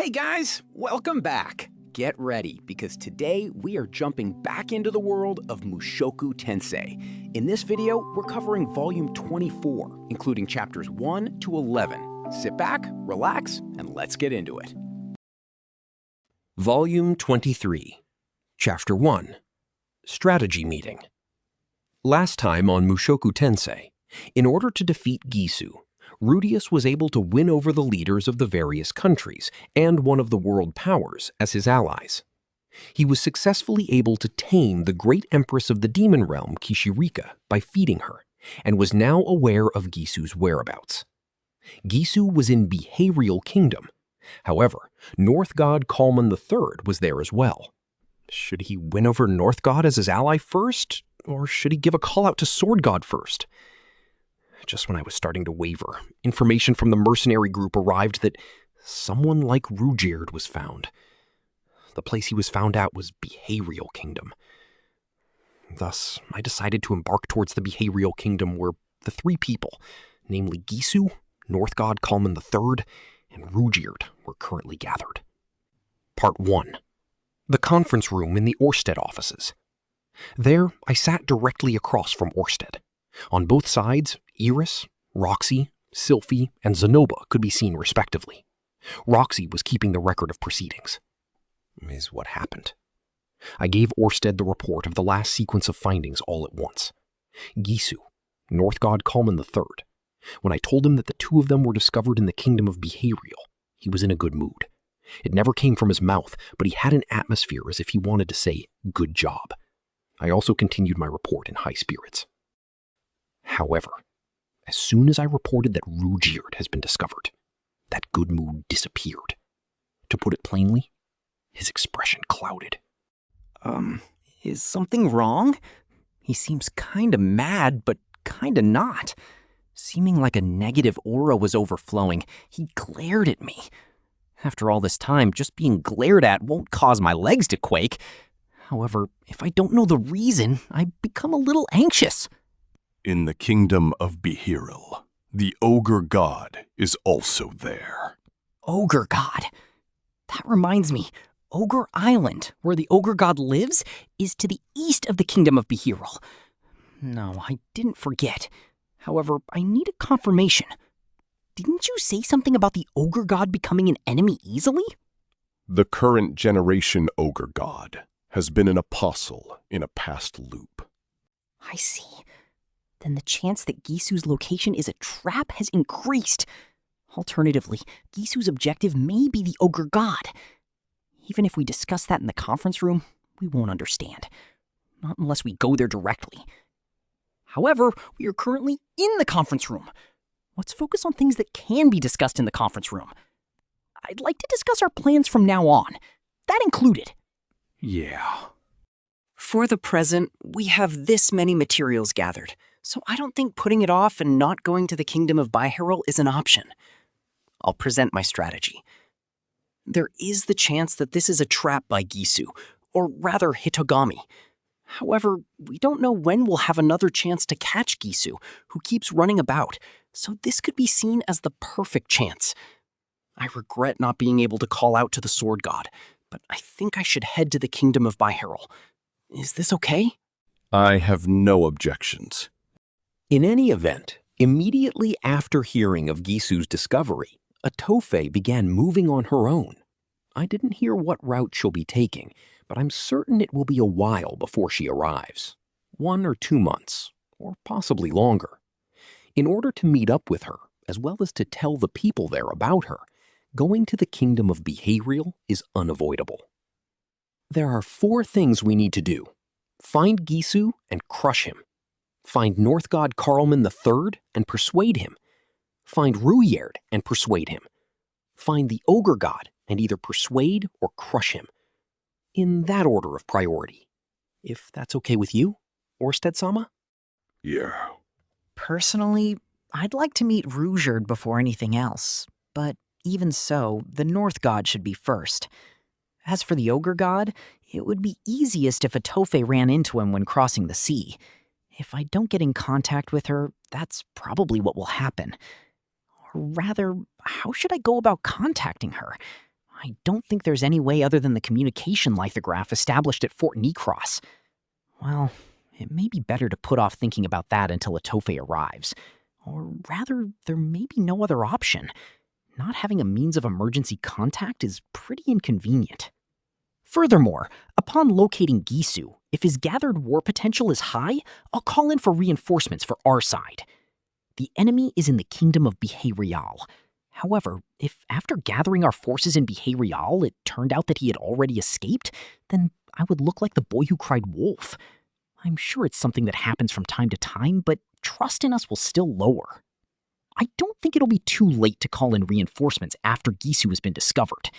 Hey guys, welcome back. Get ready, because today we are jumping back into the world of Mushoku Tensei. In this video, we're covering volume 24, including chapters 1 to 11. Sit back, relax, and let's get into it. Volume 23, Chapter 1, Strategy Meeting. Last time on Mushoku Tensei, in order to defeat Gisu, Rudeus was able to win over the leaders of the various countries and one of the world powers as his allies. He was successfully able to tame the great empress of the demon realm, Kishirika, by feeding her, and was now aware of Gisu's whereabouts. Gisu was in Behavioral Kingdom. However, North God Kalman III was there as well. Should he win over North God as his ally first, or should he give a call out to Sword God first? Just when I was starting to waver, information from the mercenary group arrived that someone like Rujird was found. The place he was found at was Behavioral Kingdom. Thus, I decided to embark towards the Behavioral Kingdom where the three people, namely Gisu, North God Kalman III, and Rujird, were currently gathered. Part 1. The conference room in the Orsted offices. There, I sat directly across from Orsted. On both sides, Iris, Roxy, Sylphie, and Zenoba could be seen respectively. Roxy was keeping the record of proceedings. Is what happened. I gave Orsted the report of the last sequence of findings all at once. Gisu, North God Kalman III. When I told him that the two of them were discovered in the kingdom of Behavioral, he was in a good mood. It never came from his mouth, but he had an atmosphere as if he wanted to say, "Good job." I also continued my report in high spirits. However, as soon as I reported that Rujird has been discovered, that good mood disappeared. To put it plainly, his expression clouded. Is something wrong? He seems kinda mad, but kinda not. Seeming like a negative aura was overflowing, he glared at me. After all this time, just being glared at won't cause my legs to quake. However, if I don't know the reason, I become a little anxious. In the kingdom of Behavioral, the Ogre God is also there. Ogre God. That reminds me, Ogre Island, where the Ogre God lives, is to the east of the kingdom of Behavioral. No, I didn't forget. However, I need a confirmation. Didn't you say something about the Ogre God becoming an enemy easily? The current generation Ogre God has been an apostle in a past loop. I see. Then the chance that Gisu's location is a trap has increased. Alternatively, Gisu's objective may be the Ogre God. Even if we discuss that in the conference room, we won't understand. Not unless we go there directly. However, we are currently in the conference room. Let's focus on things that can be discussed in the conference room. I'd like to discuss our plans from now on. That included. Yeah. For the present, we have this many materials gathered, so I don't think putting it off and not going to the kingdom of Behavioral is an option. I'll present my strategy. There is the chance that this is a trap by Gisu, or rather Hitogami. However, we don't know when we'll have another chance to catch Gisu, who keeps running about, so this could be seen as the perfect chance. I regret not being able to call out to the Sword God, but I think I should head to the kingdom of Behavioral. Is this okay? I have no objections. In any event, immediately after hearing of Gisu's discovery, Atofe began moving on her own. I didn't hear what route she'll be taking, but I'm certain it will be a while before she arrives. 1 or 2 months, or possibly longer. In order to meet up with her, as well as to tell the people there about her, going to the kingdom of Behavioral is unavoidable. There are 4 things we need to do. Find Gisu and crush him. Find North God Kalman III and persuade him. Find Rujird and persuade him. Find the Ogre God and either persuade or crush him. In that order of priority. If that's okay with you, Orsted-sama? Yeah. Personally, I'd like to meet Rujird before anything else, but even so, the North God should be first. As for the Ogre God, it would be easiest if Atofe ran into him when crossing the sea. If I don't get in contact with her, that's probably what will happen. Or rather, how should I go about contacting her? I don't think there's any way other than the communication lithograph established at Fort Necross. Well, it may be better to put off thinking about that until Atofe arrives. Or rather, there may be no other option. Not having a means of emergency contact is pretty inconvenient. Furthermore, upon locating Gisu, if his gathered war potential is high, I'll call in for reinforcements for our side. The enemy is in the kingdom of Behavior. However, if after gathering our forces in Behavior, it turned out that he had already escaped, then I would look like the boy who cried wolf. I'm sure it's something that happens from time to time, but trust in us will still lower. I don't think it'll be too late to call in reinforcements after Gisu has been discovered.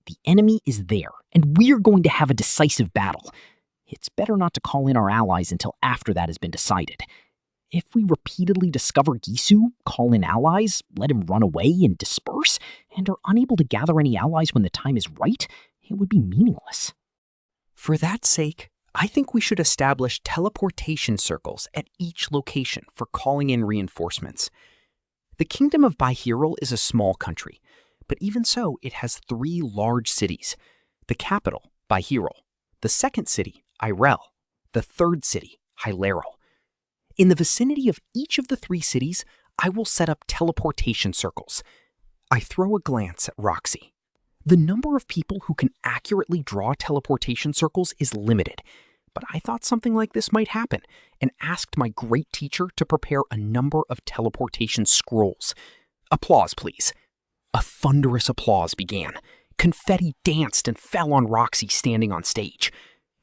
The enemy is there, and we're going to have a decisive battle. It's better not to call in our allies until after that has been decided. If we repeatedly discover Gisu, call in allies, let him run away and disperse, and are unable to gather any allies when the time is right, it would be meaningless. For that sake, I think we should establish teleportation circles at each location for calling in reinforcements. The Kingdom of Bihirul is a small country, but even so, it has 3 large cities. The capital, Bihirul, the second city, Irel, the third city, Hylarel. In the vicinity of each of the 3 cities, I will set up teleportation circles. I throw a glance at Roxy. The number of people who can accurately draw teleportation circles is limited, but I thought something like this might happen and asked my great teacher to prepare a number of teleportation scrolls. Applause, please. A thunderous applause began. Confetti danced and fell on Roxy standing on stage.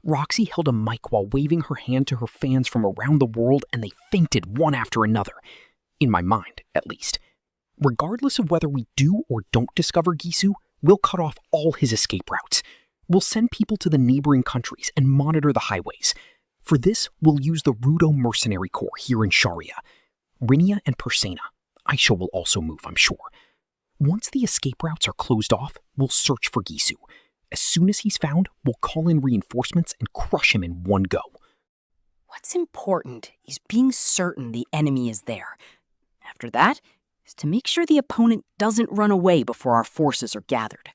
Roxy held a mic while waving her hand to her fans from around the world, and they fainted one after another. In my mind, at least. Regardless of whether we do or don't discover Gisu, we'll cut off all his escape routes. We'll send people to the neighboring countries and monitor the highways. For this, we'll use the Rudo Mercenary Corps here in Sharia. Rinia and Persena. Aisha will also move, I'm sure. Once the escape routes are closed off, we'll search for Gisu. As soon as he's found, we'll call in reinforcements and crush him in one go. What's important is being certain the enemy is there. After that is to make sure the opponent doesn't run away before our forces are gathered.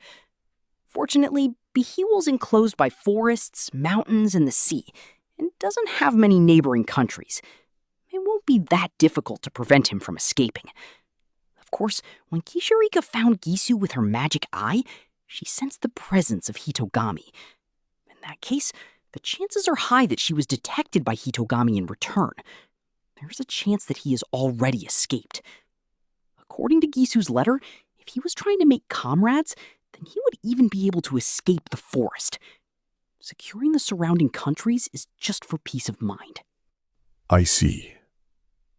Fortunately, Beheewal's enclosed by forests, mountains, and the sea, and doesn't have many neighboring countries. It won't be that difficult to prevent him from escaping. Of course, when Kisharika found Gisu with her magic eye, she sensed the presence of Hitogami. In that case, the chances are high that she was detected by Hitogami in return. There's a chance that he has already escaped. According to Gisu's letter, if he was trying to make comrades, then he would even be able to escape the forest. Securing the surrounding countries is just for peace of mind. I see.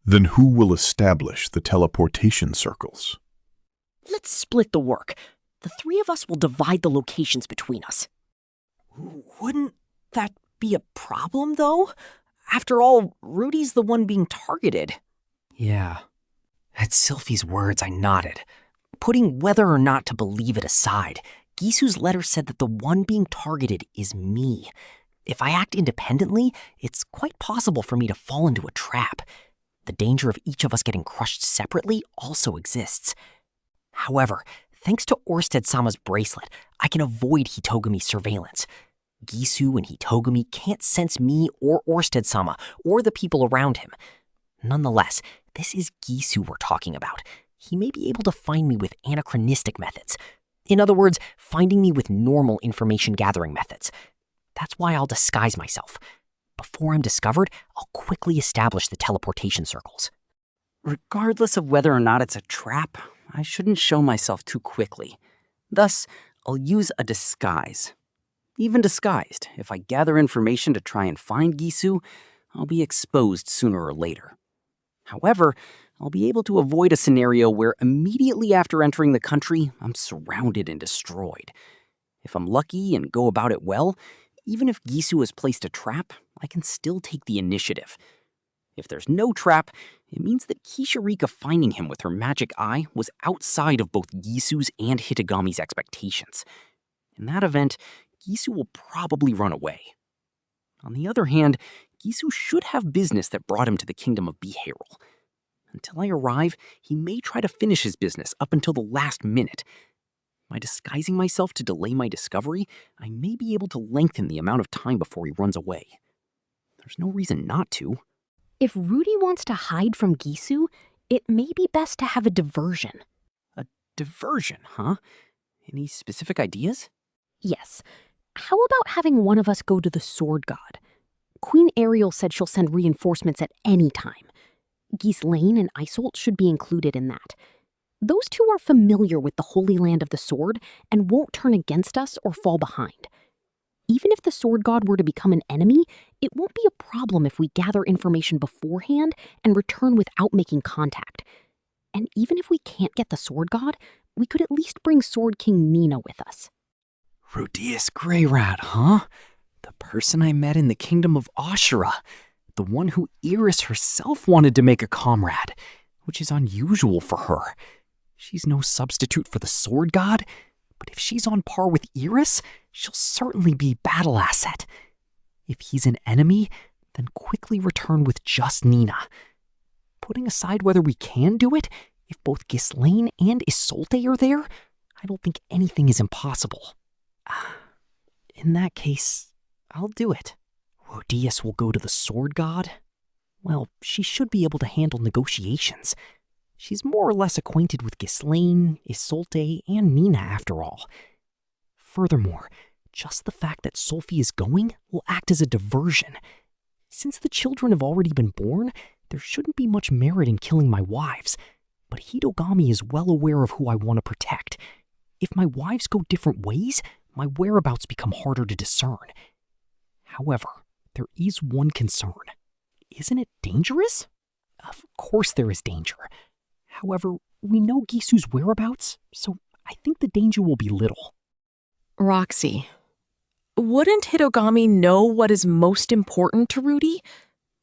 Then who will establish the teleportation circles? Let's split the work. The 3 of us will divide the locations between us. Wouldn't that be a problem, though? After all, Rudy's the one being targeted. Yeah. At Sylphie's words, I nodded. Putting whether or not to believe it aside, Gisu's letter said that the one being targeted is me. If I act independently, it's quite possible for me to fall into a trap. The danger of each of us getting crushed separately also exists. However, thanks to Orsted-sama's bracelet, I can avoid Hitogami's surveillance. Gisu and Hitogami can't sense me or Orsted-sama or the people around him. Nonetheless, this is Gisu we're talking about. He may be able to find me with anachronistic methods. In other words, finding me with normal information gathering methods. That's why I'll disguise myself. Before I'm discovered, I'll quickly establish the teleportation circles. Regardless of whether or not it's a trap, I shouldn't show myself too quickly. Thus, I'll use a disguise. Even disguised, if I gather information to try and find Gisu, I'll be exposed sooner or later. However, I'll be able to avoid a scenario where immediately after entering the country, I'm surrounded and destroyed. If I'm lucky and go about it well, even if Gisu has placed a trap, I can still take the initiative. If there's no trap, it means that Kisharika finding him with her magic eye was outside of both Gisu's and Hitogami's expectations. In that event, Gisu will probably run away. On the other hand, Gisu should have business that brought him to the kingdom of Behavior. Until I arrive, he may try to finish his business up until the last minute. By disguising myself to delay my discovery, I may be able to lengthen the amount of time before he runs away. There's no reason not to. If Rudy wants to hide from Gisu, it may be best to have a diversion. A diversion, huh? Any specific ideas? Yes. How about having one of us go to the Sword God? Queen Ariel said she'll send reinforcements at any time. Ghislaine and Iseult should be included in that. Those two are familiar with the Holy Land of the Sword and won't turn against us or fall behind. Even if the Sword God were to become an enemy, it won't be a problem if we gather information beforehand and return without making contact. And even if we can't get the Sword God, we could at least bring Sword King Nina with us. Rudeus Greyrat, huh? The person I met in the kingdom of Ashura. The one who Iris herself wanted to make a comrade, which is unusual for her. She's no substitute for the Sword God, but if she's on par with Iris, she'll certainly be battle asset. If he's an enemy, then quickly return with just Nina. Putting aside whether we can do it, if both Ghislaine and Iseult are there, I don't think anything is impossible. In that case, I'll do it. Rudeus will go to the Sword God. Well, she should be able to handle negotiations. She's more or less acquainted with Ghislaine, Iseult, and Nina after all. Furthermore, just the fact that Sophie is going will act as a diversion. Since the children have already been born, there shouldn't be much merit in killing my wives. But Hitogami is well aware of who I want to protect. If my wives go different ways, my whereabouts become harder to discern. However, there is one concern. Isn't it dangerous? Of course there is danger. However, we know Gisu's whereabouts, so I think the danger will be little. Roxy, wouldn't Hitogami know what is most important to Rudy?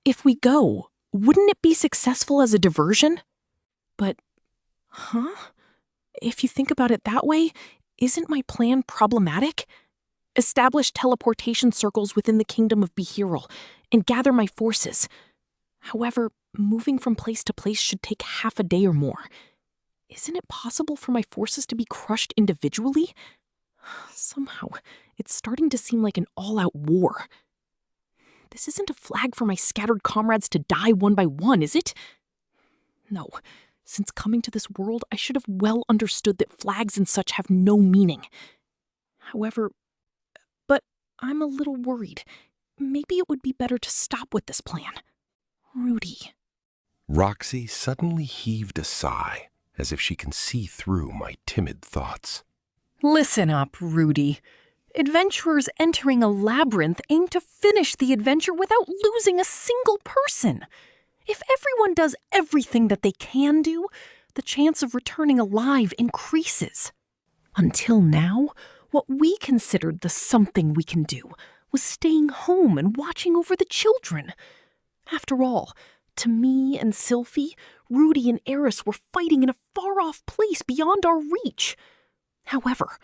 If we go, wouldn't it be successful as a diversion? But, if you think about it that way, isn't my plan problematic? Establish teleportation circles within the kingdom of Bihirul and gather my forces. However, moving from place to place should take half a day or more. Isn't it possible for my forces to be crushed individually? Somehow, it's starting to seem like an all-out war. This isn't a flag for my scattered comrades to die one by one, is it? No. Since coming to this world, I should have well understood that flags and such have no meaning. However, but I'm a little worried. Maybe it would be better to stop with this plan. Rudy. Roxy suddenly heaved a sigh, as if she can see through my timid thoughts. Listen up, Rudy. Adventurers entering a labyrinth aim to finish the adventure without losing a single person. If everyone does everything that they can do, the chance of returning alive increases. Until now, what we considered the something we can do was staying home and watching over the children. After all, to me and Sylphie, Rudy and Eris were fighting in a far-off place beyond our reach. However,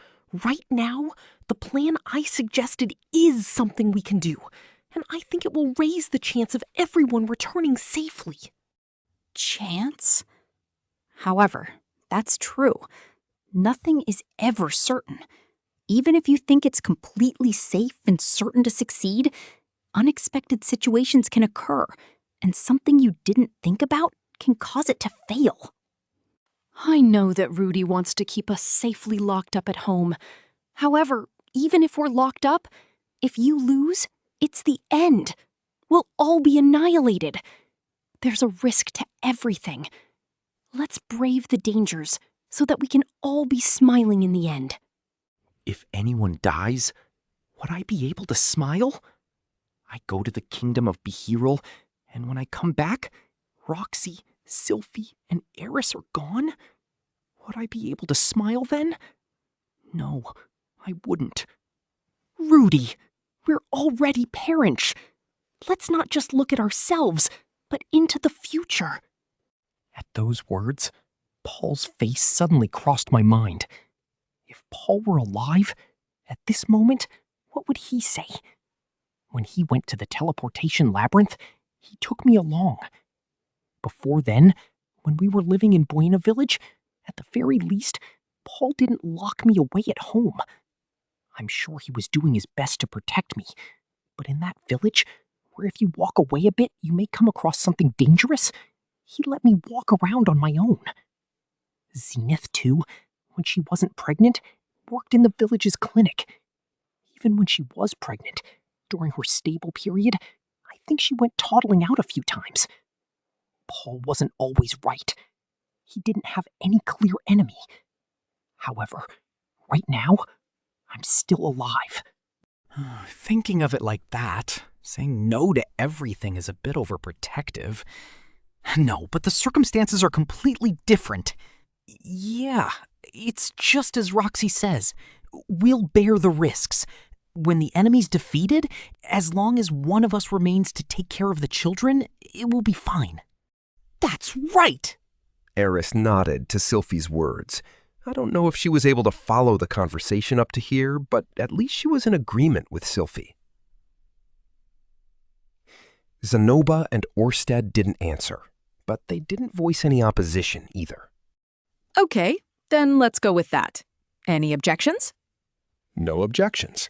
right now, the plan I suggested is something we can do, and I think it will raise the chance of everyone returning safely. Chance? However, that's true. Nothing is ever certain. Even if you think it's completely safe and certain to succeed, unexpected situations can occur, and something you didn't think about can cause it to fail. I know that Rudy wants to keep us safely locked up at home. However, even if we're locked up, if you lose, it's the end. We'll all be annihilated. There's a risk to everything. Let's brave the dangers so that we can all be smiling in the end. If anyone dies, would I be able to smile? I go to the kingdom of Bihirul, and when I come back, Roxy, Sylphie, and Eris are gone? Would I be able to smile then? No, I wouldn't. Rudy, we're already parents. Let's not just look at ourselves, but into the future. At those words, Paul's face suddenly crossed my mind. If Paul were alive, at this moment, what would he say? When he went to the teleportation labyrinth, he took me along. Before then, when we were living in Buena Village, at the very least, Paul didn't lock me away at home. I'm sure he was doing his best to protect me, but in that village, where if you walk away a bit, you may come across something dangerous, he let me walk around on my own. Zenith, too, when she wasn't pregnant, worked in the village's clinic. Even when she was pregnant, during her stable period, I think she went toddling out a few times. Paul wasn't always right. He didn't have any clear enemy. However, right now, I'm still alive. Thinking of it like that, saying no to everything is a bit overprotective. No, but the circumstances are completely different. Yeah, it's just as Roxy says. We'll bear the risks. When the enemy's defeated, as long as one of us remains to take care of the children, it will be fine. That's right! Eris nodded to Sylphie's words. I don't know if she was able to follow the conversation up to here, but at least she was in agreement with Sylphie. Zanoba and Orsted didn't answer, but they didn't voice any opposition either. Okay, then let's go with that. Any objections? No objections.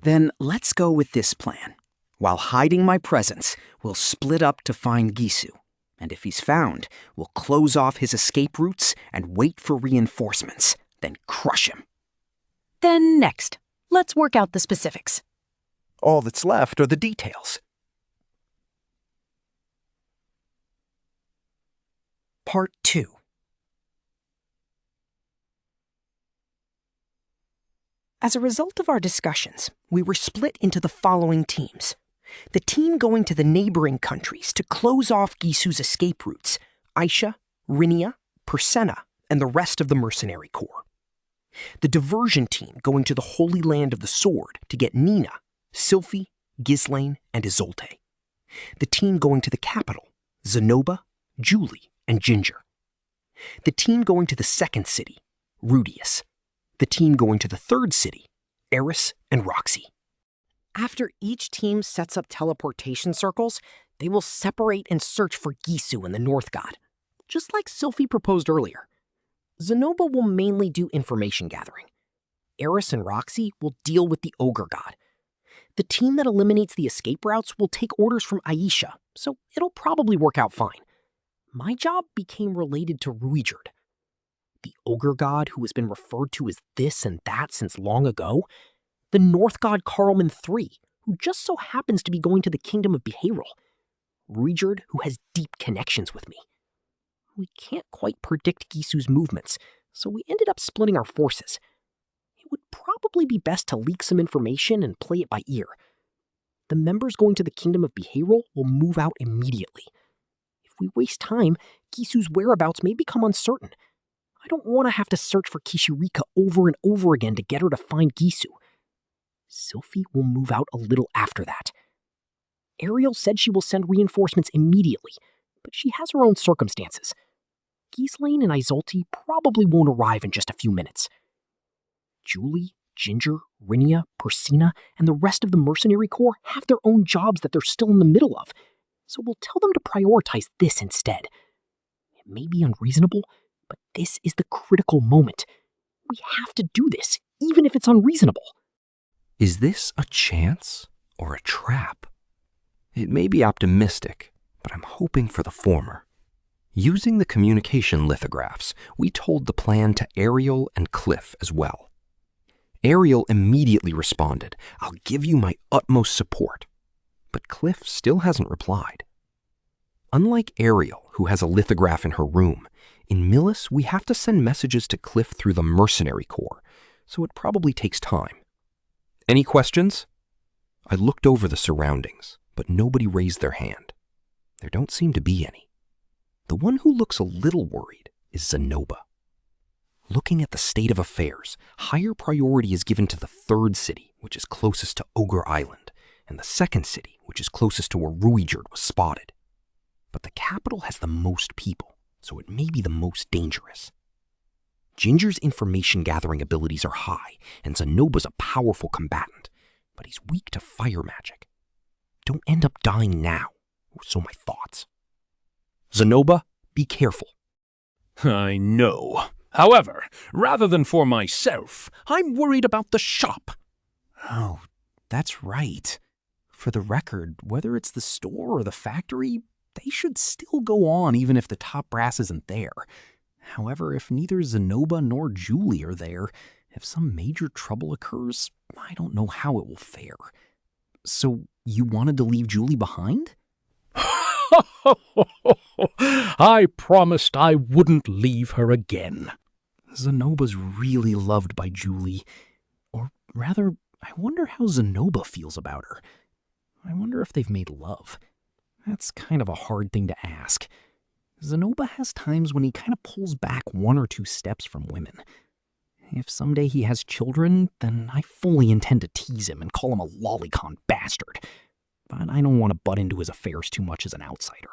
Then let's go with this plan. While hiding my presence, we'll split up to find Gisu. And if he's found, we'll close off his escape routes and wait for reinforcements, then crush him. Then next, let's work out the specifics. All that's left are the details. Part 2. As a result of our discussions, we were split into the following teams. The team going to the neighboring countries to close off Gisu's escape routes, Aisha, Rinia, Persena, and the rest of the mercenary corps. The diversion team going to the Holy Land of the Sword to get Nina, Sylphie, Ghislaine, and Isolde. The team going to the capital, Zanoba, Julie, and Ginger. The team going to the second city, Rudeus. The team going to the third city, Eris and Roxy. After each team sets up teleportation circles, they will separate and search for Gisu and the North God, just like Sylphie proposed earlier. Zanoba will mainly do information gathering. Eris and Roxy will deal with the Ogre God. The team that eliminates the escape routes will take orders from Aisha, so it'll probably work out fine. My job became related to Ruijerd. The Ogre God who has been referred to as this and that since long ago, the North God Karlman III, who just so happens to be going to the Kingdom of Behavioral, Ruijerd, who has deep connections with me. We can't quite predict Gisu's movements, so we ended up splitting our forces. It would probably be best to leak some information and play it by ear. The members going to the Kingdom of Behavioral will move out immediately. If we waste time, Gisu's whereabouts may become uncertain. I don't want to have to search for Kishirika over and over again to get her to find Gisu. Sylphie will move out a little after that. Ariel said she will send reinforcements immediately, but she has her own circumstances. Ghislaine and Isolde probably won't arrive in just a few minutes. Julie, Ginger, Rinia, Persena, and the rest of the mercenary corps have their own jobs that they're still in the middle of, so we'll tell them to prioritize this instead. It may be unreasonable, but this is the critical moment. We have to do this, even if it's unreasonable. Is this a chance or a trap? It may be optimistic, but I'm hoping for the former. Using the communication lithographs, we told the plan to Ariel and Cliff as well. Ariel immediately responded, "I'll give you my utmost support." But Cliff still hasn't replied. Unlike Ariel, who has a lithograph in her room, in Millis we have to send messages to Cliff through the mercenary corps, so it probably takes time. Any questions? I looked over the surroundings, but nobody raised their hand. There don't seem to be any. The one who looks a little worried is Zanoba. Looking at the state of affairs, higher priority is given to the third city, which is closest to Ogre Island, and the second city, which is closest to where Ruijerd was spotted. But the capital has the most people, so it may be the most dangerous. Ginger's information gathering abilities are high, and Zanoba's a powerful combatant, but he's weak to fire magic. Don't end up dying now, or so my thoughts. Zanoba, be careful. I know. However, rather than for myself, I'm worried about the shop. Oh, that's right. For the record, whether it's the store or the factory, they should still go on even if the top brass isn't there. However, if neither Zenoba nor Julie are there, if some major trouble occurs, I don't know how it will fare. So, you wanted to leave Julie behind? I promised I wouldn't leave her again. Zenoba's really loved by Julie. Or rather, I wonder how Zenoba feels about her. I wonder if they've made love. That's kind of a hard thing to ask. Zenoba has times when he kind of pulls back 1 or 2 steps from women. If someday he has children, then I fully intend to tease him and call him a lolicon bastard. But I don't want to butt into his affairs too much as an outsider.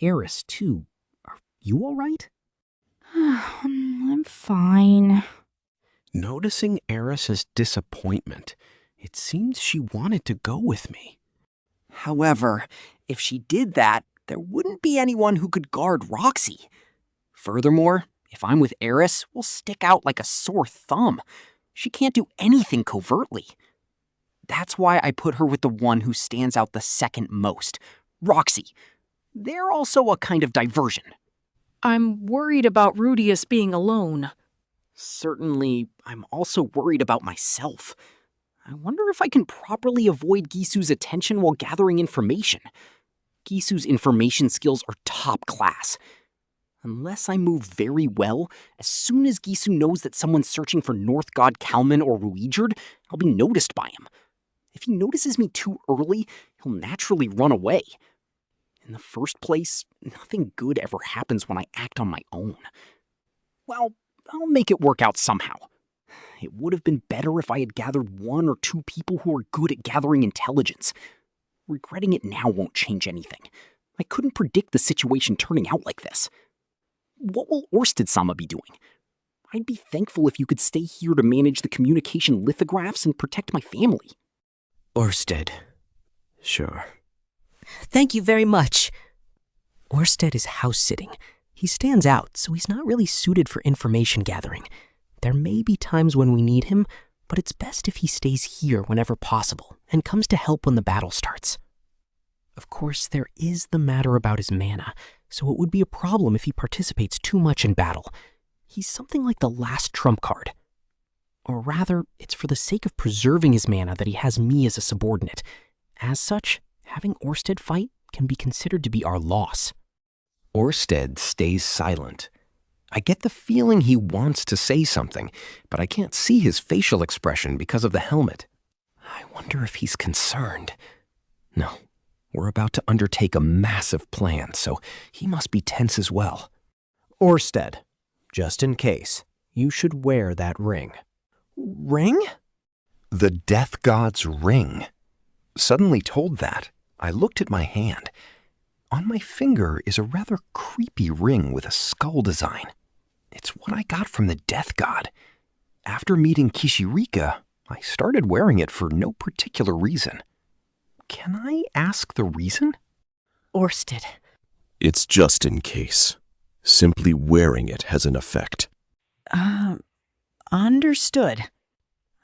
Eris, too. Are you all right? I'm fine. Noticing Eris's disappointment, it seemed she wanted to go with me. However, if she did that, there wouldn't be anyone who could guard Roxy. Furthermore, if I'm with Eris, we'll stick out like a sore thumb. She can't do anything covertly. That's why I put her with the one who stands out the second most, Roxy. They're also a kind of diversion. I'm worried about Rudeus being alone. Certainly, I'm also worried about myself. I wonder if I can properly avoid Gisu's attention while gathering information. Gisu's information skills are top class. Unless I move very well, as soon as Gisu knows that someone's searching for North God Kalman or Ruijerd, I'll be noticed by him. If he notices me too early, he'll naturally run away. In the first place, nothing good ever happens when I act on my own. Well, I'll make it work out somehow. It would have been better if I had gathered 1 or 2 people who are good at gathering intelligence. Regretting it now won't change anything. I couldn't predict the situation turning out like this. What will Orsted-sama be doing? I'd be thankful if you could stay here to manage the communication lithographs and protect my family. Orsted. Sure. Thank you very much. Orsted is house-sitting. He stands out, so he's not really suited for information gathering. There may be times when we need him, but it's best if he stays here whenever possible and comes to help when the battle starts. Of course, there is the matter about his mana, so it would be a problem if he participates too much in battle. He's something like the last trump card. Or rather, it's for the sake of preserving his mana that he has me as a subordinate. As such, having Orsted fight can be considered to be our loss. Orsted stays silent. I get the feeling he wants to say something, but I can't see his facial expression because of the helmet. I wonder if he's concerned. No, we're about to undertake a massive plan, so he must be tense as well. Orsted, just in case, you should wear that ring. Ring? The Death God's ring. Suddenly told that, I looked at my hand. On my finger is a rather creepy ring with a skull design. It's what I got from the Death God. After meeting Kishirika, I started wearing it for no particular reason. Can I ask the reason? Orsted. It's just in case. Simply wearing it has an effect. Understood.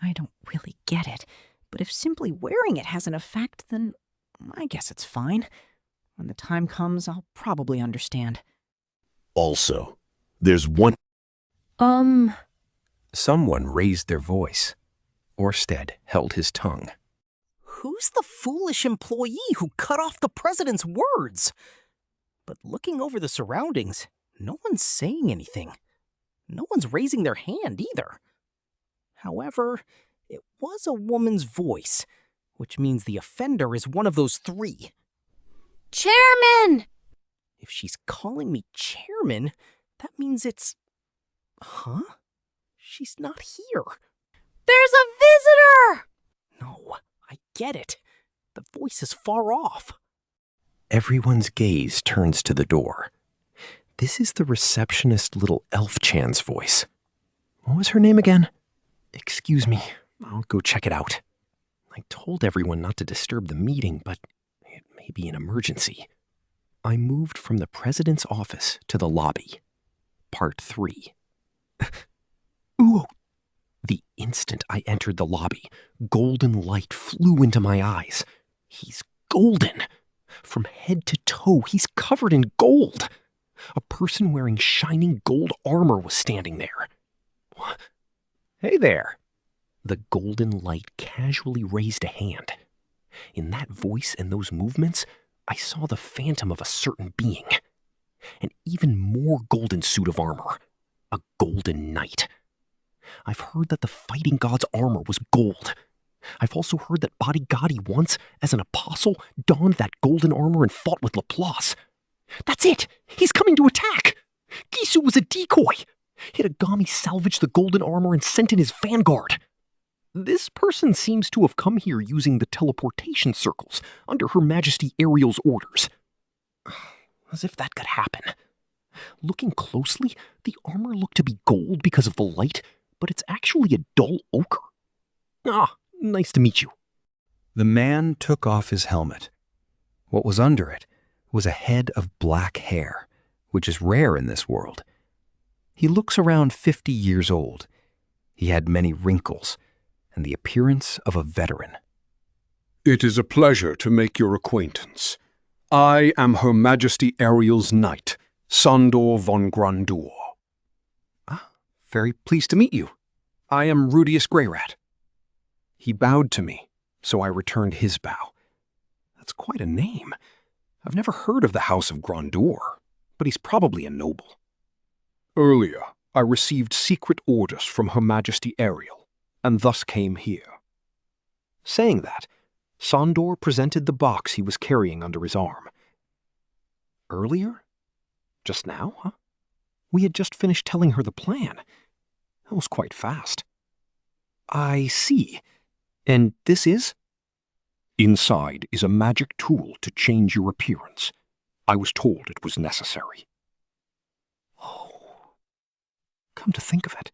I don't really get it, but if simply wearing it has an effect, then I guess it's fine. When the time comes, I'll probably understand. Also, there's one... Someone raised their voice. Orsted held his tongue. Who's the foolish employee who cut off the president's words? But looking over the surroundings, no one's saying anything. No one's raising their hand either. However, it was a woman's voice, which means the offender is one of those 3. Chairman! If she's calling me chairman, that means it's... Huh? She's not here. There's a visitor! No, I get it. The voice is far off. Everyone's gaze turns to the door. This is the receptionist little elf-chan's voice. What was her name again? Excuse me, I'll go check it out. I told everyone not to disturb the meeting, but it may be an emergency. I moved from the president's office to the lobby. Part 3. Ooh! The instant I entered the lobby, golden light flew into my eyes. He's golden. From head to toe, he's covered in gold. A person wearing shining gold armor was standing there. Hey there. The golden light casually raised a hand. In that voice and those movements, I saw the phantom of a certain being. An even more golden suit of armor. A golden knight. I've heard that the fighting god's armor was gold. I've also heard that Bodigadi once, as an apostle, donned that golden armor and fought with Laplace. That's it! He's coming to attack! Gisu was a decoy! Hitagami salvaged the golden armor and sent in his vanguard. This person seems to have come here using the teleportation circles under Her Majesty Ariel's orders. As if that could happen. Looking closely, the armor looked to be gold because of the light, but it's actually a dull ochre. Ah, nice to meet you. The man took off his helmet. What was under it was a head of black hair, which is rare in this world. He looks around 50 years old. He had many wrinkles and the appearance of a veteran. It is a pleasure to make your acquaintance. I am Her Majesty Ariel's knight, Sandor von Grandur. Very pleased to meet you. I am Rudeus Greyrat. He bowed to me, so I returned his bow. That's quite a name. I've never heard of the House of Grandur, but he's probably a noble. Earlier, I received secret orders from Her Majesty Ariel, and thus came here. Saying that, Sandor presented the box he was carrying under his arm. Earlier? Just now, huh? We had just finished telling her the plan. That was quite fast. I see. And this is? Inside is a magic tool to change your appearance. I was told it was necessary. Oh. Come to think of it,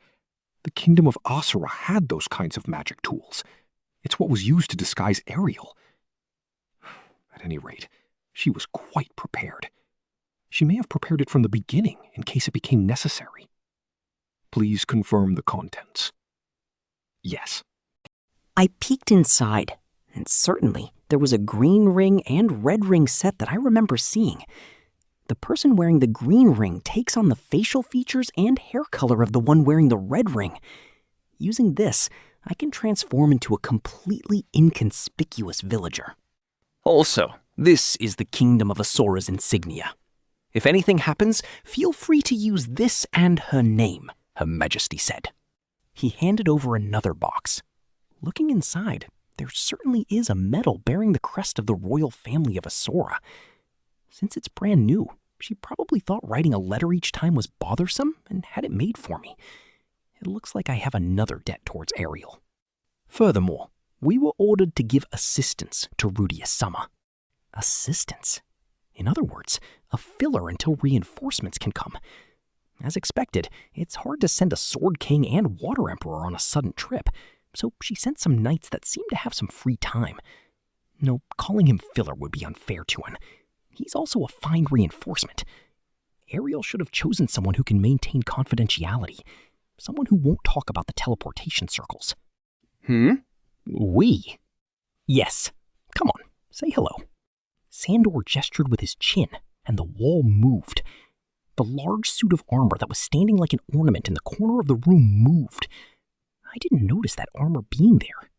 the kingdom of Asura had those kinds of magic tools. It's what was used to disguise Ariel. At any rate, she was quite prepared. She may have prepared it from the beginning in case it became necessary. Please confirm the contents. Yes. I peeked inside, and certainly there was a green ring and red ring set that I remember seeing. The person wearing the green ring takes on the facial features and hair color of the one wearing the red ring. Using this, I can transform into a completely inconspicuous villager. Also, this is the Kingdom of Asura's insignia. If anything happens, feel free to use this and her name, Her Majesty said. He handed over another box. Looking inside, there certainly is a medal bearing the crest of the royal family of Asura. Since it's brand new, she probably thought writing a letter each time was bothersome and had it made for me. It looks like I have another debt towards Ariel. Furthermore, we were ordered to give assistance to Rudeus-sama. Assistance? In other words, a filler until reinforcements can come. As expected, it's hard to send a Sword King and Water Emperor on a sudden trip, so she sent some knights that seemed to have some free time. No, calling him filler would be unfair to him. He's also a fine reinforcement. Ariel should have chosen someone who can maintain confidentiality, someone who won't talk about the teleportation circles. We? Yes. Come on, say hello. Sandor gestured with his chin, and the wall moved. The large suit of armor that was standing like an ornament in the corner of the room moved. I didn't notice that armor being there.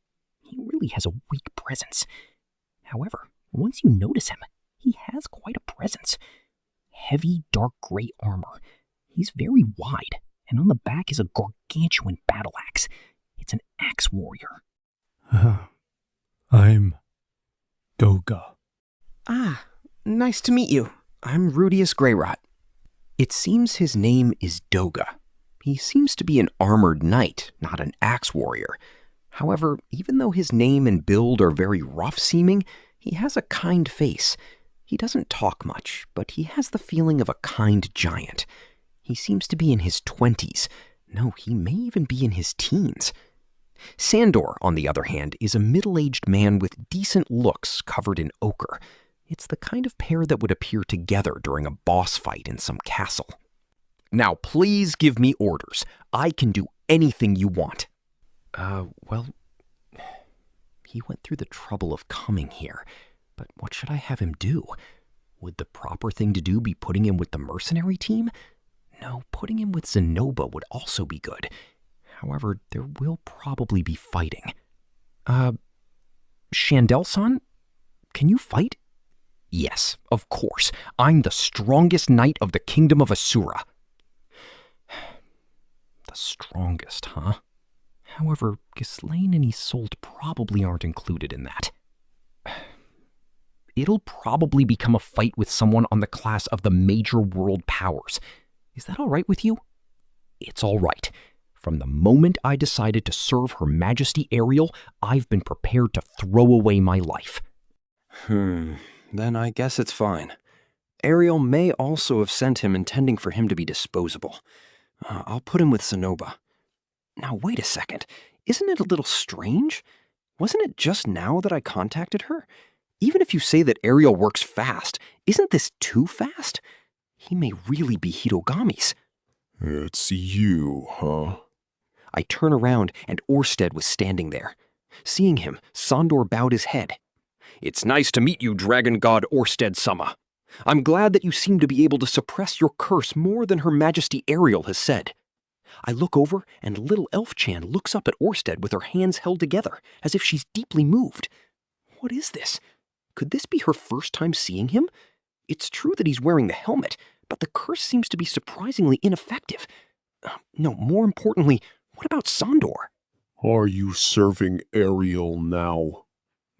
He really has a weak presence. However, once you notice him, he has quite a presence. Heavy, dark gray armor. He's very wide, and on the back is a gargantuan battle axe. It's an axe warrior. I'm Doga. Ah, nice to meet you. I'm Rudeus Greyrat. It seems his name is Doga. He seems to be an armored knight, not an axe warrior. However, even though his name and build are very rough-seeming, he has a kind face. He doesn't talk much, but he has the feeling of a kind giant. He seems to be in his 20s. No, he may even be in his teens. Sandor, on the other hand, is a middle-aged man with decent looks covered in ochre. It's the kind of pair that would appear together during a boss fight in some castle. Now please give me orders. I can do anything you want. Well, he went through the trouble of coming here, but what should I have him do? Would the proper thing to do be putting him with the mercenary team? No, putting him with Zenoba would also be good. However, there will probably be fighting. Chandel-san? Can you fight? Yes, of course. I'm the strongest knight of the Kingdom of Asura. The strongest, huh? However, Ghislaine and Isolde probably aren't included in that. It'll probably become a fight with someone on the class of the major world powers. Is that all right with you? It's all right. From the moment I decided to serve Her Majesty Ariel, I've been prepared to throw away my life. Then I guess it's fine. Ariel may also have sent him intending for him to be disposable. I'll put him with Zenoba. Now wait a second. Isn't it a little strange? Wasn't it just now that I contacted her? Even if you say that Ariel works fast, isn't this too fast? He may really be Hitogami's. It's you, huh? I turn around and Orsted was standing there. Seeing him, Sandor bowed his head. It's nice to meet you, Dragon God Orsted-sama. I'm glad that you seem to be able to suppress your curse more than Her Majesty Ariel has said. I look over and little Elf-chan looks up at Orsted with her hands held together, as if she's deeply moved. What is this? Could this be her first time seeing him? It's true that he's wearing the helmet, but the curse seems to be surprisingly ineffective. No, more importantly, what about Sandor? Are you serving Ariel now?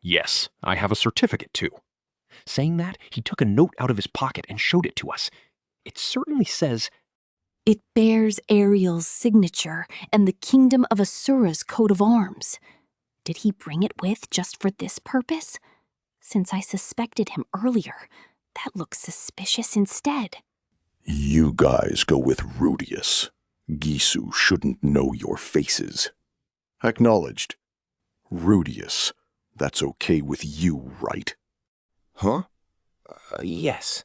Yes, I have a certificate too. Saying that, he took a note out of his pocket and showed it to us. It certainly says, "It bears Ariel's signature and the Kingdom of Asura's coat of arms. Did he bring it with just for this purpose? Since I suspected him earlier, that looks suspicious instead." You guys go with Rudeus. Gisu shouldn't know your faces. Acknowledged. Rudeus, that's okay with you, right? Huh? Yes.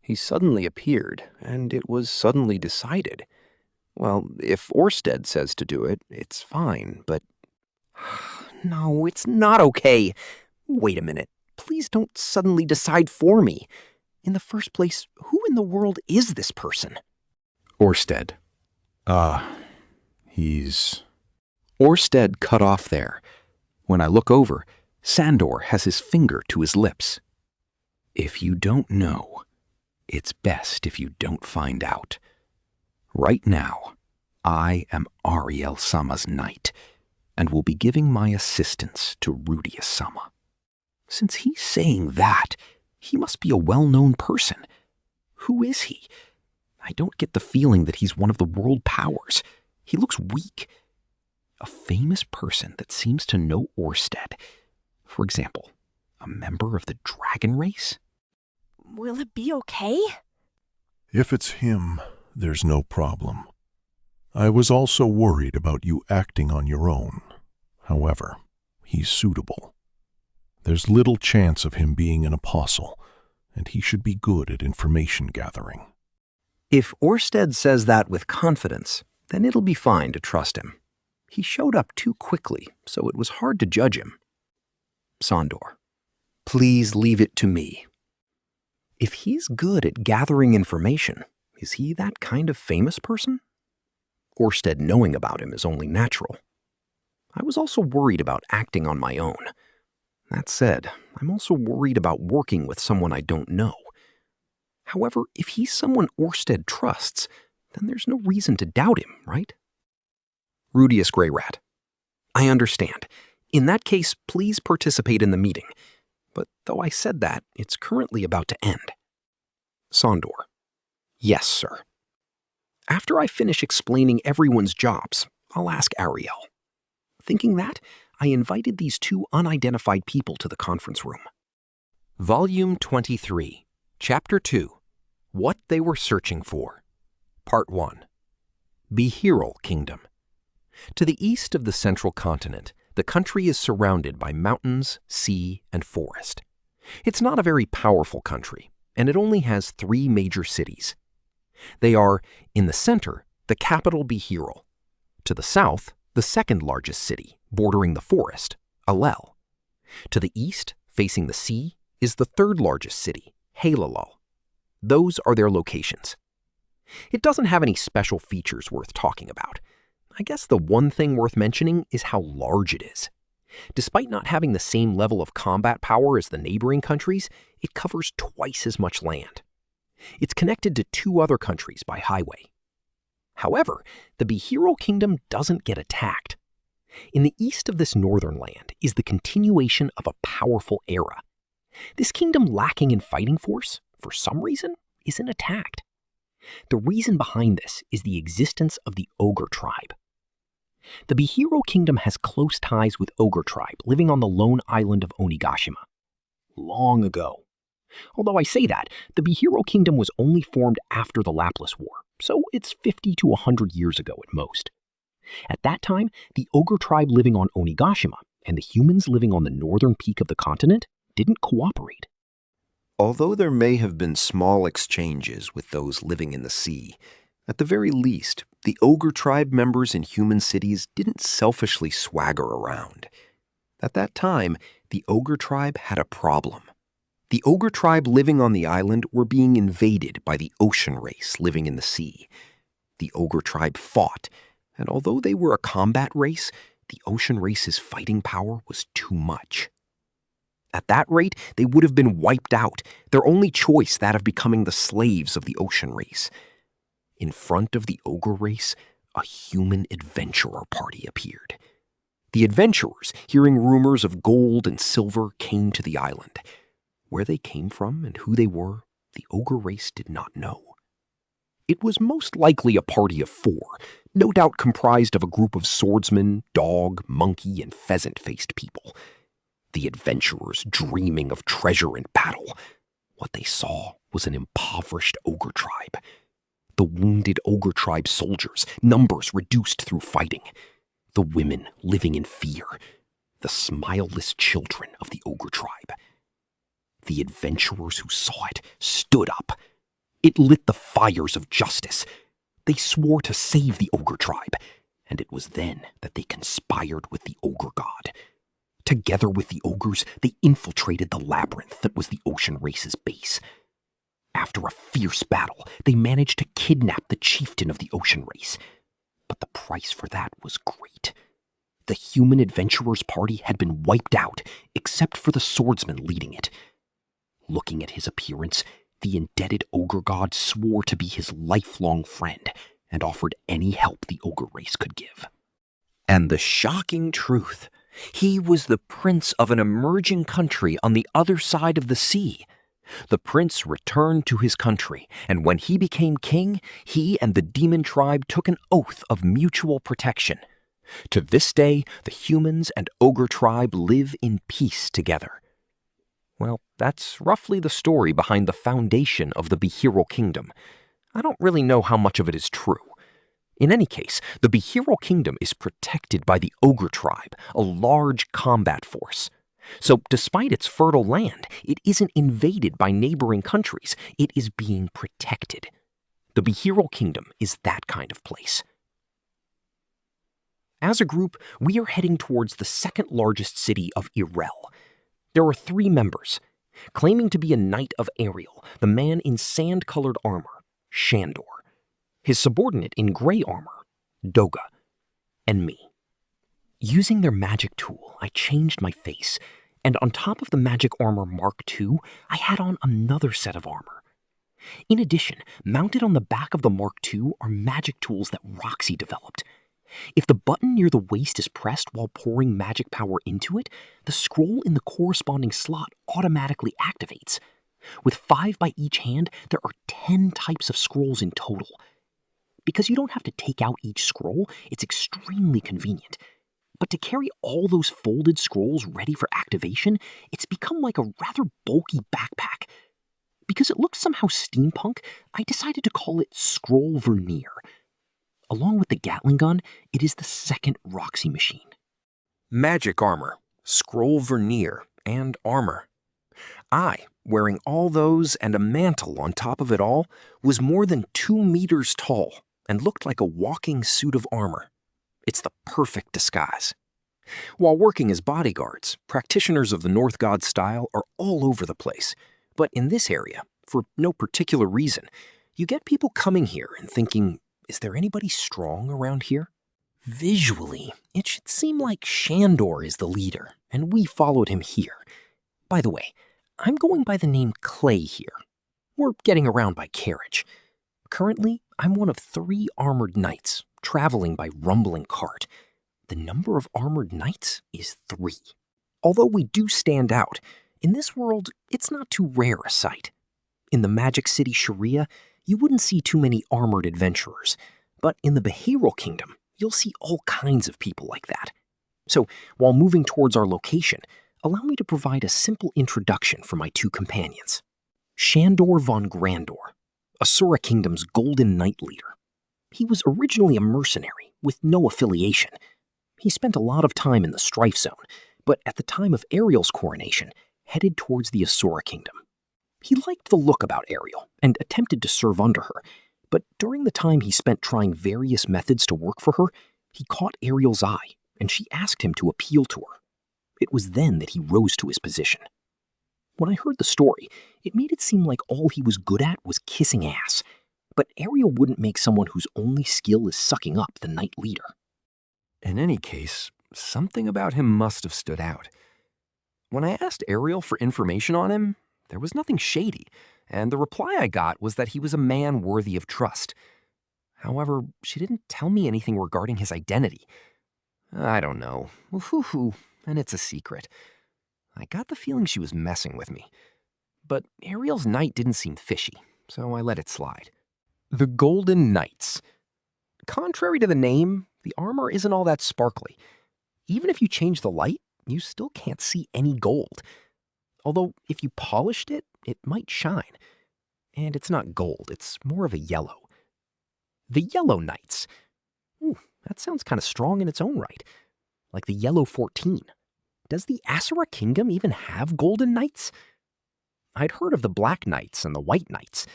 He suddenly appeared, and it was suddenly decided. Well, if Orsted says to do it, it's fine, but... No, it's not okay. Wait a minute. Please don't suddenly decide for me. In the first place, who in the world is this person? Orsted. He's... Orsted cut off there. When I look over, Sandor has his finger to his lips. If you don't know, it's best if you don't find out. Right now, I am Ariel-sama's knight, and will be giving my assistance to Rudeus-sama. Since he's saying that, he must be a well-known person. Who is he? I don't get the feeling that he's one of the world powers. He looks weak. A famous person that seems to know Orsted. For example, a member of the dragon race? Will it be okay? If it's him, there's no problem. I was also worried about you acting on your own. However, he's suitable. There's little chance of him being an apostle, and he should be good at information gathering. If Orsted says that with confidence, then it'll be fine to trust him. He showed up too quickly, so it was hard to judge him. Sandor, please leave it to me. If he's good at gathering information, is he that kind of famous person? Orsted knowing about him is only natural. I was also worried about acting on my own. That said, I'm also worried about working with someone I don't know. However, if he's someone Orsted trusts, then there's no reason to doubt him, right? Rudeus Greyrat, I understand. In that case, please participate in the meeting. But though I said that, it's currently about to end. Sandor, yes, sir. After I finish explaining everyone's jobs, I'll ask Ariel. Thinking that, I invited these two unidentified people to the conference room. Volume 23, Chapter 2, What They Were Searching For. Part 1. Behiral Kingdom. To the east of the central continent, the country is surrounded by mountains, sea, and forest. It's not a very powerful country, and it only has 3 major cities. They are, in the center, the capital Bihirul. To the south, the second largest city, bordering the forest, Alel. To the east, facing the sea, is the third largest city, Halalal. Those are their locations. It doesn't have any special features worth talking about. I guess the one thing worth mentioning is how large it is. Despite not having the same level of combat power as the neighboring countries, it covers twice as much land. It's connected to 2 other countries by highway. However, the Bihirul Kingdom doesn't get attacked. In the east of this northern land is the continuation of a powerful era. This kingdom, lacking in fighting force, for some reason, isn't attacked. The reason behind this is the existence of the Ogre tribe. The Bihirul Kingdom has close ties with Ogre tribe living on the lone island of Onigashima. Long ago. Although I say that, the Bihirul Kingdom was only formed after the Laplace War, so it's 50 to 100 years ago at most. At that time, the Ogre tribe living on Onigashima and the humans living on the northern peak of the continent didn't cooperate. Although there may have been small exchanges with those living in the sea, at the very least, the Ogre tribe members in human cities didn't selfishly swagger around. At that time, the Ogre tribe had a problem. The Ogre tribe living on the island were being invaded by the ocean race living in the sea. The Ogre tribe fought, and although they were a combat race, the ocean race's fighting power was too much. At that rate, they would have been wiped out, their only choice that of becoming the slaves of the ocean race. In front of the Ogre race, a human adventurer party appeared. The adventurers, hearing rumors of gold and silver, came to the island. Where they came from and who they were, the Ogre race did not know. It was most likely a party of 4, no doubt comprised of a group of swordsmen, dog, monkey, and pheasant-faced people. The adventurers dreaming of treasure and battle. What they saw was an impoverished Ogre tribe. The wounded Ogre tribe soldiers, numbers reduced through fighting. The women living in fear. The smileless children of the Ogre tribe. The adventurers who saw it stood up. It lit the fires of justice. They swore to save the Ogre tribe, and it was then that they conspired with the Ogre god. Together with the ogres, they infiltrated the labyrinth that was the ocean race's base. After a fierce battle, they managed to kidnap the chieftain of the ocean race. But the price for that was great. The human adventurers' party had been wiped out, except for the swordsman leading it. Looking at his appearance, the indebted ogre god swore to be his lifelong friend and offered any help the ogre race could give. And the shocking truth, he was the prince of an emerging country on the other side of the sea. The prince returned to his country, and when he became king, he and the demon tribe took an oath of mutual protection. To this day, the humans and ogre tribe live in peace together. Well, that's roughly the story behind the foundation of the Bihirul Kingdom. I don't really know how much of it is true. In any case, the Bihirul Kingdom is protected by the Ogre tribe, a large combat force. So despite its fertile land, it isn't invaded by neighboring countries. It is being protected. The Bihirul Kingdom is that kind of place. As a group, we are heading towards the second largest city of Irel. There are 3 members. Claiming to be a knight of Ariel, the man in sand-colored armor, Shandor. His subordinate in gray armor, Doga. And me. Using their magic tool, I changed my face, and on top of the magic armor Mark II, I had on another set of armor. In addition, mounted on the back of the Mark II are magic tools that Roxy developed. If the button near the waist is pressed while pouring magic power into it, the scroll in the corresponding slot automatically activates. With 5 by each hand, there are 10 types of scrolls in total. Because you don't have to take out each scroll, it's extremely convenient. But to carry all those folded scrolls ready for activation, it's become like a rather bulky backpack. Because it looks somehow steampunk, I decided to call it Scroll Vernier. Along with the Gatling gun, it is the second Roxy machine. Magic armor, scroll vernier, and armor. I, Wearing all those and a mantle on top of it all, was more than 2 meters tall and looked like a walking suit of armor. It's the perfect disguise. While working as bodyguards, practitioners of the North God style are all over the place. But in this area, for no particular reason, you get people coming here and thinking, is there anybody strong around here? Visually, it should seem like Shandor is the leader, and we followed him here. By the way, I'm going by the name Clay here. We're getting around by carriage. Currently, I'm one of 3 armored knights, traveling by rumbling cart. The number of armored knights is 3. Although we do stand out, in this world, it's not too rare a sight. In the Magic City Sharia, you wouldn't see too many armored adventurers, but in the Behavioral Kingdom, you'll see all kinds of people like that. So, while moving towards our location, allow me to provide a simple introduction for my 2 companions. Shandor von Grandor, Asura Kingdom's Golden Knight leader. He was originally a mercenary with no affiliation. He spent a lot of time in the Strife Zone, but at the time of Ariel's coronation, headed towards the Asura Kingdom. He liked the look about Ariel and attempted to serve under her, but during the time he spent trying various methods to work for her, he caught Ariel's eye, and she asked him to appeal to her. It was then that he rose to his position. When I heard the story, it made it seem like all he was good at was kissing ass, but Ariel wouldn't make someone whose only skill is sucking up the knight leader. In any case, something about him must have stood out. When I asked Ariel for information on him, there was nothing shady, and the reply I got was that he was a man worthy of trust. However, she didn't tell me anything regarding his identity. I don't know. Woohoo, and it's a secret. I got the feeling she was messing with me. But Ariel's knight didn't seem fishy, so I let it slide. The Golden Knights. Contrary to the name, the armor isn't all that sparkly. Even if you change the light, you still can't see any gold. Although, if you polished it, it might shine. And it's not gold, it's more of a yellow. The Yellow Knights. Ooh, that sounds kind of strong in its own right. Like the Yellow 14. Does the Asura Kingdom even have Golden Knights? I'd heard of the Black Knights and the White Knights,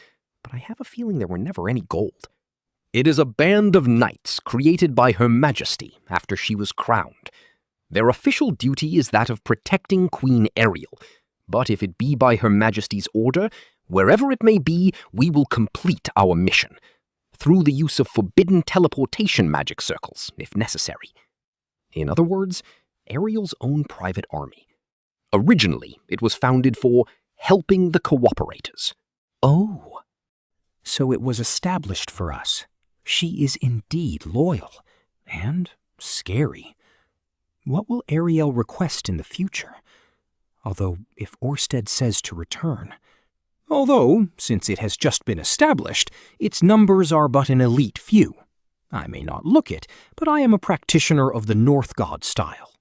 but I have a feeling there were never any gold. It is a band of knights created by Her Majesty after she was crowned. Their official duty is that of protecting Queen Ariel, but if it be by Her Majesty's order, wherever it may be, we will complete our mission, through the use of forbidden teleportation magic circles, if necessary. In other words, Ariel's own private army. Originally, it was founded for helping the cooperators. Oh, so it was established for us. She is indeed loyal and scary. What will Ariel request in the future? Although, if Orsted says to return. Although, since it has just been established, its numbers are but an elite few. I may not look it, but I am a practitioner of the North God style.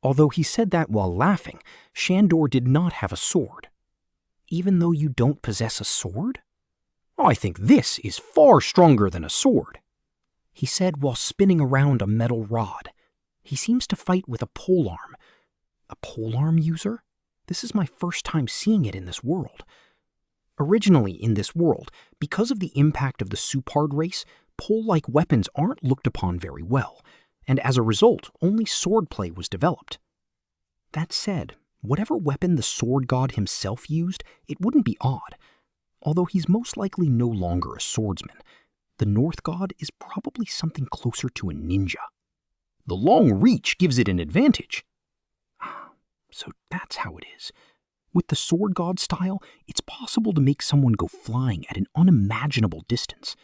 Although he said that while laughing, Shandor did not have a sword. Even though you don't possess a sword? I think this is far stronger than a sword. He said while spinning around a metal rod. He seems to fight with a polearm. A polearm user? This is my first time seeing it in this world. Originally in this world, because of the impact of the Supard race, pole-like weapons aren't looked upon very well, and as a result, only swordplay was developed. That said, whatever weapon the sword god himself used, it wouldn't be odd. Although he's most likely no longer a swordsman, the North God is probably something closer to a ninja. The long reach gives it an advantage. So that's how it is. With the sword god style, it's possible to make someone go flying at an unimaginable distance.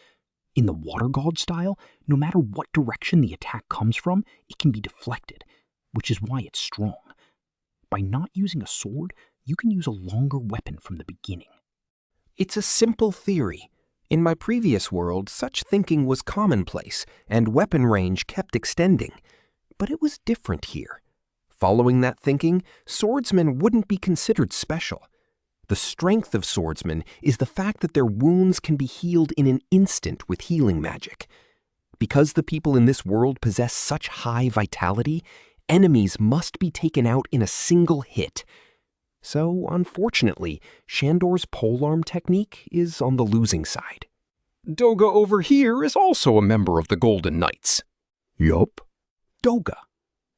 In the water god style, no matter what direction the attack comes from, it can be deflected, which is why it's strong. By not using a sword, you can use a longer weapon from the beginning. It's a simple theory. In my previous world, such thinking was commonplace, and weapon range kept extending. But it was different here. Following that thinking, swordsmen wouldn't be considered special. The strength of swordsmen is the fact that their wounds can be healed in an instant with healing magic. Because the people in this world possess such high vitality, enemies must be taken out in a single hit. So, unfortunately, Shandor's polearm technique is on the losing side. Doga over here is also a member of the Golden Knights. Yup. Doga.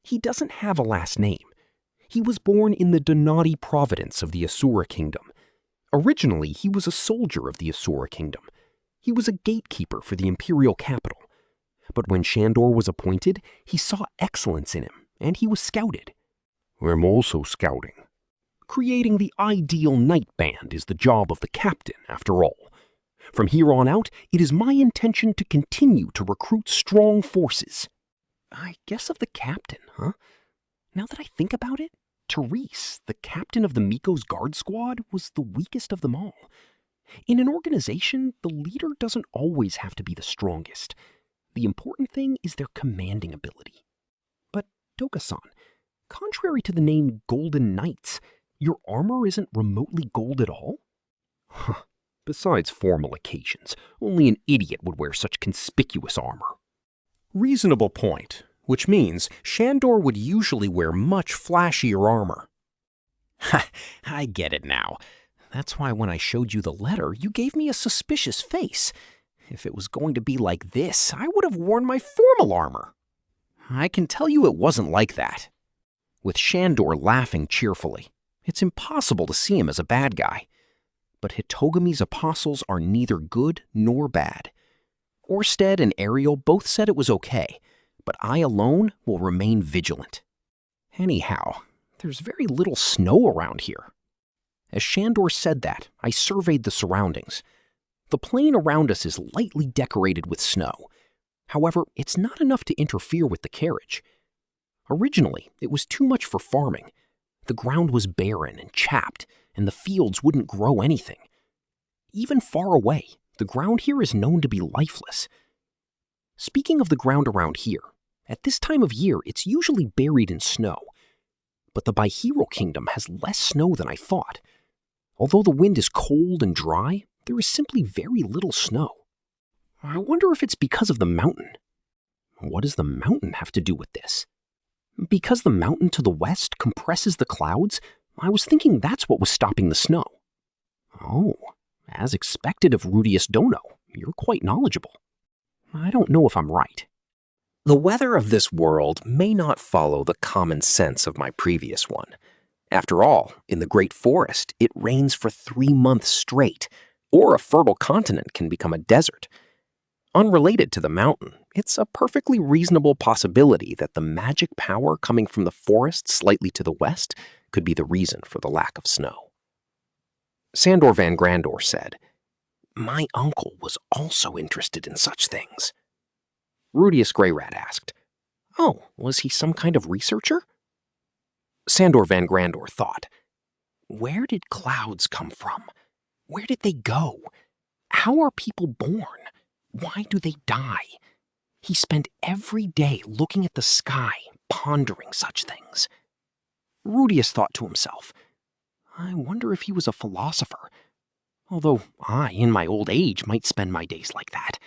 He doesn't have a last name. He was born in the Donati province of the Asura Kingdom. Originally, he was a soldier of the Asura Kingdom. He was a gatekeeper for the imperial capital. But when Shandor was appointed, he saw excellence in him, and he was scouted. I'm also scouting. Creating the ideal knight band is the job of the captain, after all. From here on out, it is my intention to continue to recruit strong forces. I guess of the captain, huh? Now that I think about it, Therese, the captain of the Miko's guard squad, was the weakest of them all. In an organization, the leader doesn't always have to be the strongest. The important thing is their commanding ability. But, Doga-san, contrary to the name Golden Knights, your armor isn't remotely gold at all? Huh. Besides formal occasions, only an idiot would wear such conspicuous armor. Reasonable point, which means Shandor would usually wear much flashier armor. Ha, I get it now. That's why when I showed you the letter, you gave me a suspicious face. If it was going to be like this, I would have worn my formal armor. I can tell you it wasn't like that. With Shandor laughing cheerfully, it's impossible to see him as a bad guy. But Hitogami's apostles are neither good nor bad. Orsted and Ariel both said it was okay, but I alone will remain vigilant. Anyhow, there's very little snow around here. As Shandor said that, I surveyed the surroundings. The plain around us is lightly decorated with snow. However, it's not enough to interfere with the carriage. Originally, it was too much for farming. The ground was barren and chapped, and the fields wouldn't grow anything. Even far away, the ground here is known to be lifeless. Speaking of the ground around here, at this time of year, it's usually buried in snow. But the Bihiro Kingdom has less snow than I thought. Although the wind is cold and dry, there is simply very little snow. I wonder if it's because of the mountain. What does the mountain have to do with this? Because the mountain to the west compresses the clouds, I was thinking that's what was stopping the snow. Oh, as expected of Rudeus Dono, you're quite knowledgeable. I don't know if I'm right. The weather of this world may not follow the common sense of my previous one. After all, in the Great Forest, it rains for 3 months straight, or a fertile continent can become a desert. Unrelated to the mountain, it's a perfectly reasonable possibility that the magic power coming from the forest slightly to the west could be the reason for the lack of snow. Sandor Van Grandor said, "My uncle was also interested in such things." Rudeus Greyrat asked, "Oh, was he some kind of researcher?" Sandor Van Grandor thought, "Where did clouds come from? Where did they go? How are people born? Why do they die?" He spent every day looking at the sky, pondering such things. Rudeus thought to himself, I wonder if he was a philosopher. Although I, in my old age, might spend my days like that.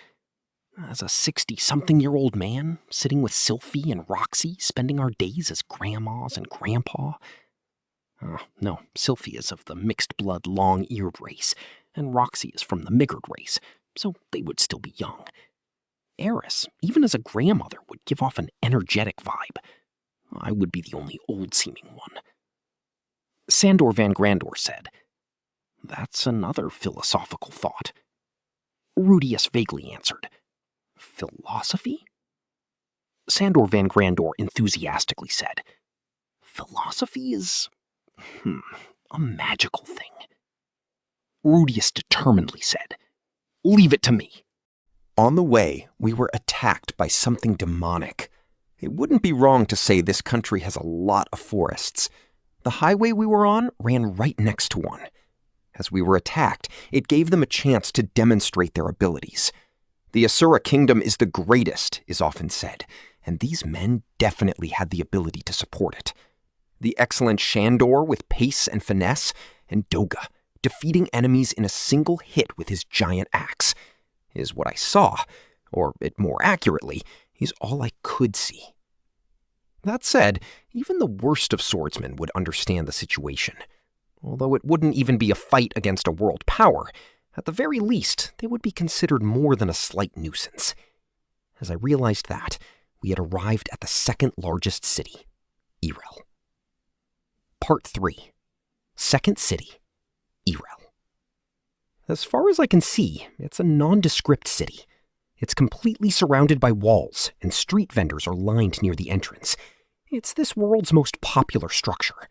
As a 60-something-year-old man, sitting with Sylphie and Roxy, spending our days as grandmas and grandpa. No, Sylphie is of the mixed-blood long-eared race, and Roxy is from the Miggard race, so they would still be young. Eris, even as a grandmother, would give off an energetic vibe. I would be the only old-seeming one. Sandor Van Grandor said, "That's another philosophical thought." Rudeus vaguely answered, "Philosophy?" Sandor Van Grandor enthusiastically said, "Philosophy is, a magical thing." Rudeus determinedly said, "Leave it to me." On the way, we were attacked by something demonic. It wouldn't be wrong to say this country has a lot of forests. The highway we were on ran right next to one. As we were attacked, it gave them a chance to demonstrate their abilities. The Asura Kingdom is the greatest, is often said, and these men definitely had the ability to support it. The excellent Shandor with pace and finesse, and Doga, defeating enemies in a single hit with his giant axe, is what I saw, or it more accurately, is all I could see. That said, even the worst of swordsmen would understand the situation. Although it wouldn't even be a fight against a world power, at the very least, they would be considered more than a slight nuisance. As I realized that, we had arrived at the second largest city, Irel. Part 3. Second city, Irel. As far as I can see, it's a nondescript city. It's completely surrounded by walls, and street vendors are lined near the entrance. It's this world's most popular structure.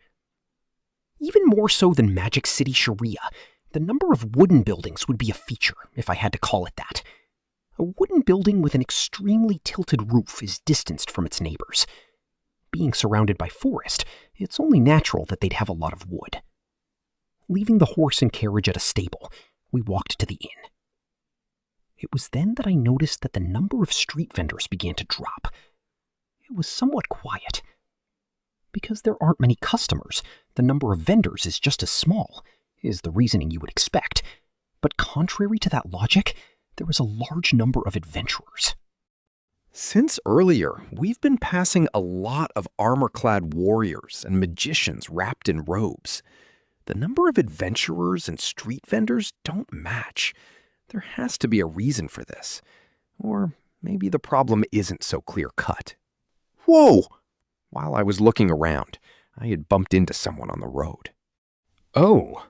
Even more so than Magic City Sharia, the number of wooden buildings would be a feature, if I had to call it that. A wooden building with an extremely tilted roof is distanced from its neighbors. Being surrounded by forest, it's only natural that they'd have a lot of wood. Leaving the horse and carriage at a stable, we walked to the inn. It was then that I noticed that the number of street vendors began to drop. It was somewhat quiet. Because there aren't many customers, the number of vendors is just as small, is the reasoning you would expect. But contrary to that logic, there was a large number of adventurers. Since earlier, we've been passing a lot of armor-clad warriors and magicians wrapped in robes. The number of adventurers and street vendors don't match. There has to be a reason for this. Or maybe the problem isn't so clear-cut. Whoa! While I was looking around, I had bumped into someone on the road. Oh.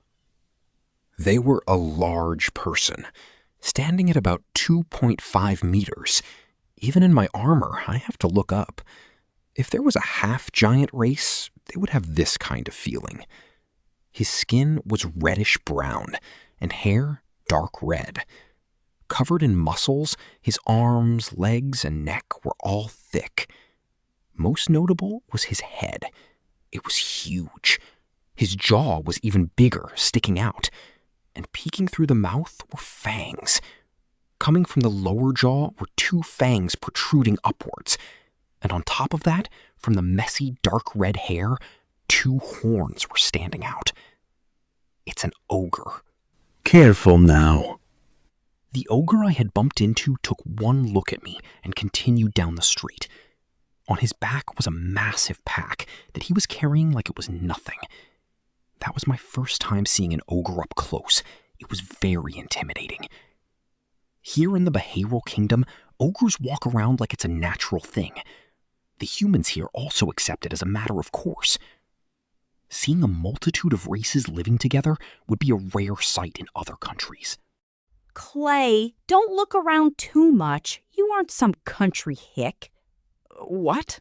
They were a large person, standing at about 2.5 meters. Even in my armor, I have to look up. If there was a half-giant race, they would have this kind of feeling. His skin was reddish-brown, and hair dark red. Covered in muscles, his arms, legs, and neck were all thick. Most notable was his head. It was huge. His jaw was even bigger, sticking out. And peeking through the mouth were fangs. Coming from the lower jaw were 2 fangs protruding upwards. And on top of that, from the messy dark red hair, 2 horns were standing out. It's an ogre. Careful now. The ogre I had bumped into took one look at me and continued down the street. On his back was a massive pack that he was carrying like it was nothing. That was my first time seeing an ogre up close. It was very intimidating. Here in the behavioral kingdom, ogres walk around like it's a natural thing. The humans here also accept it as a matter of course. Seeing a multitude of races living together would be a rare sight in other countries. Clay, don't look around too much. You aren't some country hick. What?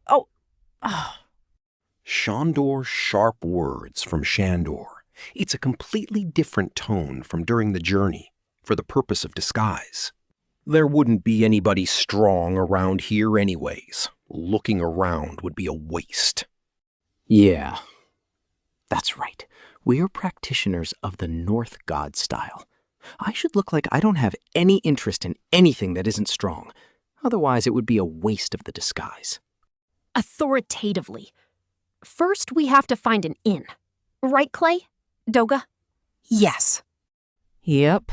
Oh. Shandor's sharp words from Shandor. It's a completely different tone from during the journey, for the purpose of disguise. There wouldn't be anybody strong around here anyways. Looking around would be a waste. Yeah, that's right. We are practitioners of the North God style. I should look like I don't have any interest in anything that isn't strong. Otherwise, it would be a waste of the disguise. Authoritatively. First, we have to find an inn. Right, Clay? Doga? Yes. Yep.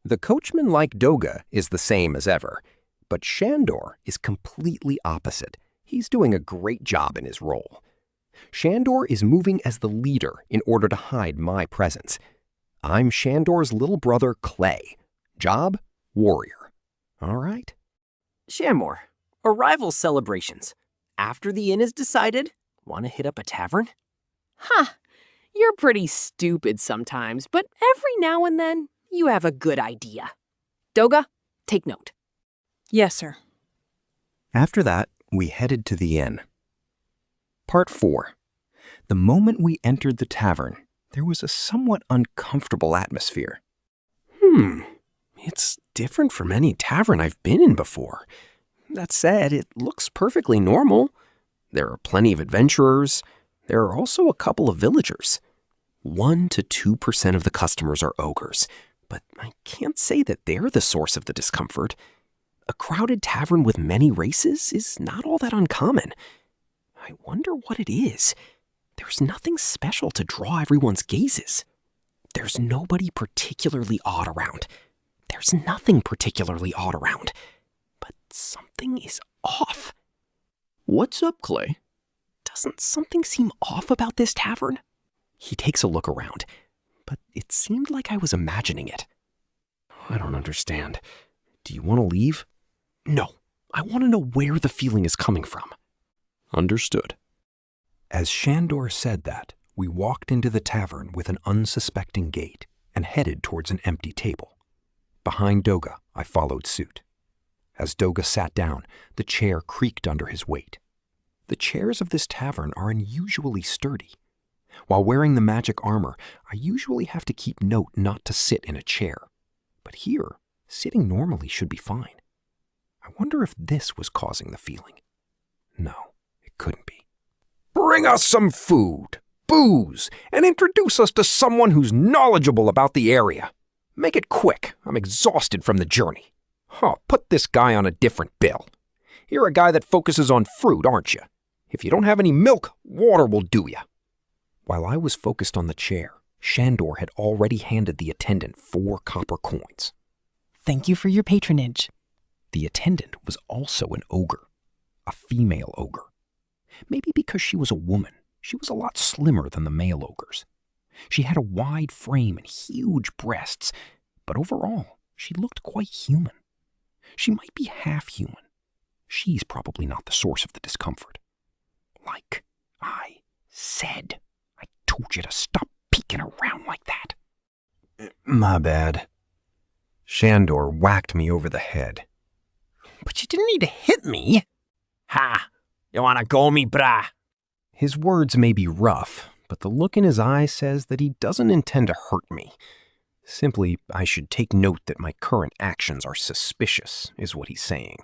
The coachman like Doga is the same as ever, but Shandor is completely opposite. He's doing a great job in his role. Shandor is moving as the leader in order to hide my presence. I'm Shandor's little brother, Clay. Job, warrior. All right? Shamor, arrival celebrations. After the inn is decided, want to hit up a tavern? You're pretty stupid sometimes, but every now and then, you have a good idea. Doga, take note. Yes, sir. After that, we headed to the inn. Part 4. The moment we entered the tavern, there was a somewhat uncomfortable atmosphere. It's different from any tavern I've been in before. That said, it looks perfectly normal. There are plenty of adventurers. There are also a couple of villagers. 1 to 2% of the customers are ogres, but I can't say that they're the source of the discomfort. A crowded tavern with many races is not all that uncommon. I wonder what it is. There's nothing special to draw everyone's gazes. There's nobody particularly odd around. There's nothing particularly odd around. But something is off. What's up, Clay? Doesn't something seem off about this tavern? He takes a look around, but it seemed like I was imagining it. I don't understand. Do you want to leave? No, I want to know where the feeling is coming from. Understood. As Shandor said that, we walked into the tavern with an unsuspecting gait and headed towards an empty table. Behind Doga, I followed suit. As Doga sat down, the chair creaked under his weight. The chairs of this tavern are unusually sturdy. While wearing the magic armor, I usually have to keep note not to sit in a chair. But here, sitting normally should be fine. I wonder if this was causing the feeling. No, it couldn't be. Bring us some food, booze, and introduce us to someone who's knowledgeable about the area. Make it quick. I'm exhausted from the journey. Put this guy on a different bill. You're a guy that focuses on fruit, aren't you? If you don't have any milk, water will do ya. While I was focused on the chair, Shandor had already handed the attendant 4 copper coins. Thank you for your patronage. The attendant was also an ogre, a female ogre. Maybe because she was a woman, she was a lot slimmer than the male ogres. She had a wide frame and huge breasts, but overall, she looked quite human. She might be half human. She's probably not the source of the discomfort. Like I said, I told you to stop peeking around like that. My bad. Shandor whacked me over the head. But you didn't need to hit me. Ha! You wanna go me, brah? His words may be rough, but the look in his eye says that he doesn't intend to hurt me. Simply, I should take note that my current actions are suspicious, is what he's saying.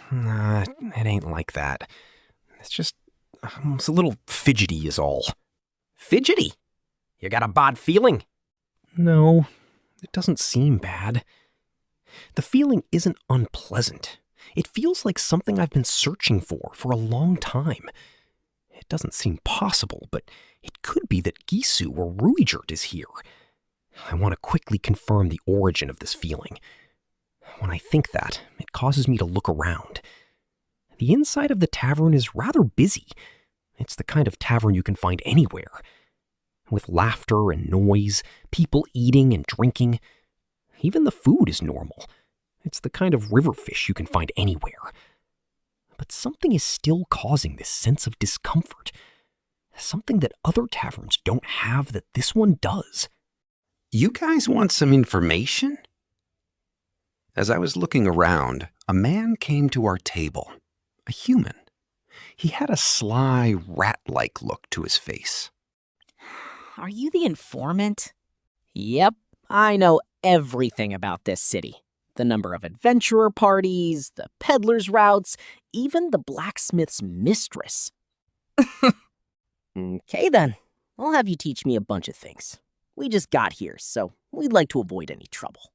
Nah, it ain't like that. It's just, it's a little fidgety is all. Fidgety? You got a bad feeling? No, it doesn't seem bad. The feeling isn't unpleasant. It feels like something I've been searching for a long time. It doesn't seem possible, but it could be that Gisu or Ruijert is here. I want to quickly confirm the origin of this feeling. When I think that, it causes me to look around. The inside of the tavern is rather busy. It's the kind of tavern you can find anywhere. With laughter and noise, people eating and drinking. Even the food is normal. It's the kind of river fish you can find anywhere. But something is still causing this sense of discomfort. Something that other taverns don't have that this one does. You guys want some information? As I was looking around, a man came to our table. A human. He had a sly, rat-like look to his face. Are you the informant? Yep, I know everything about this city. The number of adventurer parties, the peddler's routes, even the blacksmith's mistress. Okay then, I'll have you teach me a bunch of things. We just got here, so we'd like to avoid any trouble.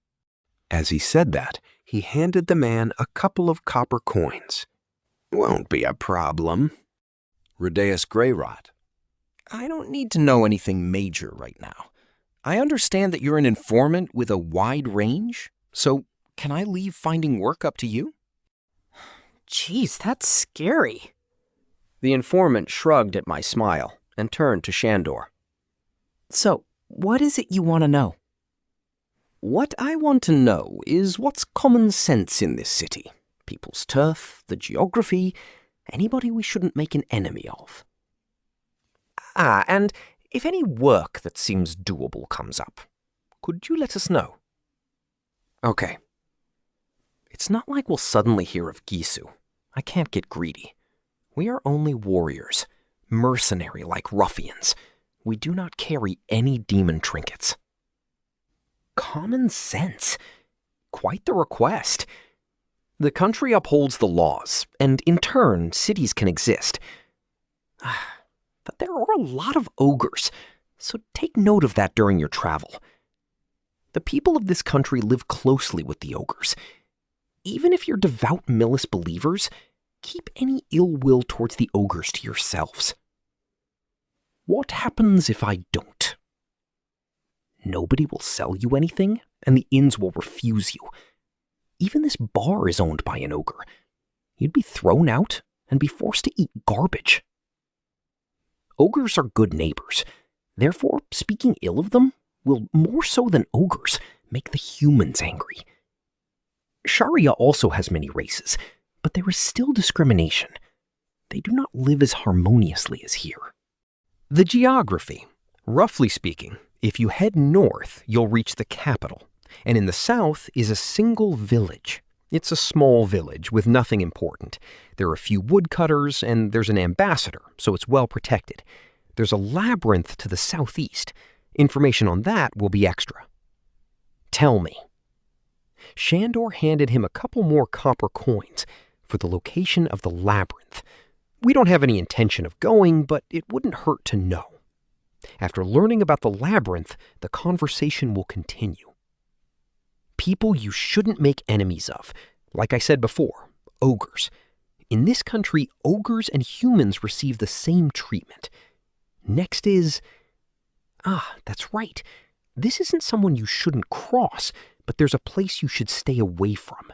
As he said that, he handed the man a couple of copper coins. Won't be a problem. Rudeus Greyrat. I don't need to know anything major right now. I understand that you're an informant with a wide range, so can I leave finding work up to you? Jeez, that's scary. The informant shrugged at my smile and turned to Shandor. So, what is it you want to know? What I want to know is what's common sense in this city. People's turf, the geography, anybody we shouldn't make an enemy of. And if any work that seems doable comes up, could you let us know? Okay. It's not like we'll suddenly hear of Gisu. I can't get greedy. We are only warriors, mercenary like ruffians. We do not carry any demon trinkets. Common sense? Quite the request. The country upholds the laws, and in turn, cities can exist. But there are a lot of ogres, so take note of that during your travel. The people of this country live closely with the ogres. Even if you're devout Millis believers, keep any ill will towards the ogres to yourselves. What happens if I don't? Nobody will sell you anything, and the inns will refuse you. Even this bar is owned by an ogre. You'd be thrown out and be forced to eat garbage. Ogres are good neighbors. Therefore, speaking ill of them will, more so than ogres, make the humans angry. Sharia also has many races, but there is still discrimination. They do not live as harmoniously as here. The geography. Roughly speaking, if you head north, you'll reach the capital, and in the south is a single village. It's a small village with nothing important. There are a few woodcutters, and there's an ambassador, so it's well protected. There's a labyrinth to the southeast. Information on that will be extra. Tell me. Shandor handed him a couple more copper coins for the location of the labyrinth. We don't have any intention of going, but it wouldn't hurt to know. After learning about the labyrinth, the conversation will continue. People you shouldn't make enemies of. Like I said before, ogres. In this country, ogres and humans receive the same treatment. Next is... that's right. This isn't someone you shouldn't cross, but there's a place you should stay away from.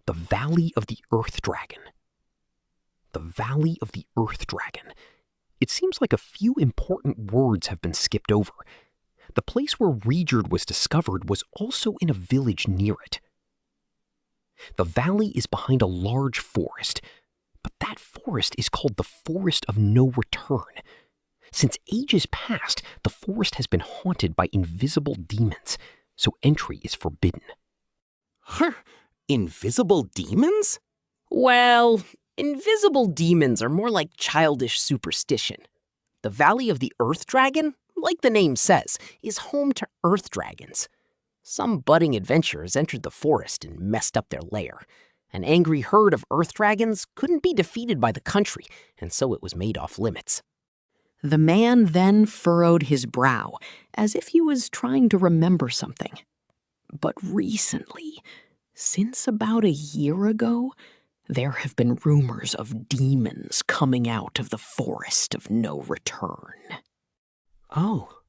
The Valley of the Earth Dragon. The Valley of the Earth Dragon. It seems like a few important words have been skipped over. The place where Rejerd was discovered was also in a village near it. The valley is behind a large forest, but that forest is called the Forest of No Return. Since ages past, the forest has been haunted by invisible demons, so entry is forbidden. Invisible demons? Well, invisible demons are more like childish superstition. The Valley of the Earth Dragon, like the name says, is home to earth dragons. Some budding adventurers entered the forest and messed up their lair. An angry herd of earth dragons couldn't be defeated by the country, and so it was made off limits. The man then furrowed his brow, as if he was trying to remember something. But recently, since about a year ago, there have been rumors of demons coming out of the Forest of No Return. Oh.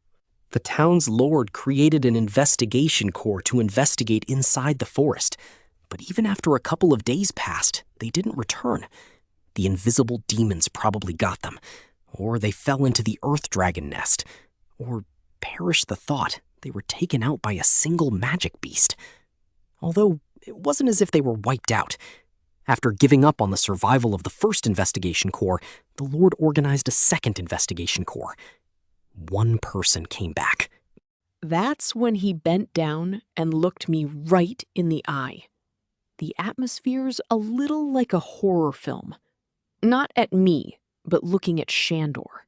The town's lord created an investigation corps to investigate inside the forest, but even after a couple of days passed, they didn't return. The invisible demons probably got them, or they fell into the earth dragon nest, or perish the thought they were taken out by a single magic beast. Although it wasn't as if they were wiped out. After giving up on the survival of the first investigation corps, the Lord organized a second investigation corps. One person came back. That's when he bent down and looked me right in the eye. The atmosphere's a little like a horror film. Not at me, but looking at Shandor.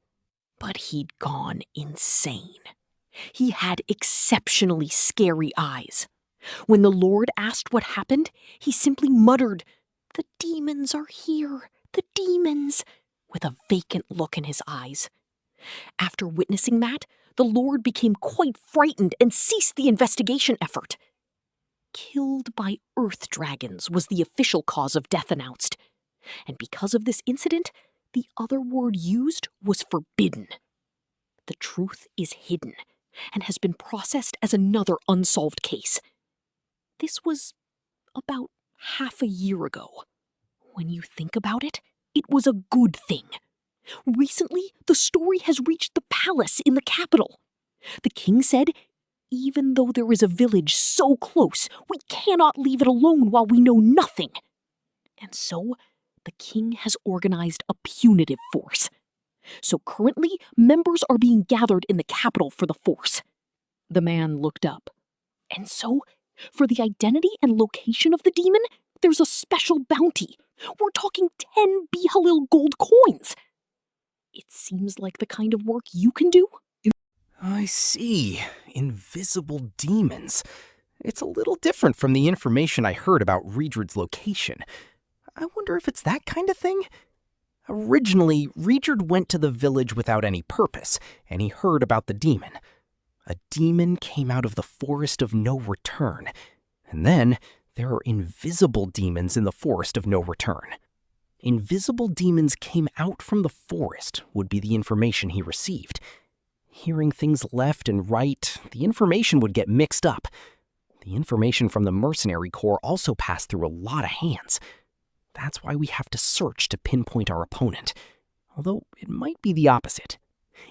But he'd gone insane. He had exceptionally scary eyes. When the Lord asked what happened, he simply muttered, "The demons are here, the demons," with a vacant look in his eyes. After witnessing that, the Lord became quite frightened and ceased the investigation effort. Killed by earth dragons was the official cause of death announced. And because of this incident, the other word used was forbidden. The truth is hidden and has been processed as another unsolved case. This was about half a year ago. When you think about it, it was a good thing. Recently, the story has reached the palace in the capital. The king said, even though there is a village so close, we cannot leave it alone while we know nothing. And so, the king has organized a punitive force. So currently, members are being gathered in the capital for the force. The man looked up. And so, for the identity and location of the demon, there's a special bounty. We're talking 10 Bihalil gold coins. It seems like the kind of work you can do. I see. Invisible demons. It's a little different from the information I heard about Rejerd's location. I wonder if it's that kind of thing? Originally, Rejerd went to the village without any purpose, and he heard about the demon. A demon came out of the Forest of No Return. And then, there are invisible demons in the Forest of No Return. Invisible demons came out from the forest would be the information he received. Hearing things left and right, the information would get mixed up. The information from the mercenary corps also passed through a lot of hands. That's why we have to search to pinpoint our opponent. Although it might be the opposite.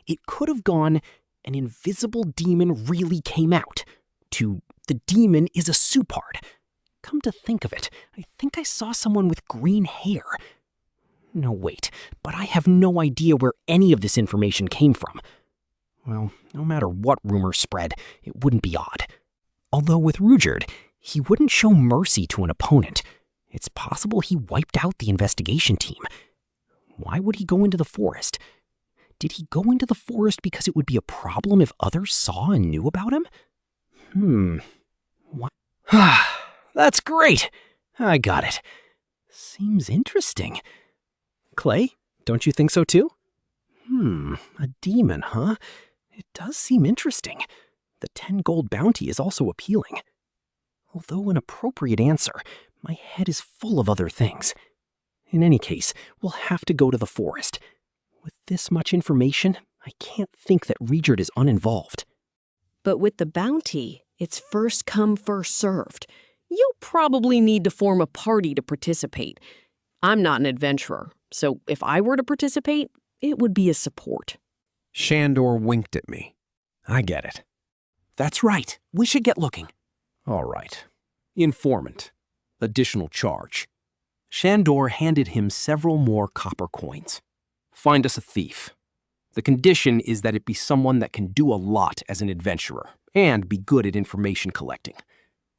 It could have gone an invisible demon really came out, to the demon is a Supard. Come to think of it, I think I saw someone with green hair. No, wait, but I have no idea where any of this information came from. Well, no matter what rumors spread, it wouldn't be odd. Although with Rudeus, he wouldn't show mercy to an opponent. It's possible he wiped out the investigation team. Why would he go into the forest? Did he go into the forest because it would be a problem if others saw and knew about him? What? That's great! I got it. Seems interesting. Clay, don't you think so too? A demon, huh? It does seem interesting. The 10 gold bounty is also appealing. Although an appropriate answer, my head is full of other things. In any case, we'll have to go to the forest. With this much information, I can't think that Rudeus is uninvolved. But with the bounty, it's first come, first served. You probably need to form a party to participate. I'm not an adventurer, so if I were to participate, it would be a support. Shandor winked at me. I get it. That's right. We should get looking. All right. Informant. Additional charge. Shandor handed him several more copper coins. Find us a thief. The condition is that it be someone that can do a lot as an adventurer and be good at information collecting.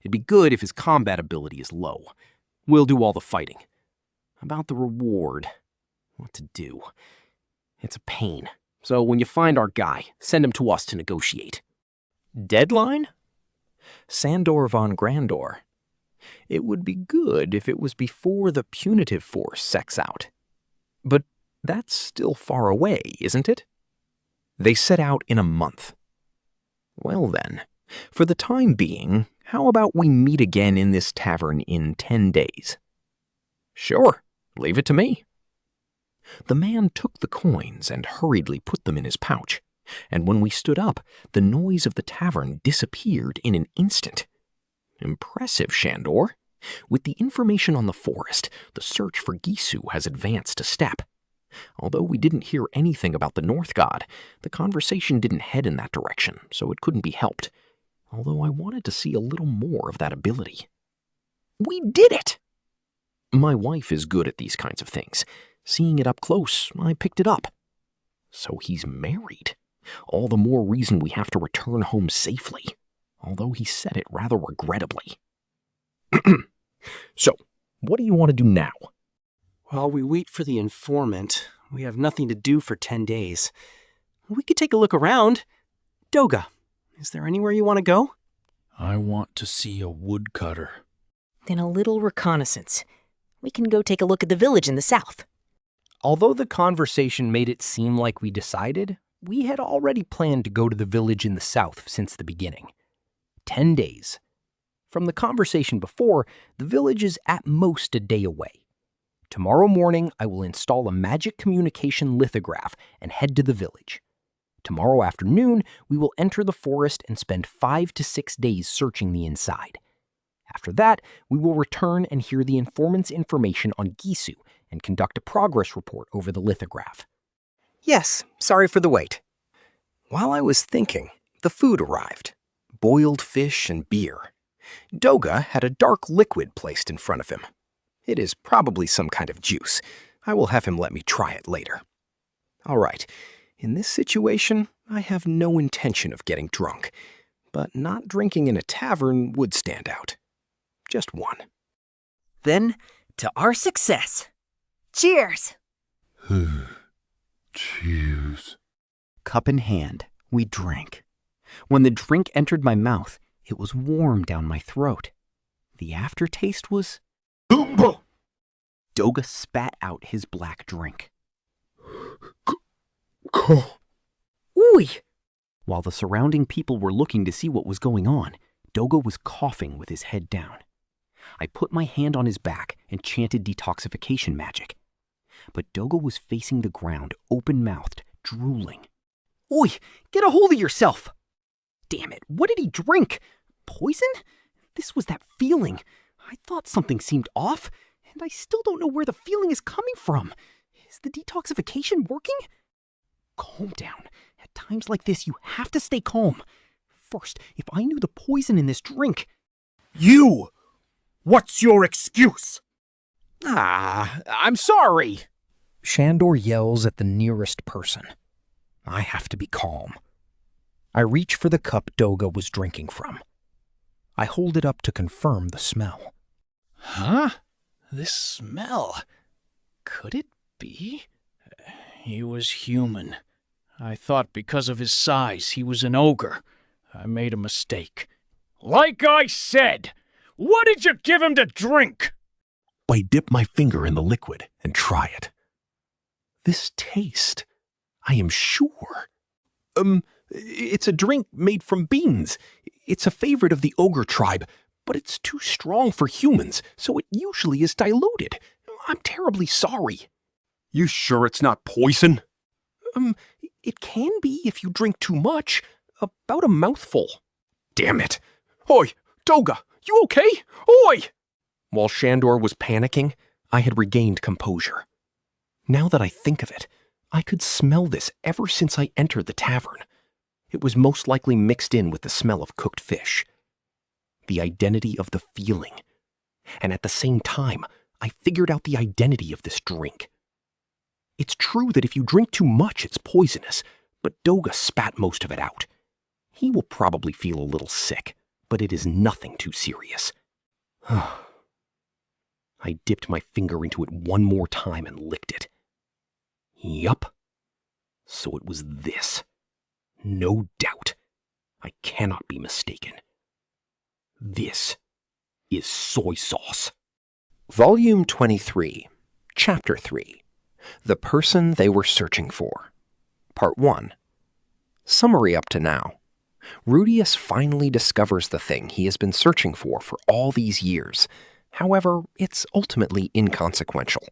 It'd be good if his combat ability is low. We'll do all the fighting. About the reward, what to do? It's a pain. So when you find our guy, send him to us to negotiate. Deadline? Sandor von Grandor. It would be good if it was before the punitive force secs out. But that's still far away, isn't it? They set out in a month. Well then, for the time being, how about we meet again in this tavern in 10 days? Sure, leave it to me. The man took the coins and hurriedly put them in his pouch, and when we stood up, the noise of the tavern disappeared in an instant. Impressive, Shandor. With the information on the forest, the search for Gisu has advanced a step. Although we didn't hear anything about the North God, the conversation didn't head in that direction, so it couldn't be helped. Although I wanted to see a little more of that ability. We did it! My wife is good at these kinds of things. Seeing it up close, I picked it up. So he's married. All the more reason we have to return home safely, although he said it rather regrettably. So, what do you want to do now? While we wait for the informant, we have nothing to do for 10 days. We could take a look around. Doga, is there anywhere you want to go? I want to see a woodcutter. Then a little reconnaissance. We can go take a look at the village in the south. Although the conversation made it seem like we decided, we had already planned to go to the village in the south since the beginning. 10 days. From the conversation before, the village is at most a day away. Tomorrow morning, I will install a magic communication lithograph and head to the village. Tomorrow afternoon, we will enter the forest and spend 5 to 6 days searching the inside. After that, we will return and hear the informant's information on Gisu and conduct a progress report over the lithograph. Yes, sorry for the wait. While I was thinking, the food arrived. Boiled fish and beer. Doga had a dark liquid placed in front of him. It is probably some kind of juice. I will have him let me try it later. All right, in this situation, I have no intention of getting drunk, but not drinking in a tavern would stand out. Just one. Then, to our success. Cheers! Cheers. Cup in hand, we drank. When the drink entered my mouth, it was warm down my throat. The aftertaste was... Doga spat out his black drink. Ooh! While the surrounding people were looking to see what was going on, Doga was coughing with his head down. I put my hand on his back and chanted detoxification magic. But Doga was facing the ground, open-mouthed, drooling. Oi, get a hold of yourself! Damn it, what did he drink? Poison? This was that feeling. I thought something seemed off, and I still don't know where the feeling is coming from. Is the detoxification working? Calm down. At times like this, you have to stay calm. First, if I knew the poison in this drink... You! What's your excuse? I'm sorry. Shandor yells at the nearest person. I have to be calm. I reach for the cup Doga was drinking from. I hold it up to confirm the smell. Huh? This smell. Could it be? He was human. I thought because of his size he was an ogre. I made a mistake. Like I said, what did you give him to drink? I dip my finger in the liquid and try it. This taste, I am sure. It's a drink made from beans. It's a favorite of the ogre tribe, but it's too strong for humans, so it usually is diluted. I'm terribly sorry. You sure it's not poison? It can be if you drink too much. About a mouthful. Damn it. Oi, Doga, you okay? Oi! While Shandor was panicking, I had regained composure. Now that I think of it, I could smell this ever since I entered the tavern. It was most likely mixed in with the smell of cooked fish. The identity of the feeling. And at the same time, I figured out the identity of this drink. It's true that if you drink too much, it's poisonous, but Doga spat most of it out. He will probably feel a little sick, but it is nothing too serious. I dipped my finger into it one more time and licked it. Yup. So it was this. No doubt. I cannot be mistaken. This is soy sauce. Volume 23, Chapter 3. The Person They Were Searching For. Part 1. Summary up to now. Rudeus finally discovers the thing he has been searching for all these years. However, it's ultimately inconsequential.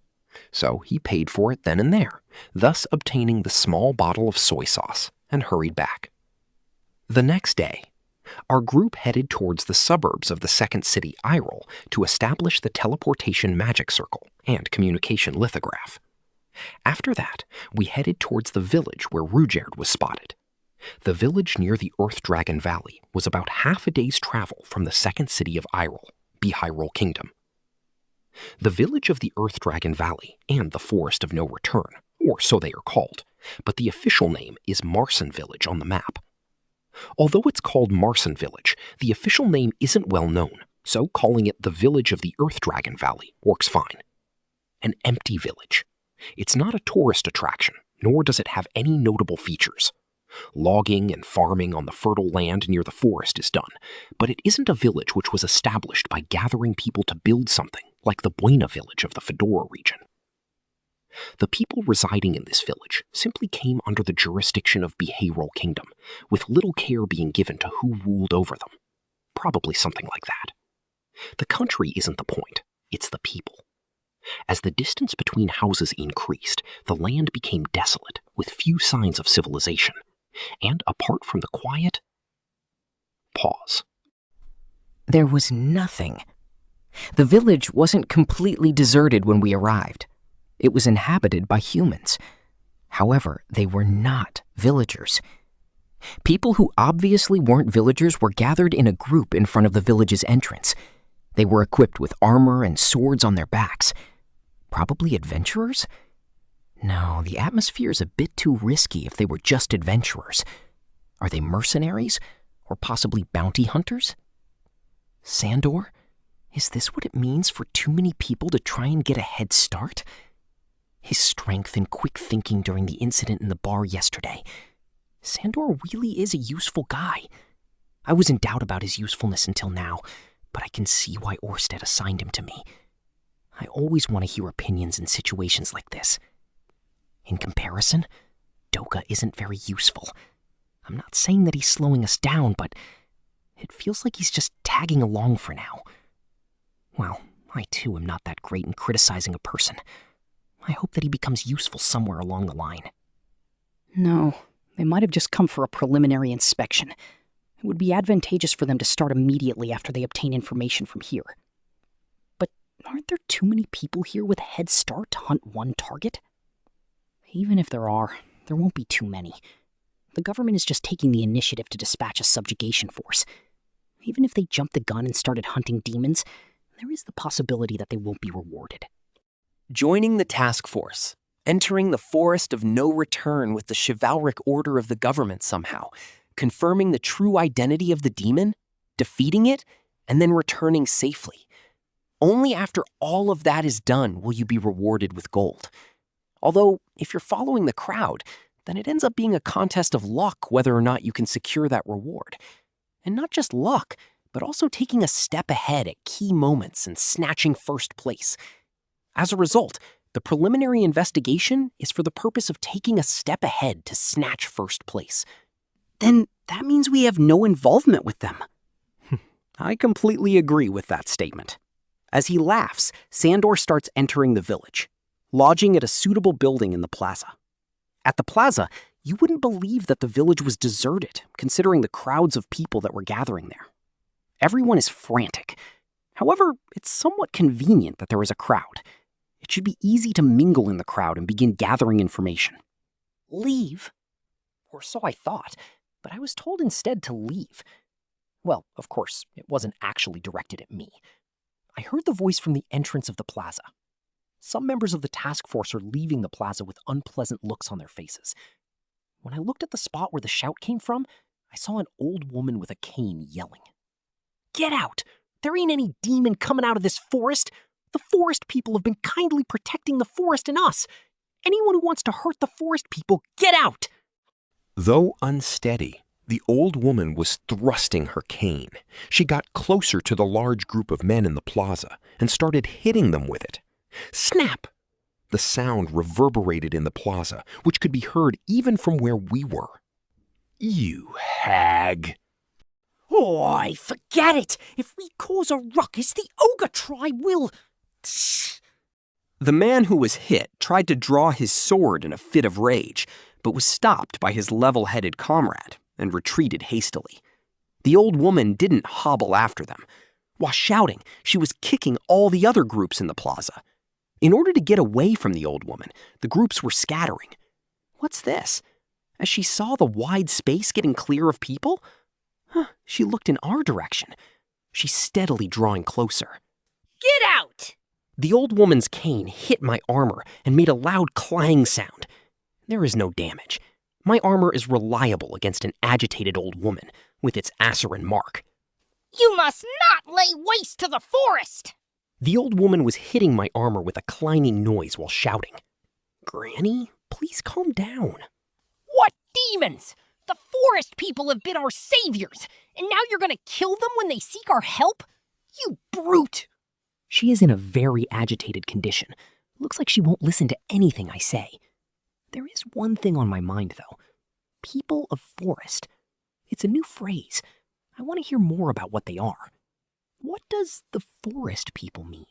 So he paid for it then and there, thus obtaining the small bottle of soy sauce, and hurried back. The next day, our group headed towards the suburbs of the second city, Irol, to establish the teleportation magic circle and communication lithograph. After that, we headed towards the village where Rujerd was spotted. The village near the Earth Dragon Valley was about half a day's travel from the second city of Irol, Bihyrol Kingdom. The village of the Earth Dragon Valley and the Forest of No Return, or so they are called, but the official name is Marson Village on the map. Although it's called Marson Village, the official name isn't well known, so calling it the Village of the Earth Dragon Valley works fine. An empty village. It's not a tourist attraction, nor does it have any notable features. Logging and farming on the fertile land near the forest is done, but it isn't a village which was established by gathering people to build something like the Buena village of the Fedora region. The people residing in this village simply came under the jurisdiction of Bihyrol Kingdom, with little care being given to who ruled over them. Probably something like that. The country isn't the point, it's the people. As the distance between houses increased, the land became desolate, with few signs of civilization. And apart from the quiet... Pause. There was nothing. The village wasn't completely deserted when we arrived. It was inhabited by humans. However, they were not villagers. People who obviously weren't villagers were gathered in a group in front of the village's entrance. They were equipped with armor and swords on their backs. Probably adventurers? No, the atmosphere is a bit too risky if they were just adventurers. Are they mercenaries? Or possibly bounty hunters? Sandor? Is this what it means for too many people to try and get a head start? His strength and quick thinking during the incident in the bar yesterday. Sandor really is a useful guy. I was in doubt about his usefulness until now, but I can see why Orsted assigned him to me. I always want to hear opinions in situations like this. In comparison, Doga isn't very useful. I'm not saying that he's slowing us down, but it feels like he's just tagging along for now. Well, I too am not that great in criticizing a person. I hope that he becomes useful somewhere along the line. No, they might have just come for a preliminary inspection. It would be advantageous for them to start immediately after they obtain information from here. But aren't there too many people here with a head start to hunt one target? Even if there are, there won't be too many. The government is just taking the initiative to dispatch a subjugation force. Even if they jumped the gun and started hunting demons, there is the possibility that they won't be rewarded. Joining the task force, entering the forest of no return with the chivalric order of the government somehow, confirming the true identity of the demon, defeating it, and then returning safely. Only after all of that is done will you be rewarded with gold. Although, if you're following the crowd, then it ends up being a contest of luck whether or not you can secure that reward. And not just luck, but also taking a step ahead at key moments and snatching first place. As a result, the preliminary investigation is for the purpose of taking a step ahead to snatch first place. Then that means we have no involvement with them. I completely agree with that statement. As he laughs, Sandor starts entering the village, lodging at a suitable building in the plaza. At the plaza, you wouldn't believe that the village was deserted, considering the crowds of people that were gathering there. Everyone is frantic. However, it's somewhat convenient that there is a crowd. It should be easy to mingle in the crowd and begin gathering information. Leave? Or so I thought, but I was told instead to leave. Well, of course, it wasn't actually directed at me. I heard the voice from the entrance of the plaza. Some members of the task force are leaving the plaza with unpleasant looks on their faces. When I looked at the spot where the shout came from, I saw an old woman with a cane yelling. "Get out! There ain't any demon coming out of this forest! The forest people have been kindly protecting the forest and us! Anyone who wants to hurt the forest people, get out!" Though unsteady, the old woman was thrusting her cane. She got closer to the large group of men in the plaza and started hitting them with it. Snap! The sound reverberated in the plaza, which could be heard even from where we were. "You hag!" "Oi, forget it! If we cause a ruckus, the ogre tribe will..." The man who was hit tried to draw his sword in a fit of rage, but was stopped by his level-headed comrade and retreated hastily. The old woman didn't hobble after them. While shouting, she was kicking all the other groups in the plaza. In order to get away from the old woman, the groups were scattering. What's this? As she saw the wide space getting clear of people, she looked in our direction. She's steadily drawing closer. "Get out!" The old woman's cane hit my armor and made a loud clang sound. There is no damage. My armor is reliable against an agitated old woman with its Asarin mark. "You must not lay waste to the forest!" The old woman was hitting my armor with a clanging noise while shouting. "Granny, please calm down." "What demons? The forest people have been our saviors, and now you're gonna kill them when they seek our help? You brute!" She is in a very agitated condition. Looks like she won't listen to anything I say. There is one thing on my mind, though. People of forest. It's a new phrase. I want to hear more about what they are. What does the forest people mean?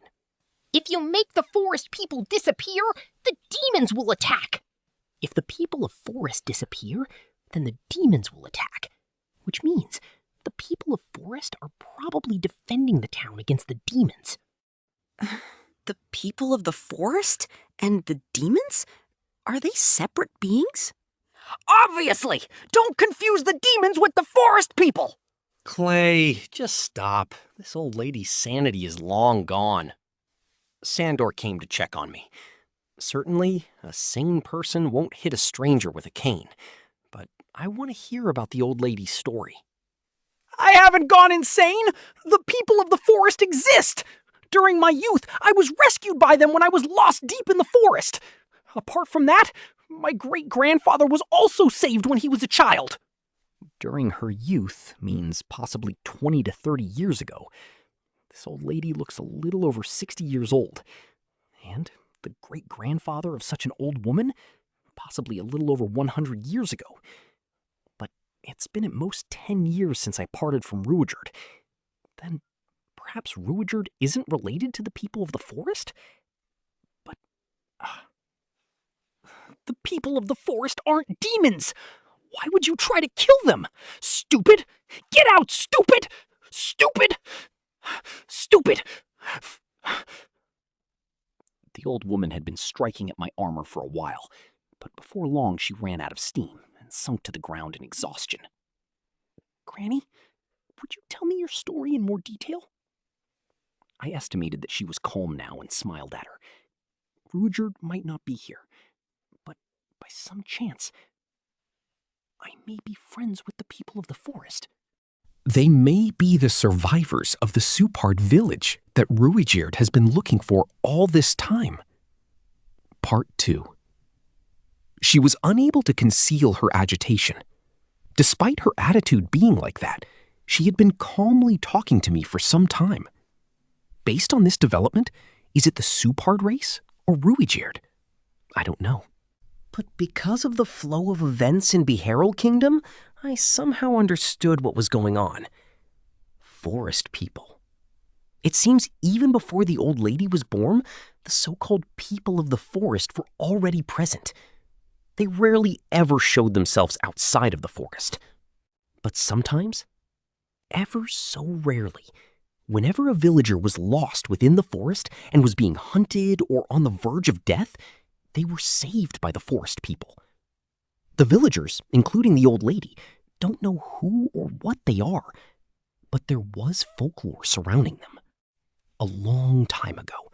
"If you make the forest people disappear, the demons will attack." If the people of forest disappear, then the demons will attack. Which means the people of forest are probably defending the town against the demons. The people of the forest and the demons? Are they separate beings? "Obviously! Don't confuse the demons with the forest people!" Clay, just stop. This old lady's sanity is long gone. Sandor came to check on me. Certainly, a sane person won't hit a stranger with a cane, but I want to hear about the old lady's story. "I haven't gone insane! The people of the forest exist! During my youth, I was rescued by them when I was lost deep in the forest. Apart from that, my great-grandfather was also saved when he was a child." During her youth means possibly 20 to 30 years ago. This old lady looks a little over 60 years old. And the great-grandfather of such an old woman? Possibly a little over 100 years ago. But it's been at most 10 years since I parted from Rudeus. Then perhaps Rudeus isn't related to the people of the forest? But The people of the forest aren't demons! Why would you try to kill them? Stupid! Get out, stupid! Stupid! Stupid! the old woman had been striking at my armor for a while, but before long she ran out of steam and had sunk to the ground in exhaustion. Granny, would you tell me your story in more detail? I estimated that she was calm now and smiled at her. Rudeus might not be here, but by some chance, I may be friends with the people of the forest. They may be the survivors of the Supard village that Rifujin has been looking for all this time. Part 2. She was unable to conceal her agitation. Despite her attitude being like that, she had been calmly talking to me for some time. Based on this development, is it the Supard race or Rifujin? I don't know. But because of the flow of events in Beharrel Kingdom, I somehow understood what was going on. Forest people. It seems even before the old lady was born, the so-called people of the forest were already present. They rarely ever showed themselves outside of the forest. But sometimes, ever so rarely, whenever a villager was lost within the forest and was being hunted or on the verge of death, they were saved by the forest people. The villagers, including the old lady, don't know who or what they are, but there was folklore surrounding them. A long time ago,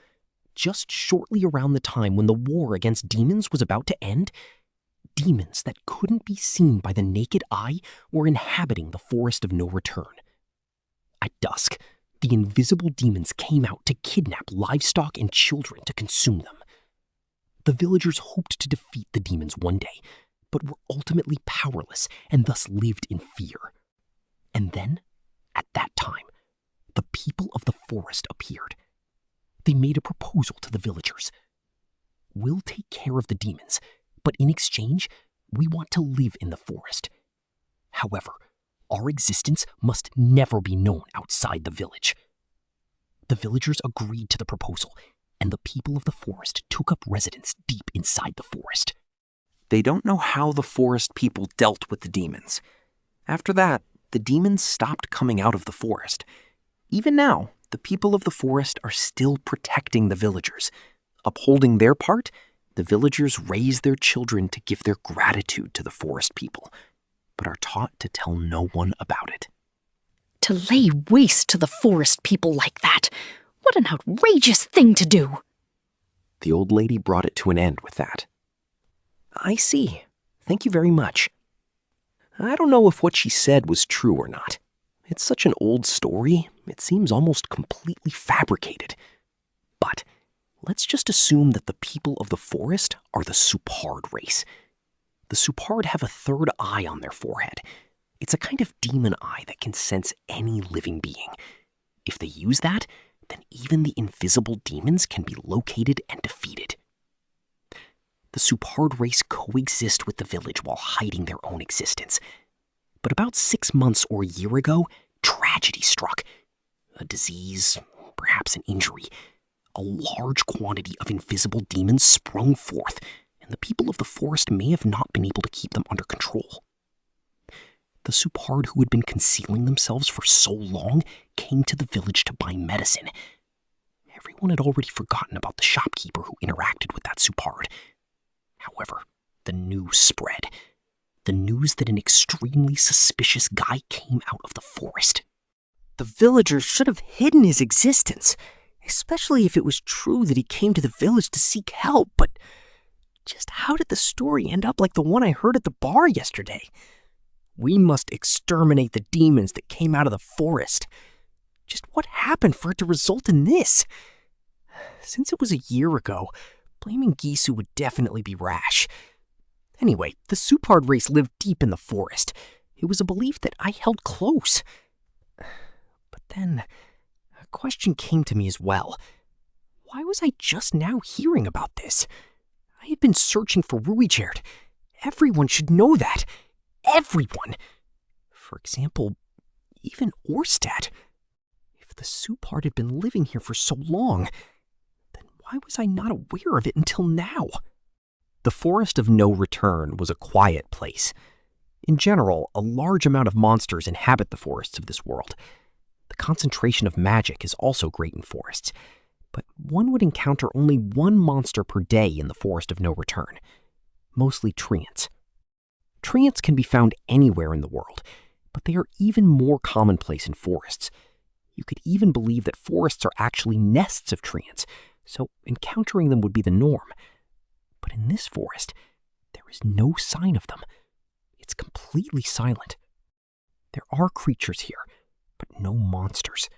just shortly around the time when the war against demons was about to end, demons that couldn't be seen by the naked eye were inhabiting the forest of no return. At dusk, the invisible demons came out to kidnap livestock and children to consume them. The villagers hoped to defeat the demons one day, but were ultimately powerless and thus lived in fear. And then, at that time, the people of the forest appeared. They made a proposal to the villagers. We'll take care of the demons, but in exchange, we want to live in the forest. However, our existence must never be known outside the village. The villagers agreed to the proposal, and the people of the forest took up residence deep inside the forest. They don't know how the forest people dealt with the demons. After that, the demons stopped coming out of the forest. Even now, the people of the forest are still protecting the villagers. Upholding their part, the villagers raise their children to give their gratitude to the forest people, but are taught to tell no one about it. To lay waste to the forest people like that, what an outrageous thing to do! The old lady brought it to an end with that. I see. Thank you very much. I don't know if what she said was true or not. It's such an old story, it seems almost completely fabricated. But let's just assume that the people of the forest are the Supard race. The Supard have a third eye on their forehead. It's a kind of demon eye that can sense any living being. If they use that, then even the invisible demons can be located and defeated. The Supard race coexist with the village while hiding their own existence. But about 6 months or a year ago, tragedy struck. A disease, perhaps an injury. A large quantity of invisible demons sprung forth, and the people of the forest may have not been able to keep them under control. The Supard who had been concealing themselves for so long came to the village to buy medicine. Everyone had already forgotten about the shopkeeper who interacted with that Supard. However, the news spread. The news that an extremely suspicious guy came out of the forest. The villagers should have hidden his existence, especially if it was true that he came to the village to seek help, but just how did the story end up like the one I heard at the bar yesterday? We must exterminate the demons that came out of the forest. Just what happened for it to result in this? Since it was a year ago, blaming Gisu would definitely be rash. Anyway, the Supard race lived deep in the forest. It was a belief that I held close. But then, a question came to me as well. Why was I just now hearing about this? I had been searching for Rifujin. Everyone should know that. Everyone! For example, even Orstat. If the Supard had been living here for so long, then why was I not aware of it until now? The Forest of No Return was a quiet place. In general, a large amount of monsters inhabit the forests of this world. The concentration of magic is also great in forests, but one would encounter only one monster per day in the Forest of No Return, mostly treants. Treants can be found anywhere in the world, but they are even more commonplace in forests. You could even believe that forests are actually nests of treants, so encountering them would be the norm. But in this forest, there is no sign of them. It's completely silent. There are creatures here, but no monsters.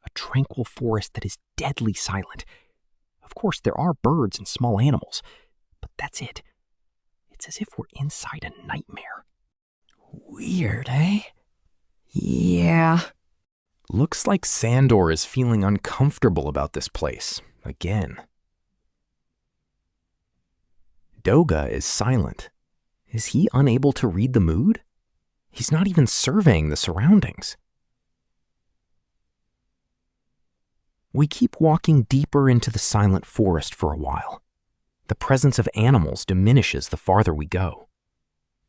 A tranquil forest that is deadly silent. Of course, there are birds and small animals, but that's it. It's as if we're inside a nightmare. Weird, eh? Yeah. Looks like Sandor is feeling uncomfortable about this place, again. Doga is silent. Is he unable to read the mood? He's not even surveying the surroundings. We keep walking deeper into the silent forest for a while. The presence of animals diminishes the farther we go.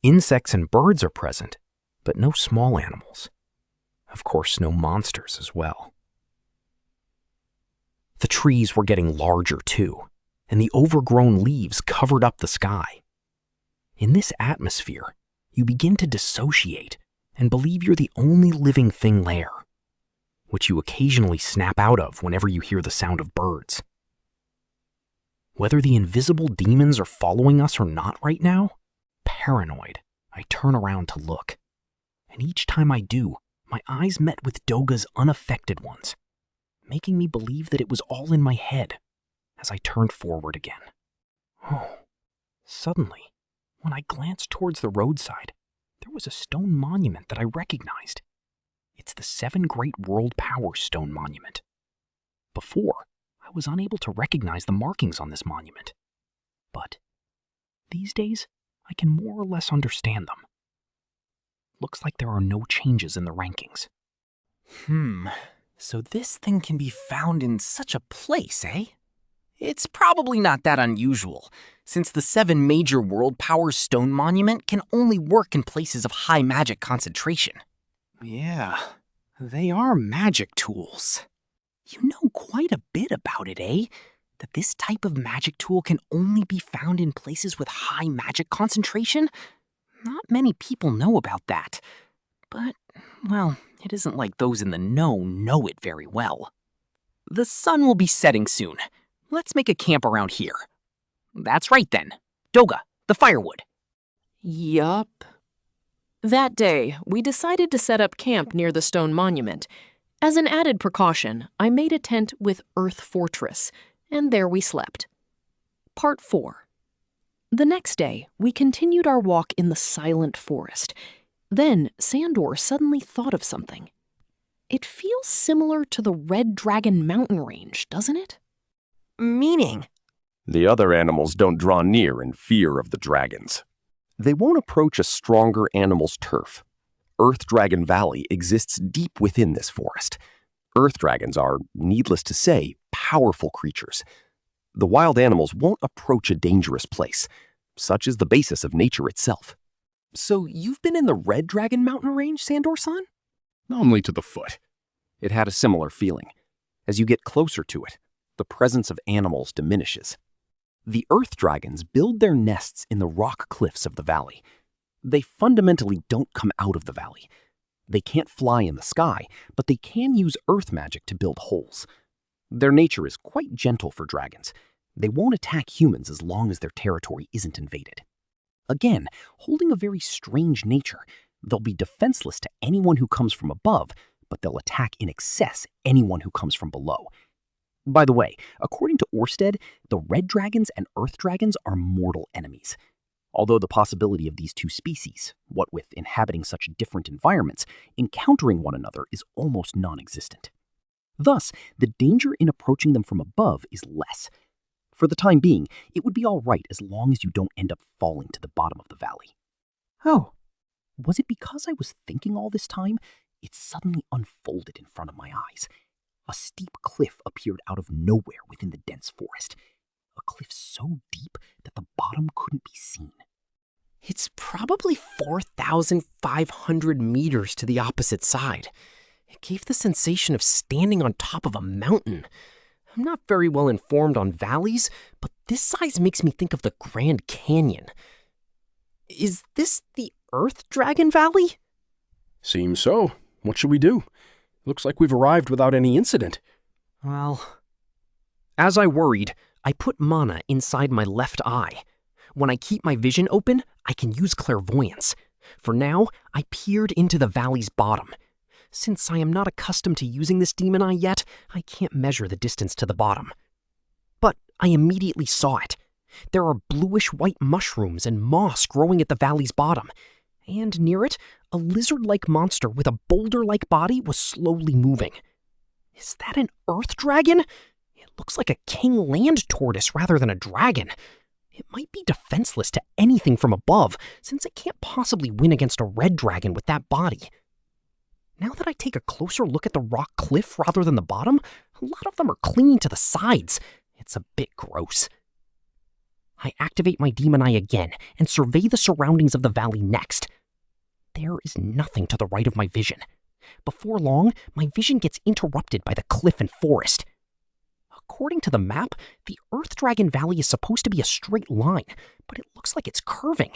Insects and birds are present, but no small animals. Of course, no monsters as well. The trees were getting larger too, and the overgrown leaves covered up the sky. In this atmosphere, you begin to dissociate and believe you're the only living thing there, which you occasionally snap out of whenever you hear the sound of birds. Whether the invisible demons are following us or not right now, paranoid, I turn around to look. And each time I do, my eyes met with Doga's unaffected ones, making me believe that it was all in my head as I turned forward again. Oh, suddenly, when I glanced towards the roadside, there was a stone monument that I recognized. It's the 7 Great World Power Stone Monument. Before, I was unable to recognize the markings on this monument. But these days, I can more or less understand them. Looks like there are no changes in the rankings. So this thing can be found in such a place, eh? It's probably not that unusual, since the 7 Major World Power Stone Monument can only work in places of high magic concentration. Yeah, they are magic tools. You know quite a bit about it, eh? That this type of magic tool can only be found in places with high magic concentration? Not many people know about that. But, well, it isn't like those in the know it very well. The sun will be setting soon. Let's make a camp around here. That's right then. Doga, the firewood. Yup. That day, we decided to set up camp near the stone monument. As an added precaution, I made a tent with Earth Fortress, and there we slept. Part 4. The next day, we continued our walk in the silent forest. Then, Sandor suddenly thought of something. It feels similar to the Red Dragon mountain range, doesn't it? Meaning? The other animals don't draw near in fear of the dragons. They won't approach a stronger animal's turf. Earth Dragon Valley exists deep within this forest. Earth dragons are, needless to say, powerful creatures. The wild animals won't approach a dangerous place. Such is the basis of nature itself. So you've been in the Red Dragon mountain range, Sandor-san? Only to the foot. It had a similar feeling. As you get closer to it, the presence of animals diminishes. The earth dragons build their nests in the rock cliffs of the valley. They fundamentally don't come out of the valley. They can't fly in the sky, but they can use earth magic to build holes. Their nature is quite gentle for dragons. They won't attack humans as long as their territory isn't invaded. Again, holding a very strange nature, they'll be defenseless to anyone who comes from above, but they'll attack in excess anyone who comes from below. By the way, according to Orsted, the red dragons and earth dragons are mortal enemies. Although the possibility of these two species, what with inhabiting such different environments, encountering one another is almost non-existent. Thus, the danger in approaching them from above is less. For the time being, it would be all right as long as you don't end up falling to the bottom of the valley. Oh, was it because I was thinking all this time? It suddenly unfolded in front of my eyes. A steep cliff appeared out of nowhere within the dense forest. A cliff so deep that the bottom couldn't be seen. It's probably 4,500 meters to the opposite side. It gave the sensation of standing on top of a mountain. I'm not very well informed on valleys, but this size makes me think of the Grand Canyon. Is this the Earth Dragon Valley? Seems so. What should we do? Looks like we've arrived without any incident. Well, as I worried, I put mana inside my left eye. When I keep my vision open, I can use clairvoyance. For now, I peered into the valley's bottom. Since I am not accustomed to using this demon eye yet, I can't measure the distance to the bottom. But I immediately saw it. There are bluish-white mushrooms and moss growing at the valley's bottom. And near it, a lizard-like monster with a boulder-like body was slowly moving. Is that an earth dragon? It looks like a king land tortoise rather than a dragon. It might be defenseless to anything from above, since it can't possibly win against a red dragon with that body. Now that I take a closer look at the rock cliff rather than the bottom, a lot of them are clinging to the sides. It's a bit gross. I activate my demon eye again and survey the surroundings of the valley next. There is nothing to the right of my vision. Before long, my vision gets interrupted by the cliff and forest. According to the map, the Earth Dragon Valley is supposed to be a straight line, but it looks like it's curving.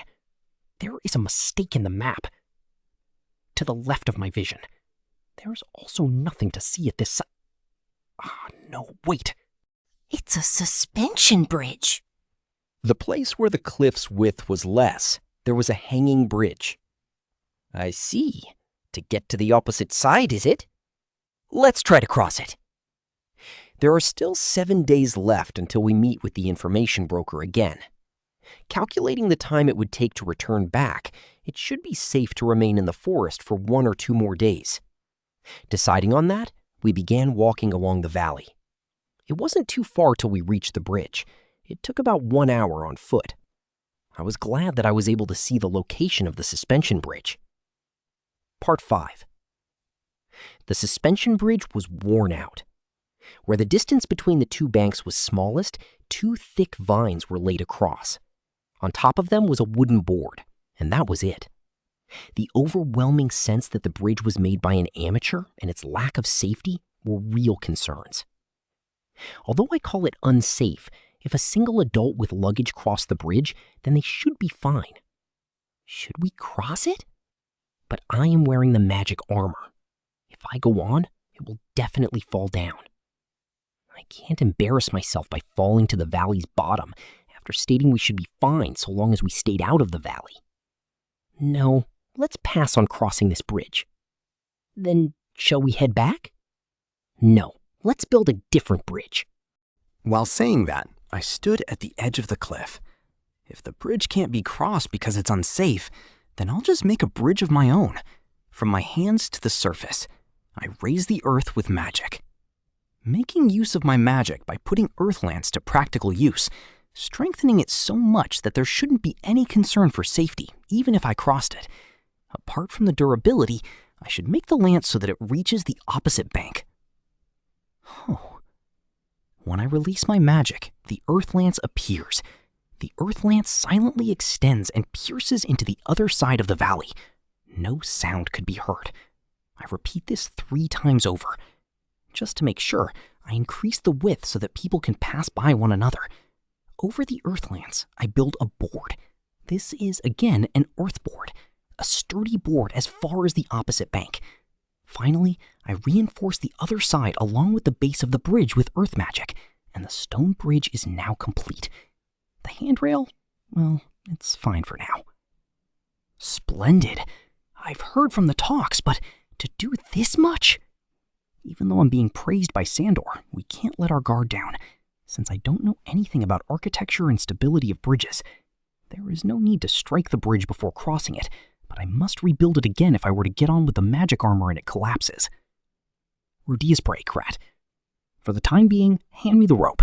There is a mistake in the map. To the left of my vision, there's also nothing to see at this side. No, wait. It's a suspension bridge. The place where the cliff's width was less, there was a hanging bridge. I see. To get to the opposite side, is it? Let's try to cross it. There are still 7 days left until we meet with the information broker again. Calculating the time it would take to return back, it should be safe to remain in the forest for 1 or 2 more days. Deciding on that, we began walking along the valley. It wasn't too far till we reached the bridge. It took about 1 hour on foot. I was glad that I was able to see the location of the suspension bridge. Part 5. The suspension bridge was worn out. Where the distance between the 2 banks was smallest, 2 thick vines were laid across. On top of them was a wooden board, and that was it. The overwhelming sense that the bridge was made by an amateur and its lack of safety were real concerns. Although I call it unsafe, if a single adult with luggage crossed the bridge, then they should be fine. Should we cross it? But I am wearing the magic armor. If I go on, it will definitely fall down. I can't embarrass myself by falling to the valley's bottom after stating we should be fine so long as we stayed out of the valley. No, let's pass on crossing this bridge. Then, shall we head back? No, let's build a different bridge. While saying that, I stood at the edge of the cliff. If the bridge can't be crossed because it's unsafe, then I'll just make a bridge of my own. From my hands to the surface, I raise the earth with magic. Making use of my magic by putting Earthlands to practical use, strengthening it so much that there shouldn't be any concern for safety, even if I crossed it. Apart from the durability, I should make the lance so that it reaches the opposite bank. Oh. When I release my magic, the Earthlance appears. The Earthlance silently extends and pierces into the other side of the valley. No sound could be heard. I repeat this 3 times over. Just to make sure, I increase the width so that people can pass by one another. Over the Earthlance, I build a board. This is, again, an earth board, a sturdy board as far as the opposite bank. Finally, I reinforce the other side along with the base of the bridge with earth magic, and the stone bridge is now complete. The handrail, well, it's fine for now. Splendid. I've heard from the talks, but to do this much? Even though I'm being praised by Sandor, we can't let our guard down. Since I don't know anything about architecture and stability of bridges, there is no need to strike the bridge before crossing it, but I must rebuild it again if I were to get on with the magic armor and it collapses. Rudeus Greyrat. For the time being, hand me the rope.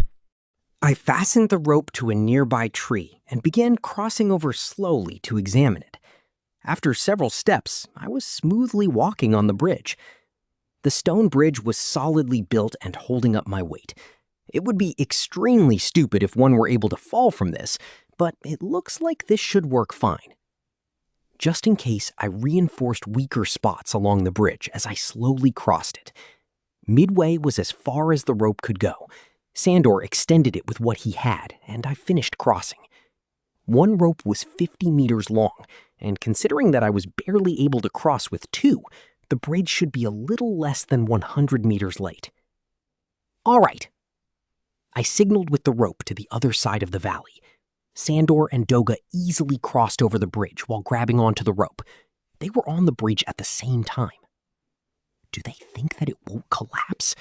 I fastened the rope to a nearby tree and began crossing over slowly to examine it. After several steps, I was smoothly walking on the bridge. The stone bridge was solidly built and holding up my weight. It would be extremely stupid if one were able to fall from this, but it looks like this should work fine. Just in case, I reinforced weaker spots along the bridge as I slowly crossed it. Midway was as far as the rope could go. Sandor extended it with what he had, and I finished crossing. One rope was 50 meters long, and considering that I was barely able to cross with two, the bridge should be a little less than 100 meters late. All right. I signaled with the rope to the other side of the valley. Sandor and Doga easily crossed over the bridge while grabbing onto the rope. They were on the bridge at the same time. Do they think that it won't collapse?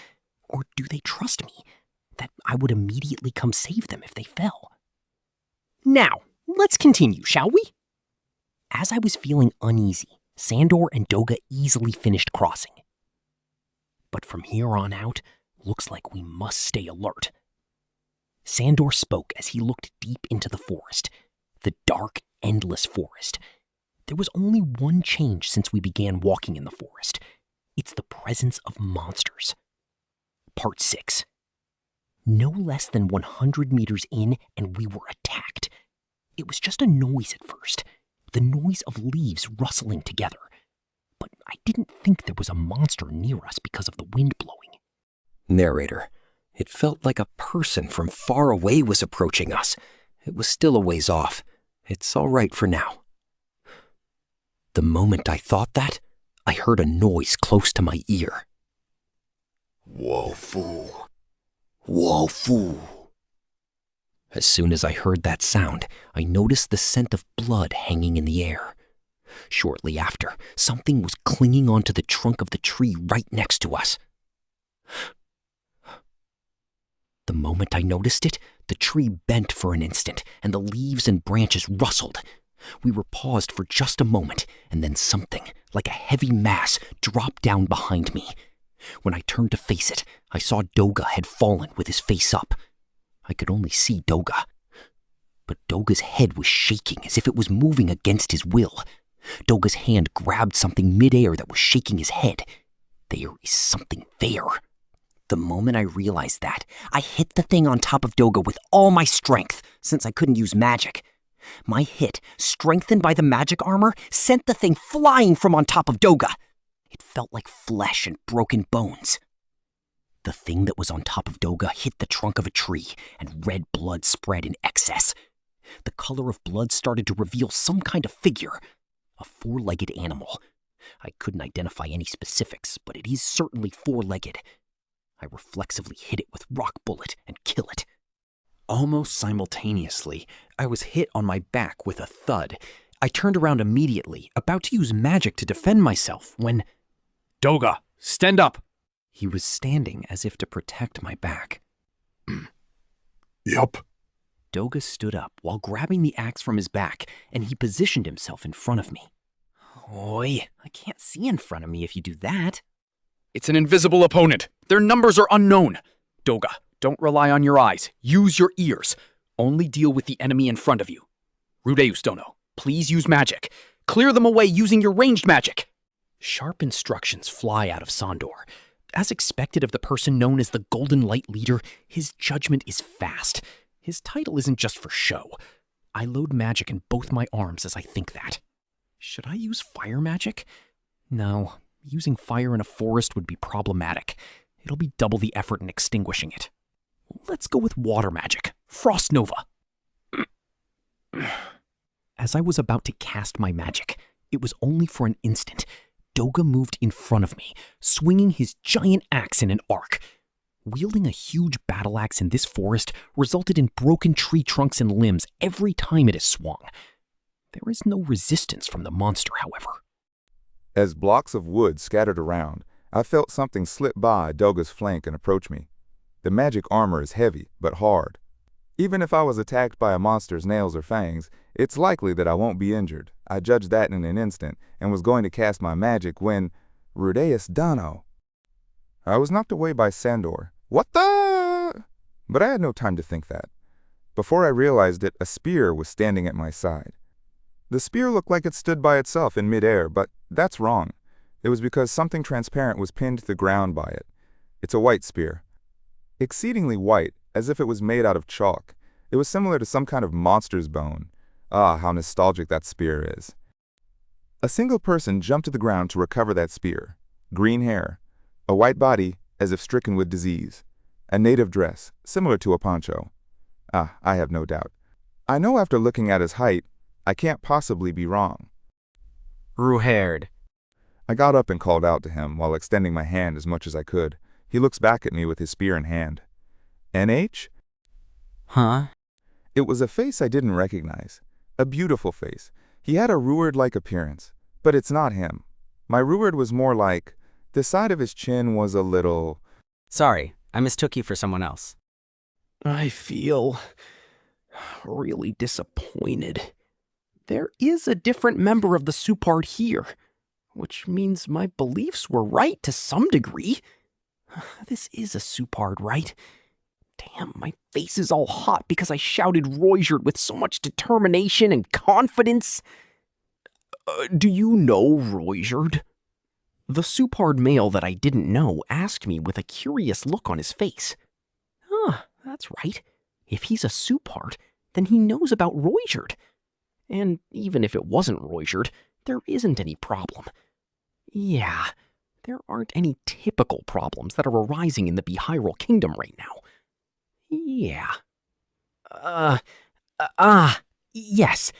Or do they trust me, that I would immediately come save them if they fell? Now, let's continue, shall we? As I was feeling uneasy, Sandor and Doga easily finished crossing. But from here on out, looks like we must stay alert. Sandor spoke as he looked deep into the forest, the dark, endless forest. There was only one change since we began walking in the forest. It's the presence of monsters. Part 6. No less than 100 meters in, and we were attacked. It was just a noise at first, the noise of leaves rustling together. But I didn't think there was a monster near us because of the wind blowing. Narrator, it felt like a person from far away was approaching us. It was still a ways off. It's all right for now. The moment I thought that, I heard a noise close to my ear. Wofu. Wofu. As soon as I heard that sound, I noticed the scent of blood hanging in the air. Shortly after, something was clinging onto the trunk of the tree right next to us. The moment I noticed it, the tree bent for an instant, and the leaves and branches rustled. We were paused for just a moment, and then something, like a heavy mass, dropped down behind me. When I turned to face it, I saw Doga had fallen with his face up. I could only see Doga. But Doga's head was shaking as if it was moving against his will. Doga's hand grabbed something midair that was shaking his head. There is something there. The moment I realized that, I hit the thing on top of Doga with all my strength, since I couldn't use magic. My hit, strengthened by the magic armor, sent the thing flying from on top of Doga. It felt like flesh and broken bones. The thing that was on top of Doga hit the trunk of a tree, and red blood spread in excess. The color of blood started to reveal some kind of figure, a four-legged animal. I couldn't identify any specifics, but it is certainly four-legged. I reflexively hit it with rock bullet and kill it. Almost simultaneously, I was hit on my back with a thud. I turned around immediately, about to use magic to defend myself, when... Doga, stand up! He was standing as if to protect my back. Yup. Doga stood up while grabbing the axe from his back, and he positioned himself in front of me. Oi, I can't see in front of me if you do that. It's an invisible opponent. Their numbers are unknown. Doga, don't rely on your eyes. Use your ears. Only deal with the enemy in front of you. Rudeus Dono, please use magic. Clear them away using your ranged magic. Sharp instructions fly out of Sandor. As expected of the person known as the Golden Light Leader, his judgment is fast. His title isn't just for show. I load magic in both my arms as I think that. Should I use fire magic? No, using fire in a forest would be problematic. It'll be double the effort in extinguishing it. Let's go with water magic. Frost Nova. As I was about to cast my magic, it was only for an instant. Doga moved in front of me, swinging his giant axe in an arc. Wielding a huge battle axe in this forest resulted in broken tree trunks and limbs every time it is swung. There is no resistance from the monster, however. As blocks of wood scattered around, I felt something slip by Doga's flank and approach me. The magic armor is heavy, but hard. Even if I was attacked by a monster's nails or fangs, it's likely that I won't be injured. I judged that in an instant, and was going to cast my magic when... Rudeus Dono. I was knocked away by Sandor. What the... But I had no time to think that. Before I realized it, a spear was standing at my side. The spear looked like it stood by itself in midair, but that's wrong. It was because something transparent was pinned to the ground by it. It's a white spear. Exceedingly white, as if it was made out of chalk. It was similar to some kind of monster's bone. Ah, how nostalgic that spear is. A single person jumped to the ground to recover that spear. Green hair. A white body, as if stricken with disease. A native dress, similar to a poncho. Ah, I have no doubt. I know after looking at his height, I can't possibly be wrong. Ruherd. I got up and called out to him while extending my hand as much as I could. He looks back at me with his spear in hand. NH? Huh? It was a face I didn't recognize. A beautiful face. He had a Ruard-like appearance, but it's not him. My Ruard was more like, the side of his chin was a little... Sorry, I mistook you for someone else. I feel really disappointed. There is a different member of the Supard here, which means my beliefs were right to some degree. This is a Supard, right? Damn, my face is all hot because I shouted Roigerd with so much determination and confidence. Do you know Roigerd? The Supard male that I didn't know asked me with a curious look on his face. That's right. If he's a Supard, then he knows about Roigerd. And even if it wasn't Roigerd, there isn't any problem. Yeah, there aren't any typical problems that are arising in the Behiral Kingdom right now. Yeah. Yes.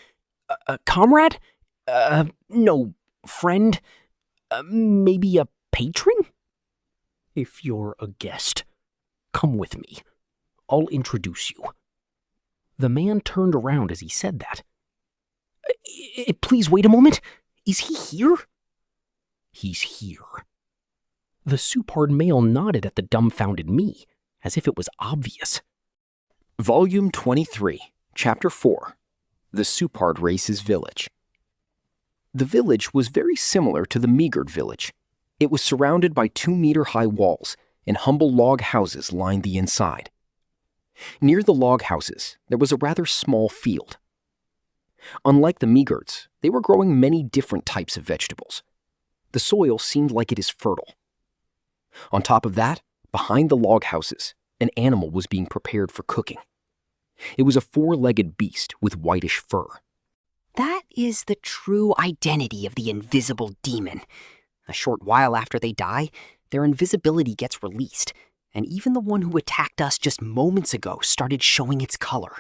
Comrade? No, friend? Maybe a patron? If you're a guest, come with me. I'll introduce you. The man turned around as he said that. Please wait a moment. Is he here? He's here. The Supard male nodded at the dumbfounded me, as if it was obvious. Volume 23, Chapter 4, The Supard Race's Village. The village was very similar to the Meagard village. It was surrounded by 2-meter-high walls, and humble log houses lined the inside. Near the log houses, there was a rather small field. Unlike the Meagards, they were growing many different types of vegetables. The soil seemed like it is fertile. On top of that, behind the log houses, an animal was being prepared for cooking. It was a 4-legged beast with whitish fur. That is the true identity of the invisible demon. A short while after they die, their invisibility gets released, and even the one who attacked us just moments ago started showing its color.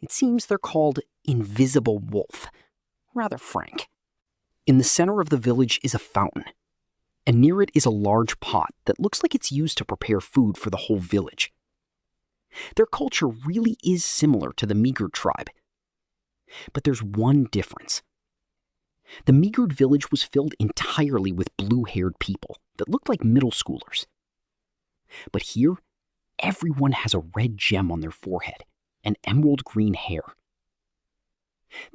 It seems they're called Invisible Wolf. Rather frank. In the center of the village is a fountain, and near it is a large pot that looks like it's used to prepare food for the whole village. Their culture really is similar to the Meagard tribe. But there's one difference. The Meagard village was filled entirely with blue-haired people that looked like middle schoolers. But here, everyone has a red gem on their forehead and emerald green hair.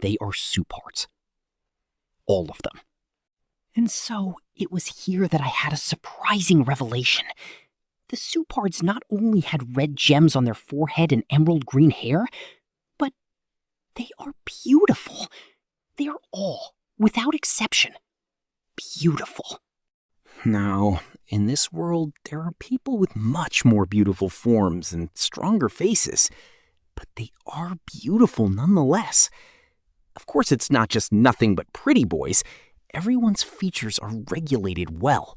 They are Supards. All of them. And so, it was here that I had a surprising revelation. The Supards not only had red gems on their forehead and emerald green hair, but they are beautiful. They are all, without exception, beautiful. Now, in this world, there are people with much more beautiful forms and stronger faces, but they are beautiful nonetheless. Of course, it's not just nothing but pretty boys. Everyone's features are regulated well.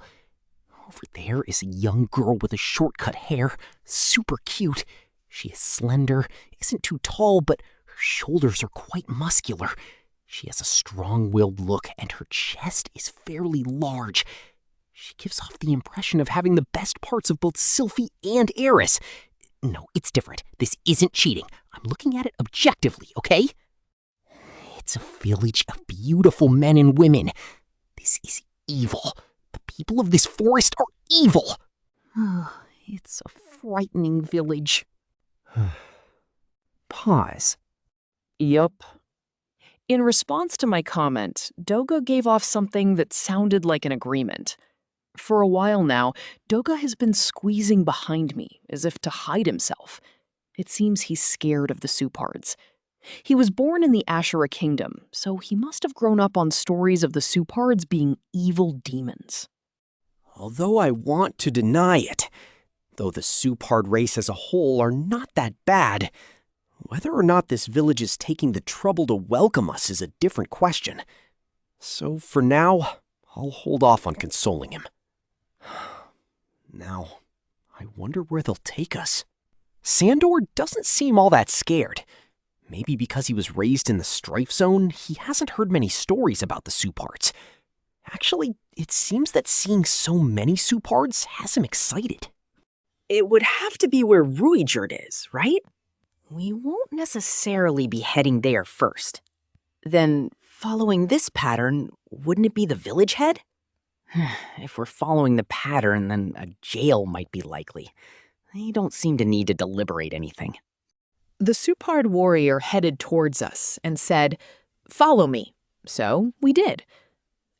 Over there is a young girl with a short-cut hair, super cute. She is slender, isn't too tall, but her shoulders are quite muscular. She has a strong-willed look, and her chest is fairly large. She gives off the impression of having the best parts of both Sylphie and Eris. No, it's different. This isn't cheating. I'm looking at it objectively, okay? It's a village of beautiful men and women. This is evil. The people of this forest are evil. Oh, it's a frightening village. Pause. Yup. In response to my comment, Doga gave off something that sounded like an agreement. For a while now, Doga has been squeezing behind me, as if to hide himself. It seems he's scared of the Supards. He was born in the Ashura Kingdom, so he must have grown up on stories of the Supards being evil demons. Although I want to deny it, though the Supard race as a whole are not that bad, whether or not this village is taking the trouble to welcome us is a different question. So for now, I'll hold off on consoling him. Now, I wonder where they'll take us. Sandor doesn't seem all that scared. Maybe because he was raised in the Strife Zone, he hasn't heard many stories about the Supards. Actually, it seems that seeing so many Supards has him excited. It would have to be where Ruijerd is, right? We won't necessarily be heading there first. Then, following this pattern, wouldn't it be the village head? If we're following the pattern, then a jail might be likely. They don't seem to need to deliberate anything. The Supard warrior headed towards us and said, "Follow me." So we did.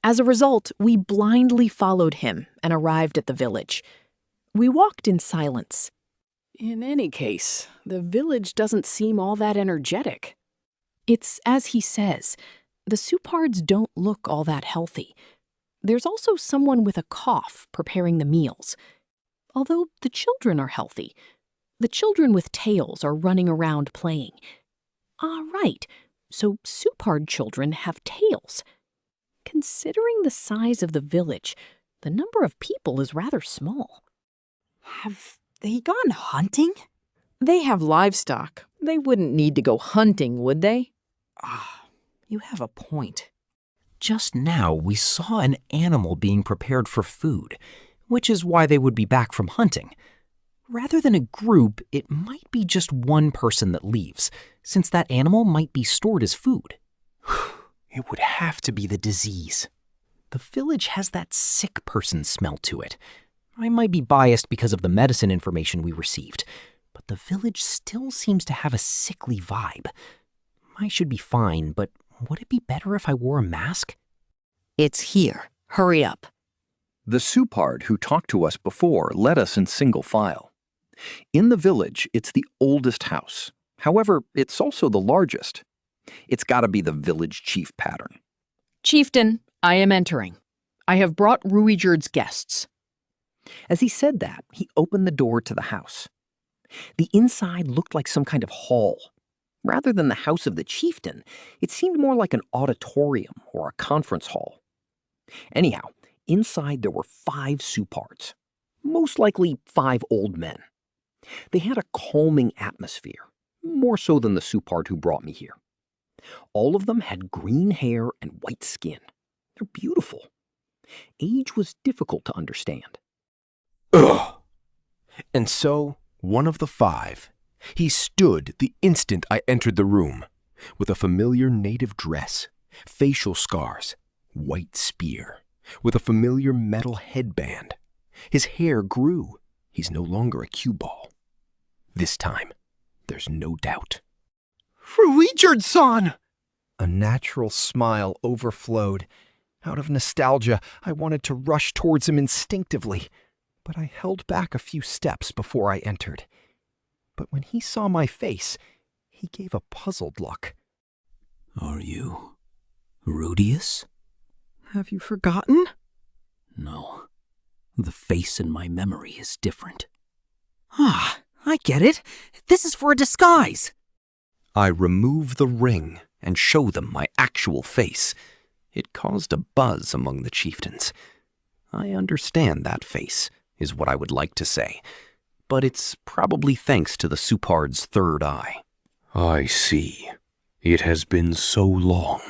As a result, we blindly followed him and arrived at the village. We walked in silence. In any case, the village doesn't seem all that energetic. It's as he says, the Supards don't look all that healthy. There's also someone with a cough preparing the meals. Although the children are healthy. The children with tails are running around playing. Ah, right. So Supard children have tails. Considering the size of the village, the number of people is rather small. Have they gone hunting? They have livestock. They wouldn't need to go hunting, would they? You have a point. Just now, we saw an animal being prepared for food, which is why they would be back from hunting. Rather than a group, it might be just one person that leaves, since that animal might be stored as food. It would have to be the disease. The village has that sick person smell to it. I might be biased because of the medicine information we received, but the village still seems to have a sickly vibe. I should be fine, but would it be better if I wore a mask? It's here. Hurry up. The Supard who talked to us before led us in single file. In the village, it's the oldest house. However, it's also the largest. It's gotta be the village chief pattern. Chieftain, I am entering. I have brought Ruijerd's guests. As he said that, he opened the door to the house. The inside looked like some kind of hall. Rather than the house of the chieftain, it seemed more like an auditorium or a conference hall. Anyhow, inside there were 5 Supards, most likely 5 old men. They had a calming atmosphere, more so than the Supard who brought me here. All of them had green hair and white skin. They're beautiful. Age was difficult to understand. Ugh! And so, one of the 5, he stood the instant I entered the room, with a familiar native dress, facial scars, white spear, with a familiar metal headband. His hair grew. He's no longer a cue ball. This time, there's no doubt. Ruijerd-san! A natural smile overflowed. Out of nostalgia, I wanted to rush towards him instinctively, but I held back a few steps before I entered. But when he saw my face, he gave a puzzled look. Are you Rudeus? Have you forgotten? No. The face in my memory is different. Ah, I get it. This is for a disguise. I remove the ring and show them my actual face. It caused a buzz among the chieftains. I understand that face, is what I would like to say. But it's probably thanks to the Supard's third eye. I see. It has been so long.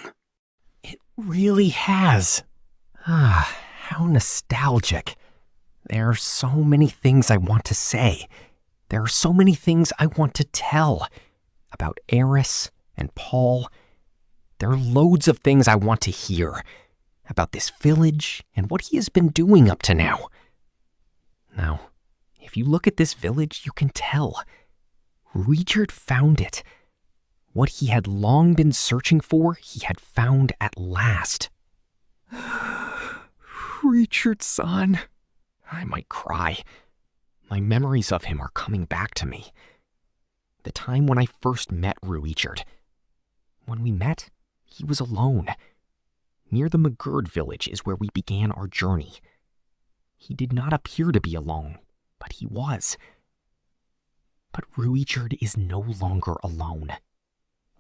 It really has. Ah, how nostalgic. There are so many things I want to say. There are so many things I want to tell. About Eris and Paul. There are loads of things I want to hear. About this village and what he has been doing up to now. Now, if you look at this village, you can tell. Ruijerd found it. What he had long been searching for, he had found at last. Ruijerd-san. I might cry. My memories of him are coming back to me. The time when I first met Ruijerd. When we met, he was alone. Near the Magurd village is where we began our journey. He did not appear to be alone, but he was. But Ruijerd is no longer alone.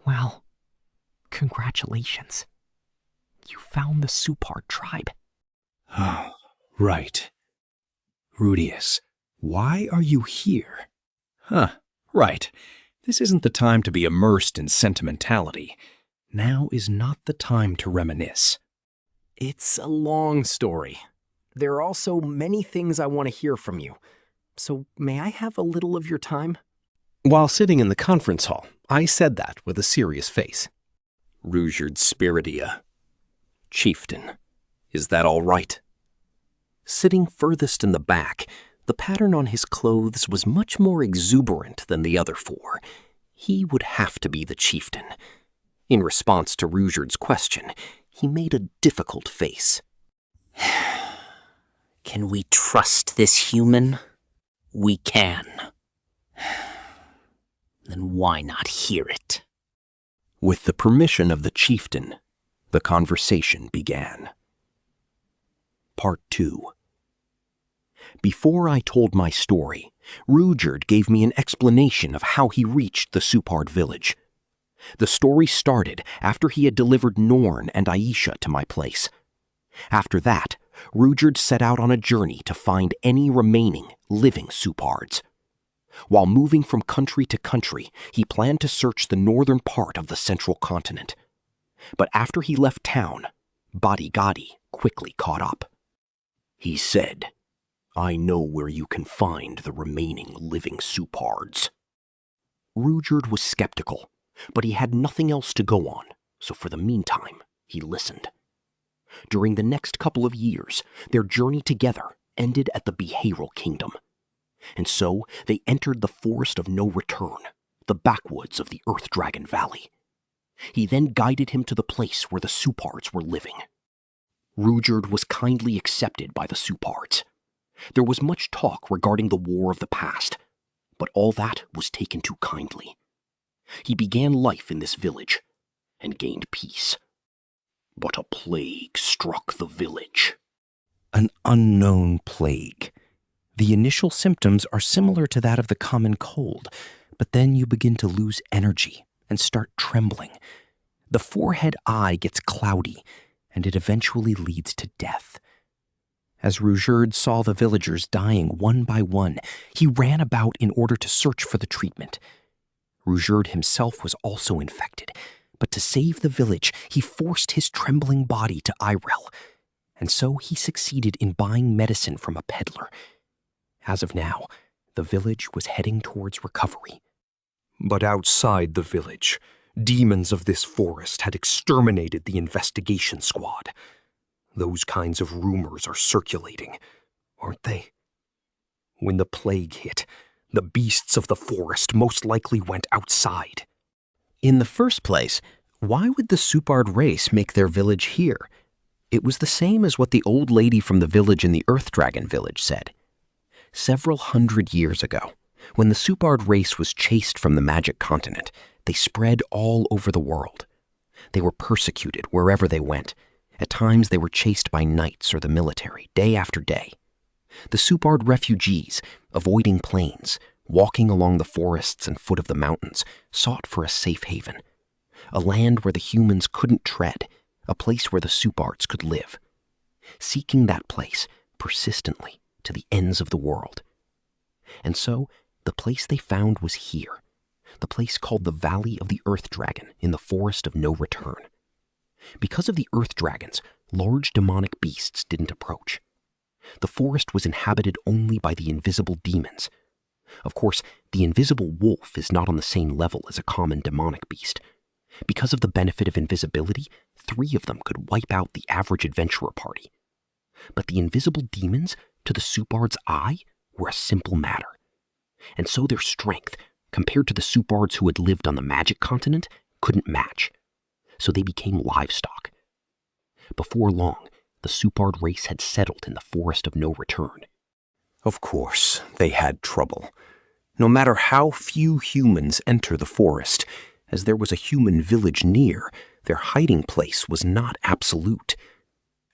Well, congratulations. You found the Supard tribe. Oh, right. Rudeus, why are you here? Right. This isn't the time to be immersed in sentimentality. Now is not the time to reminisce. It's a long story. There are also many things I want to hear from you. So may I have a little of your time? While sitting in the conference hall, I said that with a serious face. Rudeus Spiritia. Chieftain, is that all right? Sitting furthest in the back, the pattern on his clothes was much more exuberant than the other four. He would have to be the chieftain. In response to Rudeus's question, he made a difficult face. Can we trust this human? We can. Then why not hear it? With the permission of the chieftain, the conversation began. Part 2. Before I told my story, Rudeus gave me an explanation of how he reached the Supard village. The story started after he had delivered Norn and Aisha to my place. After that, Rudeus set out on a journey to find any remaining living Supards. While moving from country to country, he planned to search the northern part of the central continent. But after he left town, Badigadi quickly caught up. He said, "I know where you can find the remaining living Supards." Rudeus was skeptical, but he had nothing else to go on, so for the meantime, he listened. During the next couple of years, their journey together ended at the Behavioral Kingdom. And so they entered the Forest of No Return, the backwoods of the Earth Dragon Valley. He then guided him to the place where the Supards were living. Rudeus was kindly accepted by the Supards. There was much talk regarding the war of the past, but all that was taken too kindly. He began life in this village and gained peace. But a plague struck the village. An unknown plague. The initial symptoms are similar to that of the common cold, but then you begin to lose energy and start trembling. The forehead eye gets cloudy, and it eventually leads to death. As Rudeus saw the villagers dying one by one, he ran about in order to search for the treatment. Rudeus himself was also infected, but to save the village, he forced his trembling body to Irel, and so he succeeded in buying medicine from a peddler. As of now, the village was heading towards recovery. But outside the village, demons of this forest had exterminated the investigation squad. Those kinds of rumors are circulating, aren't they? When the plague hit, the beasts of the forest most likely went outside. In the first place, why would the Supard race make their village here? It was the same as what the old lady from the village in the Earth Dragon village said. Several hundred years ago, when the Supard race was chased from the magic continent, they spread all over the world. They were persecuted wherever they went. At times they were chased by knights or the military, day after day. The Supard refugees, avoiding plains, walking along the forests and foot of the mountains, sought for a safe haven. A land where the humans couldn't tread, a place where the Supards could live. Seeking that place persistently to the ends of the world. And so, the place they found was here, the place called the Valley of the Earth Dragon in the Forest of No Return. Because of the Earth Dragons, large demonic beasts didn't approach. The forest was inhabited only by the invisible demons. Of course, the invisible wolf is not on the same level as a common demonic beast. Because of the benefit of invisibility, 3 of them could wipe out the average adventurer party. But the invisible demons, to the Supard's eye, were a simple matter. And so their strength, compared to the Supards who had lived on the magic continent, couldn't match. So they became livestock. Before long, the Supard race had settled in the Forest of No Return. Of course, they had trouble. No matter how few humans enter the forest, as there was a human village near, their hiding place was not absolute.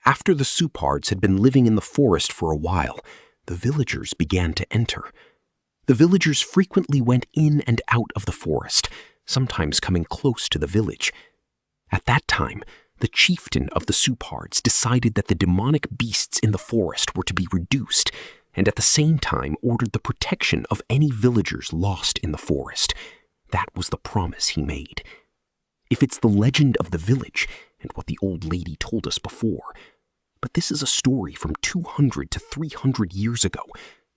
After the Supards had been living in the forest for a while, the villagers began to enter. The villagers frequently went in and out of the forest, sometimes coming close to the village. At that time, the chieftain of the Supards decided that the demonic beasts in the forest were to be reduced, and at the same time ordered the protection of any villagers lost in the forest. That was the promise he made. If it's the legend of the village and what the old lady told us before, but this is a story from 200 to 300 years ago,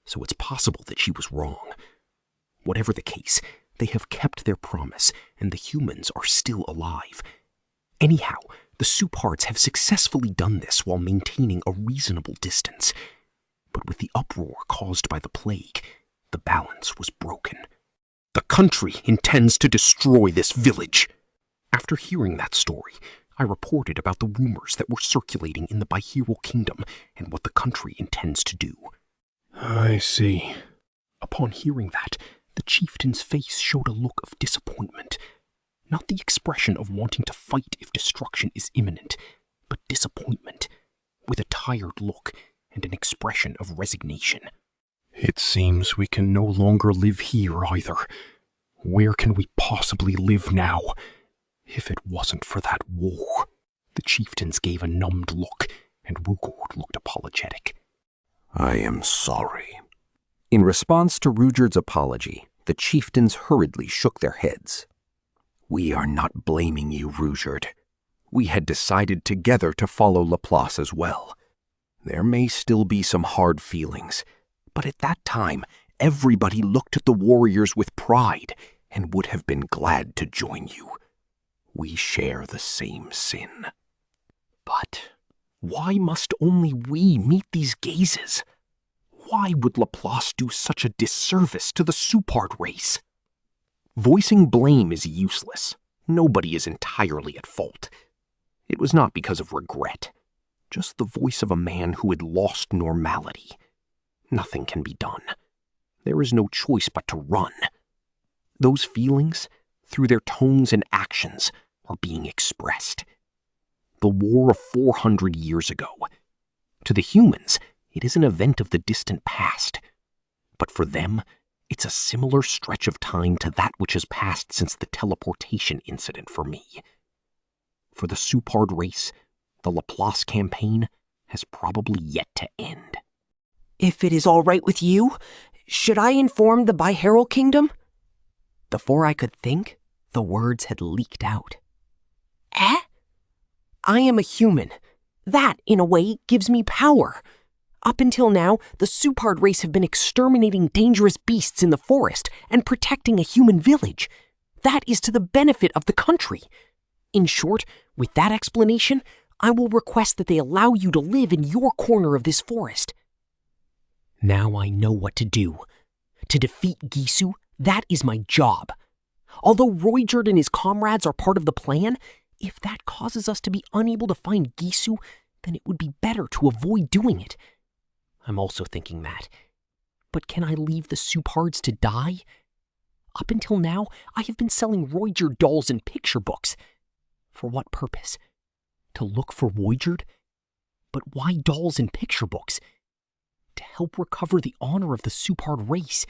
so it's possible that she was wrong. Whatever the case, they have kept their promise, and the humans are still alive. Anyhow, the Supards have successfully done this while maintaining a reasonable distance. But with the uproar caused by the plague, the balance was broken. The country intends to destroy this village. After hearing that story, I reported about the rumors that were circulating in the Bihiro Kingdom and what the country intends to do. I see. Upon hearing that, the chieftain's face showed a look of disappointment. Not the expression of wanting to fight if destruction is imminent, but disappointment, with a tired look and an expression of resignation. It seems we can no longer live here either. Where can we possibly live now? If it wasn't for that war. The chieftains gave a numbed look, and Rugord looked apologetic. I am sorry. In response to Rugord's apology, the chieftains hurriedly shook their heads. We are not blaming you, Rugord. We had decided together to follow Laplace as well. There may still be some hard feelings, but at that time, everybody looked at the warriors with pride and would have been glad to join you. We share the same sin. But why must only we meet these gazes? Why would Laplace do such a disservice to the Supard race? Voicing blame is useless. Nobody is entirely at fault. It was not because of regret, just the voice of a man who had lost normality. Nothing can be done. There is no choice but to run. Those feelings, through their tones and actions, are being expressed. The war of 400 years ago. To the humans, it is an event of the distant past. But for them, it's a similar stretch of time to that which has passed since the teleportation incident for me. For the Supard race, the Laplace campaign has probably yet to end. If it is all right with you, should I inform the Bihiro Kingdom? Before I could think, the words had leaked out. Eh? I am a human. That, in a way, gives me power. Up until now, the Supard race have been exterminating dangerous beasts in the forest and protecting a human village. That is to the benefit of the country. In short, with that explanation, I will request that they allow you to live in your corner of this forest. Now I know what to do. To defeat Gisu, that is my job. Although Roygerd and his comrades are part of the plan, if that causes us to be unable to find Gisu, then it would be better to avoid doing it. I'm also thinking that. But can I leave the Supards to die? Up until now, I have been selling Roygerd dolls and picture books. For what purpose? To look for Roygerd? But why dolls and picture books? To help recover the honor of the Supard race.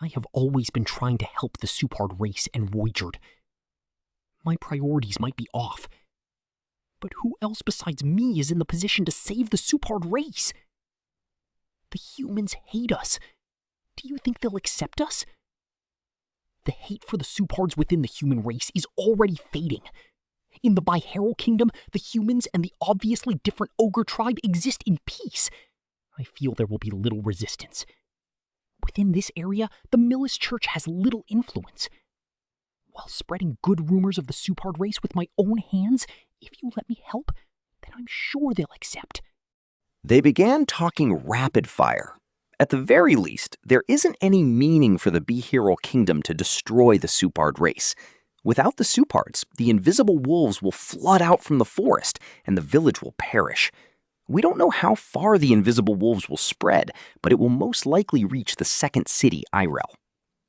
I have always been trying to help the Supard race and Roygerd. My priorities might be off. But who else besides me is in the position to save the Supard race? The humans hate us. Do you think they'll accept us? The hate for the Supards within the human race is already fading. In the Bihiro Kingdom, the humans and the obviously different ogre tribe exist in peace. I feel there will be little resistance. Within this area, the Millis Church has little influence. While spreading good rumors of the Supard race with my own hands, if you let me help, then I'm sure they'll accept. They began talking rapid fire. At the very least, there isn't any meaning for the Bihiro Kingdom to destroy the Supard race. Without the Supards, the invisible wolves will flood out from the forest, and the village will perish. We don't know how far the invisible wolves will spread, but it will most likely reach the second city, Irel.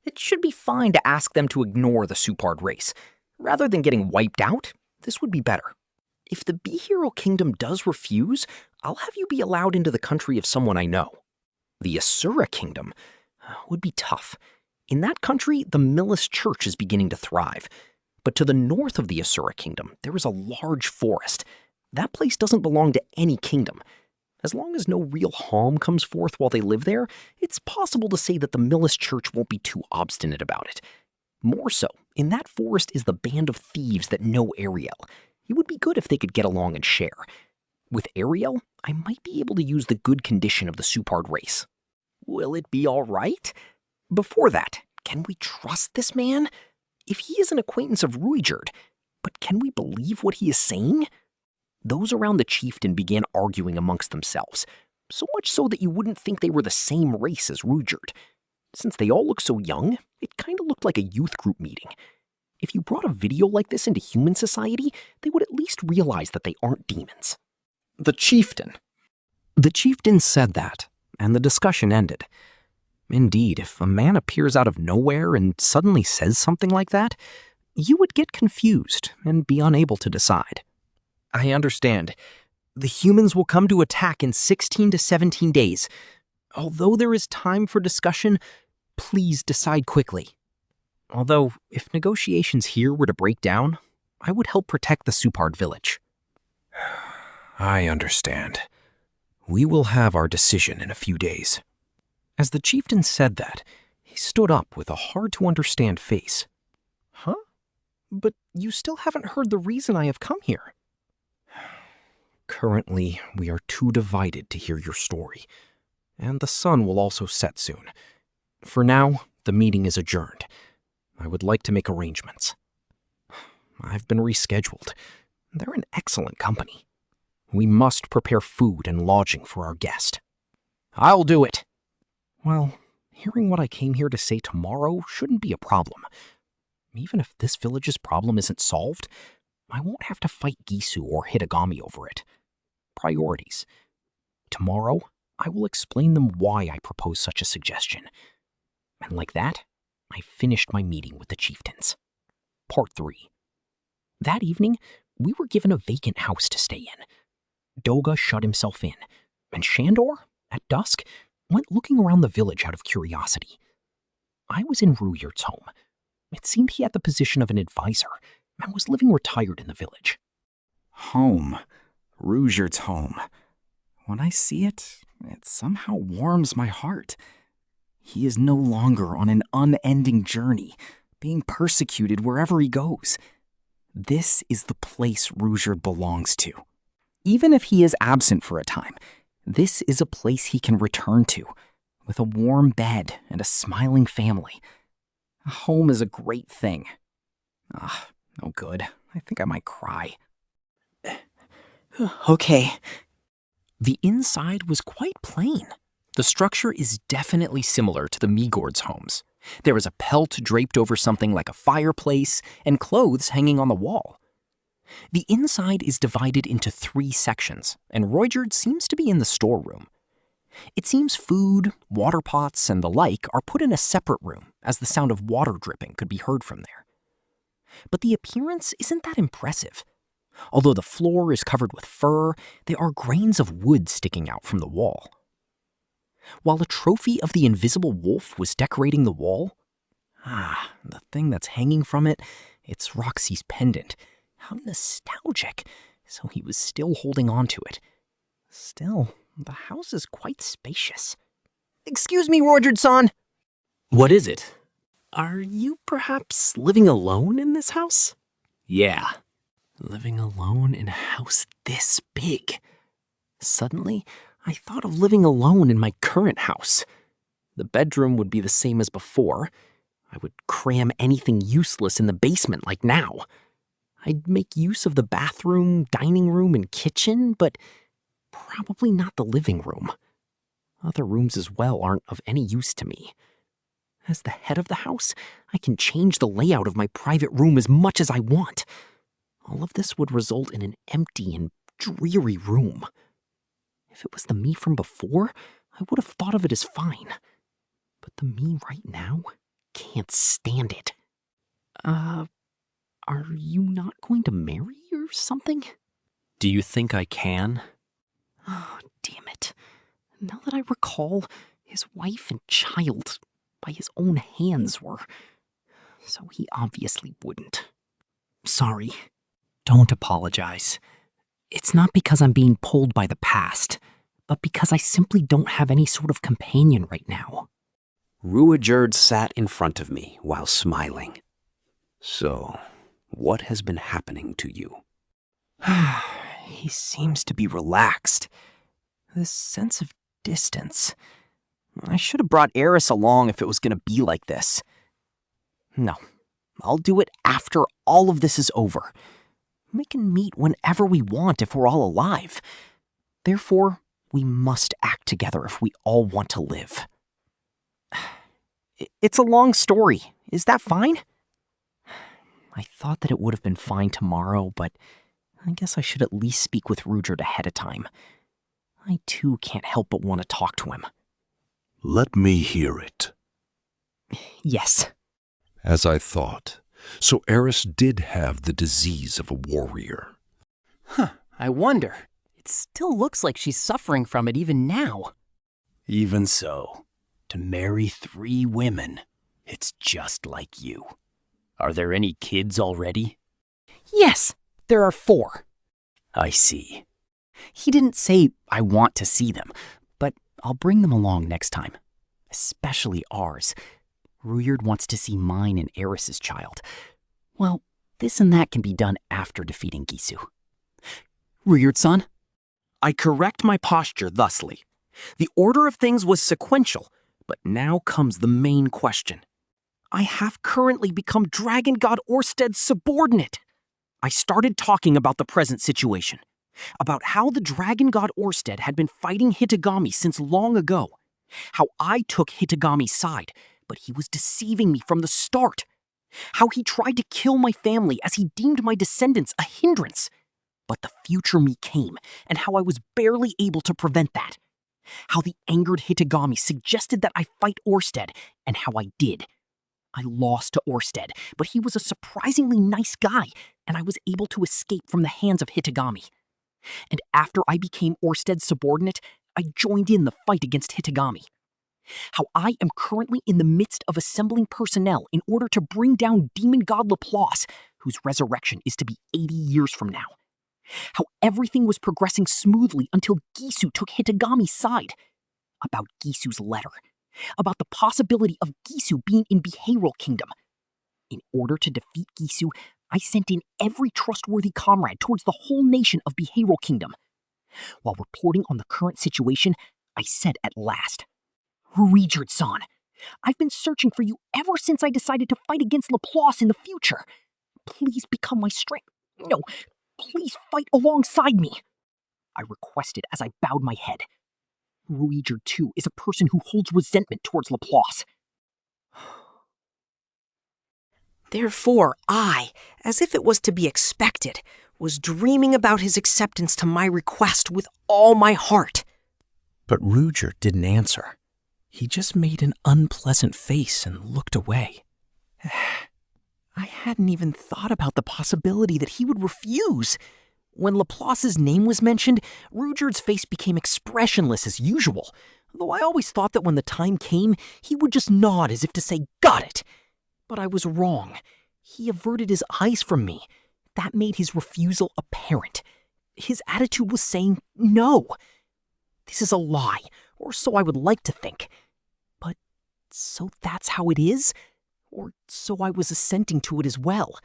It should be fine to ask them to ignore the Supard race. Rather than getting wiped out, this would be better. If the Bihiro Kingdom does refuse, I'll have you be allowed into the country of someone I know. The Asura Kingdom would be tough. In that country, the Millis Church is beginning to thrive. But to the north of the Asura Kingdom, there is a large forest. That place doesn't belong to any kingdom. As long as no real harm comes forth while they live there, it's possible to say that the Millis Church won't be too obstinate about it. More so, in that forest is the band of thieves that know Ariel. It would be good if they could get along and share. With Ariel, I might be able to use the good condition of the Supard race. Will it be all right? Before that, can we trust this man? If he is an acquaintance of Ruijerd, but can we believe what he is saying? Those around the chieftain began arguing amongst themselves, so much so that you wouldn't think they were the same race as Ruijerd. Since they all look so young, it kind of looked like a youth group meeting. If you brought a video like this into human society, they would at least realize that they aren't demons. The chieftain. The chieftain said that, and the discussion ended. Indeed, if a man appears out of nowhere and suddenly says something like that, you would get confused and be unable to decide. I understand. The humans will come to attack in 16 to 17 days. Although there is time for discussion, please decide quickly. Although, if negotiations here were to break down, I would help protect the Supard village. I understand. We will have our decision in a few days. As the chieftain said that, he stood up with a hard-to-understand face. Huh? But you still haven't heard the reason I have come here. Currently, we are too divided to hear your story, and the sun will also set soon. For now, the meeting is adjourned. I would like to make arrangements. I've been rescheduled. They're an excellent company. We must prepare food and lodging for our guest. I'll do it. Well, hearing what I came here to say tomorrow shouldn't be a problem. Even if this village's problem isn't solved, I won't have to fight Gisu or Hitagami over it. Priorities. Tomorrow, I will explain them why I propose such a suggestion. And like that, I finished my meeting with the chieftains. Part 3. That evening, we were given a vacant house to stay in. Doga shut himself in, and Shandor, at dusk, went looking around the village out of curiosity. I was in Ruijerd's home. It seemed he had the position of an advisor and was living retired in the village. Home. Ruijerd's home. When I see it, it somehow warms my heart. He is no longer on an unending journey, being persecuted wherever he goes. This is the place Ruijerd belongs to. Even if he is absent for a time, this is a place he can return to, with a warm bed and a smiling family. A home is a great thing. No good. I think I might cry. Okay. The inside was quite plain. The structure is definitely similar to the Migord's homes. There is a pelt draped over something like a fireplace and clothes hanging on the wall. The inside is divided into 3 sections, and Ruijerd seems to be in the storeroom. It seems food, water pots, and the like are put in a separate room, as the sound of water dripping could be heard from there. But the appearance isn't that impressive. Although the floor is covered with fur, there are grains of wood sticking out from the wall. While a trophy of the invisible wolf was decorating the wall, the thing that's hanging from it, it's Roxy's pendant. How nostalgic. So he was still holding on to it. Still, the house is quite spacious. Excuse me, Ruijerd-san. What is it? Are you perhaps living alone in this house? Yeah. Living alone in a house this big. Suddenly, I thought of living alone in my current house. The bedroom would be the same as before. I would cram anything useless in the basement like now. I'd make use of the bathroom, dining room, and kitchen, but probably not the living room. Other rooms as well aren't of any use to me. As the head of the house, I can change the layout of my private room as much as I want. All of this would result in an empty and dreary room. If it was the me from before, I would have thought of it as fine. But the me right now can't stand it. Are you not going to marry or something? Do you think I can? Oh, damn it. Now that I recall, his wife and child, by his own hands were. So he obviously wouldn't. Sorry. Don't apologize. It's not because I'm being pulled by the past, but because I simply don't have any sort of companion right now. Ruijerd sat in front of me while smiling. So, what has been happening to you? He seems to be relaxed. This sense of distance. I should have brought Eris along if it was going to be like this. No, I'll do it after all of this is over. We can meet whenever we want if we're all alive. Therefore, we must act together if we all want to live. It's a long story. Is that fine? I thought that it would have been fine tomorrow, but I guess I should at least speak with Rudeus ahead of time. I too can't help but want to talk to him. Let me hear it. Yes. As I thought. So Eris did have the disease of a warrior. Huh, I wonder. It still looks like she's suffering from it even now. Even so, to marry 3 women, it's just like you. Are there any kids already? Yes, there are 4. I see. He didn't say, I want to see them, but I'll bring them along next time. Especially ours. Rudeus wants to see mine and Eris's child. Well, this and that can be done after defeating Gisu. Rudeus-san? I correct my posture thusly. The order of things was sequential, but now comes the main question. I have currently become Dragon God Orsted's subordinate. I started talking about the present situation, about how the Dragon God Orsted had been fighting Hitagami since long ago, how I took Hitagami's side, but he was deceiving me from the start, how he tried to kill my family as he deemed my descendants a hindrance, but the future me came, and how I was barely able to prevent that, how the angered Hitagami suggested that I fight Orsted, and how I did. I lost to Orsted, but he was a surprisingly nice guy, and I was able to escape from the hands of Hitagami. And after I became Orsted's subordinate, I joined in the fight against Hitagami. How I am currently in the midst of assembling personnel in order to bring down Demon God Laplace, whose resurrection is to be 80 years from now. How everything was progressing smoothly until Gisu took Hitagami's side. About Gisu's letter. About the possibility of Gisu being in Behavioral Kingdom. In order to defeat Gisu, I sent in every trustworthy comrade towards the whole nation of Behavioral Kingdom. While reporting on the current situation, I said at last, Rudeus-san, I've been searching for you ever since I decided to fight against Laplace in the future. Please become my strength. No, please fight alongside me. I requested as I bowed my head. Rudeus, too, is a person who holds resentment towards Laplace. Therefore, I, as if it was to be expected, was dreaming about his acceptance to my request with all my heart. But Rudeus didn't answer. He just made an unpleasant face and looked away. I hadn't even thought about the possibility that he would refuse. When Laplace's name was mentioned, Rudeus' face became expressionless as usual, though I always thought that when the time came, he would just nod as if to say, got it. But I was wrong. He averted his eyes from me. That made his refusal apparent. His attitude was saying no. This is a lie, or so I would like to think. But so that's how it is? Or so I was assenting to it as well.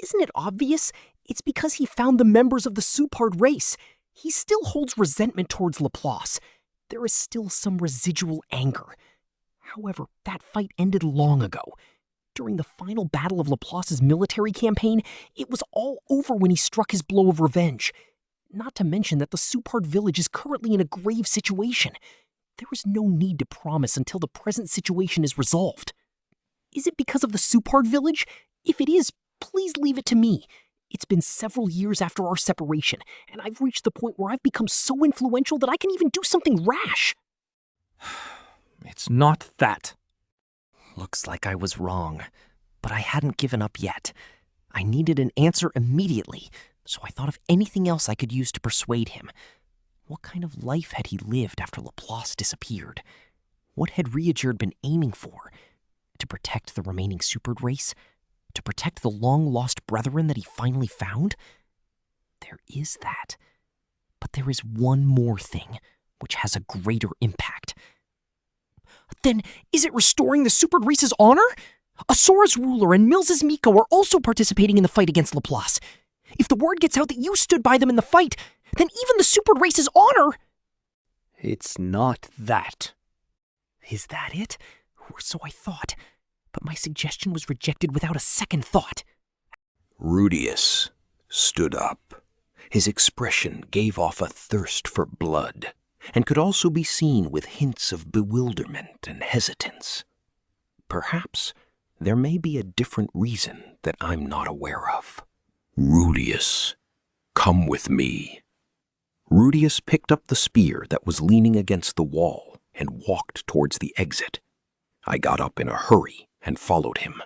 Isn't it obvious? It's because he found the members of the Supard race. He still holds resentment towards Laplace. There is still some residual anger. However, that fight ended long ago. During the final battle of Laplace's military campaign, it was all over when he struck his blow of revenge. Not to mention that the Supard village is currently in a grave situation. There is no need to promise until the present situation is resolved. Is it because of the Supard village? If it is, please leave it to me. It's been several years after our separation, and I've reached the point where I've become so influential that I can even do something rash. It's not that. Looks like I was wrong, but I hadn't given up yet. I needed an answer immediately, so I thought of anything else I could use to persuade him. What kind of life had he lived after Laplace disappeared? What had Rudeus been aiming for? To protect the remaining Supard race? To protect the long-lost brethren that he finally found? There is that. But there is one more thing, which has a greater impact. Then, is it restoring the Supard race's honor? Asora's ruler and Mills' Miko are also participating in the fight against Laplace. If the word gets out that you stood by them in the fight, then even the super race's honor... It's not that. Is that it? Or so I thought. But my suggestion was rejected without a second thought. Rudeus stood up. His expression gave off a thirst for blood, and could also be seen with hints of bewilderment and hesitance. Perhaps there may be a different reason that I'm not aware of. Rudeus, come with me. Rudeus picked up the spear that was leaning against the wall and walked towards the exit. I got up in a hurry and followed him.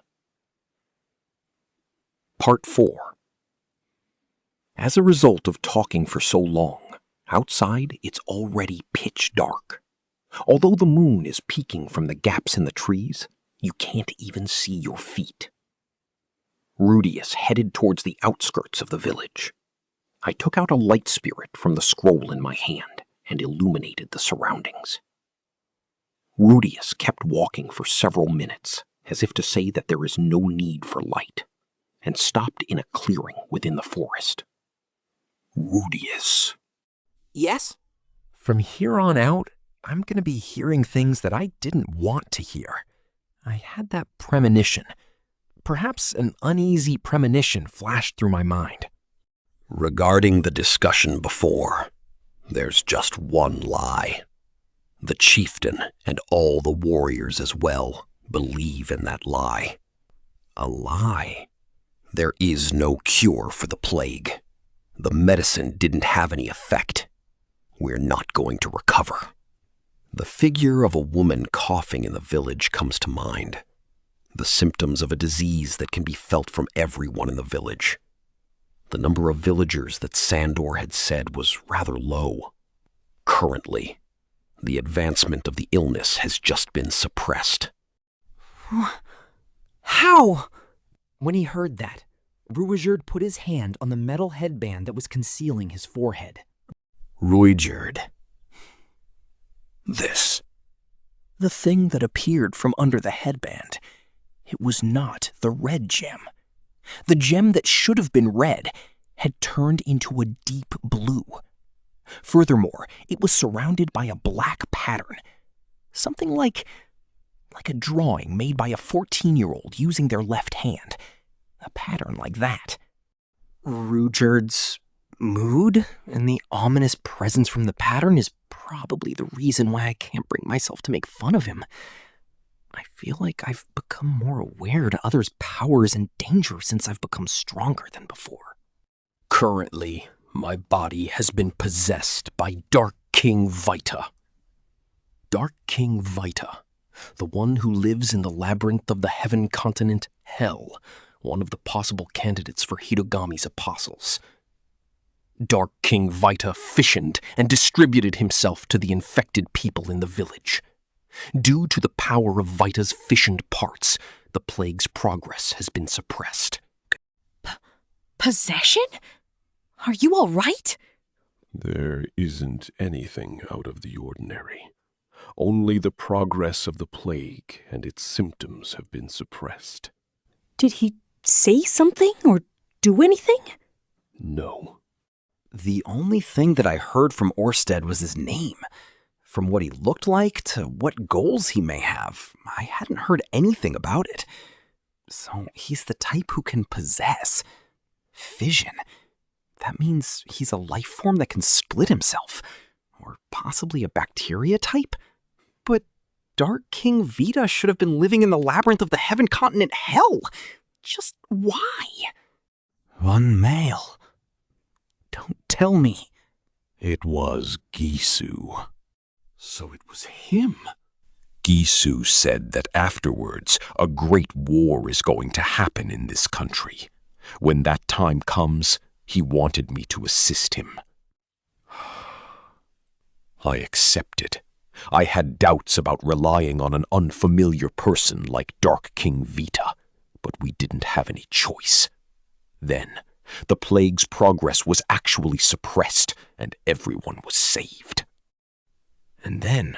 Part 4. As a result of talking for so long, outside it's already pitch dark. Although the moon is peeking from the gaps in the trees, you can't even see your feet. Rudeus headed towards the outskirts of the village. I took out a light spirit from the scroll in my hand and illuminated the surroundings. Rudeus kept walking for several minutes, as if to say that there is no need for light, and stopped in a clearing within the forest. Rudeus. Yes? From here on out, I'm going to be hearing things that I didn't want to hear. I had that premonition. Perhaps an uneasy premonition flashed through my mind. Regarding the discussion before, there's just one lie. The chieftain and all the warriors as well believe in that lie. A lie. There is no cure for the plague. The medicine didn't have any effect. We're not going to recover. The figure of a woman coughing in the village comes to mind. The symptoms of a disease that can be felt from everyone in the village. The number of villagers that Sandor had said was rather low. Currently, the advancement of the illness has just been suppressed. How? When he heard that, Rifujin put his hand on the metal headband that was concealing his forehead. Rifujin. This. The thing that appeared from under the headband, it was not the red gem. The gem that should have been red had turned into a deep blue. Furthermore, it was surrounded by a black pattern, something like a drawing made by a 14-year-old using their left hand. A pattern like that. Rujerd's mood and the ominous presence from the pattern is probably the reason why I can't bring myself to make fun of him. I feel like I've become more aware to others' powers and danger since I've become stronger than before. Currently, my body has been possessed by Dark King Vita. Dark King Vita, the one who lives in the labyrinth of the heaven continent Hell, one of the possible candidates for Hitogami's apostles. Dark King Vita fissioned and distributed himself to the infected people in the village. Due to the power of Vita's fissioned parts, the plague's progress has been suppressed. Possession? Are you all right? There isn't anything out of the ordinary. Only the progress of the plague and its symptoms have been suppressed. Did he say something or do anything? No. The only thing that I heard from Orsted was his name. From what he looked like to what goals he may have, I hadn't heard anything about it. So he's the type who can possess. Fission. That means he's a life form that can split himself. Or possibly a bacteria type? But Dark King Vita should have been living in the labyrinth of the heaven continent Hell. Just why? One male. Don't tell me. It was Gisu. So it was him. Gisu said that afterwards a great war is going to happen in this country. When that time comes, he wanted me to assist him. I accepted. I had doubts about relying on an unfamiliar person like Dark King Vita, but we didn't have any choice. Then, the plague's progress was actually suppressed, and everyone was saved. And then,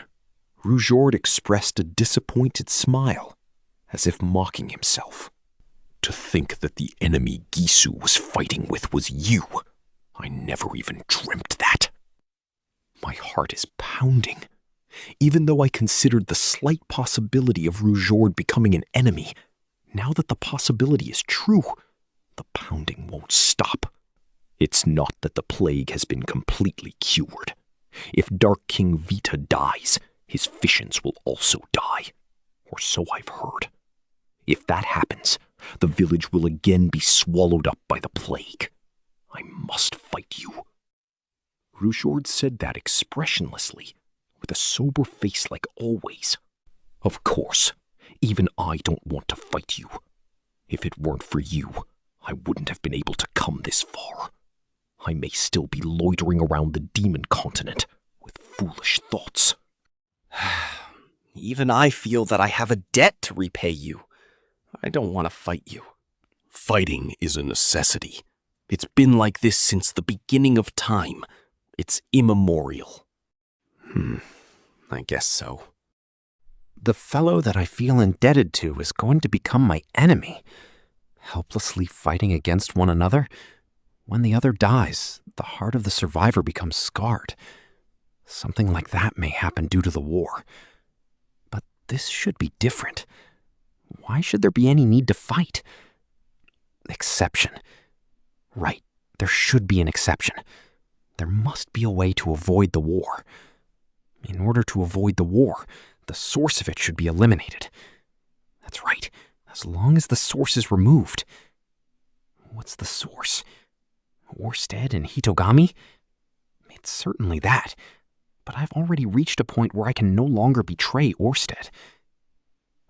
Rujord expressed a disappointed smile, as if mocking himself. To think that the enemy Gisu was fighting with was you. I never even dreamt that. My heart is pounding. Even though I considered the slight possibility of Rujord becoming an enemy, now that the possibility is true, the pounding won't stop. It's not that the plague has been completely cured. If Dark King Vita dies, his Fissions will also die. Or so I've heard. If that happens, the village will again be swallowed up by the plague. I must fight you. Rujord said that expressionlessly, with a sober face like always. Of course, even I don't want to fight you. If it weren't for you, I wouldn't have been able to come this far. I may still be loitering around the demon continent with foolish thoughts. Even I feel that I have a debt to repay you. I don't want to fight you. Fighting is a necessity. It's been like this since the beginning of time. It's immemorial. I guess so. The fellow that I feel indebted to is going to become my enemy. Helplessly fighting against one another. When the other dies, the heart of the survivor becomes scarred. Something like that may happen due to the war. But this should be different. Why should there be any need to fight? Exception. Right, there should be an exception. There must be a way to avoid the war. In order to avoid the war, the source of it should be eliminated. That's right, as long as the source is removed. What's the source? Orsted and Hitogami? It's certainly that, but I've already reached a point where I can no longer betray Orsted.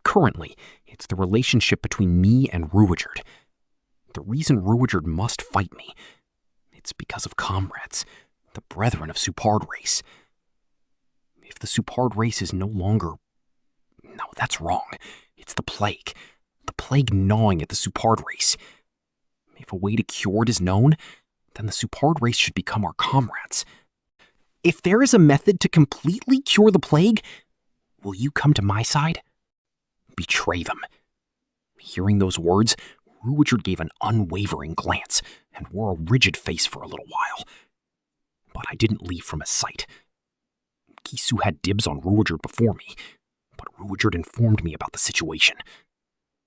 Currently, it's the relationship between me and Ruijerd. The reason Ruijerd must fight me, it's because of comrades, the brethren of Supard race. If the Supard race is no longer... No, that's wrong. It's the plague. The plague gnawing at the Supard race. If a way to cure it is known, then the Supard race should become our comrades. If there is a method to completely cure the plague, will you come to my side? Betray them. Hearing those words, Ruijerd gave an unwavering glance and wore a rigid face for a little while. But I didn't leave from his sight. Gisu had dibs on Ruijerd before me, but Ruijerd informed me about the situation.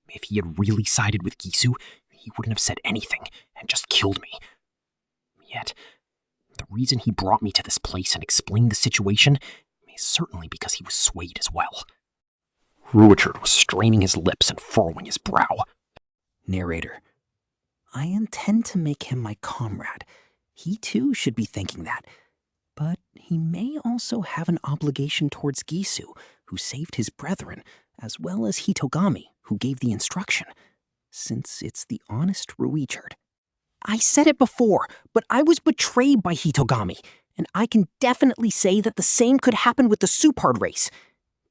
If he had really sided with Gisu, he wouldn't have said anything and just killed me. Yet, the reason he brought me to this place and explained the situation is certainly because he was swayed as well. Ruijerd was straining his lips and furrowing his brow. Narrator, I intend to make him my comrade. He too should be thinking that. But he may also have an obligation towards Gisu, who saved his brethren, as well as Hitogami, who gave the instruction, since it's the honest Ruijerd. I said it before, but I was betrayed by Hitogami, and I can definitely say that the same could happen with the Supard race.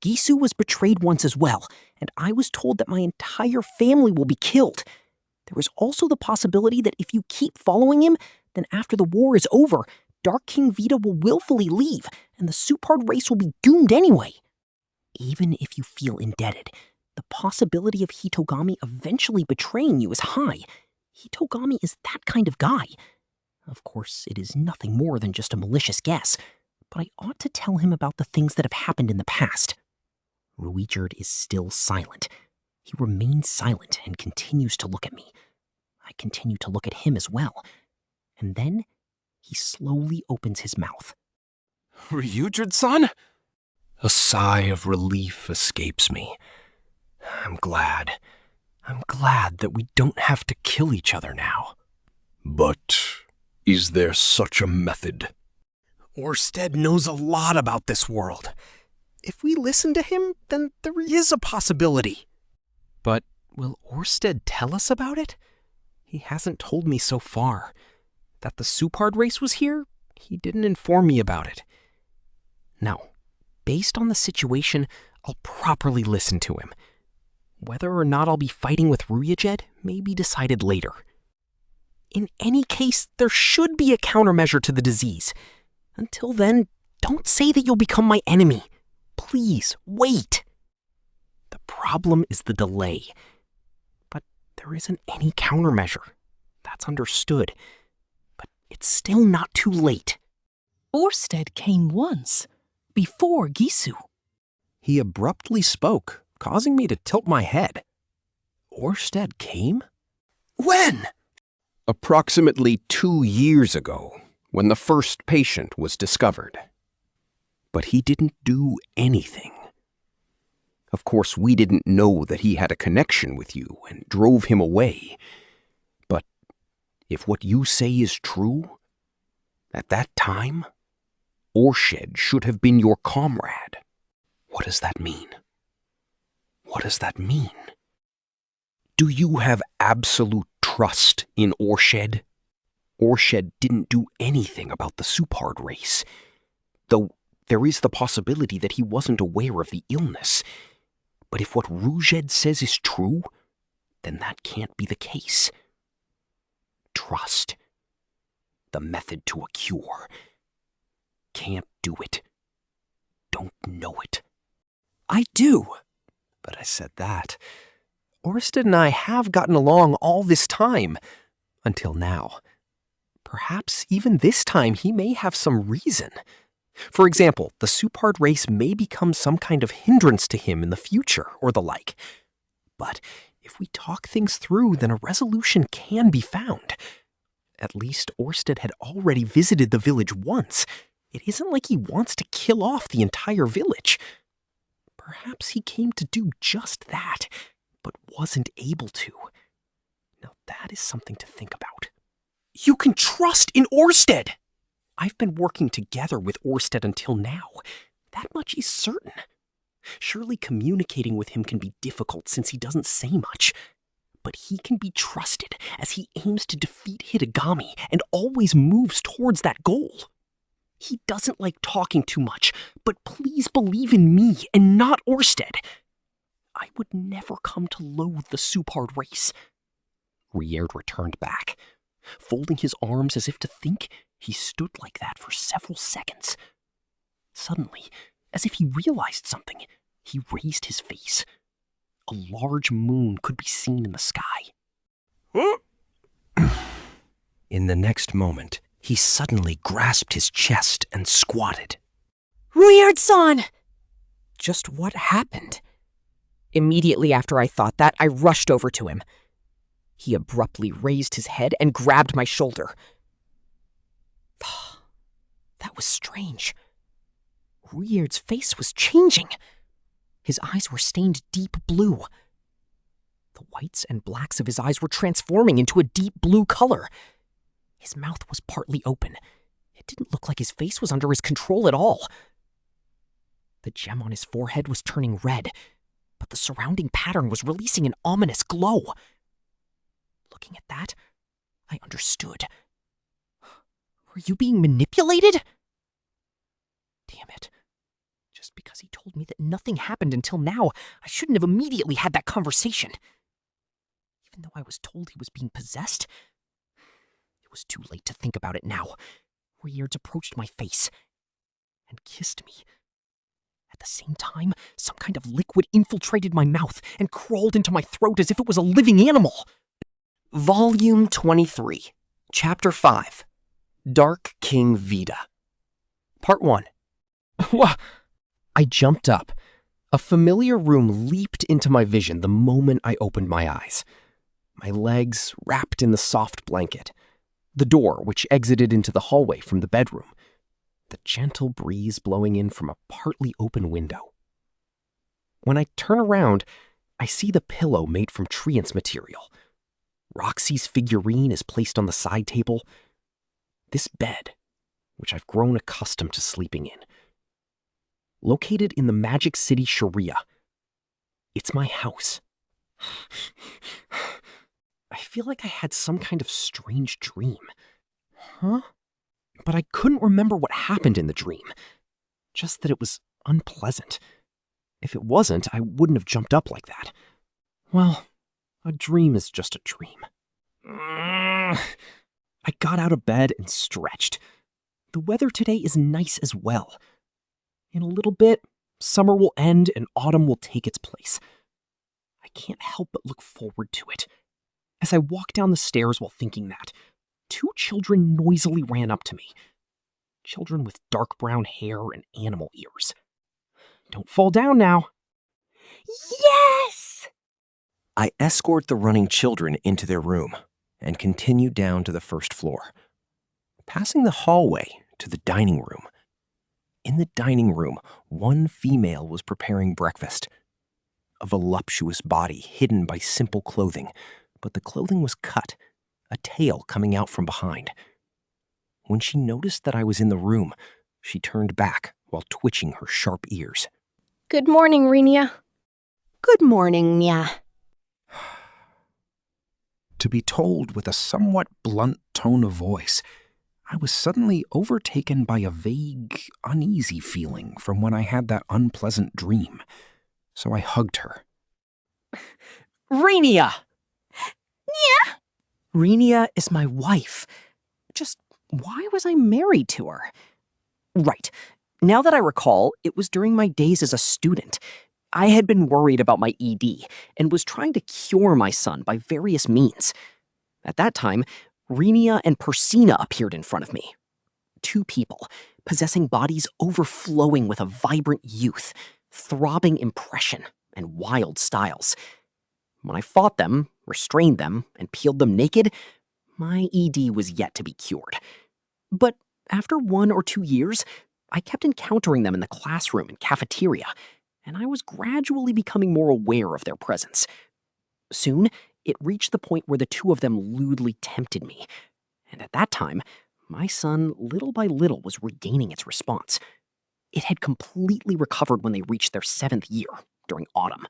Gisu was betrayed once as well, and I was told that my entire family will be killed. There is also the possibility that if you keep following him, then after the war is over, Dark King Vita will willfully leave, and the Supard race will be doomed anyway. Even if you feel indebted, the possibility of Hitogami eventually betraying you is high. Hitogami is that kind of guy. Of course, it is nothing more than just a malicious guess, but I ought to tell him about the things that have happened in the past. Ruijerd is still silent. He remains silent and continues to look at me. I continue to look at him as well. And then he slowly opens his mouth. Ruijerd-san? A sigh of relief escapes me. I'm glad that we don't have to kill each other now. But is there such a method? Orsted knows a lot about this world. If we listen to him, then there is a possibility. But will Orsted tell us about it? He hasn't told me so far. That the Supard race was here, he didn't inform me about it. Now, based on the situation, I'll properly listen to him. Whether or not I'll be fighting with Ruijerd may be decided later. In any case, there should be a countermeasure to the disease. Until then, don't say that you'll become my enemy. Please, wait. The problem is the delay. But there isn't any countermeasure. That's understood. But it's still not too late. Orsted came once, before Gisu. He abruptly spoke, causing me to tilt my head. Orsted came? When? Approximately 2 years ago, when the first patient was discovered. But he didn't do anything. Of course, we didn't know that he had a connection with you and drove him away. But if what you say is true, at that time, Orsted should have been your comrade. What does that mean? What does that mean? Do you have absolute trust in Orsted? Orsted didn't do anything about the Supard race, though there is the possibility that he wasn't aware of the illness. But if what Rujed says is true, then that can't be the case. Trust. The method to a cure. Can't do it. Don't know it. I do. But I said that. Orsted and I have gotten along all this time. Until now. Perhaps even this time he may have some reason. For example, the Supard race may become some kind of hindrance to him in the future, or the like. But if we talk things through, then a resolution can be found. At least Orsted had already visited the village once. It isn't like he wants to kill off the entire village. Perhaps he came to do just that, but wasn't able to. Now that is something to think about. You can trust in Orsted! I've been working together with Orsted until now. That much is certain. Surely communicating with him can be difficult since he doesn't say much. But he can be trusted as he aims to defeat Hitagami and always moves towards that goal. He doesn't like talking too much, but please believe in me and not Orsted. I would never come to loathe the Supard race. Rierd returned back. Folding his arms as if to think, he stood like that for several seconds. Suddenly, as if he realized something, he raised his face. A large moon could be seen in the sky. In the next moment, he suddenly grasped his chest and squatted. Rudeus-san! Just what happened? Immediately after I thought that, I rushed over to him. He abruptly raised his head and grabbed my shoulder. That was strange. Rierd's face was changing. His eyes were stained deep blue. The whites and blacks of his eyes were transforming into a deep blue color. His mouth was partly open. It didn't look like his face was under his control at all. The gem on his forehead was turning red, but the surrounding pattern was releasing an ominous glow. Looking at that, I understood. Were you being manipulated? Damn it. Just because he told me that nothing happened until now, I shouldn't have immediately had that conversation. Even though I was told he was being possessed, it was too late to think about it now. Rierd approached my face and kissed me. At the same time, some kind of liquid infiltrated my mouth and crawled into my throat as if it was a living animal. Volume 23, Chapter 5, Dark King Vida. Part 1. I jumped up. A familiar room leaped into my vision the moment I opened my eyes. My legs wrapped in the soft blanket. The door, which exited into the hallway from the bedroom. The gentle breeze blowing in from a partly open window. When I turn around, I see the pillow made from treants material. Roxy's figurine is placed on the side table. This bed, which I've grown accustomed to sleeping in. Located in the Magic City, Sharia. It's my house. I feel like I had some kind of strange dream. Huh? But I couldn't remember what happened in the dream. Just that it was unpleasant. If it wasn't, I wouldn't have jumped up like that. Well, a dream is just a dream. I got out of bed and stretched. The weather today is nice as well. In a little bit, summer will end and autumn will take its place. can't help but look forward to it. As I walked down the stairs while thinking that, 2 children noisily ran up to me. Children with dark brown hair and animal ears. Don't fall down now. Yes! I escort the running children into their room and continue down to the first floor, passing the hallway to the dining room. In the dining room, one female was preparing breakfast. A voluptuous body hidden by simple clothing, but the clothing was cut, a tail coming out from behind. When she noticed that I was in the room, she turned back while twitching her sharp ears. Good morning, Rinia. Good morning, Nya. To be told with a somewhat blunt tone of voice, I was suddenly overtaken by a vague, uneasy feeling from when I had that unpleasant dream. So I hugged her. Rinia! Nya! Rinia is my wife. Just why was I married to her? Right. Now that I recall, it was during my days as a student. I had been worried about my ED and was trying to cure my son by various means. At that time, Rinia and Persina appeared in front of me. 2 people, possessing bodies overflowing with a vibrant youth, throbbing impression, and wild styles. When I fought them, restrained them, and peeled them naked, my ED was yet to be cured. But after 1 or 2 years, I kept encountering them in the classroom and cafeteria, and I was gradually becoming more aware of their presence. Soon, it reached the point where the 2 of them lewdly tempted me, and at that time, my son, little by little, was regaining its response. It had completely recovered when they reached their 7th year, during autumn.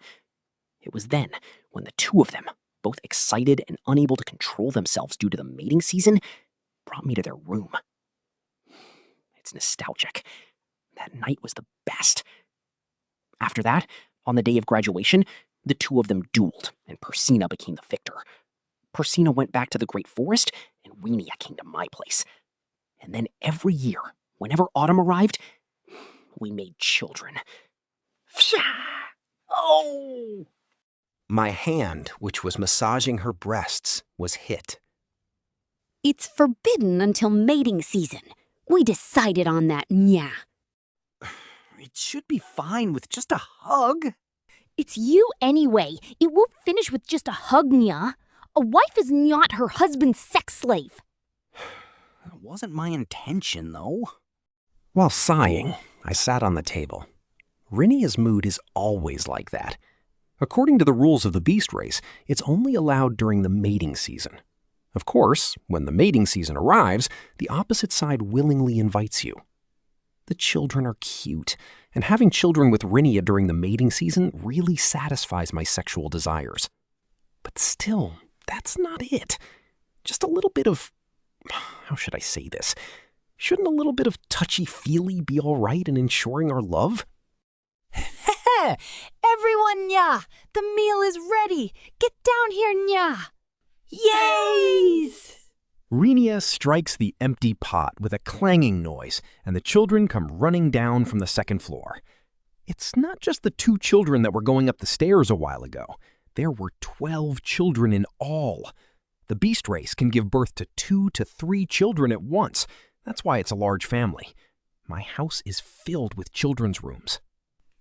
It was then when the 2 of them, both excited and unable to control themselves due to the mating season, brought me to their room. It's nostalgic. That night was the best. After that, on the day of graduation, the 2 of them dueled, and Persina became the victor. Persina went back to the Great Forest, and Rinia came to my place. And then every year, whenever autumn arrived, we made children. Psha! Oh! My hand, which was massaging her breasts, was hit. It's forbidden until mating season. We decided on that, Nya. It should be fine with just a hug. It's you anyway. It won't finish with just a hug, Nya. A wife is not her husband's sex slave. It wasn't my intention, though. While sighing, I sat on the table. Rinia's mood is always like that. According to the rules of the beast race, it's only allowed during the mating season. Of course, when the mating season arrives, the opposite side willingly invites you. The children are cute, and having children with Rinia during the mating season really satisfies my sexual desires. But still, that's not it. Just a little bit of... how should I say this? Shouldn't a little bit of touchy-feely be all right in ensuring our love? Everyone, Nya! The meal is ready! Get down here, Nya! Yays! Rinia strikes the empty pot with a clanging noise, and the children come running down from the 2nd floor. It's not just the 2 children that were going up the stairs a while ago. There were 12 children in all. The beast race can give birth to 2 to 3 children at once. That's why it's a large family. My house is filled with children's rooms.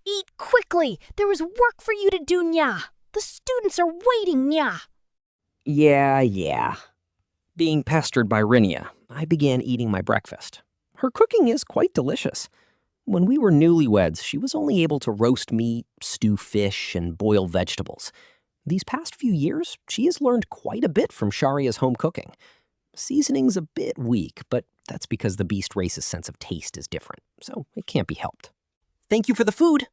Eat quickly! There is work for you to do, Nya! The students are waiting, Nya! Yeah. Being pestered by Rinia, I began eating my breakfast. Her cooking is quite delicious. When we were newlyweds, she was only able to roast meat, stew fish, and boil vegetables. These past few years, she has learned quite a bit from Sharia's home cooking. Seasoning's a bit weak, but that's because the beast race's sense of taste is different, so it can't be helped. Thank you for the food.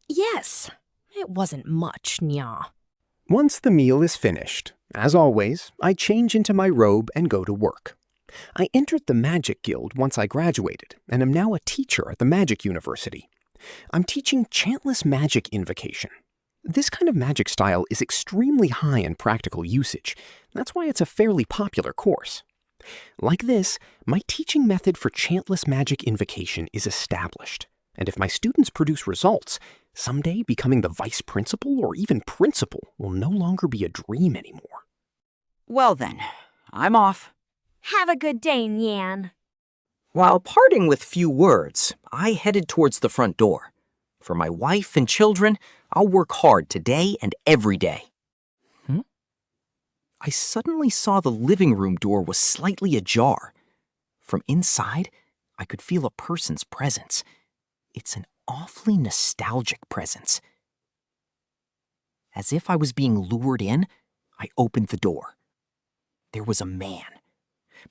Yes, it wasn't much, Nya. Once the meal is finished, as always, I change into my robe and go to work. I entered the Magic Guild once I graduated, and am now a teacher at the Magic University. I'm teaching Chantless Magic Invocation. This kind of magic style is extremely high in practical usage. That's why it's a fairly popular course. Like this, my teaching method for Chantless Magic Invocation is established, and if my students produce results, Someday, becoming the vice principal or even principal will no longer be a dream anymore. Well then, I'm off. Have a good day, Nyan. While parting with few words, I headed towards the front door. For my wife and children, I'll work hard today and every day. I suddenly saw the living room door was slightly ajar. From inside, I could feel a person's presence. It's an awfully nostalgic presence. As if I was being lured in, I opened the door. There was a man.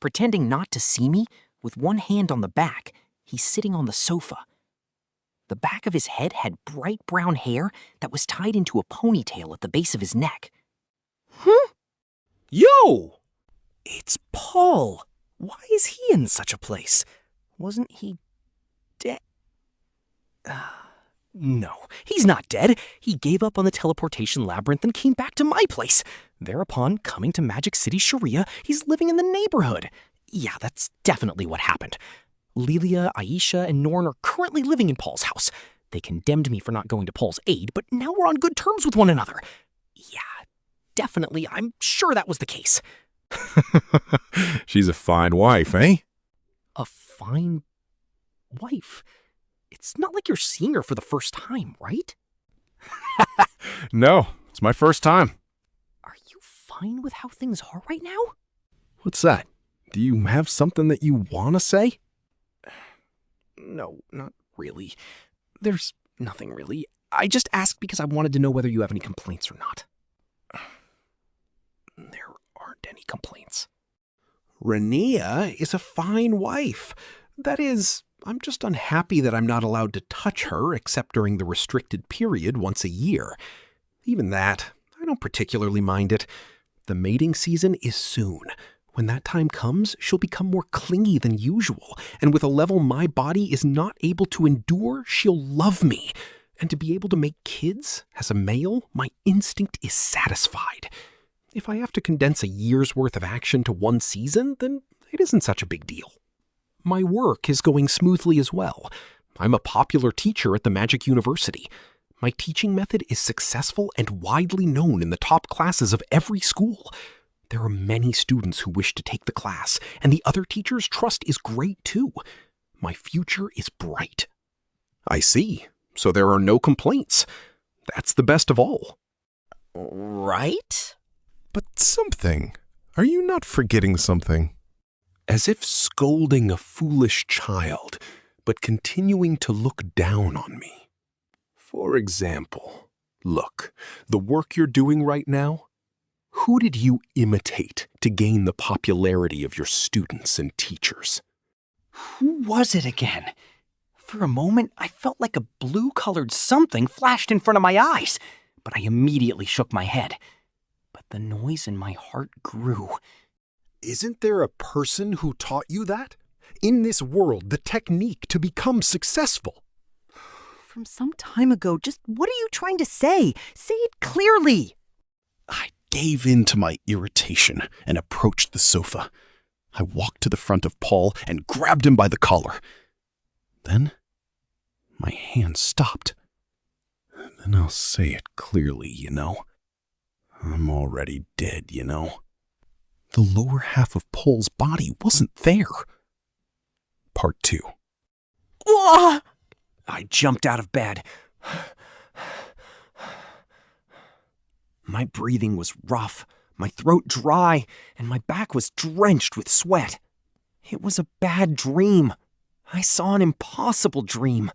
Pretending not to see me, with one hand on the back, he's sitting on the sofa. The back of his head had bright brown hair that was tied into a ponytail at the base of his neck. Yo! It's Paul. Why is he in such a place? Wasn't he dead? No, he's not dead. He gave up on the teleportation labyrinth and came back to my place. Thereupon, coming to Magic City, Sharia, he's living in the neighborhood. Yeah, that's definitely what happened. Lilia, Aisha, and Norn are currently living in Paul's house. They condemned me for not going to Paul's aid, but now we're on good terms with one another. Yeah, definitely, I'm sure that was the case. She's a fine wife, eh? A fine wife? It's not like you're seeing her for the first time, right? No, it's my first time. Are you fine with how things are right now? What's that? Do you have something that you want to say? No, not really. There's nothing really. I just asked because I wanted to know whether you have any complaints or not. There aren't any complaints. Rania is a fine wife. That is, I'm just unhappy that I'm not allowed to touch her except during the restricted period once a year. Even that, I don't particularly mind it. The mating season is soon. When that time comes, she'll become more clingy than usual, and with a level my body is not able to endure, she'll love me. And to be able to make kids, as a male, my instinct is satisfied. If I have to condense a year's worth of action to one season, then it isn't such a big deal. My work is going smoothly as well. I'm a popular teacher at the Magic University. My teaching method is successful and widely known in the top classes of every school. There are many students who wish to take the class, and the other teachers' trust is great too. My future is bright. I see. So there are no complaints. That's the best of all. Right? But something. Are you not forgetting something? As if scolding a foolish child, but continuing to look down on me. For example, look, the work you're doing right now, who did you imitate to gain the popularity of your students and teachers? Who was it again? For a moment, I felt like a blue-colored something flashed in front of my eyes, but I immediately shook my head. But the noise in my heart grew. Isn't there a person who taught you that? In this world, the technique to become successful. From some time ago, just what are you trying to say? Say it clearly. I gave in to my irritation and approached the sofa. I walked to the front of Paul and grabbed him by the collar. Then, my hand stopped. Then I'll say it clearly, you know. I'm already dead, you know. The lower half of Paul's body wasn't there. Part 2. Whoa! I jumped out of bed. My breathing was rough, my throat dry, and my back was drenched with sweat. It was a bad dream. I saw an impossible dream.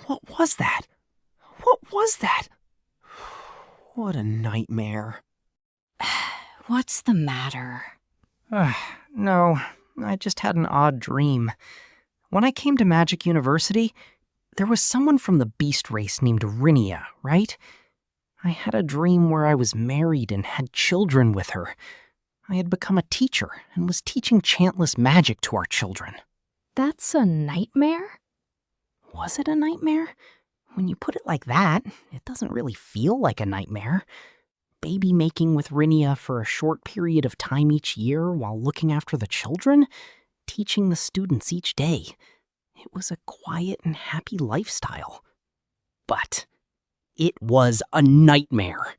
What was that? What was that? What a nightmare. What's the matter? No, I just had an odd dream. When I came to Magic University, there was someone from the beast race named Rinia, right? I had a dream where I was married and had children with her. I had become a teacher and was teaching chantless magic to our children. That's a nightmare? Was it a nightmare? When you put it like that, it doesn't really feel like a nightmare. Baby making with Rinia for a short period of time each year while looking after the children, teaching the students each day. It was a quiet and happy lifestyle. But It was a nightmare.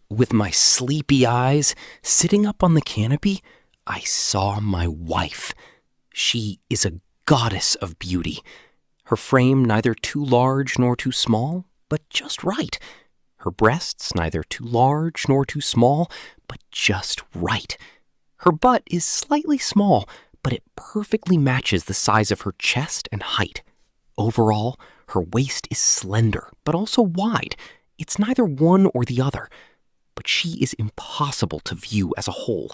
With my sleepy eyes, sitting up on the canopy, I saw my wife. She is a goddess of beauty. Her frame neither too large nor too small, but just right. Her breasts neither too large nor too small, but just right. Her butt is slightly small, but it perfectly matches the size of her chest and height. Overall, her waist is slender, but also wide. It's neither one or the other. But she is impossible to view as a whole.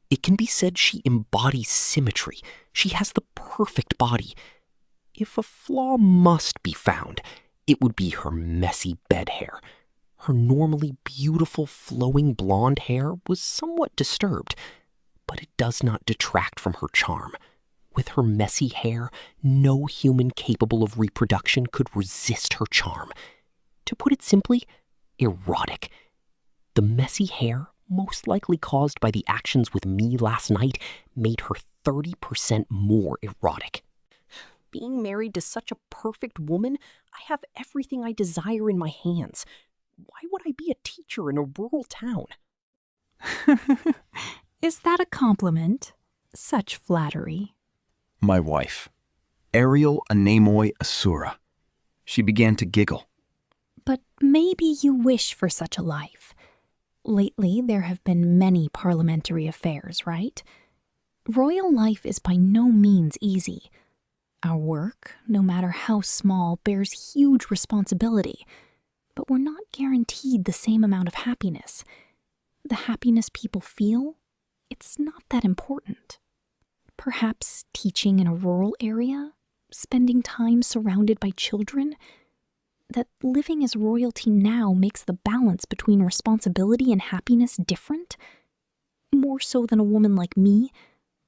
It can be said she embodies symmetry. She has the perfect body. If a flaw must be found, it would be her messy bed hair. Her normally beautiful flowing blonde hair was somewhat disturbed, but it does not detract from her charm. With her messy hair, no human capable of reproduction could resist her charm. To put it simply, erotic. The messy hair, most likely caused by the actions with me last night, made her 30% more erotic. Being married to such a perfect woman, I have everything I desire in my hands. Why would I be a teacher in a rural town? Is that a compliment? Such flattery. My wife, Ariel Anemoi Asura. She began to giggle. But maybe you wish for such a life. Lately, there have been many parliamentary affairs, right? Royal life is by no means easy. Our work, no matter how small, bears huge responsibility. But we're not guaranteed the same amount of happiness. The happiness people feel, it's not that important. Perhaps teaching in a rural area, spending time surrounded by children, that living as royalty now makes the balance between responsibility and happiness different? More so than a woman like me,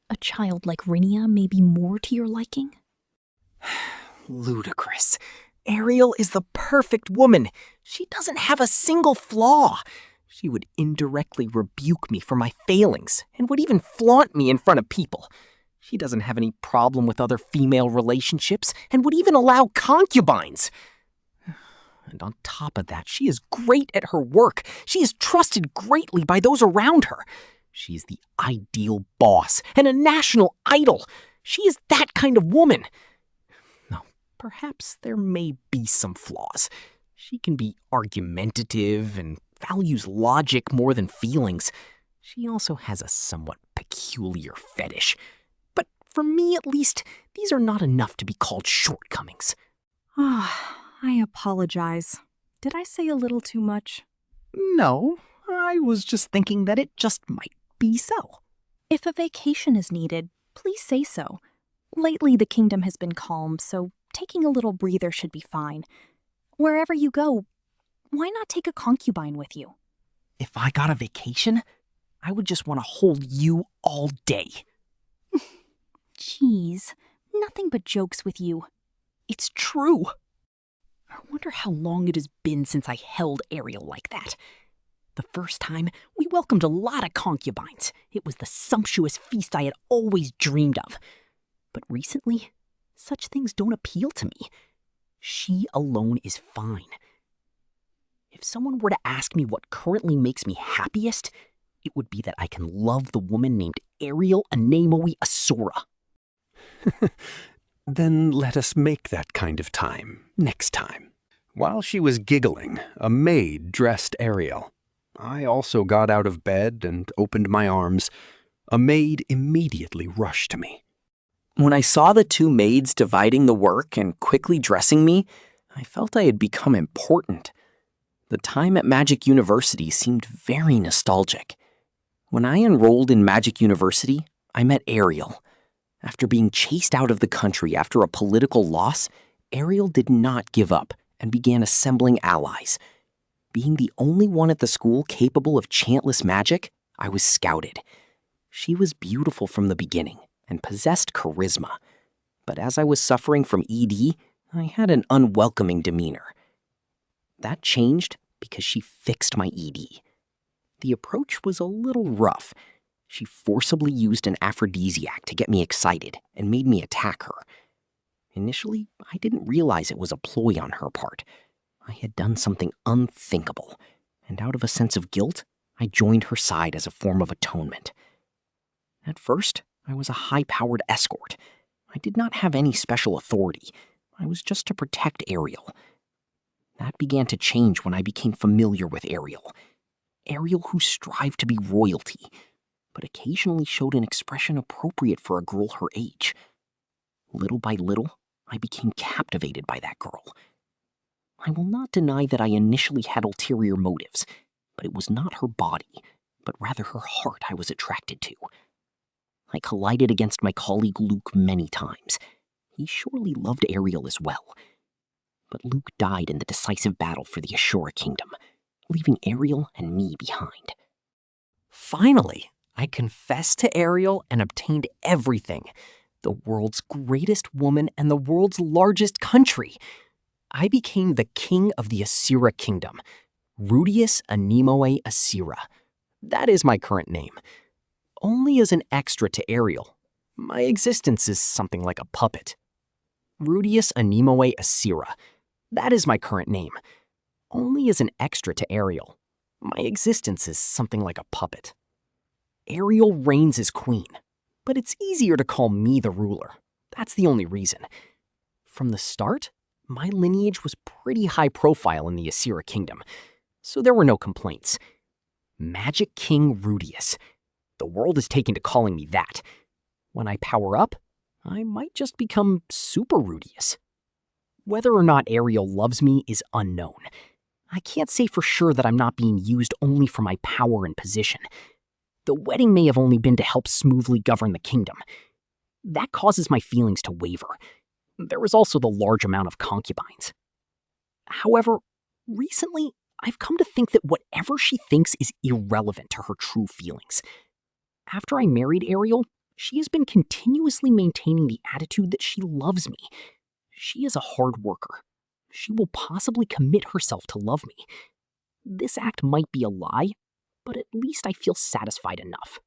a child like Rinia may be more to your liking? Ludicrous. Ariel is the perfect woman. She doesn't have a single flaw. She would indirectly rebuke me for my failings and would even flaunt me in front of people. She doesn't have any problem with other female relationships and would even allow concubines. And on top of that, she is great at her work. She is trusted greatly by those around her. She is the ideal boss and a national idol. She is that kind of woman. Now, perhaps there may be some flaws. She can be argumentative and values logic more than feelings. She also has a somewhat peculiar fetish. But for me, at least, these are not enough to be called shortcomings. I apologize. Did I say a little too much? No, I was just thinking that it just might be so. If a vacation is needed, please say so. Lately, the kingdom has been calm, so taking a little breather should be fine. Wherever you go, why not take a concubine with you? If I got a vacation, I would just want to hold you all day. Jeez, nothing but jokes with you. It's true. I wonder how long it has been since I held Ariel like that. The first time, we welcomed a lot of concubines. It was the sumptuous feast I had always dreamed of. But recently, such things don't appeal to me. She alone is fine. If someone were to ask me what currently makes me happiest, it would be that I can love the woman named Ariel Anemoi Asura. Then let us make that kind of time next time. While she was giggling, a maid dressed Ariel. I also got out of bed and opened my arms. A maid immediately rushed to me. When I saw the two maids dividing the work and quickly dressing me, I felt I had become important. The time at Magic University seemed very nostalgic. When I enrolled in Magic University, I met Ariel. After being chased out of the country after a political loss, Ariel did not give up and began assembling allies. Being the only one at the school capable of chantless magic, I was scouted. She was beautiful from the beginning and possessed charisma. But as I was suffering from ED, I had an unwelcoming demeanor. That changed because she fixed my ED. The approach was a little rough. She forcibly used an aphrodisiac to get me excited and made me attack her. Initially, I didn't realize it was a ploy on her part. I had done something unthinkable, and out of a sense of guilt, I joined her side as a form of atonement. At first, I was a high-powered escort. I did not have any special authority. I was just to protect Ariel. That began to change when I became familiar with Ariel. Ariel who strived to be royalty, but occasionally showed an expression appropriate for a girl her age. Little by little, I became captivated by that girl. I will not deny that I initially had ulterior motives, but it was not her body, but rather her heart I was attracted to. I collided against my colleague Luke many times. He surely loved Ariel as well. But Luke died in the decisive battle for the Ashura Kingdom, leaving Ariel and me behind. Finally, I confessed to Ariel and obtained everything. The world's greatest woman and the world's largest country. I became the king of the Asura Kingdom, Rudeus Anemoe Asira. That is my current name. Only as an extra to Ariel, my existence is something like a puppet. Rudeus Anemoe Asira. That is my current name. Only as an extra to Ariel, my existence is something like a puppet. Ariel reigns as queen, but it's easier to call me the ruler. That's the only reason. From the start, my lineage was pretty high profile in the Asira Kingdom, so there were no complaints. Magic King Rudeus. The world is taken to calling me that. When I power up, I might just become Super Rudeus. Whether or not Ariel loves me is unknown. I can't say for sure that I'm not being used only for my power and position. The wedding may have only been to help smoothly govern the kingdom. That causes my feelings to waver. There was also the large amount of concubines. However, recently, I've come to think that whatever she thinks is irrelevant to her true feelings. After I married Ariel, she has been continuously maintaining the attitude that she loves me. She is a hard worker. She will possibly commit herself to love me. This act might be a lie, but at least I feel satisfied enough.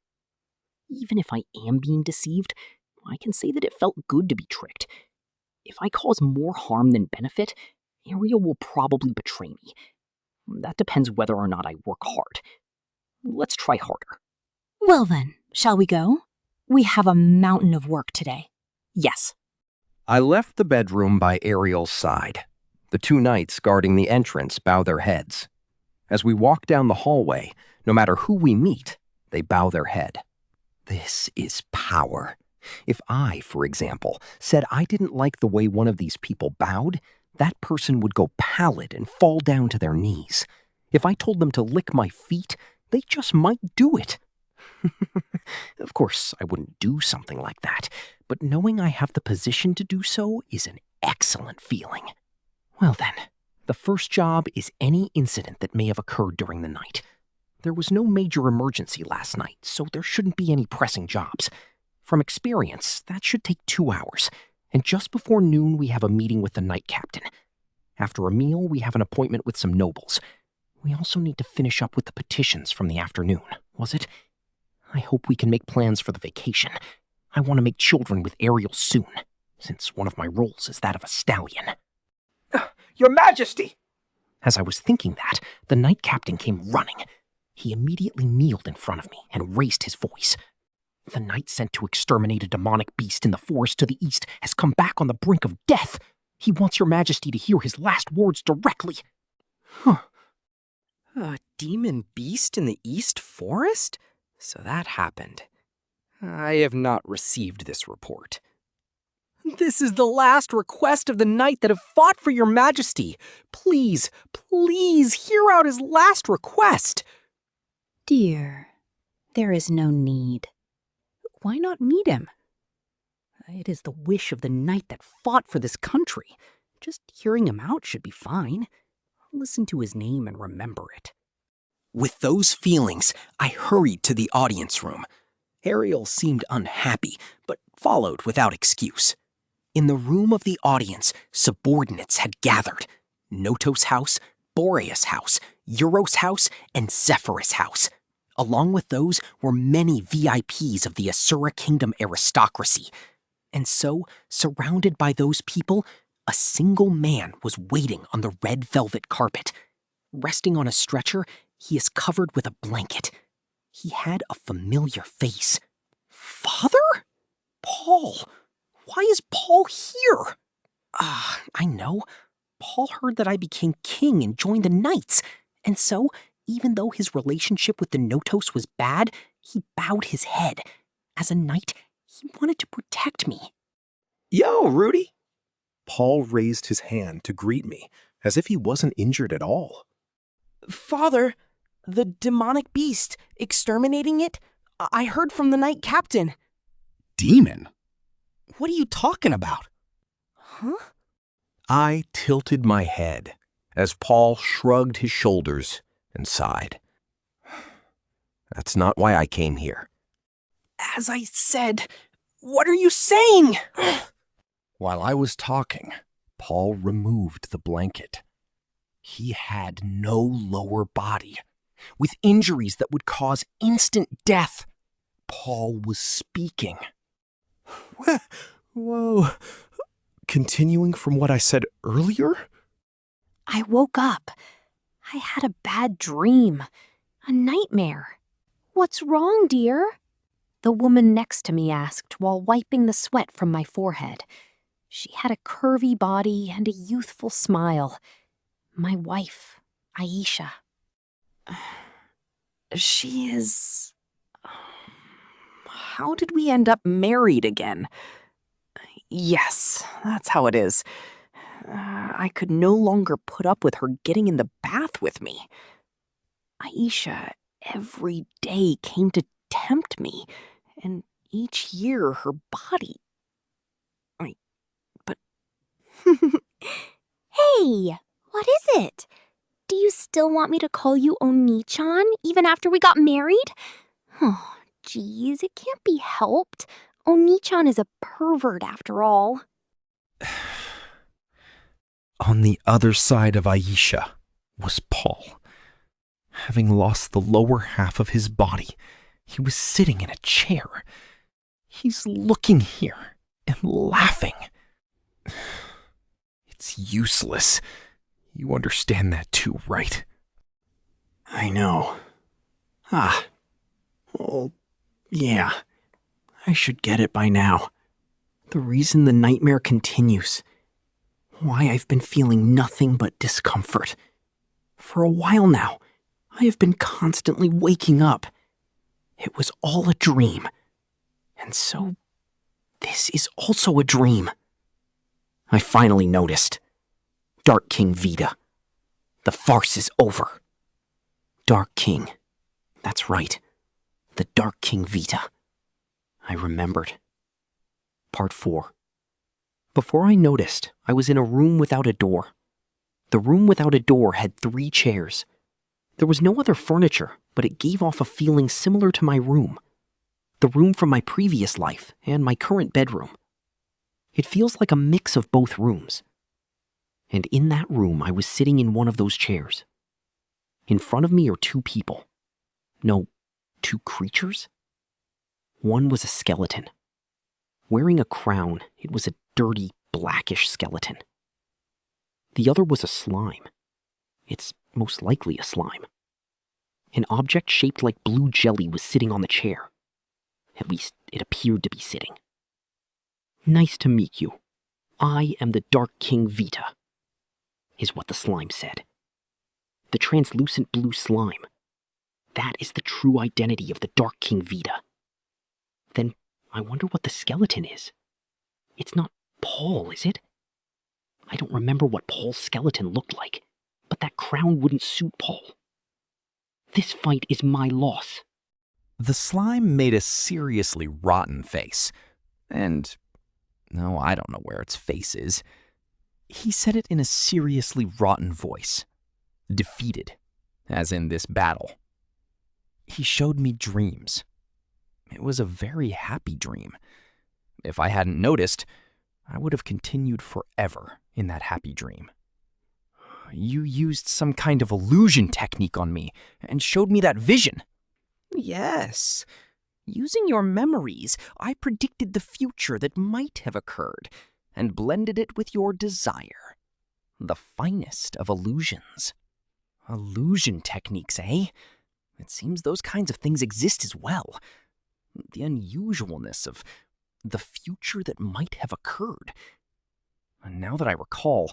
Even if I am being deceived, I can say that it felt good to be tricked. If I cause more harm than benefit, Ariel will probably betray me. That depends whether or not I work hard. Let's try harder. Well then, shall we go? We have a mountain of work today. Yes. I left the bedroom by Ariel's side. The two knights guarding the entrance bow their heads. As we walk down the hallway, no matter who we meet, they bow their head. This is power. If I, for example, said I didn't like the way one of these people bowed, that person would go pallid and fall down to their knees. If I told them to lick my feet, they just might do it. Of course, I wouldn't do something like that, but knowing I have the position to do so is an excellent feeling. Well then, the first job is any incident that may have occurred during the night. There was no major emergency last night, so there shouldn't be any pressing jobs. From experience, that should take 2 hours, and just before noon we have a meeting with the night captain. After a meal, we have an appointment with some nobles. We also need to finish up with the petitions from the afternoon, was it? I hope we can make plans for the vacation. I want to make children with Ariel soon, since one of my roles is that of a stallion. Your Majesty! As I was thinking that, the night captain came running. He immediately kneeled in front of me and raised his voice. The knight sent to exterminate a demonic beast in the forest to the east has come back on the brink of death. He wants your Majesty to hear his last words directly. A demon beast in the east forest? So that happened. I have not received this report. This is the last request of the knight that have fought for your Majesty. Please, please hear out his last request. Dear, there is no need. Why not meet him? It is the wish of the knight that fought for this country. Just hearing him out should be fine. Listen to his name and remember it. With those feelings, I hurried to the audience room. Ariel seemed unhappy, but followed without excuse. In the room of the audience, subordinates had gathered. Notos' house, Boreas' house, Euros' house, and Zephyrus' house. Along with those were many VIPs of the Asura Kingdom aristocracy. And so, surrounded by those people, A single man was waiting on the red velvet carpet. Resting on a stretcher, he is covered with a blanket. He had a familiar face. Father? Paul? Why is Paul here? I know. Paul heard that I became king and joined the knights, and so, even though his relationship with the Notos was bad, he bowed his head. As a knight, he wanted to protect me. Yo, Rudy! Paul raised his hand to greet me, as if he wasn't injured at all. Father, the demonic beast, exterminating it? I heard from the knight captain. Demon? What are you talking about? Huh? I tilted my head as Paul shrugged his shoulders and sighed. That's not why I came here. As I said, what are you saying? While I was talking, Paul removed the blanket. He had no lower body, with injuries that would cause instant death. Paul was speaking. Whoa. Continuing from what I said earlier? I woke up. I had a bad dream. A nightmare. What's wrong, dear? The woman next to me asked while wiping the sweat from my forehead. She had a curvy body and a youthful smile. My wife, Aisha. She is... How did we end up married again? Yes, that's how it is. I could no longer put up with her getting in the bath with me. Aisha every day came to tempt me, and each year her body... Hey, what is it? Do you still want me to call you Oni-chan even after we got married? Oh, geez, it can't be helped. Oni-chan is a pervert after all. On the other side of Aisha was Paul. Having lost the lower half of his body, he was sitting in a chair. He's looking here and laughing. It's useless. You understand that too, right? I know. Well, yeah. I should get it by now. The reason the nightmare continues. Why I've been feeling nothing but discomfort. For a while now, I have been constantly waking up. It was all a dream. And so, this is also a dream. I finally noticed. Dark King Vita. The farce is over. Dark King. That's right. The Dark King Vita. I remembered. Part 4. Before I noticed, I was in a room without a door. The room without a door had 3 chairs. There was no other furniture, but it gave off a feeling similar to my room. The room from my previous life and my current bedroom. It feels like a mix of both rooms. And in that room, I was sitting in one of those chairs. In front of me are 2 people. No, 2 creatures? One was a skeleton. Wearing a crown, it was a dirty, blackish skeleton. The other was a slime. It's most likely a slime. An object shaped like blue jelly was sitting on the chair. At least, it appeared to be sitting. Nice to meet you. I am the Dark King Vita, is what the slime said. The translucent blue slime. That is the true identity of the Dark King Vita. Then I wonder what the skeleton is. It's not Paul, is it? I don't remember what Paul's skeleton looked like, but that crown wouldn't suit Paul. This fight is my loss. The slime made a seriously rotten face, and... no, I don't know where its face is. He said it in a seriously rotten voice. Defeated, as in this battle. He showed me dreams. It was a very happy dream. If I hadn't noticed, I would have continued forever in that happy dream. You used some kind of illusion technique on me and showed me that vision. Yes. Using your memories, I predicted the future that might have occurred. and blended it with your desire. The finest of illusions. Illusion techniques, eh? It seems those kinds of things exist as well. The unusualness of the future that might have occurred. And now that I recall,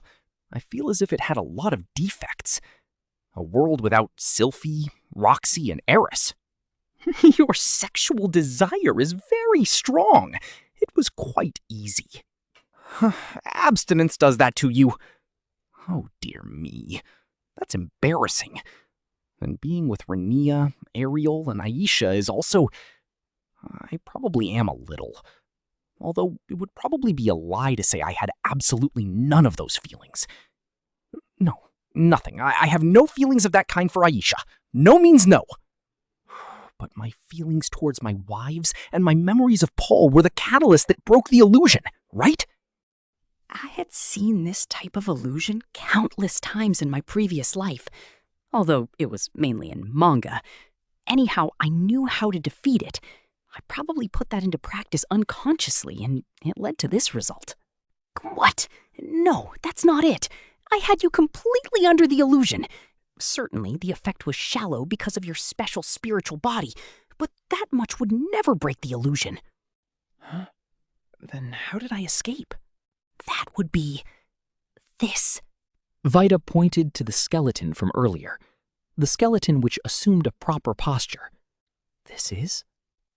I feel as if it had a lot of defects. A world without Sylphie, Roxy, and Eris. Your sexual desire is very strong. It was quite easy. Abstinence does that to you. Oh, dear me. That's embarrassing. And being with Rania, Ariel, and Aisha is also... I probably am a little. Although it would probably be a lie to say I had absolutely none of those feelings. No, nothing. I have no feelings of that kind for Aisha. No means no. But my feelings towards my wives and my memories of Paul were the catalyst that broke the illusion, right? I had seen this type of illusion countless times in my previous life, although it was mainly in manga. Anyhow, I knew how to defeat it. I probably put that into practice unconsciously, and it led to this result. What? No, that's not it. I had you completely under the illusion. Certainly, the effect was shallow because of your special spiritual body, but that much would never break the illusion. Huh? Then how did I escape? That would be... this. Vida pointed to the skeleton from earlier. The skeleton which assumed a proper posture. This is?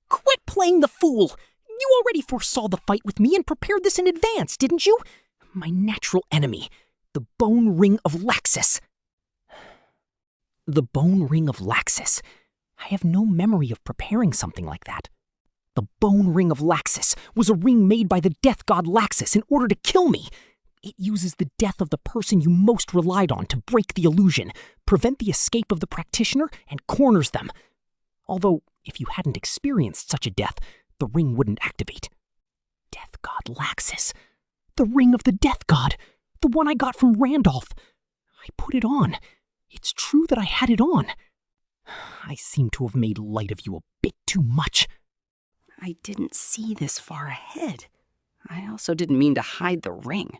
Quit playing the fool! You already foresaw the fight with me and prepared this in advance, didn't you? My natural enemy, the Bone Ring of Laxus. The Bone Ring of Laxus. I have no memory of preparing something like that. The Bone Ring of Laxus was a ring made by the death god Laxus in order to kill me. It uses the death of the person you most relied on to break the illusion, prevent the escape of the practitioner, and corners them. Although, if you hadn't experienced such a death, the ring wouldn't activate. Death god Laxus. The ring of the death god. The one I got from Randolph. I put it on. It's true that I had it on. I seem to have made light of you a bit too much. I didn't see this far ahead. I also didn't mean to hide the ring.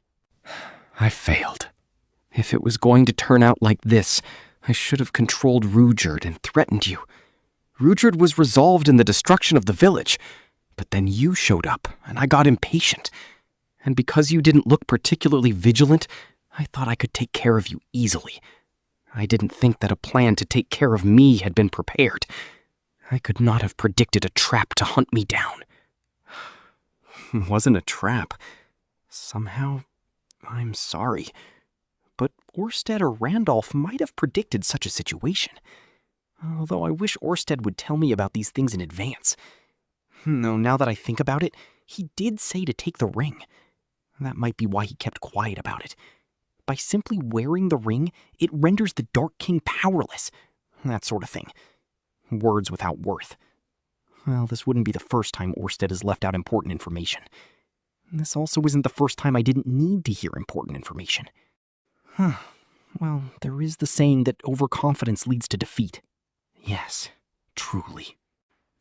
I failed. If it was going to turn out like this, I should have controlled Rudeus and threatened you. Rudeus was resolved in the destruction of the village, but then you showed up, and I got impatient. And because you didn't look particularly vigilant, I thought I could take care of you easily. I didn't think that a plan to take care of me had been prepared. I could not have predicted a trap to hunt me down. It wasn't a trap. Somehow, I'm sorry. But Orsted or Randolph might have predicted such a situation. Although I wish Orsted would tell me about these things in advance. No, now that I think about it, he did say to take the ring. That might be why he kept quiet about it. By simply wearing the ring, it renders the Dark King powerless. That sort of thing. Words without worth. Well, this wouldn't be the first time Orsted has left out important information. This also isn't the first time I didn't need to hear important information. Well, there is the saying that overconfidence leads to defeat. Yes, truly.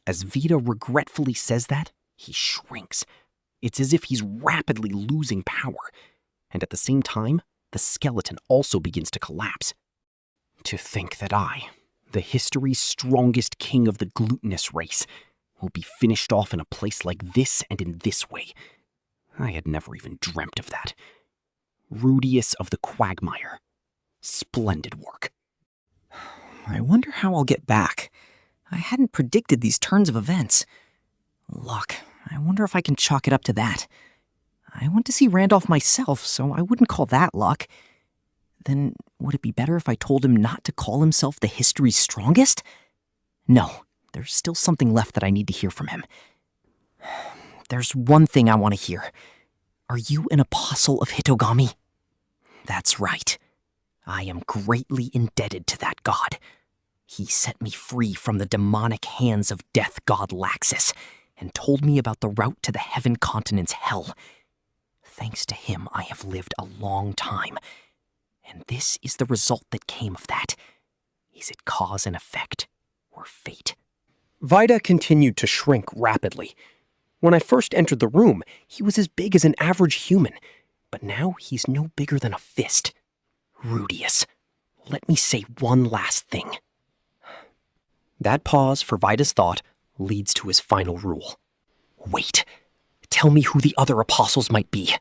As Vida regretfully says that, he shrinks. It's as if he's rapidly losing power. And at the same time, the skeleton also begins to collapse. To think that I, the history's strongest king of the glutinous race, will be finished off in a place like this and in this way. I had never even dreamt of that. Rudeus of the Quagmire. Splendid work. I wonder how I'll get back. I hadn't predicted these turns of events. Luck. I wonder if I can chalk it up to that. I went to see Randolph myself, so I wouldn't call that luck. Then would it be better if I told him not to call himself the history's strongest? No, there's still something left that I need to hear from him. There's one thing I want to hear. Are you an apostle of Hitogami? That's right. I am greatly indebted to that god. He set me free from the demonic hands of death god Laxus and told me about the route to the heaven continent's hell. Thanks to him, I have lived a long time. And this is the result that came of that. Is it cause and effect, or fate? Vida continued to shrink rapidly. When I first entered the room, he was as big as an average human, but now he's no bigger than a fist. Rudeus, let me say one last thing. That pause for Vida's thought leads to his final rule. Wait, tell me who the other apostles might be.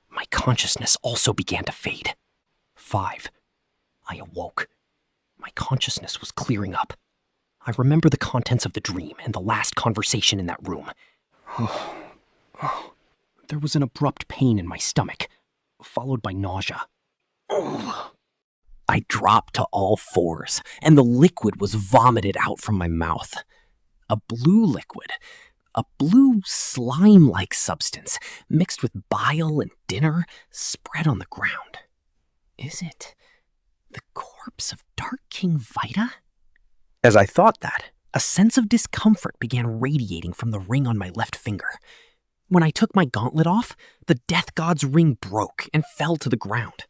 My consciousness also began to fade. 5. I awoke. My consciousness was clearing up. I remember the contents of the dream and the last conversation in that room. There was an abrupt pain in my stomach, followed by nausea. I dropped to all fours, and the liquid was vomited out from my mouth. A blue liquid, a blue slime-like substance mixed with bile and dinner spread on the ground. Is it the corpse of Dark King Vida? As I thought that, a sense of discomfort began radiating from the ring on my left finger. When I took my gauntlet off, the Death God's ring broke and fell to the ground.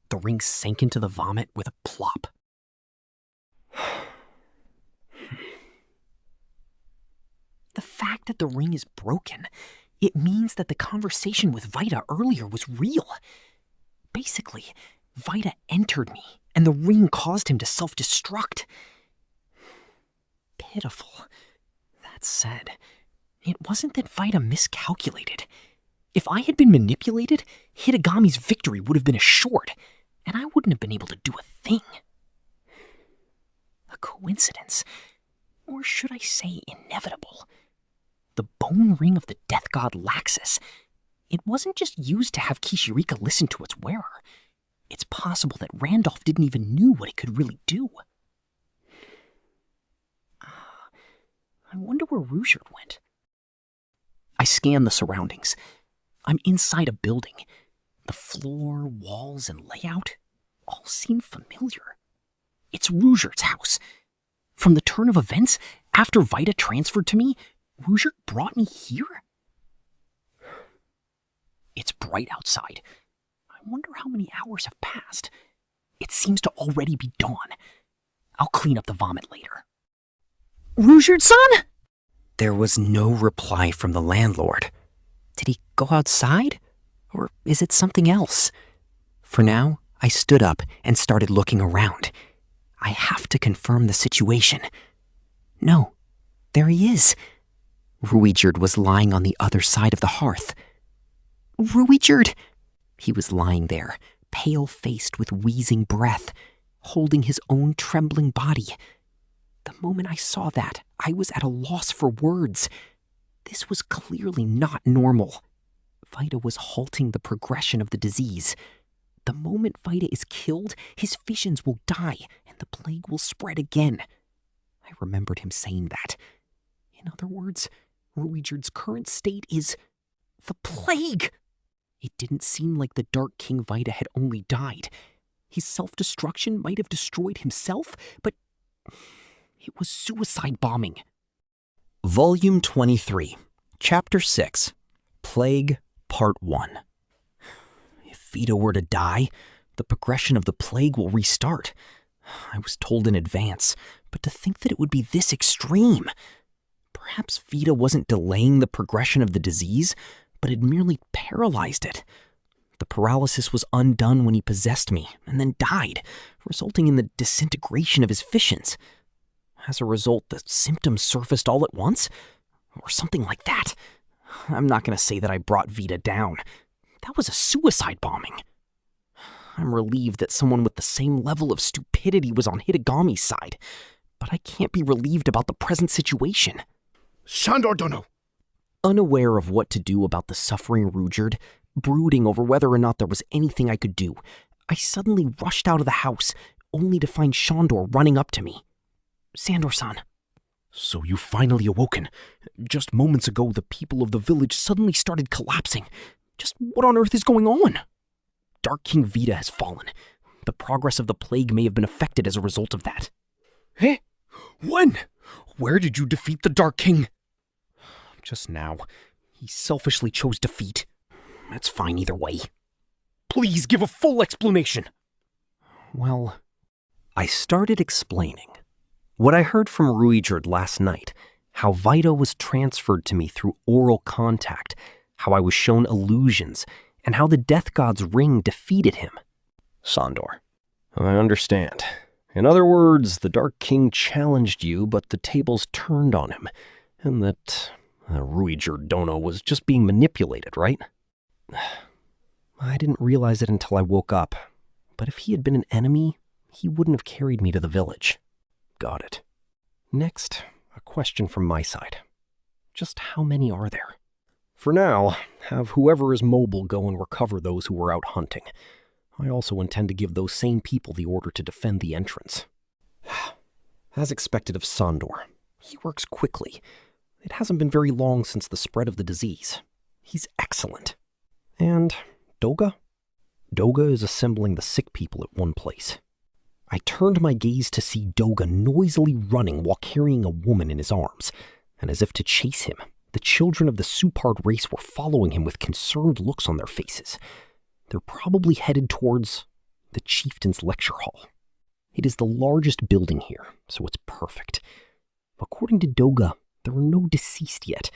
The ring sank into the vomit with a plop. The fact that the ring is broken, it means that the conversation with Vida earlier was real. Basically, Vida entered me, and the ring caused him to self-destruct. Pitiful. That said, it wasn't that Vida miscalculated. If I had been manipulated, Hitagami's victory would have been assured, and I wouldn't have been able to do a thing. A coincidence, or should I say inevitable? The bone ring of the death god Laxus. It wasn't just used to have Kishirika listen to its wearer. It's possible that Randolph didn't even know what it could really do. I wonder where Rudeus went. I scanned the surroundings. I'm inside a building. The floor, walls, and layout all seem familiar. It's Rudeus's house. From the turn of events, after Vida transferred to me, Rudeus brought me here? It's bright outside. I wonder how many hours have passed. It seems to already be dawn. I'll clean up the vomit later. Rudeus-san? There was no reply from the landlord. Did he go outside? Or is it something else? For now, I stood up and started looking around. I have to confirm the situation. No, there he is. Rudeus was lying on the other side of the hearth. Rudeus! He was lying there, pale-faced with wheezing breath, holding his own trembling body. The moment I saw that, I was at a loss for words. This was clearly not normal. Vida was halting the progression of the disease. The moment Vida is killed, his visions will die, and the plague will spread again. I remembered him saying that. In other words, Rudeus's current state is the plague. It didn't seem like the Dark King Vida had only died. His self-destruction might have destroyed himself, but it was suicide bombing. Volume 23, Chapter 6, Plague, Part 1. If Vida were to die, the progression of the plague will restart. I was told in advance, but to think that it would be this extreme. Perhaps Vida wasn't delaying the progression of the disease, but had merely paralyzed it. The paralysis was undone when he possessed me, and then died, resulting in the disintegration of his visions. As a result, the symptoms surfaced all at once, or something like that. I'm not going to say that I brought Vida down. That was a suicide bombing. I'm relieved that someone with the same level of stupidity was on Hitagami's side, but I can't be relieved about the present situation. Shandor Dono! Unaware of what to do about the suffering Rudeus, brooding over whether or not there was anything I could do, I suddenly rushed out of the house, only to find Shandor running up to me. Sandor-san. So you've finally awoken. Just moments ago, the people of the village suddenly started collapsing. Just what on earth is going on? Dark King Vida has fallen. The progress of the plague may have been affected as a result of that. Eh? When? Where did you defeat the Dark King? Just now. He selfishly chose defeat. That's fine either way. Please give a full explanation. Well, I started explaining. What I heard from Rudeus last night, How Vita was transferred to me through oral contact, how I was shown illusions, and how the Death God's ring defeated him. Sandor, I understand. In other words, the Dark King challenged you, but the tables turned on him, and that Rui Dono was just being manipulated, right? I didn't realize it until I woke up, but if he had been an enemy, he wouldn't have carried me to the village. Got it. Next, a question from my side. Just how many are there? For now, have whoever is mobile go and recover those who were out hunting. I also intend to give those same people the order to defend the entrance. As expected of Sandor, he works quickly. It hasn't been very long since the spread of the disease. He's excellent. And Doga? Doga is assembling the sick people at one place. I turned my gaze to see Doga noisily running while carrying a woman in his arms, and as if to chase him, the children of the Supard race were following him with concerned looks on their faces. They're probably headed towards the chieftain's lecture hall. It is the largest building here, so it's perfect. According to Doga, there are no deceased yet,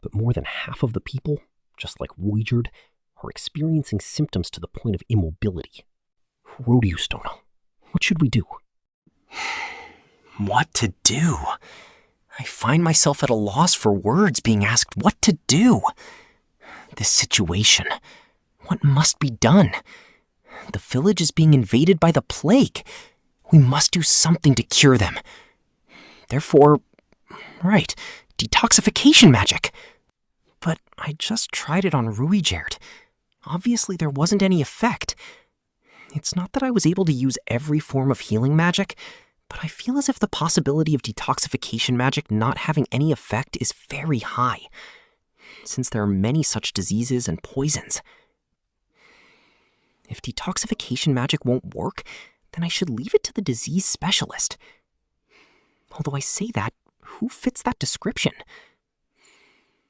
but more than half of the people, just like Ruijerd, are experiencing symptoms to the point of immobility. Rudeus Dono, what should we do? What to do? I find myself at a loss for words being asked what to do. This situation, what must be done? The village is being invaded by the plague. We must do something to cure them. Therefore, right, detoxification magic. But I just tried it on Ruijerd. Obviously there wasn't any effect. It's not that I was able to use every form of healing magic, but I feel as if the possibility of detoxification magic not having any effect is very high, since there are many such diseases and poisons. If detoxification magic won't work, then I should leave it to the disease specialist. Although I say that, who fits that description?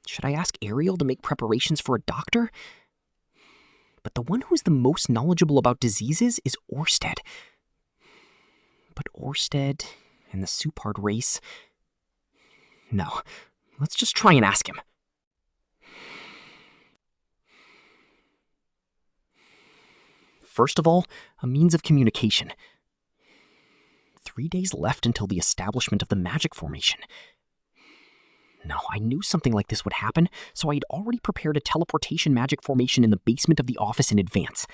Should I ask Ariel to make preparations for a doctor? But the one who is the most knowledgeable about diseases is Orsted. But Orsted and the Supard race... No, let's just try and ask him. First of all, a means of communication. 3 days left until the establishment of the magic formation. No, I knew something like this would happen, so I had already prepared a teleportation magic formation in the basement of the office in advance.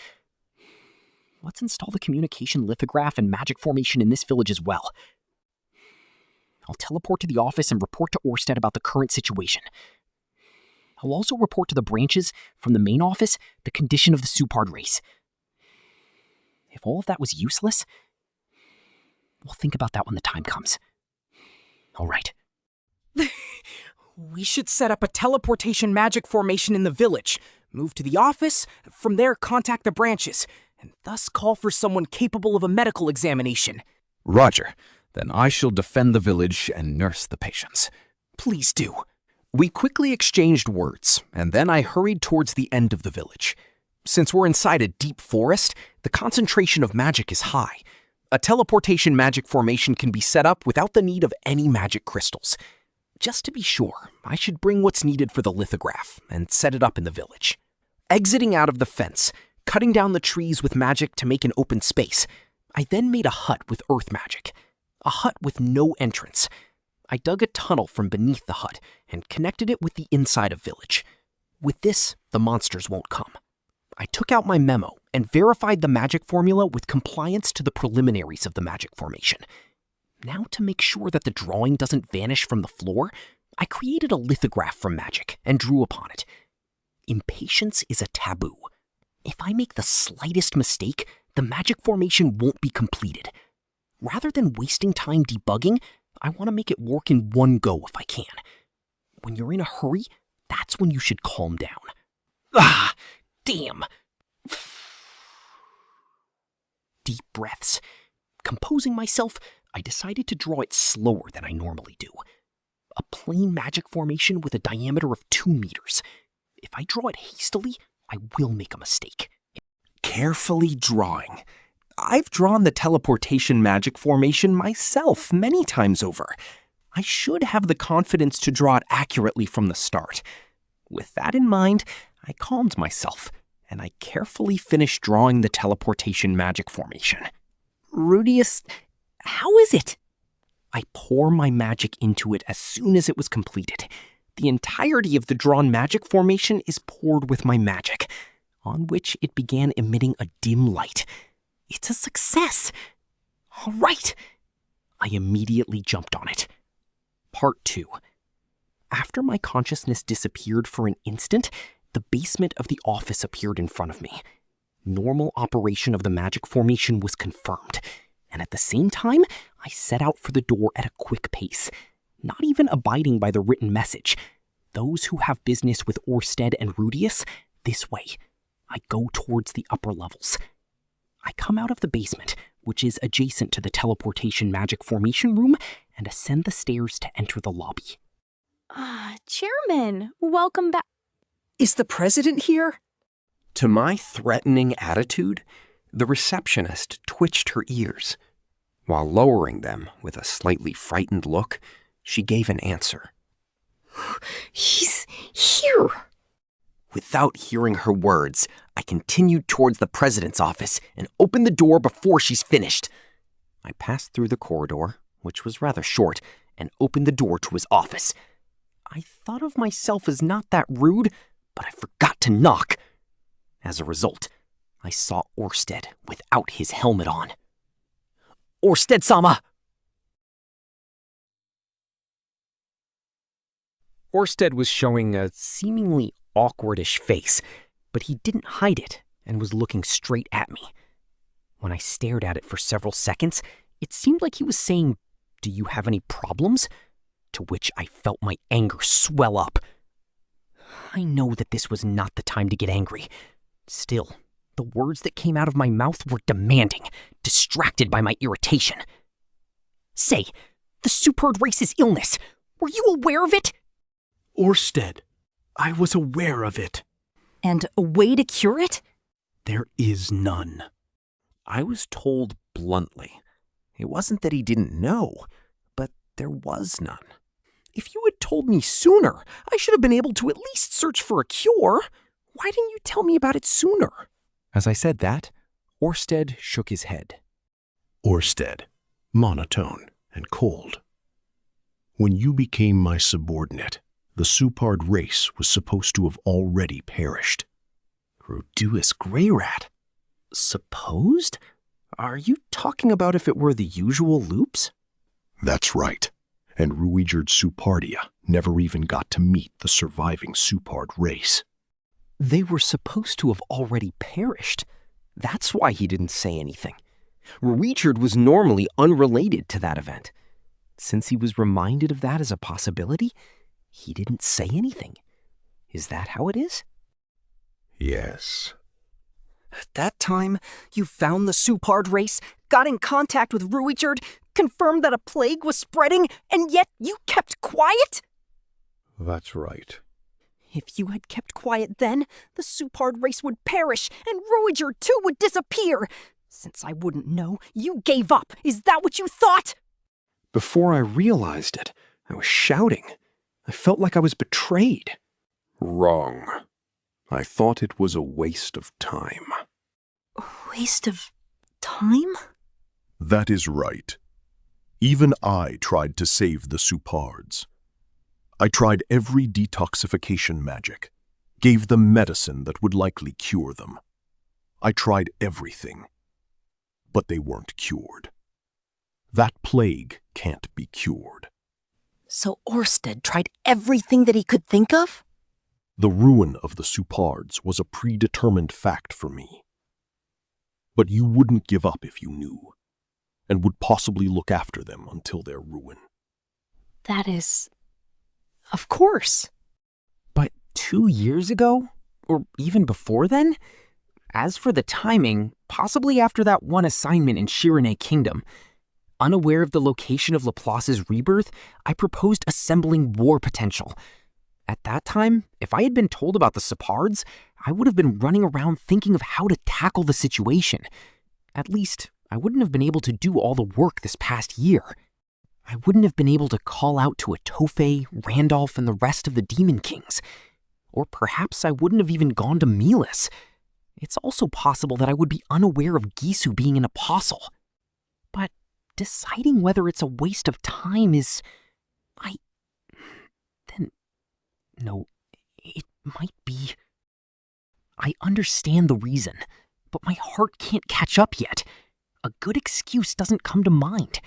Let's install the communication lithograph and magic formation in this village as well. I'll teleport to the office and report to Orsted about the current situation. I'll also report to the branches from the main office the condition of the Supard race. If all of that was useless, we'll think about that when the time comes. All right. We should set up a teleportation magic formation in the village, move to the office, from there contact the branches, and thus call for someone capable of a medical examination. Roger. Then I shall defend the village and nurse the patients. Please do. We quickly exchanged words, and then I hurried towards the end of the village. Since we're inside a deep forest, the concentration of magic is high. A teleportation magic formation can be set up without the need of any magic crystals. Just to be sure, I should bring what's needed for the lithograph and set it up in the village. Exiting out of the fence, cutting down the trees with magic to make an open space, I then made a hut with earth magic. A hut with no entrance. I dug a tunnel from beneath the hut and connected it with the inside of village. With this, the monsters won't come. I took out my memo and verified the magic formula with compliance to the preliminaries of the magic formation. Now, to make sure that the drawing doesn't vanish from the floor, I created a lithograph from magic and drew upon it. Impatience is a taboo. If I make the slightest mistake, the magic formation won't be completed. Rather than wasting time debugging, I want to make it work in one go if I can. When you're in a hurry, that's when you should calm down. Ah, damn. Deep breaths. Composing myself, I decided to draw it slower than I normally do. A plain magic formation with a diameter of 2 meters. If I draw it hastily, I will make a mistake. Carefully drawing. I've drawn the teleportation magic formation myself many times over. I should have the confidence to draw it accurately from the start. With that in mind, I calmed myself, and I carefully finished drawing the teleportation magic formation. Rudeus, how is it? I pour my magic into it as soon as it was completed. The entirety of the drawn magic formation is poured with my magic, on which it began emitting a dim light. It's a success. All right. I immediately jumped on it. Part 2. After my consciousness disappeared for an instant, the basement of the office appeared in front of me. Normal operation of the magic formation was confirmed, and at the same time, I set out for the door at a quick pace, not even abiding by the written message. Those who have business with Orsted and Rudeus, this way. I go towards the upper levels. I come out of the basement, which is adjacent to the teleportation magic formation room, and ascend the stairs to enter the lobby. Chairman, welcome back. Is the president here? To my threatening attitude, the receptionist twitched her ears. While lowering them with a slightly frightened look, she gave an answer. He's here. Without hearing her words, I continued towards the president's office and opened the door before she's finished. I passed through the corridor, which was rather short, and opened the door to his office. I thought of myself as not that rude, but I forgot to knock. As a result, I saw Orsted without his helmet on. Orsted-sama! Orsted was showing a seemingly awkwardish face, but he didn't hide it and was looking straight at me. When I stared at it for several seconds, it seemed like he was saying, "Do you have any problems?" To which I felt my anger swell up. I know that this was not the time to get angry. Still, the words that came out of my mouth were demanding, distracted by my irritation. Say, the Superd race's illness, were you aware of it? Orsted, I was aware of it. And a way to cure it? There is none. I was told bluntly. It wasn't that he didn't know, but there was none. If you had told me sooner, I should have been able to at least search for a cure. Why didn't you tell me about it sooner? As I said that, Orsted shook his head. Orsted, monotone and cold. When you became my subordinate, the Supard race was supposed to have already perished. Rudeus Greyrat? Supposed? Are you talking about if it were the usual loops? That's right. And Ruijerd Supardia never even got to meet the surviving Supard race. They were supposed to have already perished. That's why he didn't say anything. Ruijerd was normally unrelated to that event. Since he was reminded of that as a possibility, he didn't say anything. Is that how it is? Yes. At that time, you found the Supard race, got in contact with Ruijerd, confirmed that a plague was spreading, and yet you kept quiet? That's right. If you had kept quiet then, the Supard race would perish, and Ruijerd too would disappear. Since I wouldn't know, you gave up. Is that what you thought? Before I realized it, I was shouting. I felt like I was betrayed. Wrong. I thought it was a waste of time. A waste of time? That is right. Even I tried to save the Supards. I tried every detoxification magic, gave them medicine that would likely cure them. I tried everything, but they weren't cured. That plague can't be cured. So Orsted tried everything that he could think of? The ruin of the Supards was a predetermined fact for me. But you wouldn't give up if you knew, and would possibly look after them until their ruin. That is... Of course. But 2 years ago? Or even before then? As for the timing, possibly after that one assignment in Shirane Kingdom. Unaware of the location of Laplace's rebirth, I proposed assembling war potential. At that time, if I had been told about the Supards, I would have been running around thinking of how to tackle the situation. At least, I wouldn't have been able to do all the work this past year. I wouldn't have been able to call out to Atofei, Randolph, and the rest of the Demon Kings. Or perhaps I wouldn't have even gone to Milas. It's also possible that I would be unaware of Gisu being an apostle. But deciding whether it's a waste of time is... No, it might be... I understand the reason, but my heart can't catch up yet. A good excuse doesn't come to mind.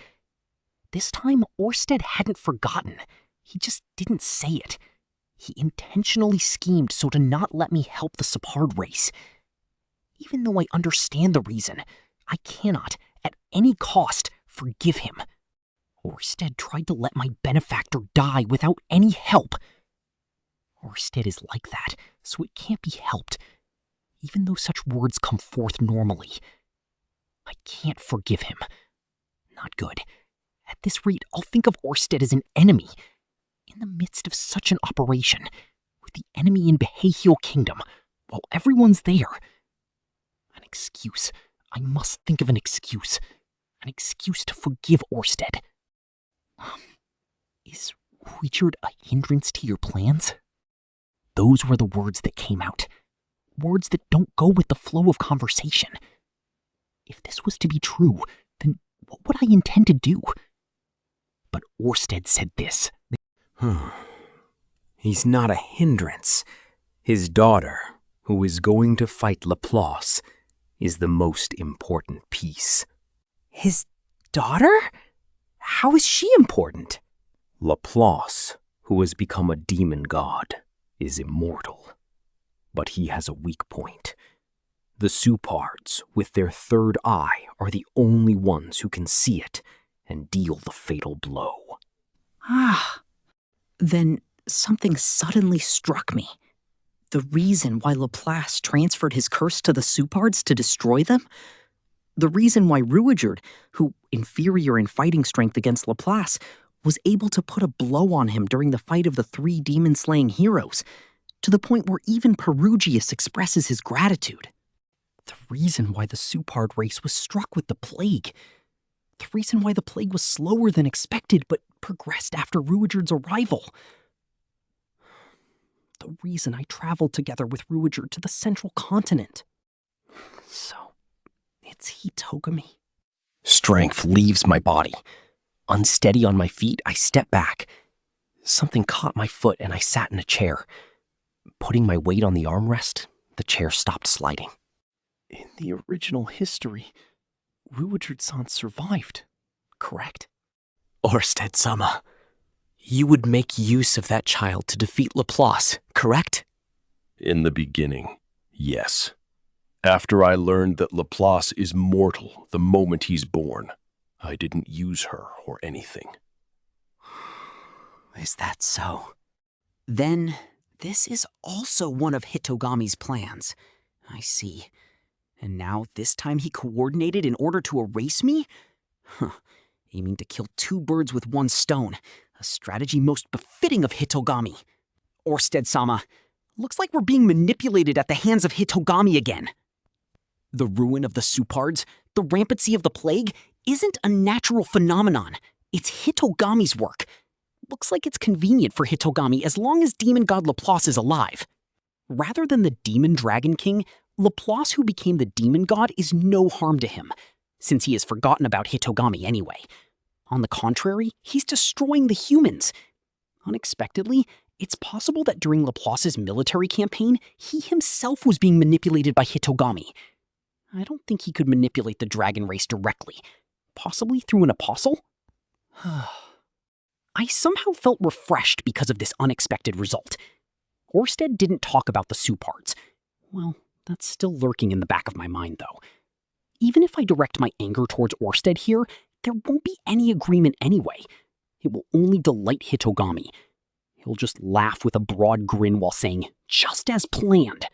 This time, Orsted hadn't forgotten. He just didn't say it. He intentionally schemed so to not let me help the Separd race. Even though I understand the reason, I cannot, at any cost, forgive him. Orsted tried to let my benefactor die without any help. Orsted is like that, so it can't be helped, even though such words come forth normally. I can't forgive him. Not good. At this rate, I'll think of Orsted as an enemy. In the midst of such an operation, with the enemy in Behahiel Kingdom, while everyone's there. An excuse. I must think of an excuse. An excuse to forgive Orsted. Is Rudeus a hindrance to your plans? Those were the words that came out. Words that don't go with the flow of conversation. If this was to be true, then what would I intend to do? But Orsted said this. He's not a hindrance. His daughter, who is going to fight Laplace, is the most important piece. His daughter? How is she important? Laplace, who has become a demon god, is immortal. But he has a weak point. The Supards, with their third eye, are the only ones who can see it and deal the fatal blow. Then something suddenly struck me. The reason why Laplace transferred his curse to the Supards to destroy them? The reason why Rudeus, who, inferior in fighting strength against Laplace, was able to put a blow on him during the fight of the 3 demon-slaying heroes, to the point where even Perugius expresses his gratitude. The reason why the Supard race was struck with the plague. The reason why the plague was slower than expected, but progressed after Rudeus' arrival. The reason I traveled together with Rudeus to the central continent. So, it's Hitogami. Strength leaves my body. Unsteady on my feet, I step back. Something caught my foot and I sat in a chair. Putting my weight on the armrest, the chair stopped sliding. In the original history, Rudeus-san survived, correct? Orsted-sama, you would make use of that child to defeat Laplace, correct? In the beginning, yes. After I learned that Laplace is mortal the moment he's born, I didn't use her or anything. Is that so? Then, this is also one of Hitogami's plans. I see. And now, this time he coordinated in order to erase me? Aiming to kill 2 birds with 1 stone. A strategy most befitting of Hitogami. Orsted-sama, looks like we're being manipulated at the hands of Hitogami again. The ruin of the Supards, the rampancy of the plague, isn't a natural phenomenon. It's Hitogami's work. Looks like it's convenient for Hitogami as long as Demon God Laplace is alive. Rather than the Demon Dragon King, Laplace, who became the Demon God, is no harm to him, since he has forgotten about Hitogami anyway. On the contrary, he's destroying the humans. Unexpectedly, it's possible that during Laplace's military campaign, he himself was being manipulated by Hitogami. I don't think he could manipulate the dragon race directly. Possibly through an apostle? I somehow felt refreshed because of this unexpected result. Orsted didn't talk about the Supards. Well, that's still lurking in the back of my mind, though. Even if I direct my anger towards Orsted here, there won't be any agreement anyway. It will only delight Hitogami. He'll just laugh with a broad grin while saying, "Just as planned."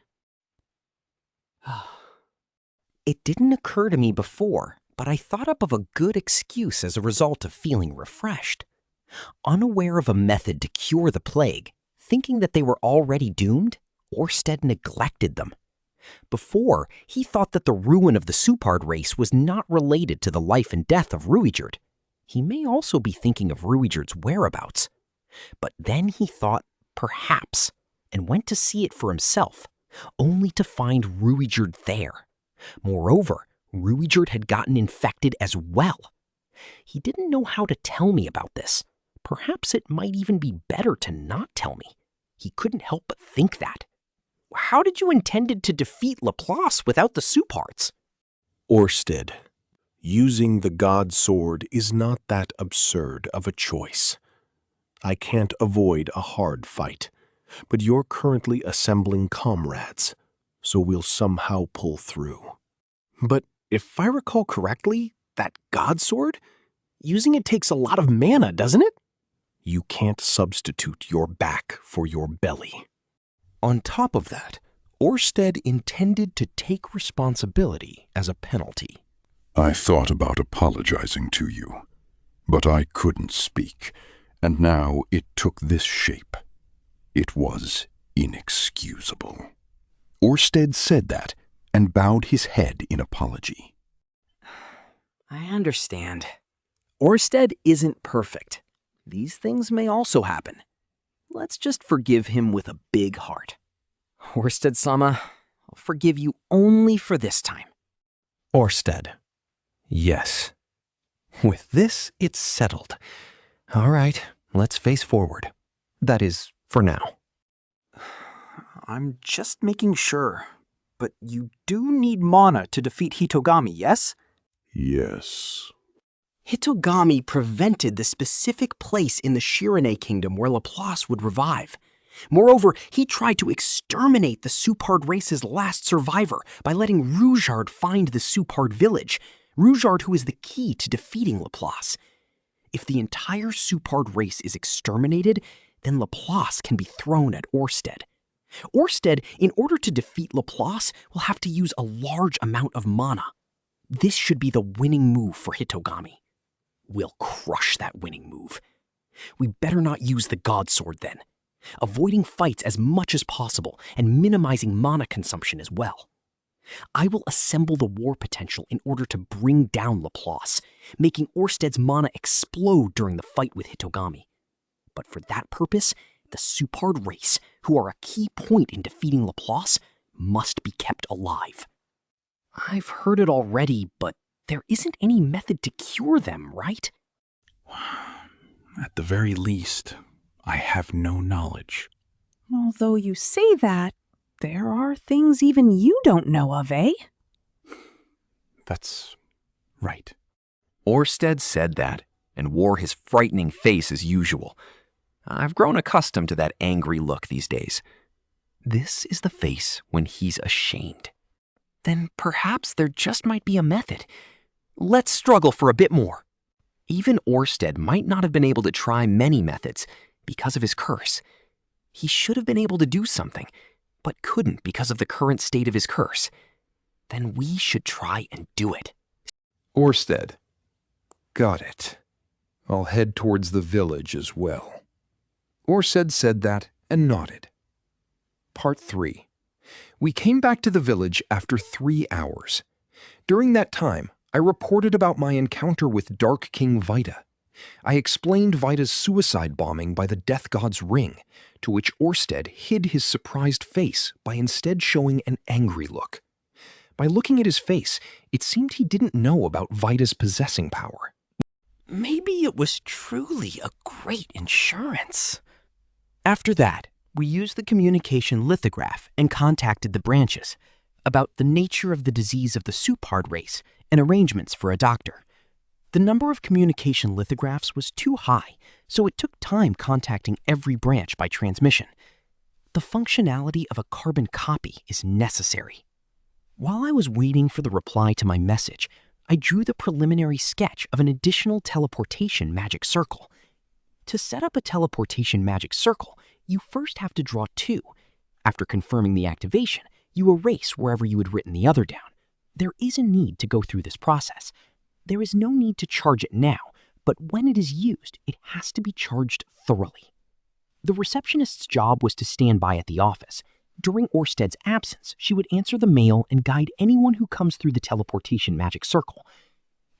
It didn't occur to me before, but I thought up of a good excuse as a result of feeling refreshed. Unaware of a method to cure the plague, thinking that they were already doomed, Orsted neglected them. Before, he thought that the ruin of the Supard race was not related to the life and death of Rudeus. He may also be thinking of Ruijerd's whereabouts. But then he thought perhaps and went to see it for himself, only to find Ruijerd there. Moreover, Ruijerd had gotten infected as well. He didn't know how to tell me about this. Perhaps it might even be better to not tell me. He couldn't help but think that. How did you intend to defeat Laplace without the Suparts? Orsted, using the God Sword is not that absurd of a choice. I can't avoid a hard fight, but you're currently assembling comrades, so we'll somehow pull through. But if I recall correctly, that God Sword? Using it takes a lot of mana, doesn't it? You can't substitute your back for your belly. On top of that, Orsted intended to take responsibility as a penalty. I thought about apologizing to you, but I couldn't speak, and now it took this shape. It was inexcusable. Orsted said that and bowed his head in apology. I understand. Orsted isn't perfect. These things may also happen. Let's just forgive him with a big heart. Orsted-sama, I'll forgive you only for this time. Orsted. Yes. With this, it's settled. All right, let's face forward. That is, for now. I'm just making sure. But you do need mana to defeat Hitogami, yes? Yes. Hitogami prevented the specific place in the Shirane kingdom where Laplace would revive. Moreover, he tried to exterminate the Supard race's last survivor by letting Ruijerd find the Supard village, Ruijerd who is the key to defeating Laplace. If the entire Supard race is exterminated, then Laplace can be thrown at Orsted. Orsted, in order to defeat Laplace, will have to use a large amount of mana. This should be the winning move for Hitogami. We'll crush that winning move. We better not use the God Sword then, avoiding fights as much as possible and minimizing mana consumption as well. I will assemble the war potential in order to bring down Laplace, making Orsted's mana explode during the fight with Hitogami. But for that purpose, the Supard race, who are a key point in defeating Laplace, must be kept alive. I've heard it already, but there isn't any method to cure them, right? At the very least, I have no knowledge. Although you say that, there are things even you don't know of, eh? That's right. Orsted said that and wore his frightening face as usual. I've grown accustomed to that angry look these days. This is the face when he's ashamed. Then perhaps there just might be a method. Let's struggle for a bit more. Even Orsted might not have been able to try many methods because of his curse. He should have been able to do something, but couldn't because of the current state of his curse. Then we should try and do it. Orsted. Got it. I'll head towards the village as well. Orsted said that and nodded. Part 3. We came back to the village after 3 hours. During that time, I reported about my encounter with Dark King Vita. I explained Vita's suicide bombing by the Death God's ring, to which Orsted hid his surprised face by instead showing an angry look. By looking at his face, it seemed he didn't know about Vita's possessing power. Maybe it was truly a great insurance. After that, we used the communication lithograph and contacted the branches about the nature of the disease of the Supard race and arrangements for a doctor. The number of communication lithographs was too high, so it took time contacting every branch by transmission. The functionality of a carbon copy is necessary. While I was waiting for the reply to my message, I drew the preliminary sketch of an additional teleportation magic circle. To set up a teleportation magic circle, you first have to draw 2. After confirming the activation, you erase wherever you had written the other down. There is a need to go through this process. There is no need to charge it now, but when it is used, it has to be charged thoroughly. The receptionist's job was to stand by at the office. During Orsted's absence, she would answer the mail and guide anyone who comes through the teleportation magic circle.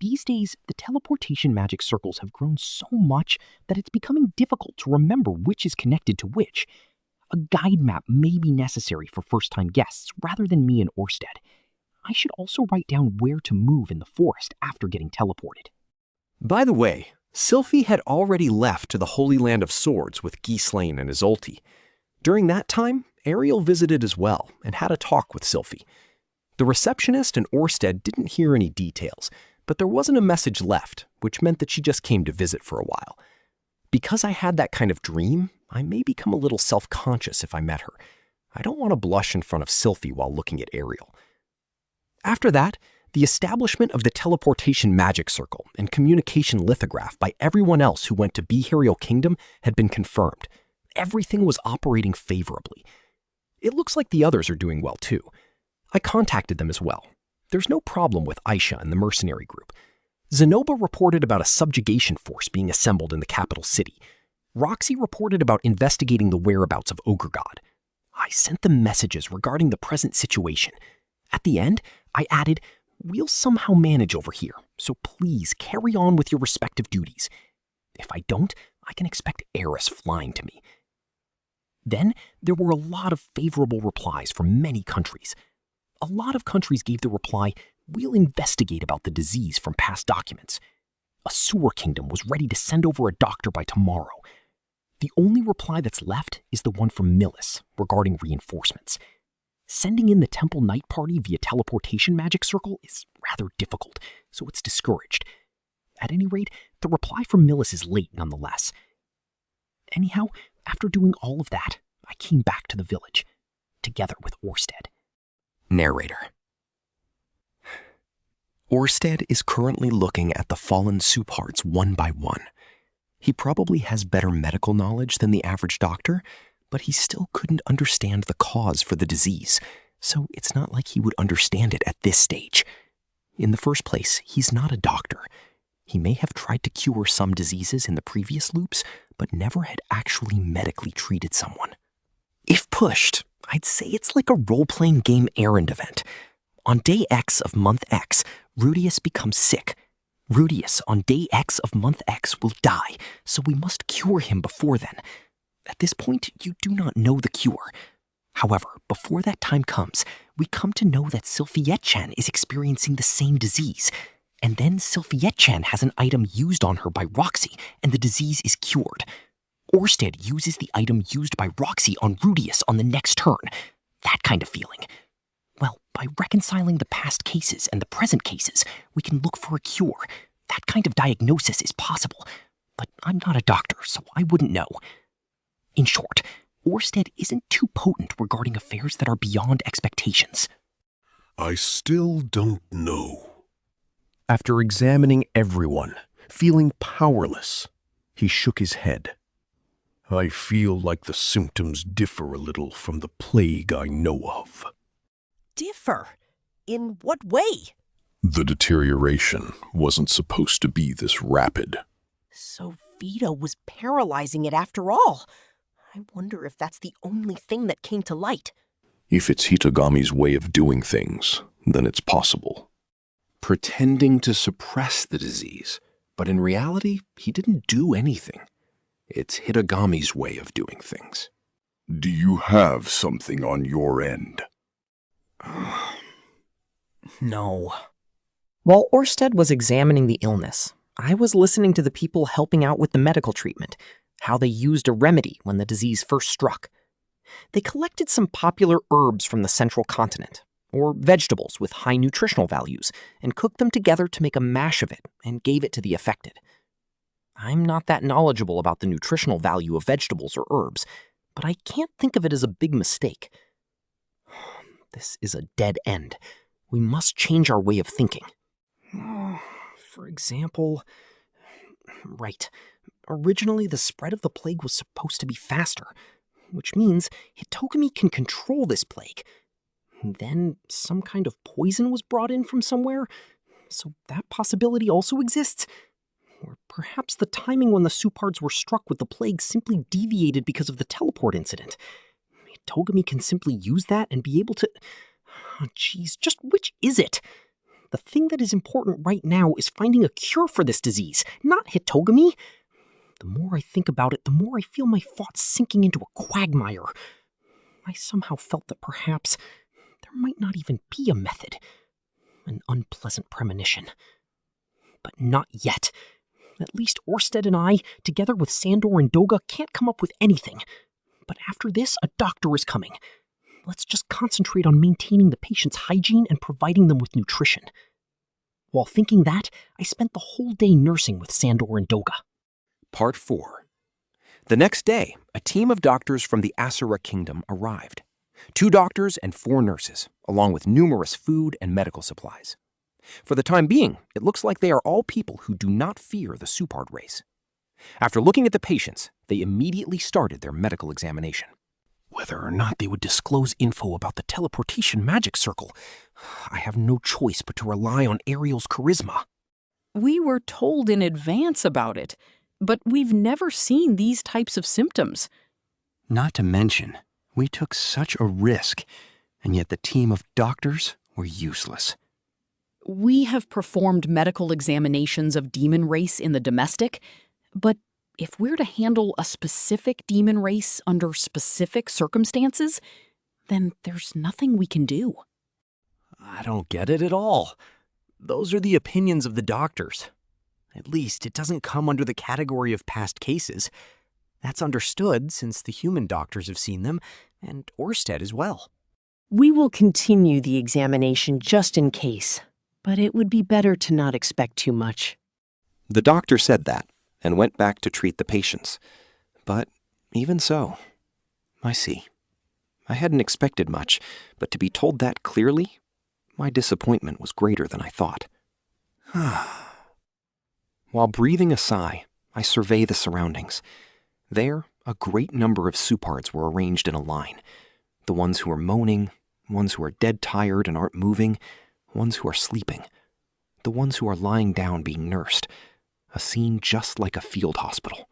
These days, the teleportation magic circles have grown so much that it's becoming difficult to remember which is connected to which. A guide map may be necessary for first-time guests rather than me and Orsted. I should also write down where to move in the forest after getting teleported. By the way, Sylphie had already left to the Holy Land of Swords with Ghislaine and Isolde. During that time, Ariel visited as well and had a talk with Sylphie. The receptionist and Orsted didn't hear any details, but there wasn't a message left, which meant that she just came to visit for a while. Because I had that kind of dream, I may become a little self-conscious if I met her. I don't want to blush in front of Sylphie while looking at Ariel. After that, the establishment of the teleportation magic circle and communication lithograph by everyone else who went to Behaviorial Kingdom had been confirmed. Everything was operating favorably. It looks like the others are doing well too. I contacted them as well. There's no problem with Aisha and the mercenary group. Zenoba reported about a subjugation force being assembled in the capital city. Roxy reported about investigating the whereabouts of Ogre God. I sent them messages regarding the present situation. At the end, I added, "We'll somehow manage over here, so please carry on with your respective duties. If I don't, I can expect Eris flying to me." Then there were a lot of favorable replies from many countries. A lot of countries gave the reply, "We'll investigate about the disease from past documents." A sewer kingdom was ready to send over a doctor by tomorrow. The only reply that's left is the one from Millis regarding reinforcements. Sending in the Temple Night Party via teleportation magic circle is rather difficult, so it's discouraged. At any rate, the reply from Millis is late nonetheless. Anyhow, after doing all of that, I came back to the village, together with Orsted. Narrator. Orsted is currently looking at the fallen soup hearts one by one. He probably has better medical knowledge than the average doctor, but he still couldn't understand the cause for the disease, so it's not like he would understand it at this stage. In the first place, he's not a doctor. He may have tried to cure some diseases in the previous loops, but never had actually medically treated someone. If pushed, I'd say it's like a role-playing game errand event. On day X of month X, Rudeus becomes sick. Rudeus on day X of month X will die, so we must cure him before then. At this point, you do not know the cure. However, before that time comes, we come to know that Sylphiette-chan is experiencing the same disease. And then Sylphiette-chan has an item used on her by Roxy, and the disease is cured. Orsted uses the item used by Roxy on Rudeus on the next turn. That kind of feeling. Well, by reconciling the past cases and the present cases, we can look for a cure. That kind of diagnosis is possible. But I'm not a doctor, so I wouldn't know. In short, Orsted isn't too potent regarding affairs that are beyond expectations. I still don't know. After examining everyone, feeling powerless, he shook his head. I feel like the symptoms differ a little from the plague I know of. Differ? In what way? The deterioration wasn't supposed to be this rapid. So Vito was paralyzing it after all. I wonder if that's the only thing that came to light. If it's Hitagami's way of doing things, then it's possible. Pretending to suppress the disease, but in reality, he didn't do anything. It's Hitagami's way of doing things. Do you have something on your end? No. While Orsted was examining the illness, I was listening to the people helping out with the medical treatment, how they used a remedy when the disease first struck. They collected some popular herbs from the central continent, or vegetables with high nutritional values, and cooked them together to make a mash of it and gave it to the affected. I'm not that knowledgeable about the nutritional value of vegetables or herbs, but I can't think of it as a big mistake. This is a dead end. We must change our way of thinking. For example, right, originally the spread of the plague was supposed to be faster, which means Hitogami can control this plague. Then some kind of poison was brought in from somewhere, so that possibility also exists. Or perhaps the timing when the Supards were struck with the plague simply deviated because of the teleport incident. Hitogami can simply use that and be able to... Oh, geez, just which is it? The thing that is important right now is finding a cure for this disease, not Hitogami. The more I think about it, the more I feel my thoughts sinking into a quagmire. I somehow felt that perhaps there might not even be a method. An unpleasant premonition. But not yet. At least Orsted and I, together with Sandor and Doga, can't come up with anything. But after this, a doctor is coming. Let's just concentrate on maintaining the patient's hygiene and providing them with nutrition. While thinking that, I spent the whole day nursing with Sandor and Doga. Part 4. The next day, a team of doctors from the Asura Kingdom arrived. 2 doctors and 4 nurses, along with numerous food and medical supplies. For the time being, it looks like they are all people who do not fear the Supard race. After looking at the patients, they immediately started their medical examination. Whether or not they would disclose info about the teleportation magic circle, I have no choice but to rely on Ariel's charisma. We were told in advance about it, but we've never seen these types of symptoms. Not to mention, we took such a risk, and yet the team of doctors were useless. We have performed medical examinations of demon race in the domestic, but if we're to handle a specific demon race under specific circumstances, then there's nothing we can do. I don't get it at all. Those are the opinions of the doctors. At least it doesn't come under the category of past cases. That's understood since the human doctors have seen them, and Orsted as well. We will continue the examination just in case, but it would be better to not expect too much. The doctor said that, and went back to treat the patients. But even so, I see. I hadn't expected much, but to be told that clearly, my disappointment was greater than I thought. While breathing a sigh, I survey the surroundings. There, a great number of Supards were arranged in a line. The ones who are moaning, ones who are dead tired and aren't moving, ones who are sleeping, the ones who are lying down being nursed. A scene just like a field hospital.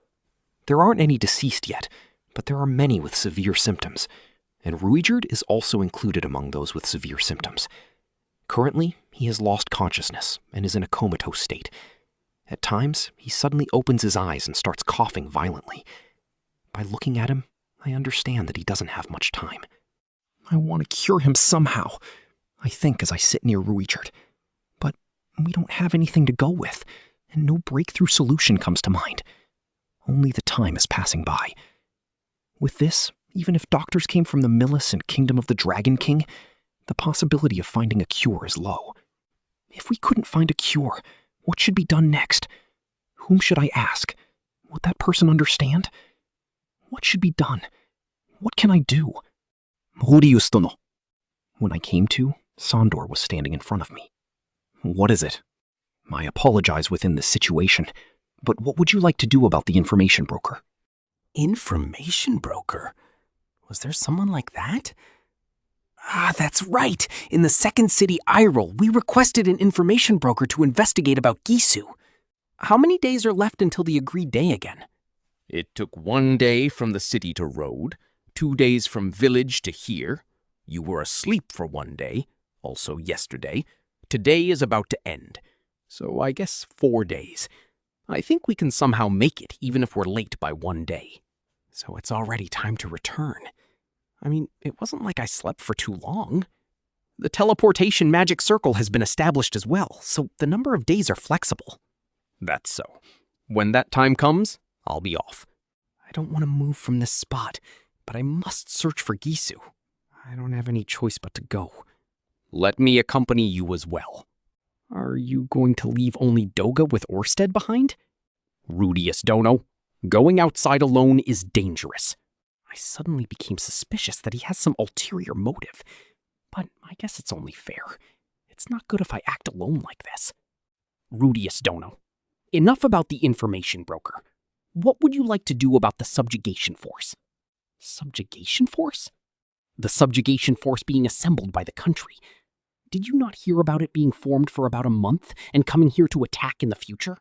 There aren't any deceased yet, but there are many with severe symptoms, and Ruijerd is also included among those with severe symptoms. Currently, he has lost consciousness and is in a comatose state. At times, he suddenly opens his eyes and starts coughing violently. By looking at him, I understand that he doesn't have much time. I want to cure him somehow, I think as I sit near Ruijerd. But we don't have anything to go with, and no breakthrough solution comes to mind. Only the time is passing by. With this, even if doctors came from the Millis and Kingdom of the Dragon King, the possibility of finding a cure is low. If we couldn't find a cure, what should be done next? Whom should I ask? Would that person understand? What should be done? What can I do? Rudeus Dono. When I came to, Sandor was standing in front of me. What is it? I apologize within this situation, but what would you like to do about the information broker? Information broker? Was there someone like that? Ah, that's right. In the second city, Irel, we requested an information broker to investigate about Gisu. How many days are left until the agreed day again? It took 1 day from the city to road, 2 days from village to here. You were asleep for 1 day, also yesterday. Today is about to end. So I guess 4 days. I think we can somehow make it, even if we're late by 1 day. So it's already time to return. I mean, it wasn't like I slept for too long. The teleportation magic circle has been established as well, so the number of days are flexible. That's so. When that time comes, I'll be off. I don't want to move from this spot, but I must search for Gisu. I don't have any choice but to go. Let me accompany you as well. Are you going to leave only Doga with Orsted behind? Rudeus Dono, going outside alone is dangerous. I suddenly became suspicious that he has some ulterior motive. But I guess it's only fair. It's not good if I act alone like this. Rudeus Dono, enough about the information broker. What would you like to do about the subjugation force? Subjugation force? The subjugation force being assembled by the country. Did you not hear about it being formed for about a month and coming here to attack in the future?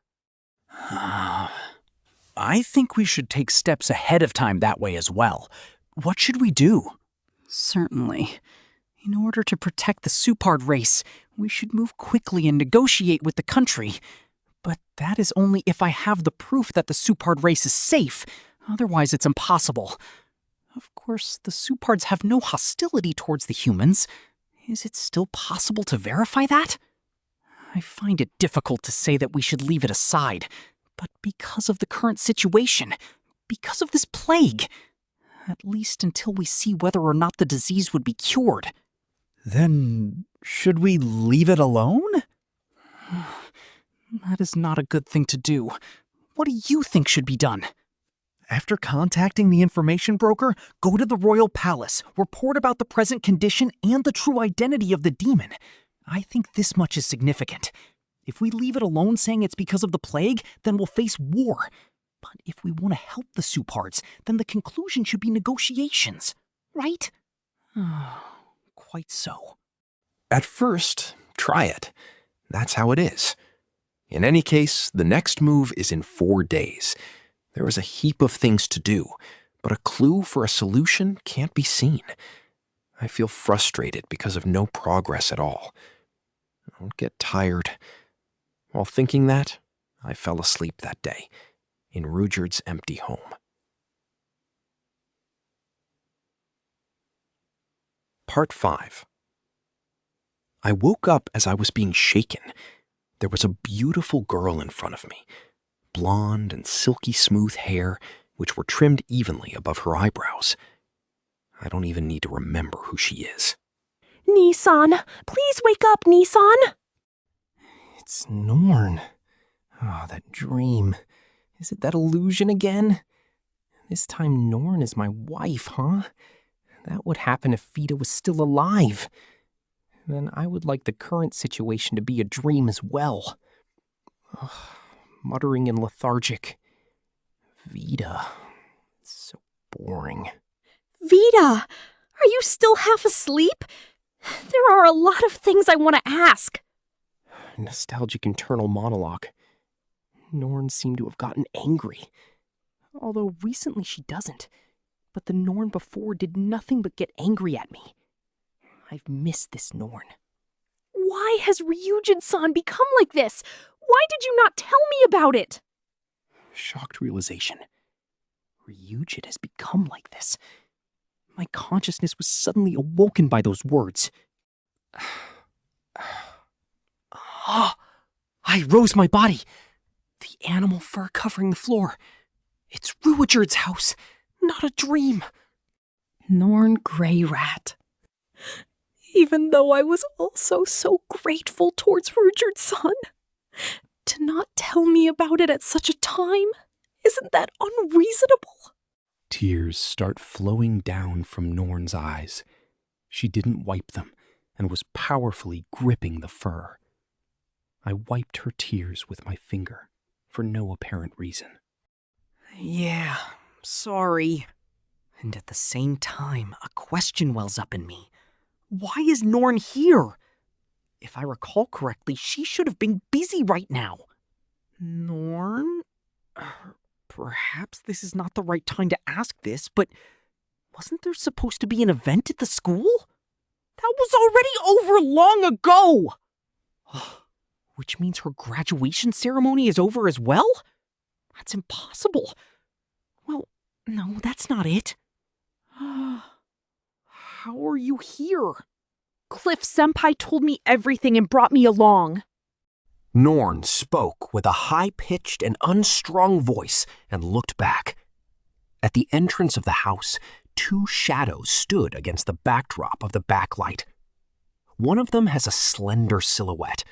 I think we should take steps ahead of time that way as well. What should we do? Certainly. In order to protect the Supard race, We should move quickly and negotiate with the country. But that is only if I have the proof that the Supard race is safe. Otherwise, it's impossible. Of course, the Supards have no hostility towards the humans. Is it still possible to verify that? I find it difficult to say that we should leave it aside, but because of the current situation, because of this plague, at least until we see whether or not the disease would be cured. Then, should we leave it alone? That is not a good thing to do. What do you think should be done? After contacting the information broker, go to the royal palace, report about the present condition and the true identity of the demon. I think this much is significant. If we leave it alone saying it's because of the plague, then we'll face war. But if we want to help the Supards, then the conclusion should be negotiations, right? Quite so. At first, try it. That's how it is. In any case, the next move is in 4 days. There is a heap of things to do, but a clue for a solution can't be seen. I feel frustrated because of no progress at all. Don't get tired. While thinking that, I fell asleep that day in Rudyard's empty home. Part 5. I woke up as I was being shaken. There was a beautiful girl in front of me, blonde and silky smooth hair, which were trimmed evenly above her eyebrows. I don't even need to remember who she is. Nissan, please wake up, Nissan! It's Norn. Oh, that dream. Is it that illusion again? This time Norn is my wife, huh? That would happen if Vida was still alive. Then I would like the current situation to be a dream as well. Ugh, muttering and lethargic. Vida. It's so boring. Vida, are you still half asleep? There are a lot of things I want to ask. Nostalgic internal monologue. Norn seemed to have gotten angry. Although recently she doesn't. But the Norn before did nothing but get angry at me. I've missed this Norn. Why has Ryujin-san become like this? Why did you not tell me about it? Shocked realization. Ryujin has become like this. My consciousness was suddenly awoken by those words. I rose my body. The animal fur covering the floor. It's Rudeus' house, not a dream. Norn Greyrat. Even though I was also so grateful towards Rudeus-san, to not tell me about it at such a time, isn't that unreasonable? Tears start flowing down from Norn's eyes. She didn't wipe them and was powerfully gripping the fur. I wiped her tears with my finger for no apparent reason. Yeah, sorry. And at the same time, a question wells up in me. Why is Norn here? If I recall correctly, she should have been busy right now. Norn? Perhaps this is not the right time to ask this, but wasn't there supposed to be an event at the school? That was already over long ago! Which means her graduation ceremony is over as well? That's impossible. Well, no, that's not it. How are you here? Cliff Senpai told me everything and brought me along. Norn spoke with a high-pitched and unstrung voice and looked back. At the entrance of the house, 2 shadows stood against the backdrop of the backlight. One of them has a slender silhouette,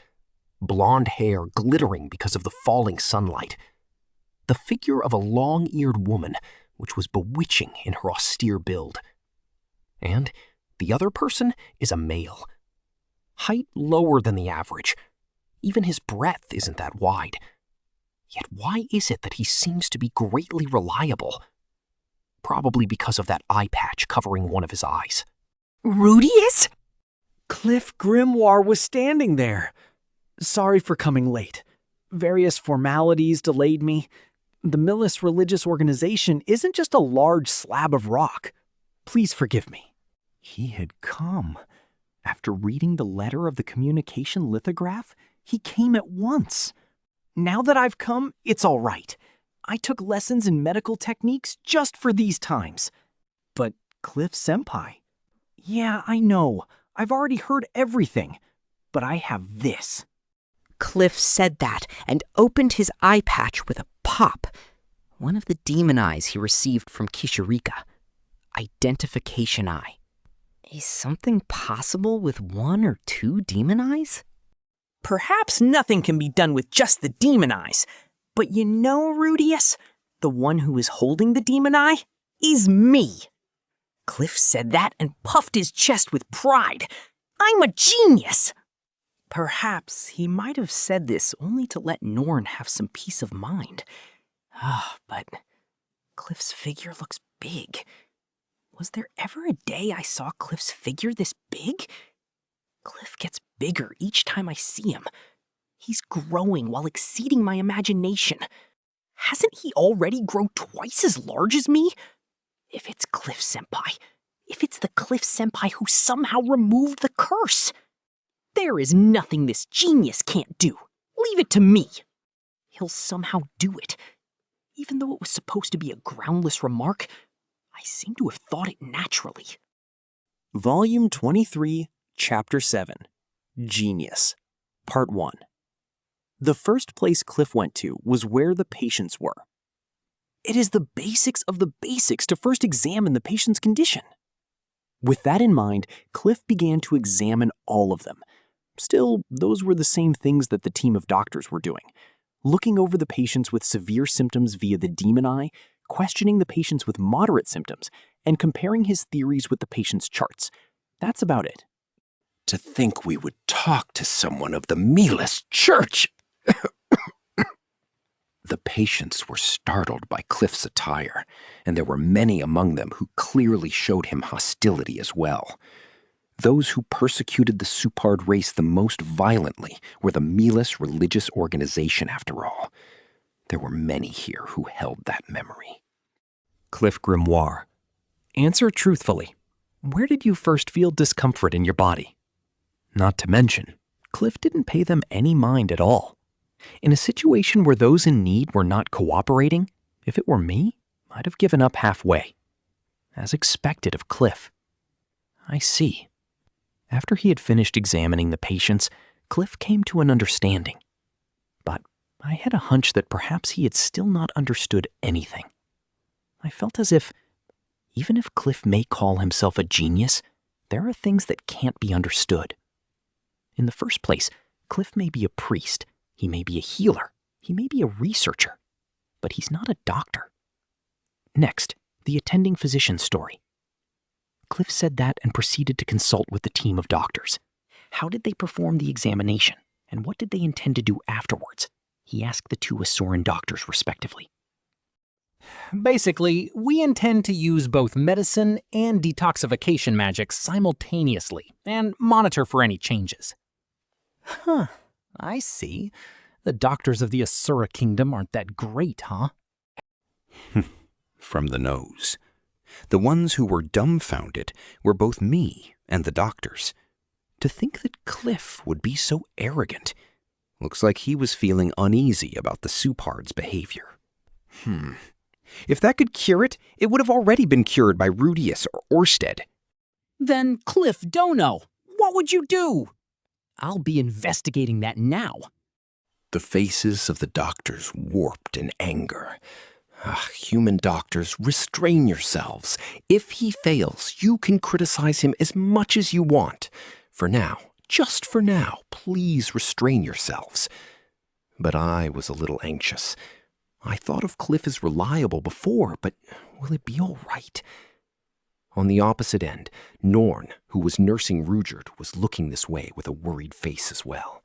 blonde hair glittering because of the falling sunlight. The figure of a long-eared woman, which was bewitching in her austere build. And the other person is a male. Height lower than the average. Even his breadth isn't that wide. Yet why is it that he seems to be greatly reliable? Probably because of that eye patch covering one of his eyes. Rudeus? Cliff Grimoire was standing there. Sorry for coming late. Various formalities delayed me. The Millis religious organization isn't just a large slab of rock. Please forgive me. He had come. After reading the letter of the communication lithograph, he came at once. Now that I've come, it's all right. I took lessons in medical techniques just for these times. But Cliff Senpai? Yeah, I know. I've already heard everything. But I have this. Cliff said that and opened his eye patch with a pop. One of the demon eyes he received from Kishirika. Identification eye. Is something possible with one or two demon eyes? Perhaps nothing can be done with just the demon eyes. But you know, Rudeus, the one who is holding the demon eye is me. Cliff said that and puffed his chest with pride. I'm a genius! Perhaps he might have said this only to let Norn have some peace of mind. But Cliff's figure looks big. Was there ever a day I saw Cliff's figure this big? Cliff gets bigger each time I see him. He's growing while exceeding my imagination. Hasn't he already grown twice as large as me? If it's Cliff Senpai, if it's the Cliff Senpai who somehow removed the curse, there is nothing this genius can't do. Leave it to me. He'll somehow do it. Even though it was supposed to be a groundless remark, I seem to have thought it naturally. Volume 23, Chapter 7, Genius, Part 1. The first place Cliff went to was where the patients were. It is the basics of the basics to first examine the patient's condition. With that in mind, Cliff began to examine all of them. Still, those were the same things that the team of doctors were doing. Looking over the patients with severe symptoms via the demon eye, questioning the patients with moderate symptoms, and comparing his theories with the patient's charts. That's about it. To think we would talk to someone of the Milas Church! The patients were startled by Cliff's attire, and there were many among them who clearly showed him hostility as well. Those who persecuted the Supard race the most violently were the Milas religious organization, after all. There were many here who held that memory. Cliff Grimoire. Answer truthfully. Where did you first feel discomfort in your body? Not to mention, Cliff didn't pay them any mind at all. In a situation where those in need were not cooperating, if it were me, I'd have given up halfway. As expected of Cliff. I see. After he had finished examining the patients, Cliff came to an understanding. But I had a hunch that perhaps he had still not understood anything. I felt as if, even if Cliff may call himself a genius, there are things that can't be understood. In the first place, Cliff may be a priest, he may be a healer, he may be a researcher, but he's not a doctor. Next, the attending physician story. Cliff said that and proceeded to consult with the team of doctors. How did they perform the examination, and what did they intend to do afterwards? He asked the two Asoran doctors respectively. Basically, we intend to use both medicine and detoxification magic simultaneously and monitor for any changes. Huh, I see. The doctors of the Asura Kingdom aren't that great, huh? From the nose. The ones who were dumbfounded were both me and the doctors. To think that Cliff would be so arrogant. Looks like he was feeling uneasy about the Supard's behavior. If that could cure it, it would have already been cured by Rudeus or Orsted. Then Cliff Dono, what would you do? I'll be investigating that now. The faces of the doctors warped in anger. Human doctors, restrain yourselves. If he fails, you can criticize him as much as you want. For now, just for now, please restrain yourselves. But I was a little anxious. I thought of Cliff as reliable before, but will it be all right? On the opposite end, Norn, who was nursing Rujard, was looking this way with a worried face as well.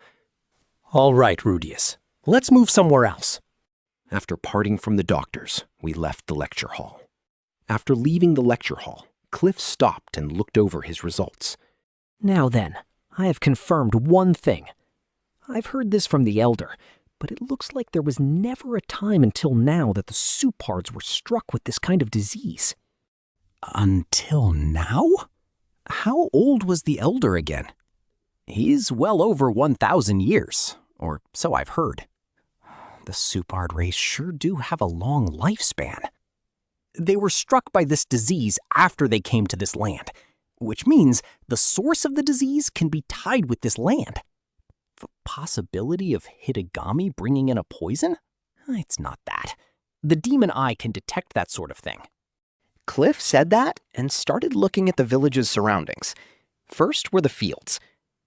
All right, Rudeus. Let's move somewhere else. After parting from the doctors, we left the lecture hall. After leaving the lecture hall, Cliff stopped and looked over his results. Now then, I have confirmed one thing. I've heard this from the Elder, but it looks like there was never a time until now that the Supards were struck with this kind of disease. Until now? How old was the elder again? He's well over 1,000 years, or so I've heard. The Supard race sure do have a long lifespan. They were struck by this disease after they came to this land, which means the source of the disease can be tied with this land. The possibility of Hitagami bringing in a poison? It's not that. The demon eye can detect that sort of thing. Cliff said that and started looking at the village's surroundings. First were the fields.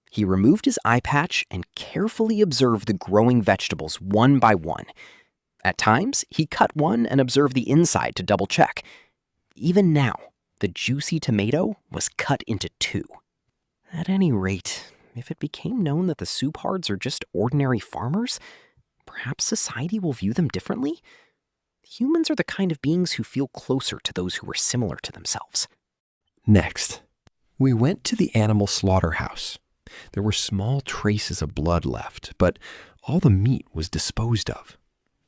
He removed his eye patch and carefully observed the growing vegetables one by one. At times, he cut one and observed the inside to double-check. Even now, the juicy tomato was cut into two. At any rate, if it became known that the Supards are just ordinary farmers, perhaps society will view them differently? Humans are the kind of beings who feel closer to those who are similar to themselves. Next, we went to the animal slaughterhouse. There were small traces of blood left, but all the meat was disposed of.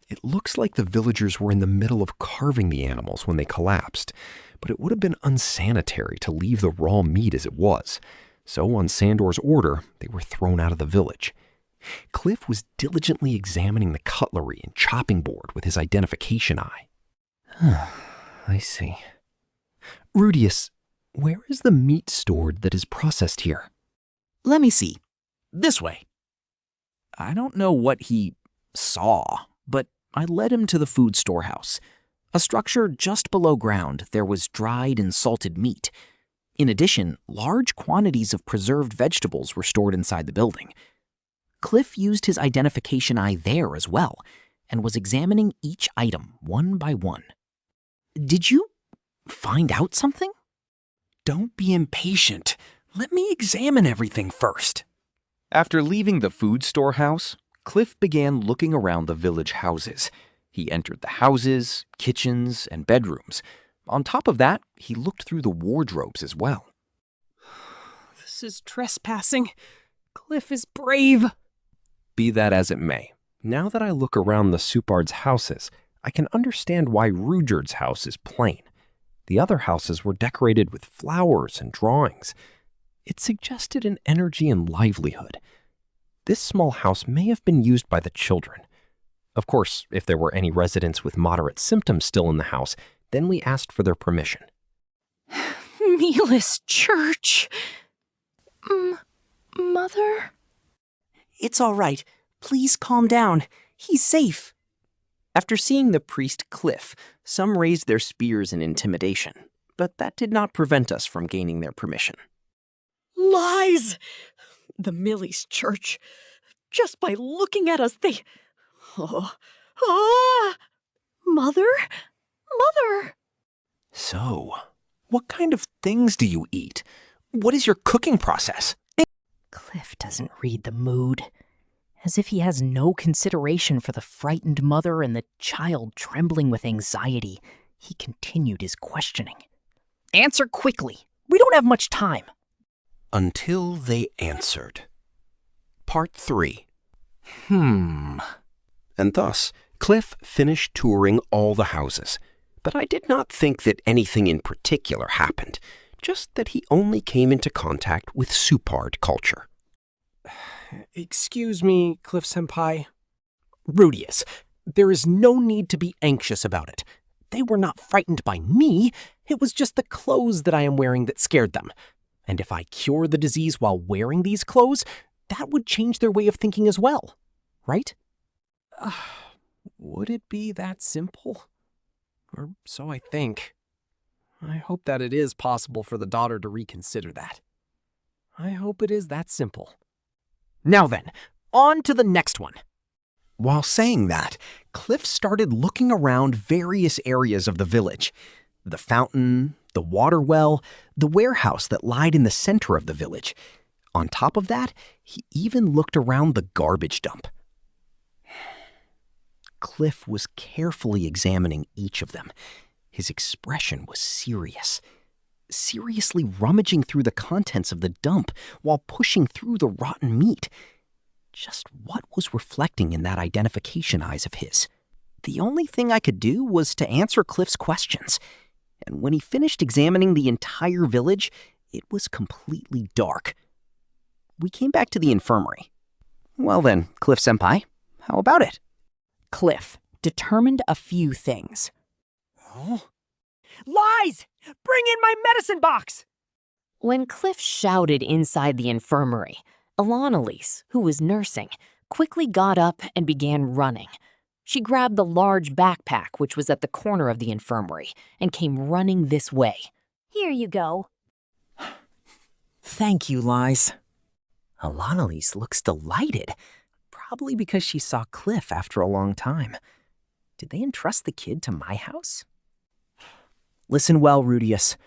It looks like the villagers were in the middle of carving the animals when they collapsed, but it would have been unsanitary to leave the raw meat as it was. So on Sandor's order, they were thrown out of the village. Cliff was diligently examining the cutlery and chopping board with his identification eye. I see. Rudeus, where is the meat stored that is processed here? Let me see. This way. I don't know what he saw, but I led him to the food storehouse. A structure just below ground, there was dried and salted meat. In addition, large quantities of preserved vegetables were stored inside the building. Cliff used his identification eye there as well, and was examining each item one by one. Did you find out something? Don't be impatient. Let me examine everything first. After leaving the food storehouse, Cliff began looking around the village houses. He entered the houses, kitchens, and bedrooms. On top of that, he looked through the wardrobes as well. This is trespassing. Cliff is brave. Be that as it may, now that I look around the Supards' houses, I can understand why Rudeus' house is plain. The other houses were decorated with flowers and drawings. It suggested an energy and livelihood. This small house may have been used by the children. Of course, if there were any residents with moderate symptoms still in the house, then we asked for their permission. Meatless church. Mother? It's all right. Please calm down. He's safe. After seeing the priest Cliff, some raised their spears in intimidation, but that did not prevent us from gaining their permission. Lies! The Millie's church. Just by looking at us, they... Mother? Mother! So, what kind of things do you eat? What is your cooking process? Cliff doesn't read the mood. As if he has no consideration for the frightened mother and the child trembling with anxiety, he continued his questioning. Answer quickly. We don't have much time. Until they answered. Part 3. And thus, Cliff finished touring all the houses, but I did not think that anything in particular happened, just that he only came into contact with Supard culture. Excuse me, Cliff-senpai. Rudeus, there is no need to be anxious about it. They were not frightened by me. It was just the clothes that I am wearing that scared them. And if I cure the disease while wearing these clothes, that would change their way of thinking as well, right? Would it be that simple? Or so I think. I hope that it is possible for the daughter to reconsider that. I hope it is that simple. Now then, on to the next one. While saying that, Cliff started looking around various areas of the village. The fountain, the water well, the warehouse that lied in the center of the village. On top of that, he even looked around the garbage dump. Cliff was carefully examining each of them. His expression was serious. Seriously rummaging through the contents of the dump while pushing through the rotten meat. Just what was reflecting in that identification eyes of his? The only thing I could do was to answer Cliff's questions. And when he finished examining the entire village, It was completely dark. We came back to the infirmary. Well then, Cliff Senpai, how about it? Cliff determined a few things. Oh. Lies! Bring in my medicine box! When Cliff shouted inside the infirmary, Elanalise, who was nursing, quickly got up and began running. She grabbed the large backpack which was at the corner of the infirmary and came running this way. Here you go. Thank you, Lies. Elanalise looks delighted, probably because she saw Cliff after a long time. Did they entrust the kid to my house? Listen well, Rudeus.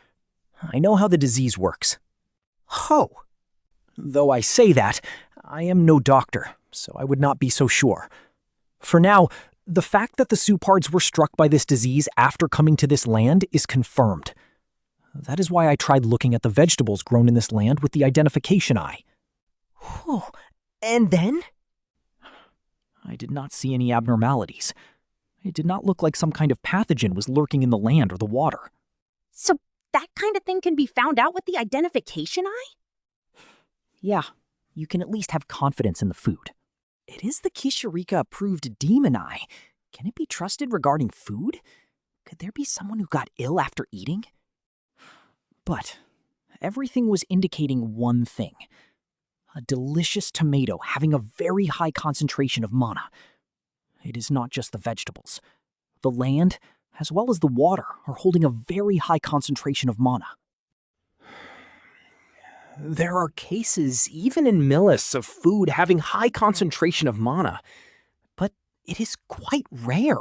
I know how the disease works. Ho! Though I say that, I am no doctor, so I would not be so sure. For now, the fact that the Supards were struck by this disease after coming to this land is confirmed. That is why I tried looking at the vegetables grown in this land with the identification eye. Oh, and then? I did not see any abnormalities. It did not look like some kind of pathogen was lurking in the land or the water. So that kind of thing can be found out with the identification eye? Yeah, you can at least have confidence in the food. It is the Kishirika-approved demon eye. Can it be trusted regarding food? Could there be someone who got ill after eating? But everything was indicating one thing. A delicious tomato having a very high concentration of mana. It is not just the vegetables. The land, as well as the water, are holding a very high concentration of mana. There are cases, even in Millis, of food having high concentration of mana, but it is quite rare.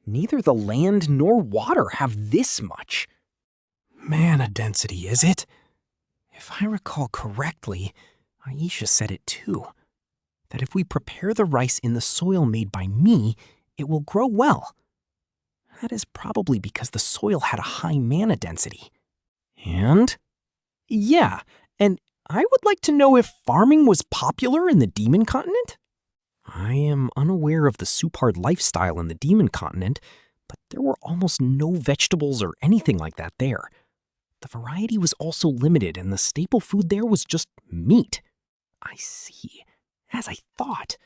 Neither the land nor water have this much. Mana density, is it? If I recall correctly, Aisha said it too. That if we prepare the rice in the soil made by me, it will grow well. That is probably because the soil had a high mana density. And? Yeah, and I would like to know if farming was popular in the Demon Continent? I am unaware of the Supard lifestyle in the Demon Continent, but there were almost no vegetables or anything like that there. The variety was also limited, and the staple food there was just meat. I see. As I thought.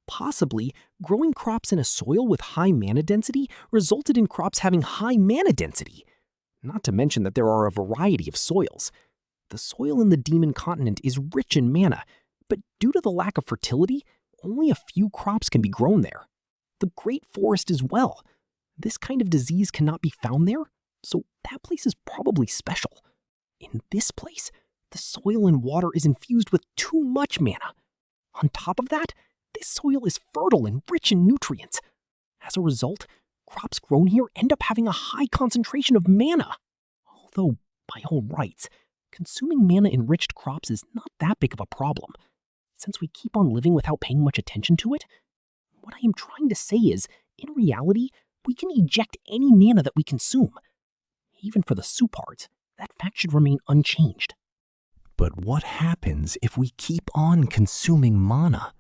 Possibly, growing crops in a soil with high mana density resulted in crops having high mana density. Not to mention that there are a variety of soils. The soil in the Demon Continent is rich in mana, but due to the lack of fertility, only a few crops can be grown there. The Great Forest as well. This kind of disease cannot be found there, so that place is probably special. In this place, the soil and water is infused with too much mana. On top of that, this soil is fertile and rich in nutrients. As a result, crops grown here end up having a high concentration of mana. Although, by all rights, consuming mana-enriched crops is not that big of a problem. Since we keep on living without paying much attention to it, what I am trying to say is, in reality, we can eject any mana that we consume. Even for the Supards, that fact should remain unchanged. But what happens if we keep on consuming mana?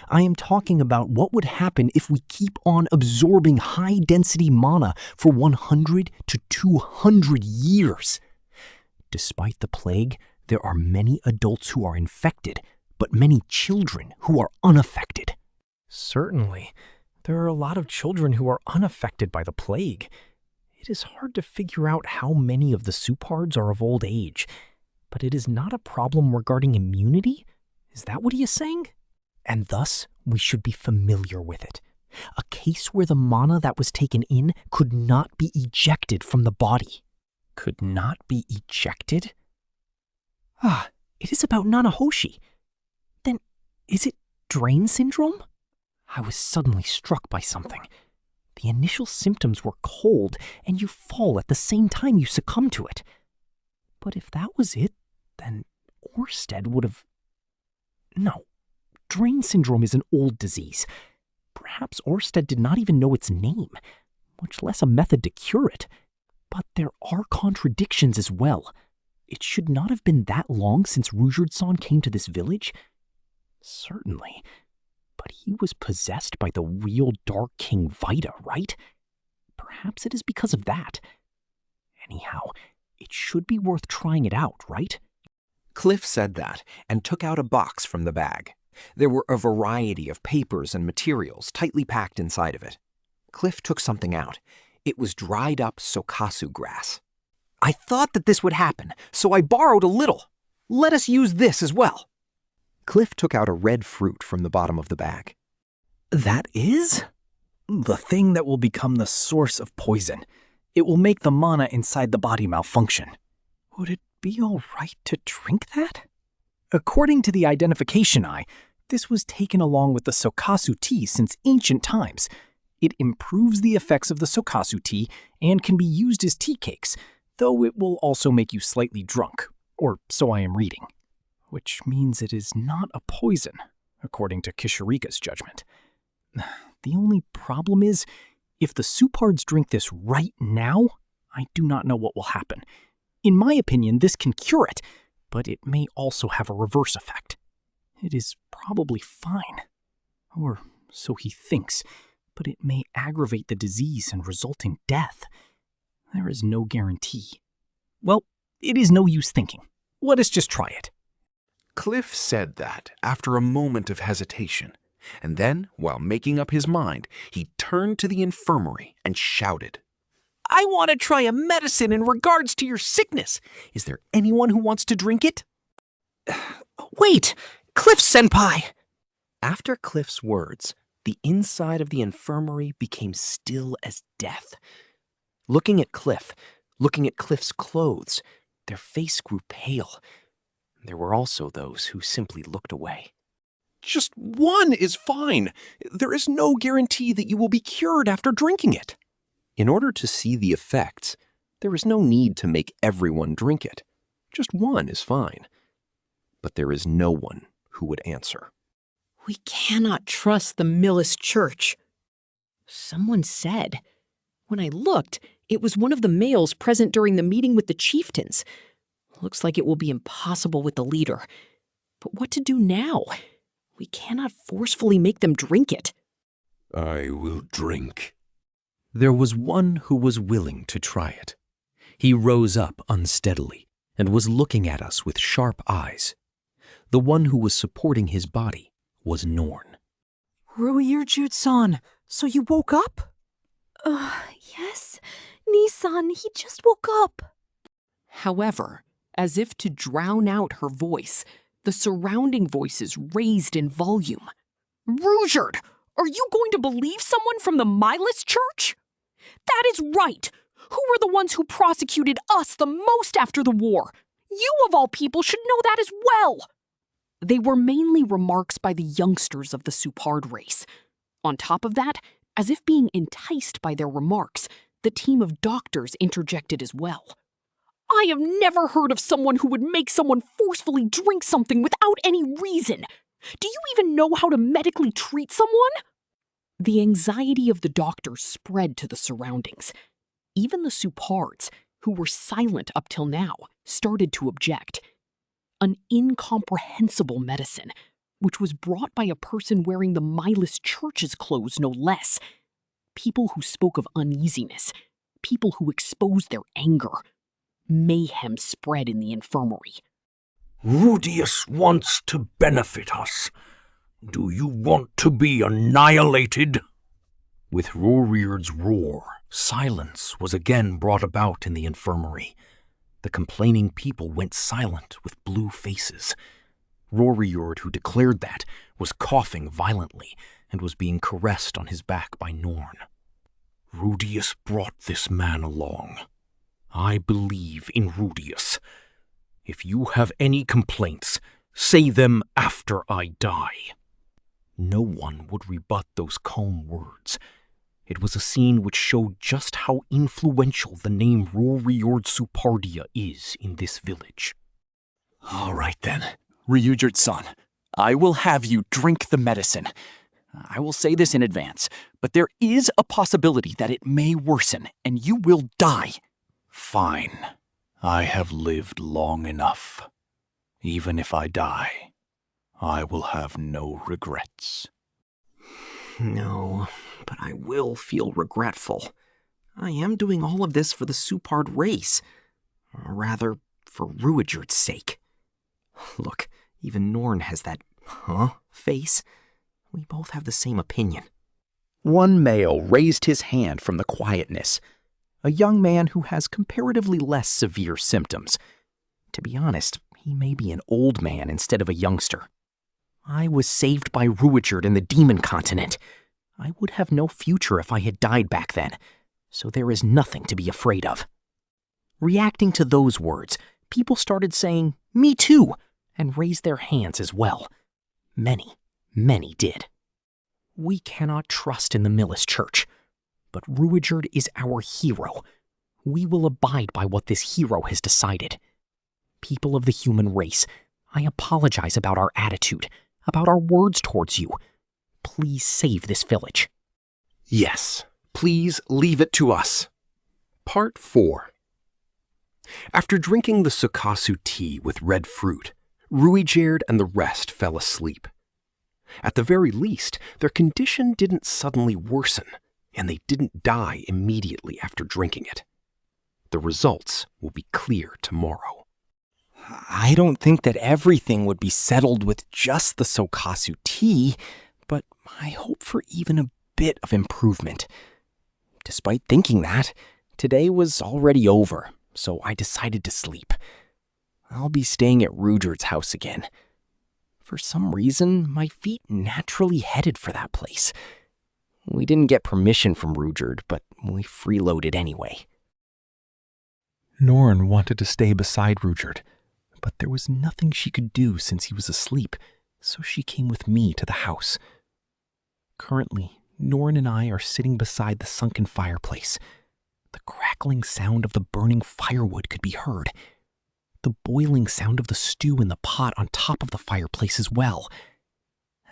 I am talking about what would happen if we keep on absorbing high-density mana for 100 to 200 years. Despite the plague, there are many adults who are infected, but many children who are unaffected. Certainly, there are a lot of children who are unaffected by the plague. It is hard to figure out how many of the Supards are of old age, but it is not a problem regarding immunity? Is that what he is saying? And thus, we should be familiar with it. A case where the mana that was taken in could not be ejected from the body. Could not be ejected? Ah, it is about Nanahoshi. Then, is it drain syndrome? I was suddenly struck by something. The initial symptoms were cold, and you fall at the same time you succumb to it. But if that was it, then Orsted would have... No. Drain syndrome is an old disease. Perhaps Orsted did not even know its name, much less a method to cure it. But there are contradictions as well. It should not have been that long since Rujard-san came to this village. Certainly. But he was possessed by the real Dark King Vita, right? Perhaps it is because of that. Anyhow, it should be worth trying it out, right? Cliff said that and took out a box from the bag. There were a variety of papers and materials tightly packed inside of it. Cliff took something out. It was dried up sokasu grass. I thought that this would happen, so I borrowed a little. Let us use this as well. Cliff took out a red fruit from the bottom of the bag. That is? The thing that will become the source of poison. It will make the mana inside the body malfunction. Would it be all right to drink that? According to the identification eye, this was taken along with the sokasu tea since ancient times. It improves the effects of the sokasu tea and can be used as tea cakes, though it will also make you slightly drunk, or so I am reading. Which means it is not a poison, according to Kishirika's judgment. The only problem is, if the Supards drink this right now, I do not know what will happen. In my opinion, this can cure it, but it may also have a reverse effect. It is probably fine. Or so he thinks, but it may aggravate the disease and result in death. There is no guarantee. Well, it is no use thinking. Let us just try it. Cliff said that after a moment of hesitation, and then, while making up his mind, he turned to the infirmary and shouted, I want to try a medicine in regards to your sickness. Is there anyone who wants to drink it? Wait, Cliff-senpai! After Cliff's words, the inside of the infirmary became still as death. Looking at Cliff's clothes, their face grew pale. There were also those who simply looked away. Just one is fine. There is no guarantee that you will be cured after drinking it. In order to see the effects, there is no need to make everyone drink it. Just one is fine. But there is no one who would answer. We cannot trust the Millis Church. Someone said. When I looked, it was one of the males present during the meeting with the chieftains. Looks like it will be impossible with the leader. But what to do now? We cannot forcefully make them drink it. I will drink. There was one who was willing to try it. He rose up unsteadily and was looking at us with sharp eyes. The one who was supporting his body was Norn. Rudeus-san, so you woke up? Yes. Nissan, he just woke up. However, as if to drown out her voice, the surrounding voices raised in volume. Rudeus, are you going to believe someone from the Millis Church? That is right. Who were the ones who prosecuted us the most after the war? You, of all people, should know that as well. They were mainly remarks by the youngsters of the Supard race. On top of that, as if being enticed by their remarks, the team of doctors interjected as well. I have never heard of someone who would make someone forcefully drink something without any reason. Do you even know how to medically treat someone? The anxiety of the doctors spread to the surroundings. Even the Supards, who were silent up till now, started to object. An incomprehensible medicine, which was brought by a person wearing the Millis Church's clothes, no less. People who spoke of uneasiness, people who exposed their anger. Mayhem spread in the infirmary. Rudeus wants to benefit us. Do you want to be annihilated? With Rudeus's roar, silence was again brought about in the infirmary. The complaining people went silent with blue faces. Rudeus, who declared that, was coughing violently and was being caressed on his back by Norn. Rudeus brought this man along. I believe in Rudeus. If you have any complaints, say them after I die. No one would rebut those calm words. It was a scene which showed just how influential the name Rudeus Supardia is in this village. All right then, Rudeus-san, I will have you drink the medicine. I will say this in advance, but there is a possibility that it may worsen and you will die. Fine. I have lived long enough. Even if I die, I will have no regrets. No, but I will feel regretful. I am doing all of this for the Supard race. Or rather, for Ruijerd's sake. Look, even Norn has that, face. We both have the same opinion. One male raised his hand from the quietness. A young man who has comparatively less severe symptoms. To be honest, he may be an old man instead of a youngster. I was saved by Ruijerd in the demon continent. I would have no future if I had died back then, so there is nothing to be afraid of. Reacting to those words, people started saying, "Me too," and raised their hands as well. Many, many did. We cannot trust in the Millis Church, but Ruijerd is our hero. We will abide by what this hero has decided. People of the human race, I apologize about our attitude, about our words towards you. Please save this village. Yes, please leave it to us. Part 4. After drinking the Sukasu tea with red fruit, Ruijerd and the rest fell asleep. At the very least, their condition didn't suddenly worsen, and they didn't die immediately after drinking it. The results will be clear tomorrow. I don't think that everything would be settled with just the Sokasu tea, but I hope for even a bit of improvement. Despite thinking that, today was already over, so I decided to sleep. I'll be staying at Ruijerd's house again. For some reason, my feet naturally headed for that place. We didn't get permission from Ruijerd, but we freeloaded anyway. Norn wanted to stay beside Ruijerd, but there was nothing she could do since he was asleep, so she came with me to the house. Currently, Norn and I are sitting beside the sunken fireplace. The crackling sound of the burning firewood could be heard. The boiling sound of the stew in the pot on top of the fireplace as well.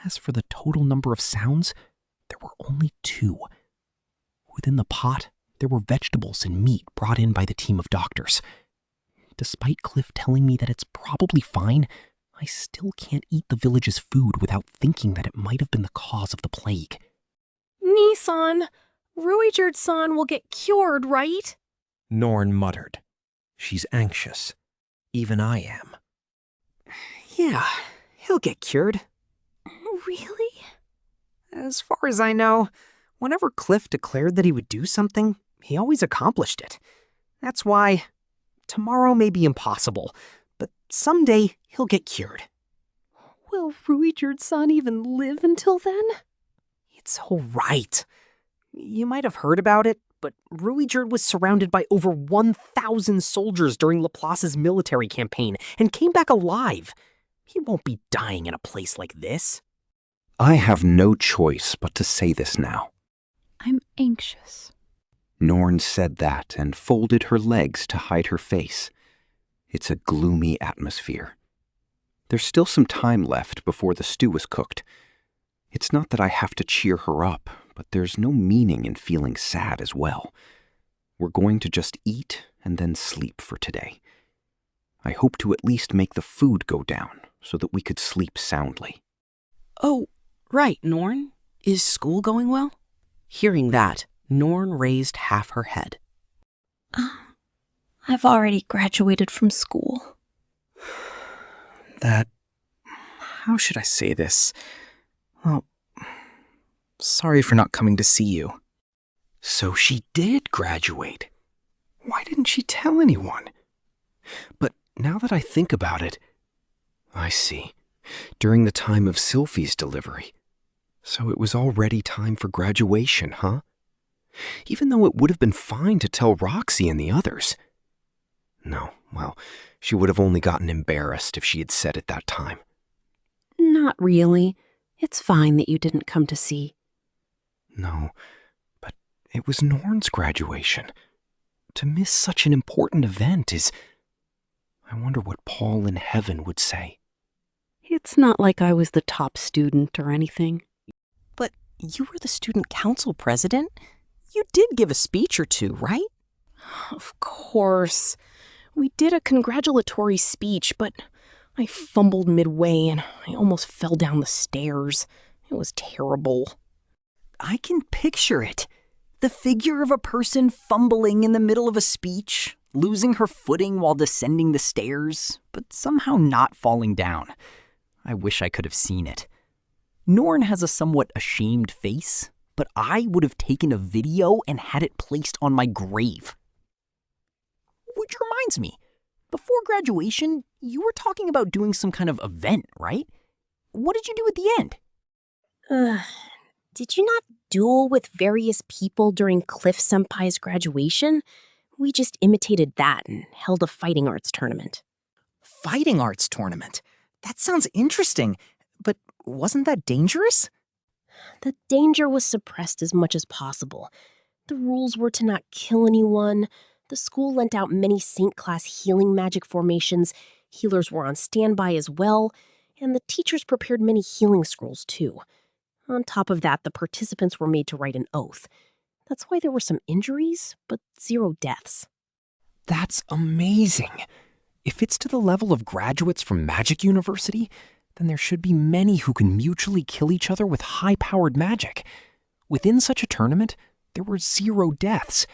As for the total number of sounds, there were only 2. Within the pot, there were vegetables and meat brought in by the team of doctors. Despite Cliff telling me that it's probably fine, I still can't eat the village's food without thinking that it might have been the cause of the plague. Nissan, Ruijerd-san will get cured, right? Norn muttered. She's anxious. Even I am. Yeah, he'll get cured. Really? As far as I know, whenever Cliff declared that he would do something, he always accomplished it. That's why tomorrow may be impossible, but someday he'll get cured. Will Ruijerd-san even live until then? It's all right. You might have heard about it, but Ruijerd was surrounded by over 1,000 soldiers during Laplace's military campaign and came back alive. He won't be dying in a place like this. I have no choice but to say this now. I'm anxious. Norn said that and folded her legs to hide her face. It's a gloomy atmosphere. There's still some time left before the stew is cooked. It's not that I have to cheer her up, but there's no meaning in feeling sad as well. We're going to just eat and then sleep for today. I hope to at least make the food go down so that we could sleep soundly. Oh, right, Norn. Is school going well? Hearing that, Norn raised half her head. I've already graduated from school. How should I say this? Well, sorry for not coming to see you. So she did graduate. Why didn't she tell anyone? But now that I think about it, I see. During the time of Sylphie's delivery. So it was already time for graduation, huh? Even though it would have been fine to tell Roxy and the others. No, well, she would have only gotten embarrassed if she had said it that time. Not really. It's fine that you didn't come to see. No, but it was Norn's graduation. To miss such an important event is... I wonder what Paul in heaven would say. It's not like I was the top student or anything. But you were the student council president? You did give a speech or two, right? Of course. We did a congratulatory speech, but I fumbled midway and I almost fell down the stairs. It was terrible. I can picture it. The figure of a person fumbling in the middle of a speech, losing her footing while descending the stairs, but somehow not falling down. I wish I could have seen it. Norn has a somewhat ashamed face, but I would have taken a video and had it placed on my grave. Which reminds me, before graduation, you were talking about doing some kind of event, right? What did you do at the end? Did you not duel with various people during Cliff Senpai's graduation? We just imitated that and held a fighting arts tournament. Fighting arts tournament? That sounds interesting, but wasn't that dangerous? The danger was suppressed as much as possible. The rules were to not kill anyone. The school lent out many Saint-class healing magic formations. Healers were on standby as well, and the teachers prepared many healing scrolls too. On top of that, the participants were made to write an oath. That's why there were some injuries, but 0 deaths. That's amazing. If it's to the level of graduates from Magic University, then there should be many who can mutually kill each other with high-powered magic. Within such a tournament, there were 0 deaths.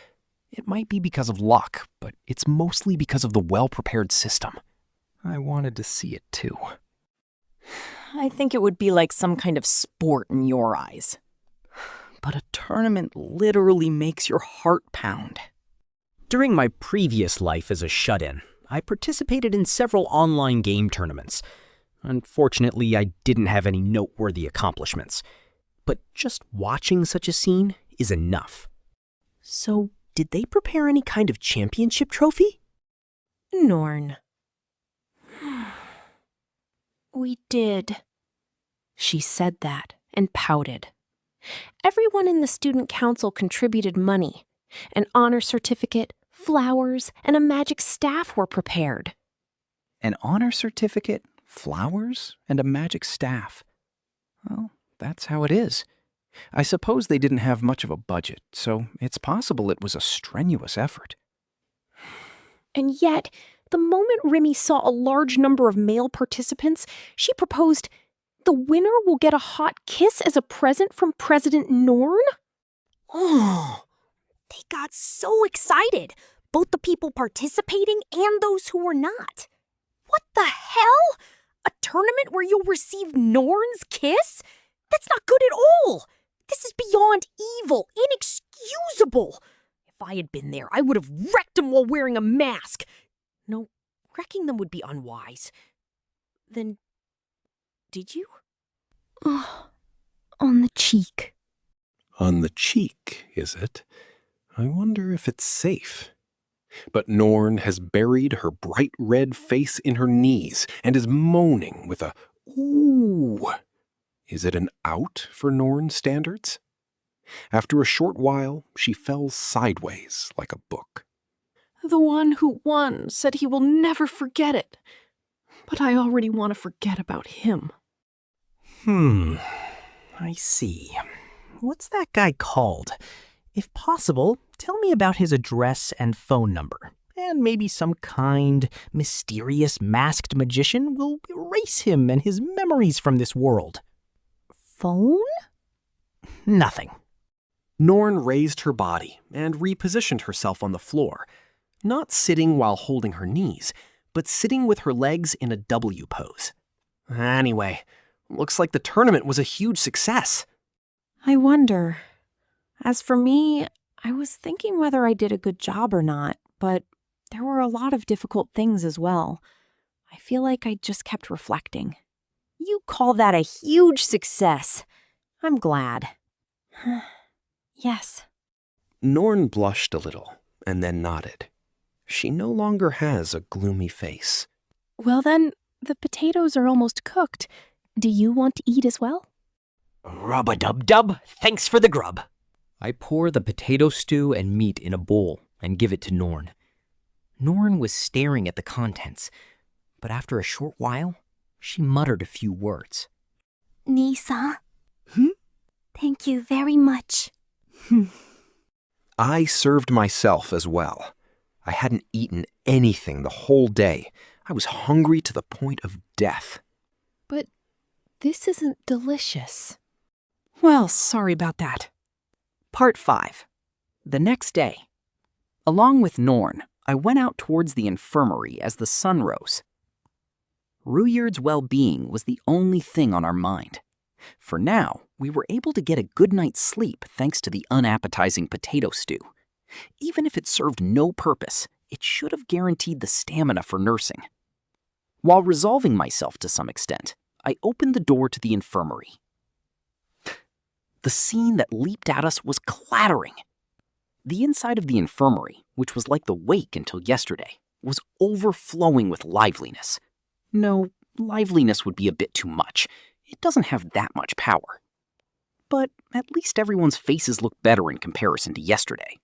It might be because of luck, but it's mostly because of the well-prepared system. I wanted to see it too. I think it would be like some kind of sport in your eyes. But a tournament literally makes your heart pound. During my previous life as a shut-in, I participated in several online game tournaments. Unfortunately, I didn't have any noteworthy accomplishments. But just watching such a scene is enough. So, did they prepare any kind of championship trophy? Norn. We did. She said that and pouted. Everyone in the student council contributed money. An honor certificate, flowers, and a magic staff were prepared. An honor certificate, flowers, and a magic staff. Well, that's how it is. I suppose they didn't have much of a budget, so it's possible it was a strenuous effort. And yet, the moment Remy saw a large number of male participants, she proposed, "The winner will get a hot kiss as a present from President Norn?" Oh, they got so excited, both the people participating and those who were not. What the hell? A tournament where you'll receive Norn's kiss? That's not good at all. This is beyond evil, inexcusable. If I had been there, I would have wrecked him while wearing a mask. No, wrecking them would be unwise. Then, did you? Oh, on the cheek. On the cheek, is it? I wonder if it's safe. But Norn has buried her bright red face in her knees and is moaning with a ooh. Is it an out for Norn standards? After a short while, she fell sideways like a book. The one who won said he will never forget it. But I already want to forget about him. I see. What's that guy called? If possible, tell me about his address and phone number. And maybe some kind, mysterious, masked magician will erase him and his memories from this world. Phone? Nothing. Norn raised her body and repositioned herself on the floor, not sitting while holding her knees, but sitting with her legs in a W pose. Anyway, looks like the tournament was a huge success. I wonder. As for me, I was thinking whether I did a good job or not, but there were a lot of difficult things as well. I feel like I just kept reflecting. You call that a huge success. I'm glad. Yes. Norn blushed a little and then nodded. She no longer has a gloomy face. Well then, the potatoes are almost cooked. Do you want to eat as well? Rub-a-dub-dub, thanks for the grub. I pour the potato stew and meat in a bowl and give it to Norn. Norn was staring at the contents, but after a short while, she muttered a few words. Nisa. Thank you very much. I served myself as well. I hadn't eaten anything the whole day. I was hungry to the point of death. But this isn't delicious. Well, sorry about that. Part 5. The next day. Along with Norn, I went out towards the infirmary as the sun rose. Rudeus's well-being was the only thing on our mind. For now, we were able to get a good night's sleep thanks to the unappetizing potato stew. Even if it served no purpose, it should have guaranteed the stamina for nursing. While resolving myself to some extent, I opened the door to the infirmary. The scene that leaped at us was clattering. The inside of the infirmary, which was like the wake until yesterday, was overflowing with liveliness. No, liveliness would be a bit too much. It doesn't have that much power. But at least everyone's faces look better in comparison to yesterday.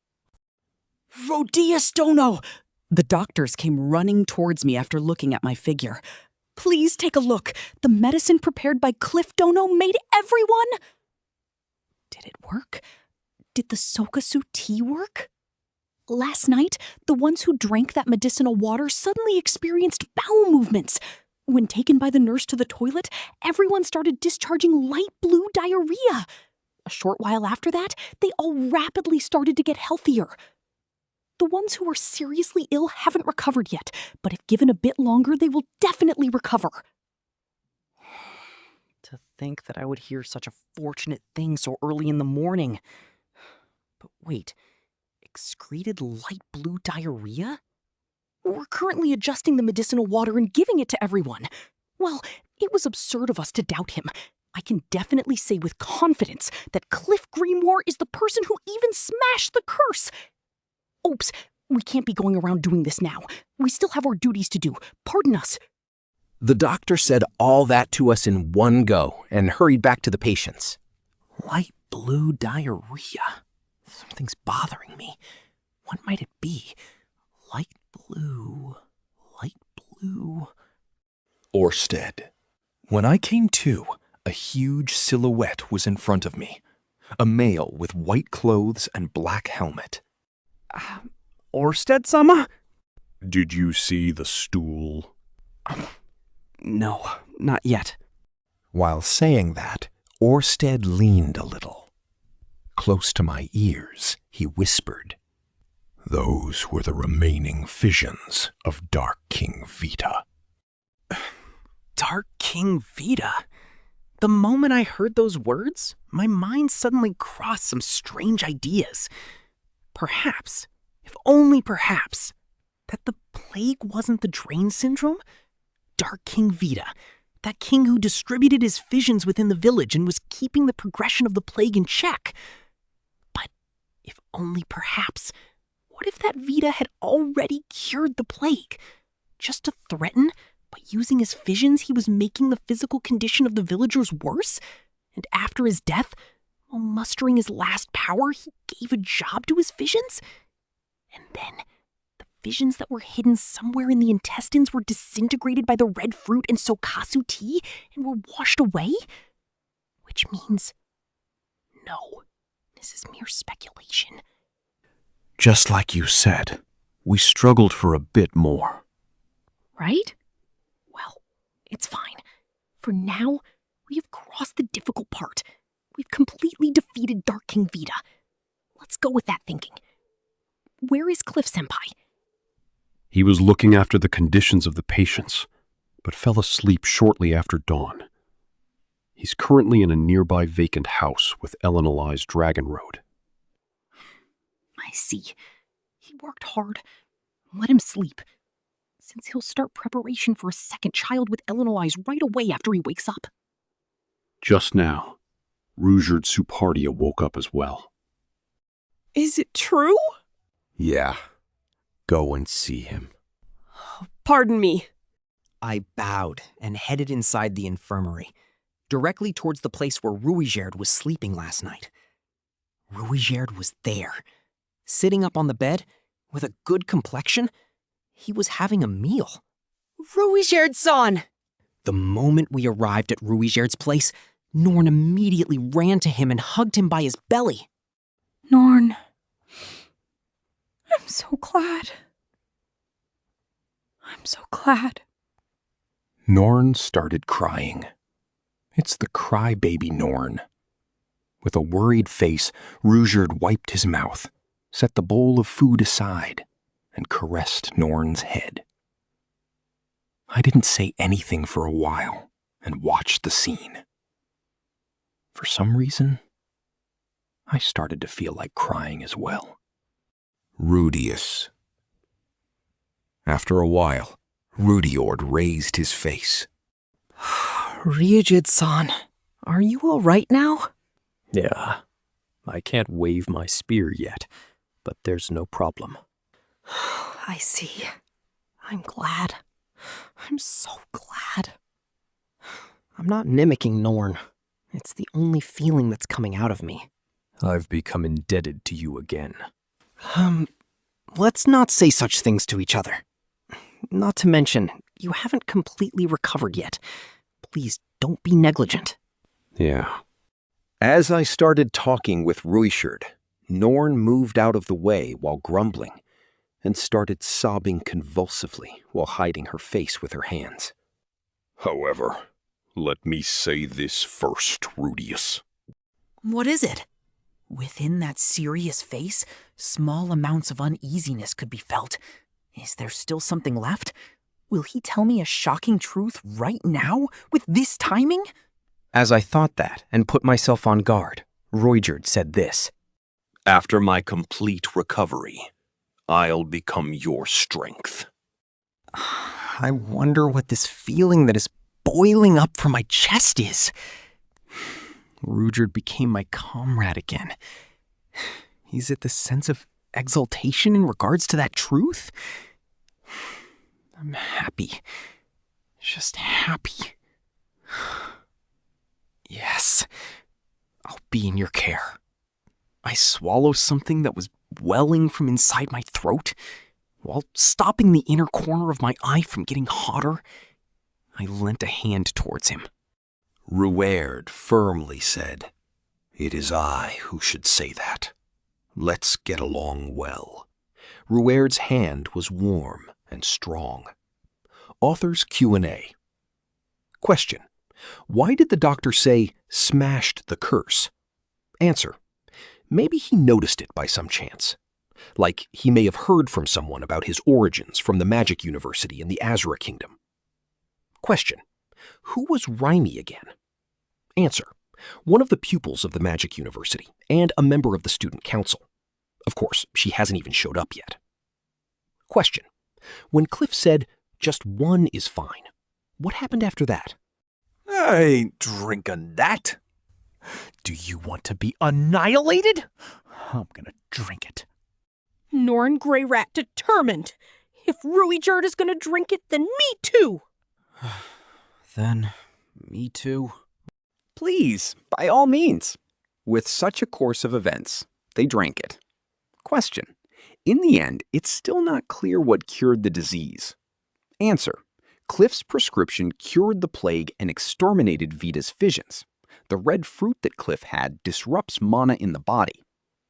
Rudeus Dono! The doctors came running towards me after looking at my figure. Please take a look. The medicine prepared by Cliff Dono made everyone... Did it work? Did the Sokasu tea work? Last night, the ones who drank that medicinal water suddenly experienced bowel movements. When taken by the nurse to the toilet, everyone started discharging light blue diarrhea. A short while after that, they all rapidly started to get healthier. The ones who are seriously ill haven't recovered yet, but if given a bit longer, they will definitely recover. To think that I would hear such a fortunate thing so early in the morning. But wait, excreted light blue diarrhea? We're currently adjusting the medicinal water and giving it to everyone. Well, it was absurd of us to doubt him. I can definitely say with confidence that Cliff Grimoire is the person who even smashed the curse. Oops, we can't be going around doing this now. We still have our duties to do. Pardon us. The doctor said all that to us in one go and hurried back to the patients. Light blue diarrhea. Something's bothering me. What might it be? Light blue. Light blue. Orsted. When I came to, a huge silhouette was in front of me. A male with white clothes and black helmet. Orsted-sama? Did you see the stool? No, not yet. While saying that, Orsted leaned a little. Close to my ears, he whispered, "Those were the remaining fissions of Dark King Vita." Dark King Vita? The moment I heard those words, my mind suddenly crossed some strange ideas. Perhaps, if only perhaps, that the plague wasn't the drain syndrome? Dark King Vita, that king who distributed his fissions within the village and was keeping the progression of the plague in check. But if only perhaps, what if that Vita had already cured the plague? Just to threaten, by using his fissions, he was making the physical condition of the villagers worse? And after his death, while mustering his last power, he gave a job to his fissions? And then the fissions that were hidden somewhere in the intestines were disintegrated by the red fruit and Sokasu tea and were washed away? Which means, no, this is mere speculation. Just like you said, we struggled for a bit more. Right? Well, it's fine. For now, we have crossed the difficult part. We've completely defeated Dark King Vita. Let's go with that thinking. Where is Cliff Senpai? He was looking after the conditions of the patients, but fell asleep shortly after dawn. He's currently in a nearby vacant house with Elenali's Dragon Road. I see. He worked hard. Let him sleep. Since he'll start preparation for a second child with Elenali's right away after he wakes up. Just now, Rudeus Supardia woke up as well. Is it true? Yeah. Go and see him. Pardon me. I bowed and headed inside the infirmary, directly towards the place where Rudeus was sleeping last night. Rudeus was there, sitting up on the bed, with a good complexion. He was having a meal. Rudeus-san! The moment we arrived at Rudeus' place, Norn immediately ran to him and hugged him by his belly. Norn, I'm so glad. I'm so glad. Norn started crying. It's the crybaby Norn. With a worried face, Rudeus wiped his mouth, set the bowl of food aside, and caressed Norn's head. I didn't say anything for a while and watched the scene. For some reason, I started to feel like crying as well. Rudeus. After a while, Rudeord raised his face. Ryujid-san, are you all right now? Yeah, I can't wave my spear yet, but there's no problem. I see. I'm glad. I'm so glad. I'm not mimicking Norn. It's the only feeling that's coming out of me. I've become indebted to you again. Let's not say such things to each other. Not to mention, you haven't completely recovered yet. Please don't be negligent. Yeah. As I started talking with Ruishard, Norn moved out of the way while grumbling and started sobbing convulsively while hiding her face with her hands. However, let me say this first, Rudeus. What is it? Within that serious face, small amounts of uneasiness could be felt. Is there still something left? Will he tell me a shocking truth right now, with this timing? As I thought that and put myself on guard, Ruijard said this. After my complete recovery, I'll become your strength. I wonder what this feeling that is boiling up from my chest is. Ruijard became my comrade again. Is it the sense of exultation in regards to that truth? I'm happy. Just happy. Yes, I'll be in your care. I swallowed something that was welling from inside my throat, while stopping the inner corner of my eye from getting hotter. I lent a hand towards him. Ruerd firmly said, "It is I who should say that. Let's get along well." Ruerd's hand was warm and strong. Author's Q&A. Question. Why did the doctor say, smashed the curse? Answer. Maybe he noticed it by some chance. Like he may have heard from someone about his origins from the Magic University in the Azura Kingdom. Question. Who was Raimi again? Answer. One of the pupils of the Magic University and a member of the Student Council. Of course, she hasn't even showed up yet. Question. When Cliff said, just one is fine, what happened after that? I ain't drinking that. Do you want to be annihilated? I'm gonna drink it. Norn Greyrat determined. If Ruijard is gonna drink it, then me too. Then, me too. Please, by all means. With such a course of events, they drank it. Question. In the end, it's still not clear what cured the disease. Answer. Cliff's prescription cured the plague and exterminated Vita's fissions. The red fruit that Cliff had disrupts mana in the body.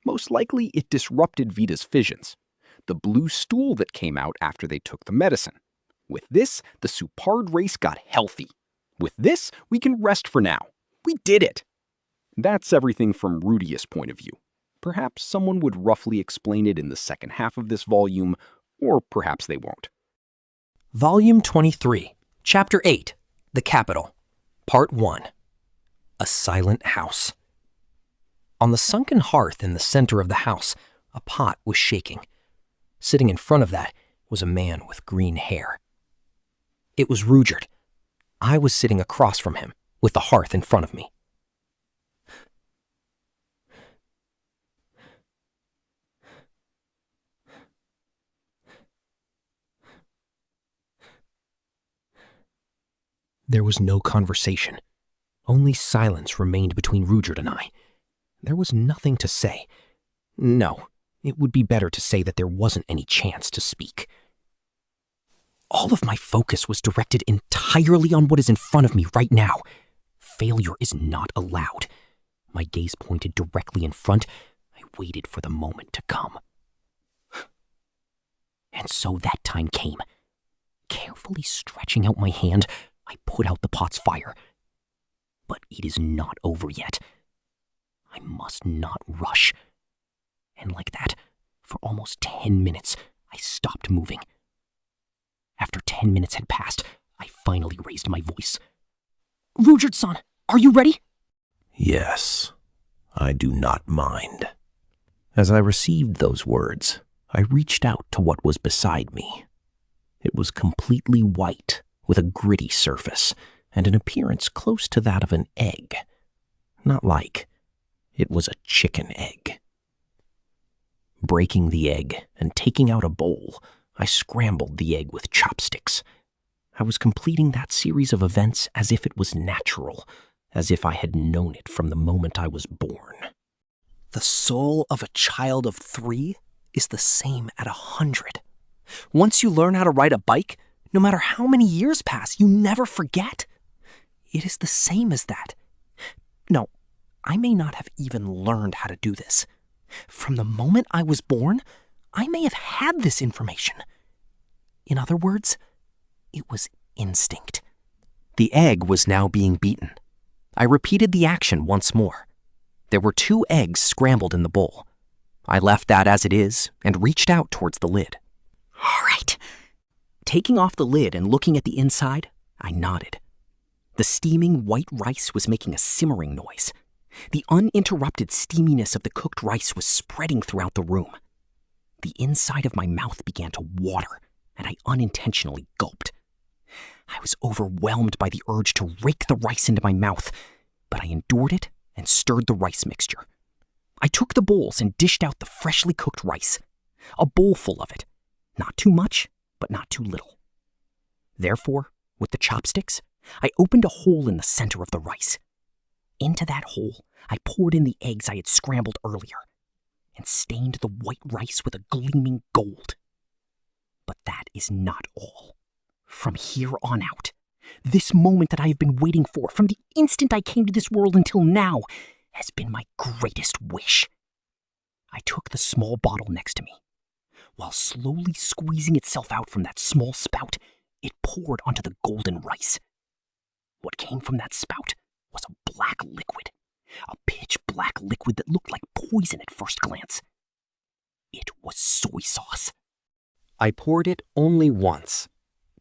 Most likely, it disrupted Vita's fissions. The blue stool that came out after they took the medicine. With this, the Supard race got healthy. With this, we can rest for now. We did it! That's everything from Rudeus' point of view. Perhaps someone would roughly explain it in the second half of this volume, or perhaps they won't. Volume 23, Chapter 8, The Capital, Part 1. A Silent House. On the sunken hearth in the center of the house, a pot was shaking. Sitting in front of that was a man with green hair. It was Ruijard. I was sitting across from him, with the hearth in front of me. There was no conversation. Only silence remained between Ruijard and I. There was nothing to say. No, it would be better to say that there wasn't any chance to speak. All of my focus was directed entirely on what is in front of me right now. Failure is not allowed. My gaze pointed directly in front. I waited for the moment to come. And so that time came. Carefully stretching out my hand, I put out the pot's fire. But it is not over yet. I must not rush. And like that, for almost 10 minutes, I stopped moving. After 10 minutes had passed, I finally raised my voice. Rudeus-san, are you ready? Yes, I do not mind. As I received those words, I reached out to what was beside me. It was completely white, with a gritty surface, and an appearance close to that of an egg. Not like. It was a chicken egg. Breaking the egg and taking out a bowl, I scrambled the egg with chopsticks. I was completing that series of events as if it was natural, as if I had known it from the moment I was born. The soul of a child of 3 is the same at 100. Once you learn how to ride a bike, no matter how many years pass, you never forget. It is the same as that. No, I may not have even learned how to do this. From the moment I was born, I may have had this information. In other words, it was instinct. The egg was now being beaten. I repeated the action once more. There were 2 eggs scrambled in the bowl. I left that as it is and reached out towards the lid. All right. Taking off the lid and looking at the inside, I nodded. The steaming white rice was making a simmering noise. The uninterrupted steaminess of the cooked rice was spreading throughout the room. The inside of my mouth began to water, and I unintentionally gulped. I was overwhelmed by the urge to rake the rice into my mouth, but I endured it and stirred the rice mixture. I took the bowls and dished out the freshly cooked rice, a bowl full of it. Not too much, but not too little. Therefore, with the chopsticks, I opened a hole in the center of the rice. Into that hole, I poured in the eggs I had scrambled earlier and stained the white rice with a gleaming gold. But that is not all. From here on out, this moment that I have been waiting for from the instant I came to this world until now has been my greatest wish. I took the small bottle next to me. While slowly squeezing itself out from that small spout, it poured onto the golden rice. What came from that spout was a black liquid, a pitch-black liquid that looked like poison at first glance. It was soy sauce. I poured it only once.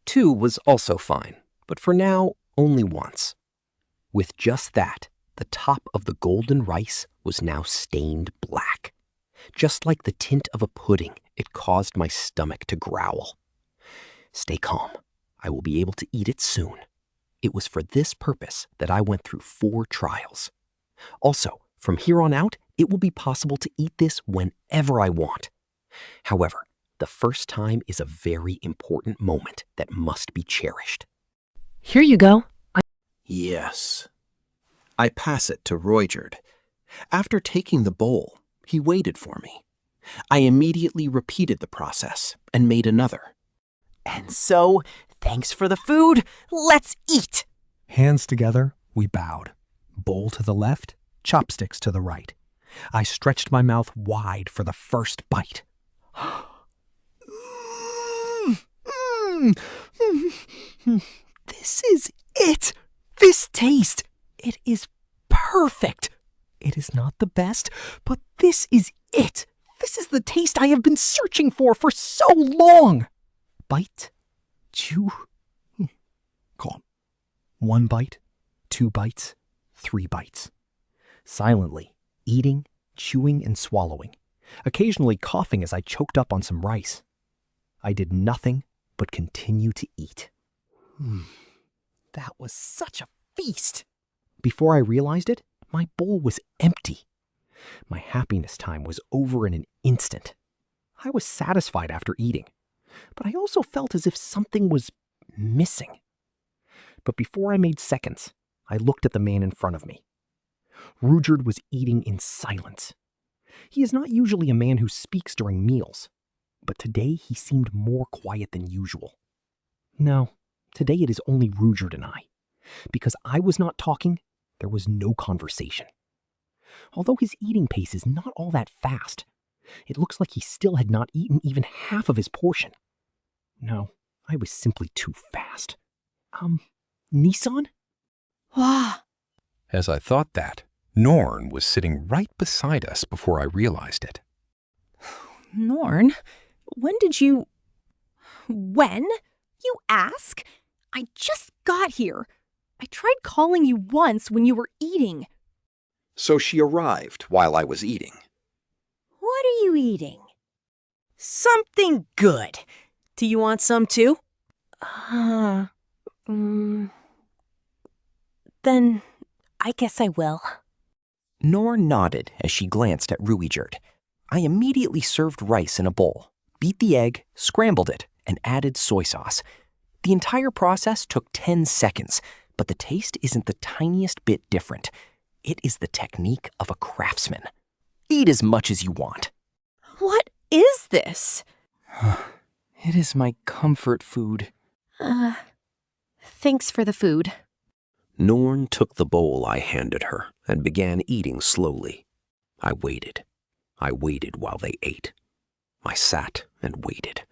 2 was also fine, but for now, only once. With just that, the top of the golden rice was now stained black. Just like the tint of a pudding, it caused my stomach to growl. Stay calm. I will be able to eat it soon. It was for this purpose that I went through 4 trials. Also, from here on out, it will be possible to eat this whenever I want. However, the first time is a very important moment that must be cherished. Here you go. Yes. I pass it to Rudeus. After taking the bowl, he waited for me. I immediately repeated the process and made another. And so, thanks for the food. Let's eat. Hands together, we bowed. Bowl to the left, chopsticks to the right. I stretched my mouth wide for the first bite. This is it. This taste. It is perfect. It is not the best, but this is it. This is the taste I have been searching for so long. Bite, chew, calm. 1 bite, 2 bites, 3 bites. Silently, eating, chewing, and swallowing, occasionally coughing as I choked up on some rice. I did nothing but continue to eat. That was such a feast. Before I realized it, my bowl was empty. My happiness time was over in an instant. I was satisfied after eating, but I also felt as if something was missing. But before I made seconds, I looked at the man in front of me. Rudeus was eating in silence. He is not usually a man who speaks during meals, but today he seemed more quiet than usual. No, today it is only Rudeus and I. Because I was not talking, there was no conversation. Although his eating pace is not all that fast, it looks like he still had not eaten even half of his portion. No, I was simply too fast. Nissan? Wow. As I thought that, Norn was sitting right beside us before I realized it. Norn, When did you... When? You ask? I just got here. I tried calling you once when you were eating. So she arrived while I was eating. What are you eating? Something good. Do you want some too? Then I guess I will. Nor nodded as she glanced at Ruijerd. I immediately served rice in a bowl, beat the egg, scrambled it, and added soy sauce. The entire process took 10 seconds, but the taste isn't the tiniest bit different. It is the technique of a craftsman. Eat as much as you want. What is this? It is my comfort food. Thanks for the food. Norn took the bowl I handed her and began eating slowly. I waited. I waited while they ate. I sat and waited.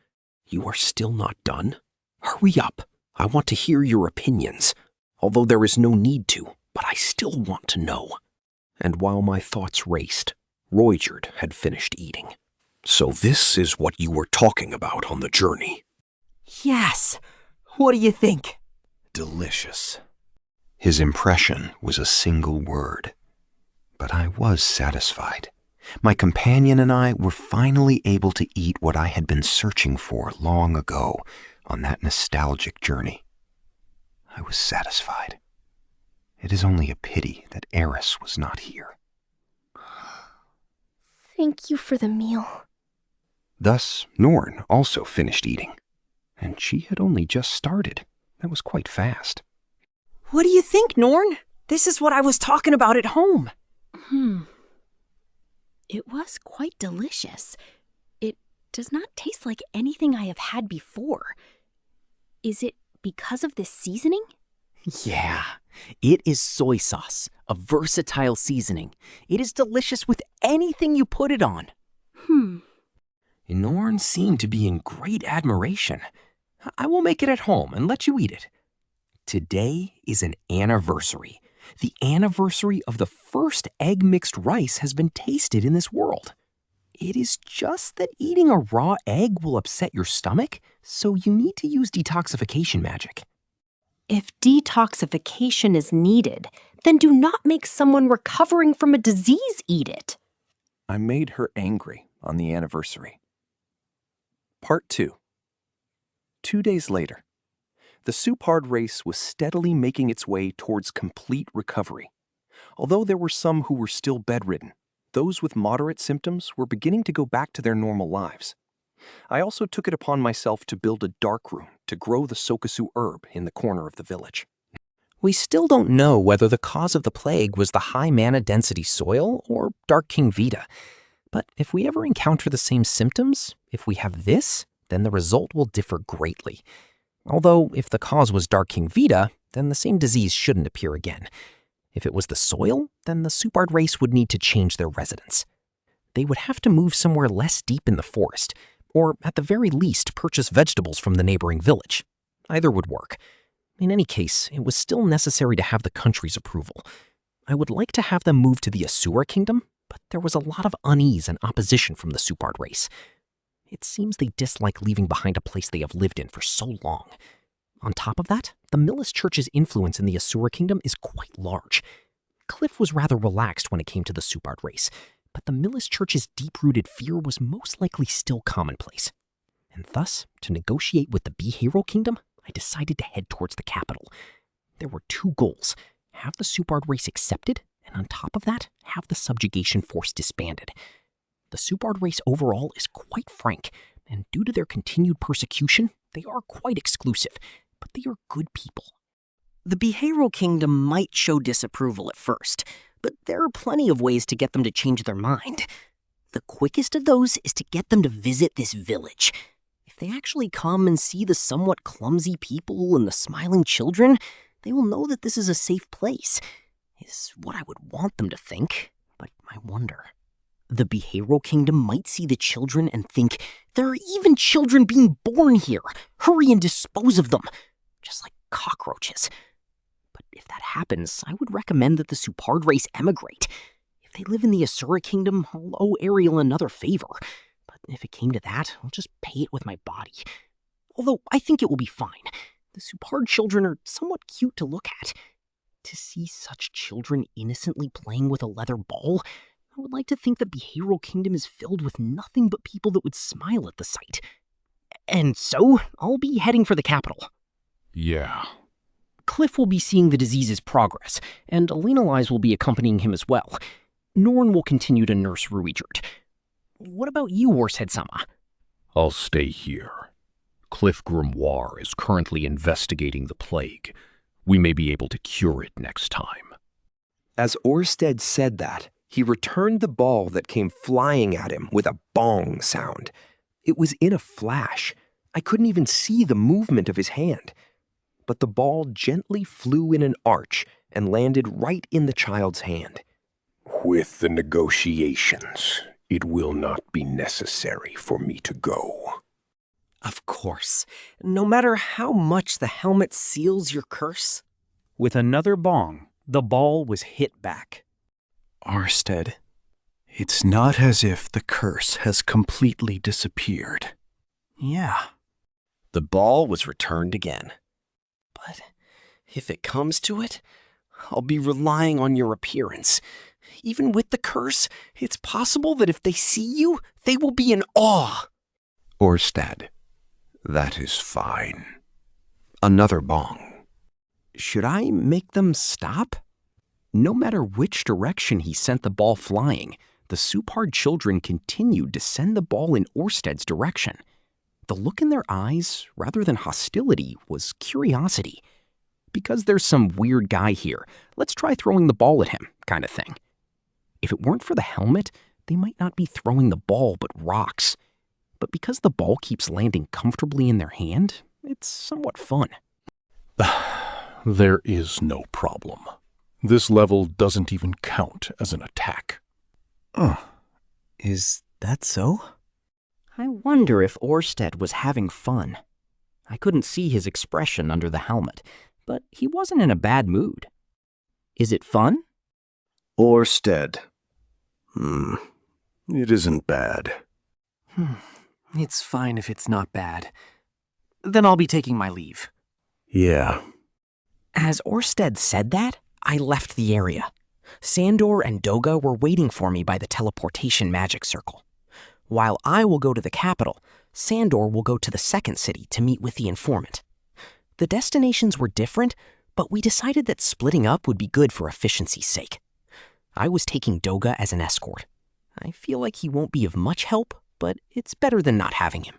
You are still not done? Hurry up. I want to hear your opinions, although there is no need to, but I still want to know. And while my thoughts raced, Ruijerd had finished eating. So this is what you were talking about on the journey. Yes. What do you think? Delicious. His impression was a single word. But I was satisfied. My companion and I were finally able to eat what I had been searching for long ago on that nostalgic journey. I was satisfied. It is only a pity that Eris was not here. Thank you for the meal. Thus, Norn also finished eating. And she had only just started. That was quite fast. What do you think, Norn? This is what I was talking about at home. It was quite delicious. It does not taste like anything I have had before. Is it because of this seasoning? Yeah, it is soy sauce, a versatile seasoning. It is delicious with anything you put it on. Norn seemed to be in great admiration. I will make it at home and let you eat it. Today is an anniversary. The anniversary of the first egg-mixed rice has been tasted in this world. It is just that eating a raw egg will upset your stomach, so you need to use detoxification magic. If detoxification is needed, then do not make someone recovering from a disease eat it. I made her angry on the anniversary. Part 2. 2 days later, the Supard race was steadily making its way towards complete recovery. Although there were some who were still bedridden, those with moderate symptoms were beginning to go back to their normal lives. I also took it upon myself to build a dark room to grow the Sokusu herb in the corner of the village. We still don't know whether the cause of the plague was the high mana density soil or Dark King Vita. But if we ever encounter the same symptoms, if we have this, then the result will differ greatly. Although, if the cause was Dark King Vita, then the same disease shouldn't appear again. If it was the soil, then the Supard race would need to change their residence. They would have to move somewhere less deep in the forest, or at the very least purchase vegetables from the neighboring village. Either would work. In any case, it was still necessary to have the country's approval. I would like to have them move to the Asura kingdom, but there was a lot of unease and opposition from the Supard race. It seems they dislike leaving behind a place they have lived in for so long. On top of that, the Millis Church's influence in the Asura kingdom is quite large. Cliff was rather relaxed when it came to the Supard race, but the Millis Church's deep-rooted fear was most likely still commonplace. And thus, to negotiate with the Bee-Hero Kingdom, I decided to head towards the capital. There were 2 goals: have the Supard race accepted, and on top of that, have the subjugation force disbanded. The Supard race overall is quite frank, and due to their continued persecution, they are quite exclusive, but they are good people. The Bee-Hero Kingdom might show disapproval at first, but there are plenty of ways to get them to change their mind. The quickest of those is to get them to visit this village. If they actually come and see the somewhat clumsy people and the smiling children, they will know that this is a safe place, is what I would want them to think, but I wonder. The Bee-Hero Kingdom might see the children and think, there are even children being born here. Hurry and dispose of them, just like cockroaches. But if that happens, I would recommend that the Supard race emigrate. If they live in the Asura Kingdom, I'll owe Ariel another favor. But if it came to that, I'll just pay it with my body. Although I think it will be fine. The Supard children are somewhat cute to look at. To see such children innocently playing with a leather ball, I would like to think the behavioral kingdom is filled with nothing but people that would smile at the sight. And so, I'll be heading for the capital. Yeah. Cliff will be seeing the disease's progress, and Alina Lies will be accompanying him as well. Norn will continue to nurse Ruijerd. What about you, Orsted-sama? I'll stay here. Cliff Grimoire is currently investigating the plague. We may be able to cure it next time. As Orsted said that, he returned the ball that came flying at him with a bong sound. It was in a flash. I couldn't even see the movement of his hand. But the ball gently flew in an arch and landed right in the child's hand. With the negotiations, it will not be necessary for me to go. Of course. No matter how much the helmet seals your curse. With another bong, the ball was hit back. Orsted, it's not as if the curse has completely disappeared. Yeah. The ball was returned again. But if it comes to it, I'll be relying on your appearance. Even with the curse, it's possible that if they see you, they will be in awe. Orsted, that is fine. Another bong. Should I make them stop? No matter which direction he sent the ball flying, the Supard children continued to send the ball in Orsted's direction. The look in their eyes, rather than hostility, was curiosity. Because there's some weird guy here, let's try throwing the ball at him, kind of thing. If it weren't for the helmet, they might not be throwing the ball but rocks. But because the ball keeps landing comfortably in their hand, it's somewhat fun. There is no problem. This level doesn't even count as an attack. Is that so? I wonder if Orsted was having fun. I couldn't see his expression under the helmet, but he wasn't in a bad mood. Is it fun? Orsted. It isn't bad. It's fine if it's not bad. Then I'll be taking my leave. Yeah. As Orsted said that, I left the area. Sandor and Doga were waiting for me by the teleportation magic circle. While I will go to the capital, Sandor will go to the second city to meet with the informant. The destinations were different, but we decided that splitting up would be good for efficiency's sake. I was taking Doga as an escort. I feel like he won't be of much help, but it's better than not having him.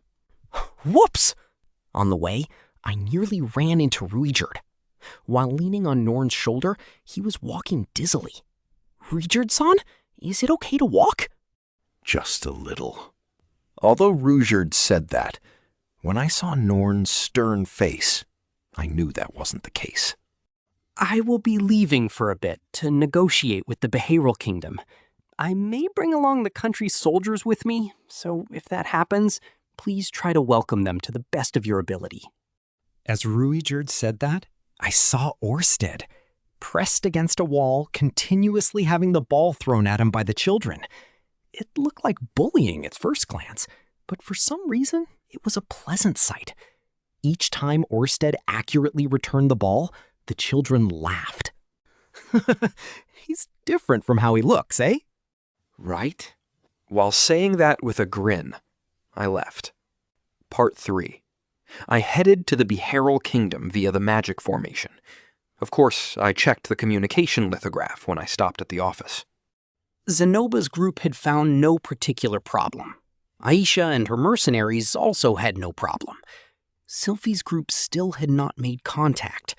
Whoops! On the way, I nearly ran into Ruijerd. While leaning on Norn's shoulder, he was walking dizzily. Ruijerd-san, is it okay to walk? Just a little. Although Ruijerd said that, when I saw Norn's stern face, I knew that wasn't the case. I will be leaving for a bit to negotiate with the behavioral kingdom. I may bring along the country's soldiers with me, so if that happens, please try to welcome them to the best of your ability. As Ruijerd said that, I saw Orsted, pressed against a wall, continuously having the ball thrown at him by the children. It looked like bullying at first glance, but for some reason, it was a pleasant sight. Each time Orsted accurately returned the ball, the children laughed. He's different from how he looks, eh? Right? While saying that with a grin, I left. Part 3. I headed to the Beharrel Kingdom via the magic formation. Of course, I checked the communication lithograph when I stopped at the office. Zenoba's group had found no particular problem. Aisha and her mercenaries also had no problem. Sylphie's group still had not made contact.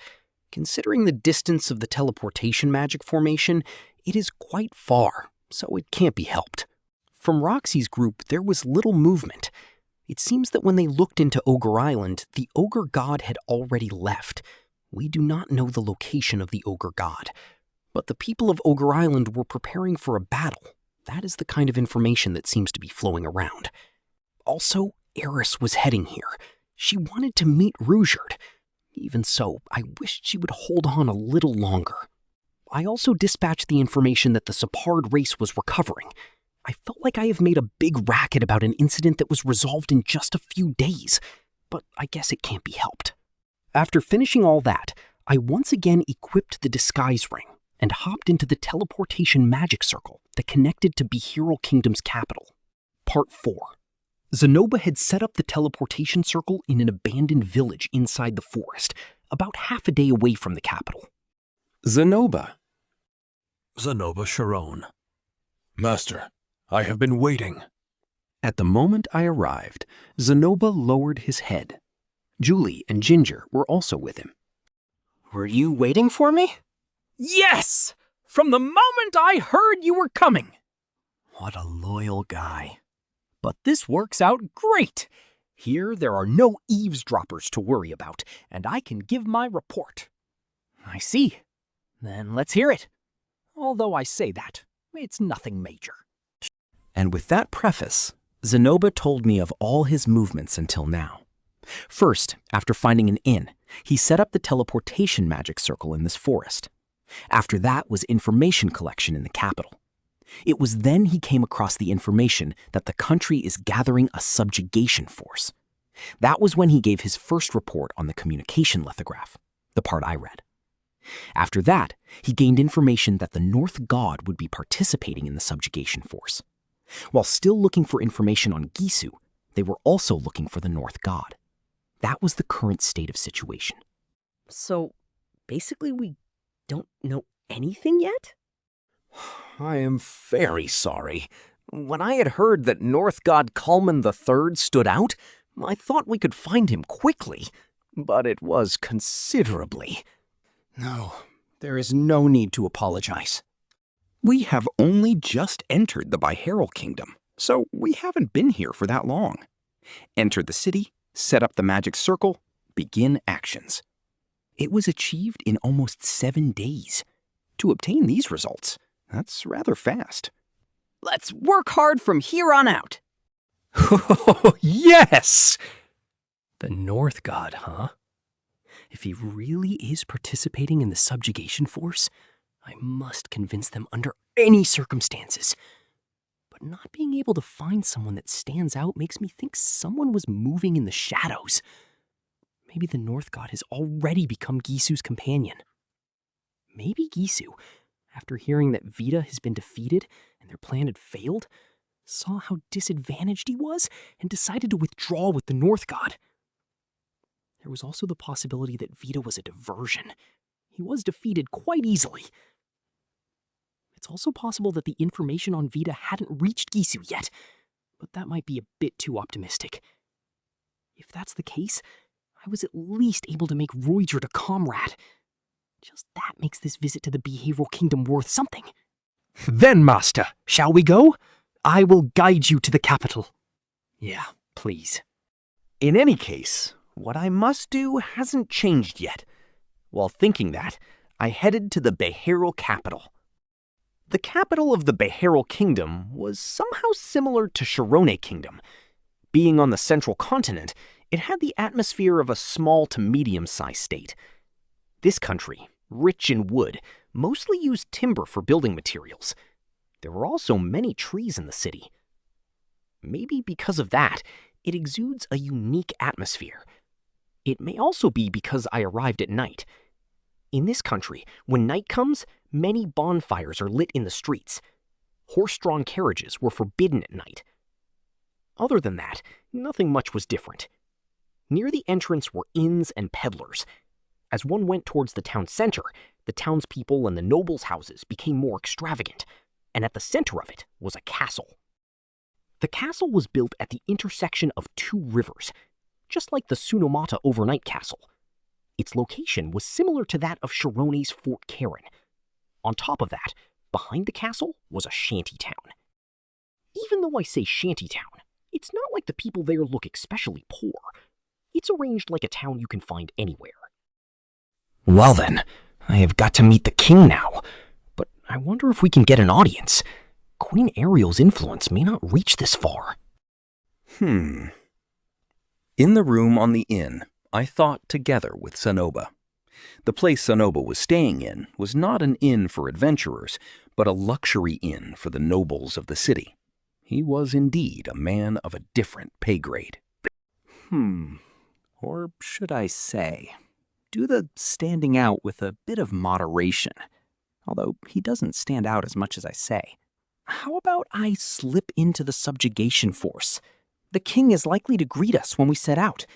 Considering the distance of the teleportation magic formation, it is quite far, so it can't be helped. From Roxy's group, there was little movement. It seems that when they looked into Ogre Island, the Ogre God had already left. We do not know the location of the Ogre God, but the people of Ogre Island were preparing for a battle. That is the kind of information that seems to be flowing around. Also, Eris was heading here. She wanted to meet Ruijerd. Even so, I wished she would hold on a little longer. I also dispatched the information that the Supard race was recovering. I felt like I have made a big racket about an incident that was resolved in just a few days, but I guess it can't be helped. After finishing all that, I once again equipped the disguise ring and hopped into the teleportation magic circle that connected to Behavioral Kingdom's capital. Part 4. Zenoba had set up the teleportation circle in an abandoned village inside the forest, about half a day away from the capital. Zenoba. Zenoba Sharon. Master, I have been waiting. At the moment I arrived, Zenoba lowered his head. Julie and Ginger were also with him. Were you waiting for me? Yes! From the moment I heard you were coming. What a loyal guy. But this works out great. Here there are no eavesdroppers to worry about, and I can give my report. I see. Then let's hear it. Although I say that, it's nothing major. And with that preface, Zenoba told me of all his movements until now. First, after finding an inn, he set up the teleportation magic circle in this forest. After that was information collection in the capital. It was then he came across the information that the country is gathering a subjugation force. That was when he gave his first report on the communication lithograph, the part I read. After that, he gained information that the North God would be participating in the subjugation force. While still looking for information on Gisu, they were also looking for the North God. That was the current state of situation. So, basically we don't know anything yet? I am very sorry. When I had heard that North God Kulman III stood out, I thought we could find him quickly, but it was considerably. No, there is no need to apologize. We have only just entered the Behavioral Kingdom, so we haven't been here for that long. Enter the city, set up the magic circle, begin actions. It was achieved in almost 7 days. To obtain these results, that's rather fast. Let's work hard from here on out. Oh, yes! The North God, huh? If he really is participating in the subjugation force, I must convince them under any circumstances. But not being able to find someone that stands out makes me think someone was moving in the shadows. Maybe the North God has already become Gisu's companion. Maybe Gisu, after hearing that Vita has been defeated and their plan had failed, saw how disadvantaged he was and decided to withdraw with the North God. There was also the possibility that Vita was a diversion. He was defeated quite easily. It's also possible that the information on Vita hadn't reached Gisu yet, but that might be a bit too optimistic. If that's the case, I was at least able to make Rudeus a comrade. Just that makes this visit to the Behavioral Kingdom worth something. Then, Master, shall we go? I will guide you to the capital. Yeah, please. In any case, what I must do hasn't changed yet. While thinking that, I headed to the Behavioral capital. The capital of the Behavioral Kingdom was somehow similar to Shirone Kingdom. Being on the central continent, it had the atmosphere of a small to medium-sized state. This country, rich in wood, mostly used timber for building materials. There were also many trees in the city. Maybe because of that, it exudes a unique atmosphere. It may also be because I arrived at night. In this country, when night comes, many bonfires are lit in the streets. Horse-drawn carriages were forbidden at night. Other than that, nothing much was different. Near the entrance were inns and peddlers. As one went towards the town center, the townspeople and the nobles' houses became more extravagant, and at the center of it was a castle. The castle was built at the intersection of 2 rivers, just like the Tsunomata overnight castle. Its location was similar to that of Shirone's Fort Karen. On top of that, behind the castle was a shanty town. Even though I say shanty town, it's not like the people there look especially poor. It's arranged like a town you can find anywhere. Well then, I have got to meet the king now, but I wonder if we can get an audience. Queen Ariel's influence may not reach this far. In the room on the inn, I thought together with Zenoba. The place Zenoba was staying in was not an inn for adventurers, but a luxury inn for the nobles of the city. He was indeed a man of a different pay grade. Or should I say, do the standing out with a bit of moderation. Although he doesn't stand out as much as I say. How about I slip into the subjugation force? The king is likely to greet us when we set out.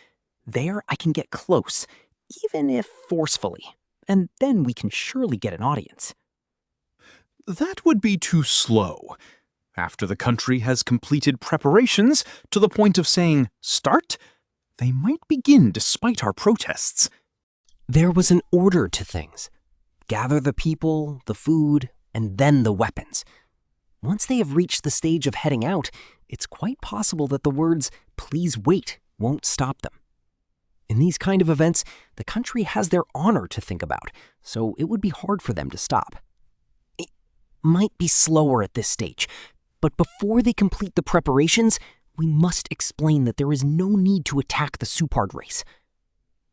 There I can get close, even if forcefully, and then we can surely get an audience. That would be too slow. After the country has completed preparations to the point of saying, "Start," they might begin despite our protests. There was an order to things. Gather the people, the food, and then the weapons. Once they have reached the stage of heading out, it's quite possible that the words, "Please wait," won't stop them. In these kind of events, the country has their honor to think about, so it would be hard for them to stop. It might be slower at this stage, but before they complete the preparations, we must explain that there is no need to attack the Supard race.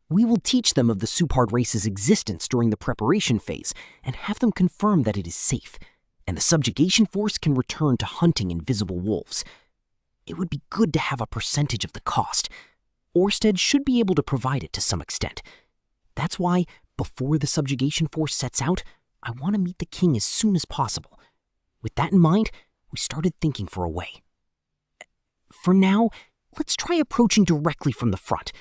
We will teach them of the Supard race's existence during the preparation phase and have them confirm that it is safe, and the subjugation force can return to hunting invisible wolves. It would be good to have a percentage of the cost. Orsted should be able to provide it to some extent. That's why, before the subjugation force sets out, I want to meet the king as soon as possible. With that in mind, we started thinking for a way. For now, let's try approaching directly from the front.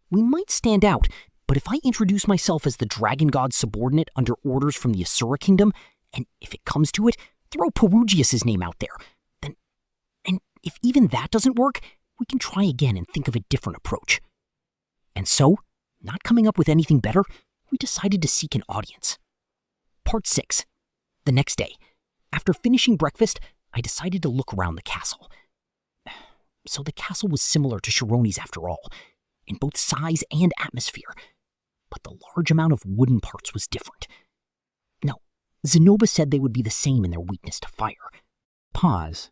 We might stand out, but if I introduce myself as the dragon god's subordinate under orders from the Asura kingdom, and if it comes to it, throw Perugius' name out there, and if even that doesn't work, we can try again and think of a different approach. And so, not coming up with anything better, we decided to seek an audience. Part 6. The next day, after finishing breakfast, I decided to look around the castle. So the castle was similar to Shironi's after all, in both size and atmosphere, but the large amount of wooden parts was different. Now, Zenoba said they would be the same in their weakness to fire. Pause.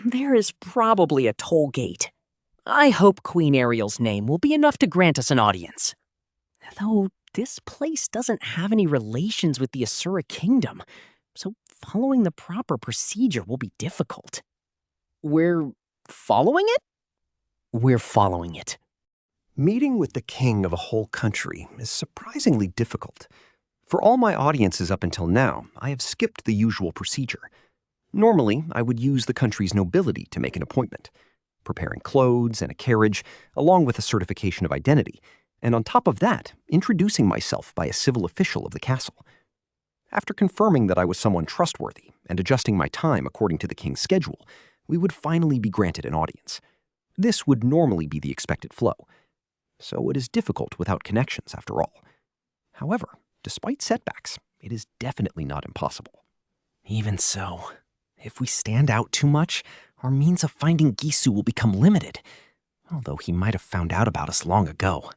There is probably a toll gate. I hope Queen Ariel's name will be enough to grant us an audience. Though this place doesn't have any relations with the Asura kingdom, so following the proper procedure will be difficult. We're following it? We're following it. Meeting with the king of a whole country is surprisingly difficult. For all my audiences up until now, I have skipped the usual procedure. Normally, I would use the country's nobility to make an appointment, preparing clothes and a carriage, along with a certification of identity, and on top of that, introducing myself by a civil official of the castle. After confirming that I was someone trustworthy and adjusting my time according to the king's schedule, we would finally be granted an audience. This would normally be the expected flow. So it is difficult without connections, after all. However, despite setbacks, it is definitely not impossible. Even so, if we stand out too much, our means of finding Gisu will become limited, although he might have found out about us long ago.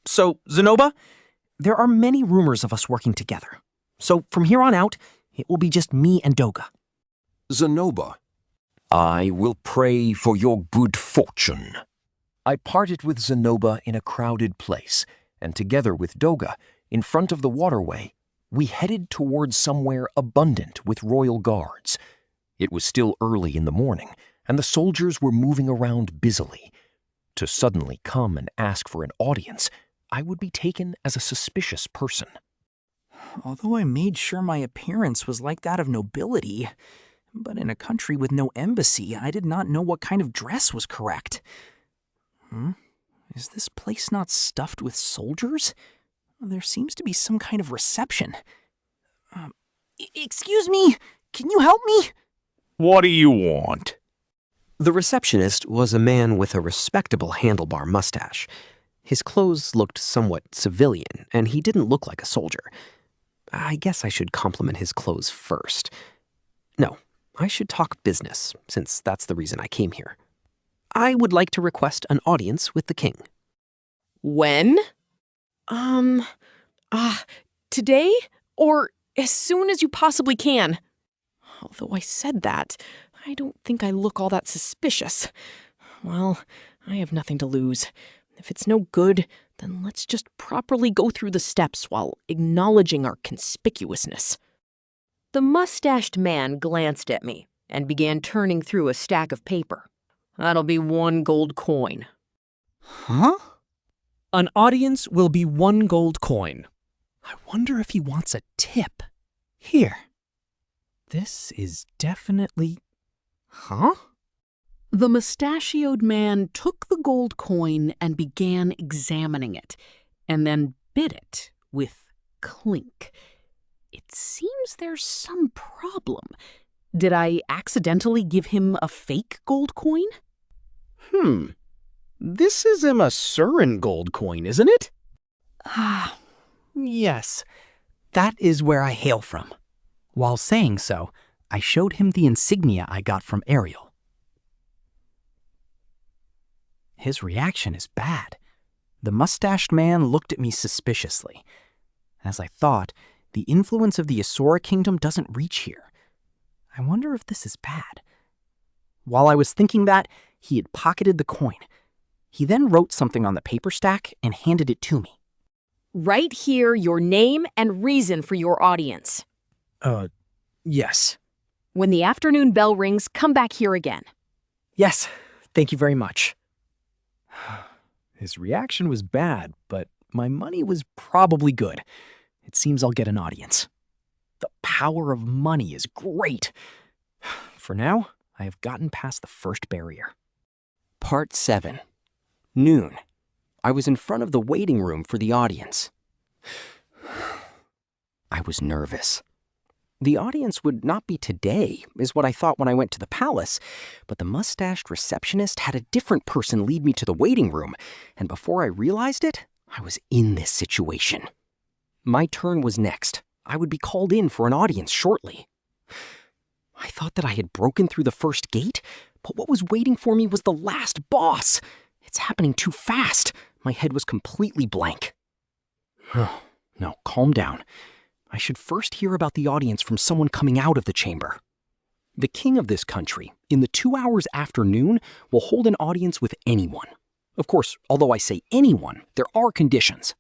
So, Zenoba, there are many rumors of us working together. So from here on out, it will be just me and Doga. Zenoba, I will pray for your good fortune. I parted with Zenoba in a crowded place, and together with Doga, in front of the waterway, we headed towards somewhere abundant with royal guards. It was still early in the morning, and the soldiers were moving around busily. To suddenly come and ask for an audience, I would be taken as a suspicious person. Although I made sure my appearance was like that of nobility, but in a country with no embassy, I did not know what kind of dress was correct. Is this place not stuffed with soldiers? There seems to be some kind of reception. Excuse me, can you help me? What do you want? The receptionist was a man with a respectable handlebar mustache. His clothes looked somewhat civilian, and he didn't look like a soldier. I guess I should compliment his clothes first. No, I should talk business, since that's the reason I came here. I would like to request an audience with the king. When? Today? Or as soon as you possibly can? Although I said that, I don't think I look all that suspicious. Well, I have nothing to lose. If it's no good, then let's just properly go through the steps while acknowledging our conspicuousness. The mustached man glanced at me, and began turning through a stack of paper. That'll be 1 gold coin. Huh? An audience will be 1 gold coin. I wonder if he wants a tip. Here. This is definitely... Huh? The mustachioed man took the gold coin and began examining it, and then bit it with clink. It seems there's some problem. Did I accidentally give him a fake gold coin? This is a Masurin gold coin, isn't it? Yes. That is where I hail from. While saying so, I showed him the insignia I got from Ariel. His reaction is bad. The mustached man looked at me suspiciously. As I thought, the influence of the Asura kingdom doesn't reach here. I wonder if this is bad. While I was thinking that, he had pocketed the coin. He then wrote something on the paper stack and handed it to me. Write here your name and reason for your audience. Yes. When the afternoon bell rings, come back here again. Yes, thank you very much. His reaction was bad, but my money was probably good. It seems I'll get an audience. The power of money is great. For now, I have gotten past the first barrier. Part 7. Noon. I was in front of the waiting room for the audience. I was nervous. The audience would not be today, is what I thought when I went to the palace, but the mustached receptionist had a different person lead me to the waiting room, and before I realized it, I was in this situation. My turn was next. I would be called in for an audience shortly. I thought that I had broken through the first gate, but what was waiting for me was the last boss. It's happening too fast. My head was completely blank. No, calm down. I should first hear about the audience from someone coming out of the chamber. The king of this country, in the 2 hours after noon, will hold an audience with anyone. Of course, although I say anyone, there are conditions.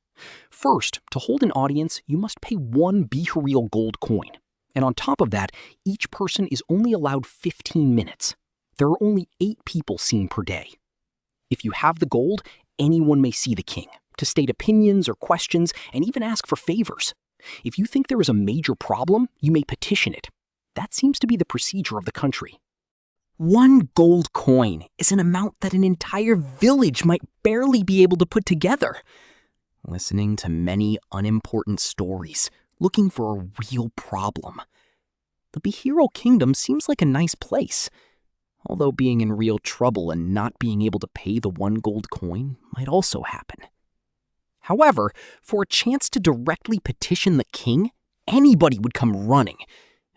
First, to hold an audience, you must pay 1 Bihuril gold coin. And on top of that, each person is only allowed 15 minutes. There are only 8 people seen per day. If you have the gold, anyone may see the king, to state opinions or questions, and even ask for favors. If you think there is a major problem, you may petition it. That seems to be the procedure of the country. 1 gold coin is an amount that an entire village might barely be able to put together. Listening to many unimportant stories, looking for a real problem. The Bihiro Kingdom seems like a nice place, although being in real trouble and not being able to pay the 1 gold coin might also happen. However, for a chance to directly petition the king, anybody would come running,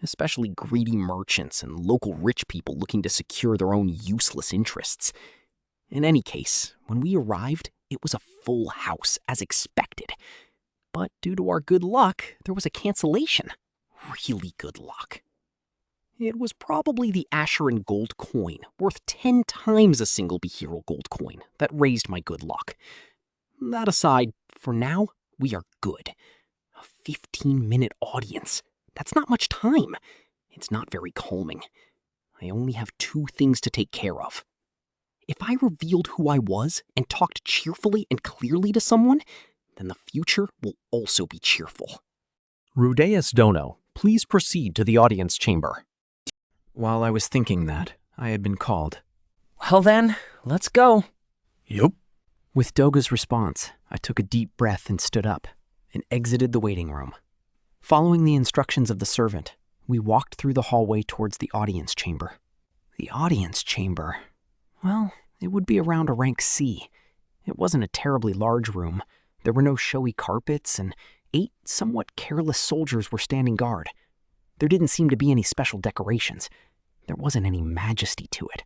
especially greedy merchants and local rich people looking to secure their own useless interests. In any case, when we arrived, it was a full house, as expected. But due to our good luck, there was a cancellation. Really good luck. It was probably the Asherin gold coin, worth 10 times a single Bihiro gold coin, that raised my good luck. That aside, for now, we are good. A 15-minute audience. That's not much time. It's not very calming. I only have 2 things to take care of. If I revealed who I was and talked cheerfully and clearly to someone, then the future will also be cheerful. Rudeus Dono, please proceed to the audience chamber. While I was thinking that, I had been called. Well then, let's go. Yup. With Doga's response, I took a deep breath and stood up, and exited the waiting room. Following the instructions of the servant, we walked through the hallway towards the audience chamber. The audience chamber, well, it would be around a rank C. It wasn't a terribly large room. There were no showy carpets, and 8 somewhat careless soldiers were standing guard. There didn't seem to be any special decorations. There wasn't any majesty to it.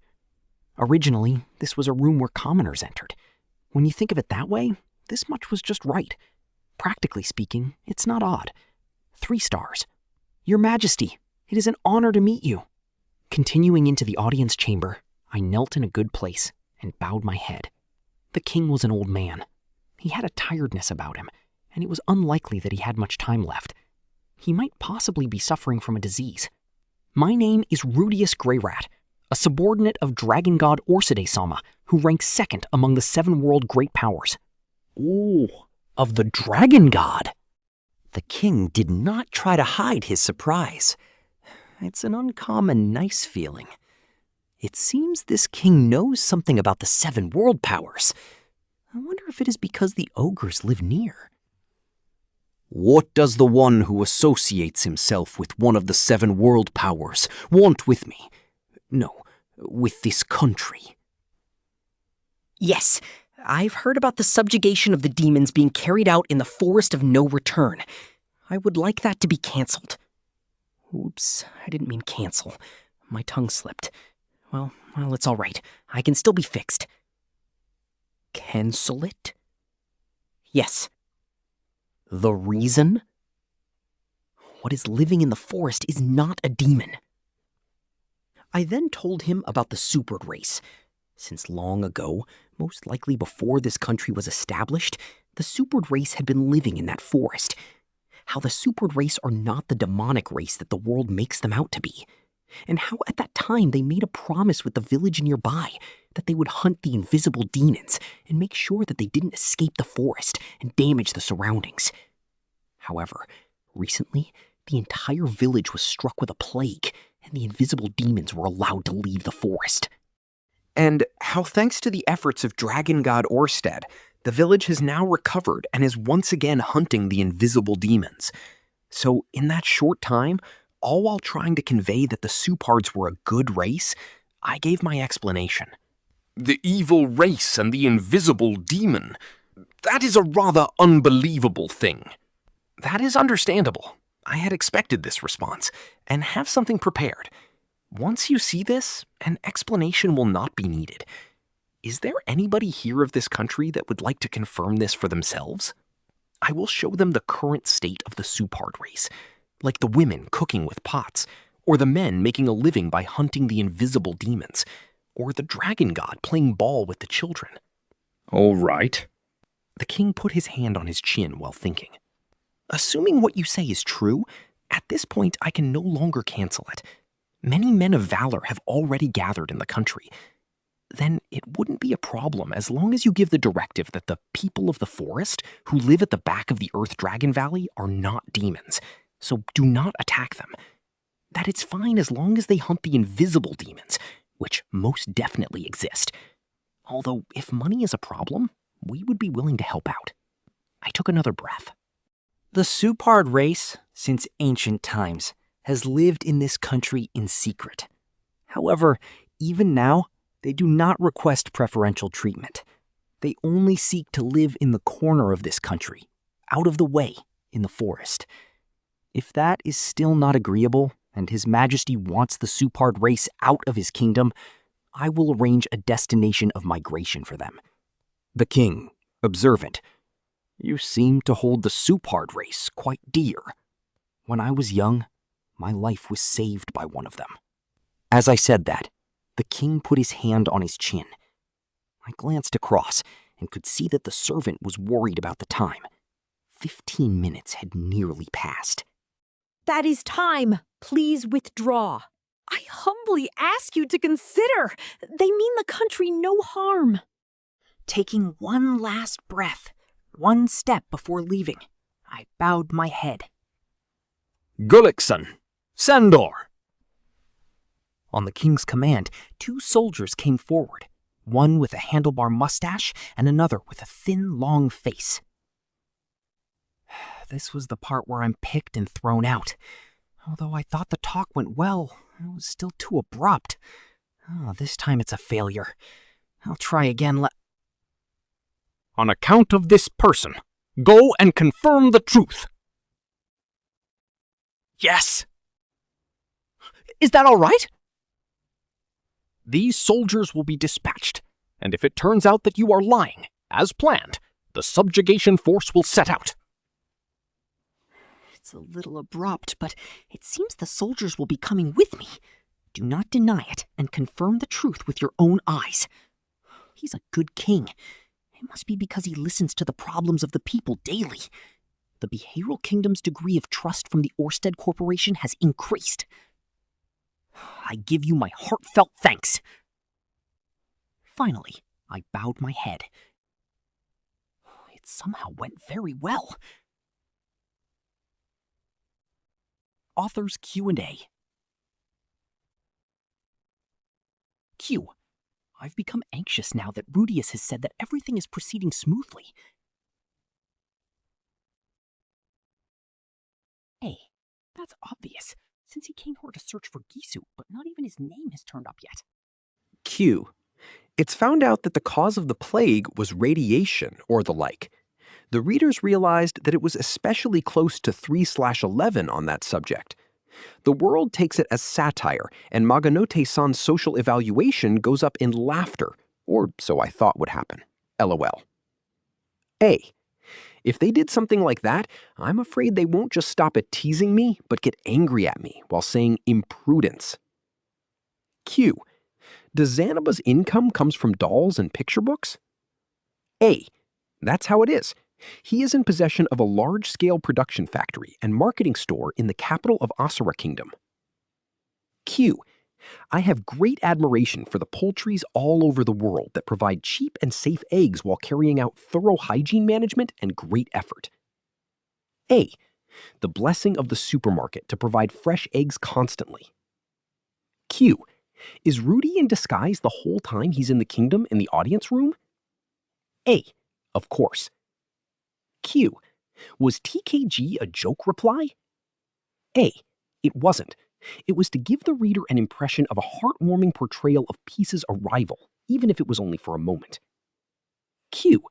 Originally, this was a room where commoners entered. When you think of it that way, this much was just right. Practically speaking, it's not odd. 3 stars. Your Majesty, it is an honor to meet you. Continuing into the audience chamber, I knelt in a good place and bowed my head. The king was an old man. He had a tiredness about him, and it was unlikely that he had much time left. He might possibly be suffering from a disease. My name is Rudeus Greyrat, a subordinate of Dragon God Orside-sama, who ranks second among the 7 world great powers. Ooh, of the Dragon God? The king did not try to hide his surprise. It's an uncommon nice feeling. It seems this king knows something about the 7 world powers. I wonder if it is because the ogres live near. What does the one who associates himself with one of the 7 world powers want with me? No, with this country. Yes, I've heard about the subjugation of the demons being carried out in the Forest of No Return. I would like that to be cancelled. Oops, I didn't mean cancel. My tongue slipped. Well, it's all right. I can still be fixed. Cancel it? Yes. The reason? What is living in the forest is not a demon. I then told him about the supered race. Since long ago, most likely before this country was established, the supered race had been living in that forest. How the supered race are not the demonic race that the world makes them out to be. And how at that time they made a promise with the village nearby that they would hunt the invisible demons and make sure that they didn't escape the forest and damage the surroundings. However, recently, the entire village was struck with a plague, and the invisible demons were allowed to leave the forest. And how, thanks to the efforts of Dragon God Orsted, the village has now recovered and is once again hunting the invisible demons. So, in that short time, all while trying to convey that the Supards were a good race, I gave my explanation. The evil race and the invisible demon. That is a rather unbelievable thing. That is understandable. I had expected this response, and have something prepared. Once you see this, an explanation will not be needed. Is there anybody here of this country that would like to confirm this for themselves? I will show them the current state of the Supard race, like the women cooking with pots, or the men making a living by hunting the invisible demons, or the dragon god playing ball with the children. All right. The king put his hand on his chin while thinking. Assuming what you say is true, at this point I can no longer cancel it. Many men of valor have already gathered in the country. Then it wouldn't be a problem as long as you give the directive that the people of the forest who live at the back of the Earth Dragon Valley are not demons, so do not attack them. That it's fine as long as they hunt the invisible demons, which most definitely exist. Although, if money is a problem, we would be willing to help out. I took another breath. The Supard race, since ancient times, has lived in this country in secret. However, even now, they do not request preferential treatment. They only seek to live in the corner of this country, out of the way, in the forest. If that is still not agreeable, and His Majesty wants the Supard race out of his kingdom, I will arrange a destination of migration for them. The king, observant. You seem to hold the Supard race quite dear. When I was young, my life was saved by one of them. As I said that, the king put his hand on his chin. I glanced across and could see that the servant was worried about the time. 15 minutes had nearly passed. That is time. Please withdraw. I humbly ask you to consider. They mean the country no harm. Taking one last breath, one step before leaving, I bowed my head. Gullikson, Sandor! On the king's command, 2 soldiers came forward, one with a handlebar mustache and another with a thin, long face. This was the part where I'm picked and thrown out. Although I thought the talk went well, it was still too abrupt. This time it's a failure. I'll try again. On account of this person, go and confirm the truth. Yes! Is that all right? These soldiers will be dispatched, and if it turns out that you are lying, as planned, the subjugation force will set out. It's a little abrupt, but it seems the soldiers will be coming with me. Do not deny it, and confirm the truth with your own eyes. He's a good king. It must be because he listens to the problems of the people daily. The Behavioral Kingdom's degree of trust from the Orsted Corporation has increased. I give you my heartfelt thanks. Finally, I bowed my head. It somehow went very well. Author's Q&A. Q. I've become anxious now that Rudeus has said that everything is proceeding smoothly. A. That's obvious, since he came here to search for Gisu, but not even his name has turned up yet. Q. It's found out that the cause of the plague was radiation or the like. The readers realized that it was especially close to 3/11 on that subject. The world takes it as satire, and Magonote-san's social evaluation goes up in laughter, or so I thought would happen. LOL. A. If they did something like that, I'm afraid they won't just stop at teasing me, but get angry at me while saying imprudence. Q. Does Zanaba's income comes from dolls and picture books? A. That's how it is. He is in possession of a large-scale production factory and marketing store in the capital of Asura Kingdom. Q. I have great admiration for the poultries all over the world that provide cheap and safe eggs while carrying out thorough hygiene management and great effort. A. The blessing of the supermarket to provide fresh eggs constantly. Q. Is Rudy in disguise the whole time he's in the kingdom in the audience room? A. Of course. Q. Was TKG a joke reply? A. It wasn't. It was to give the reader an impression of a heartwarming portrayal of Peace's arrival, even if it was only for a moment. Q.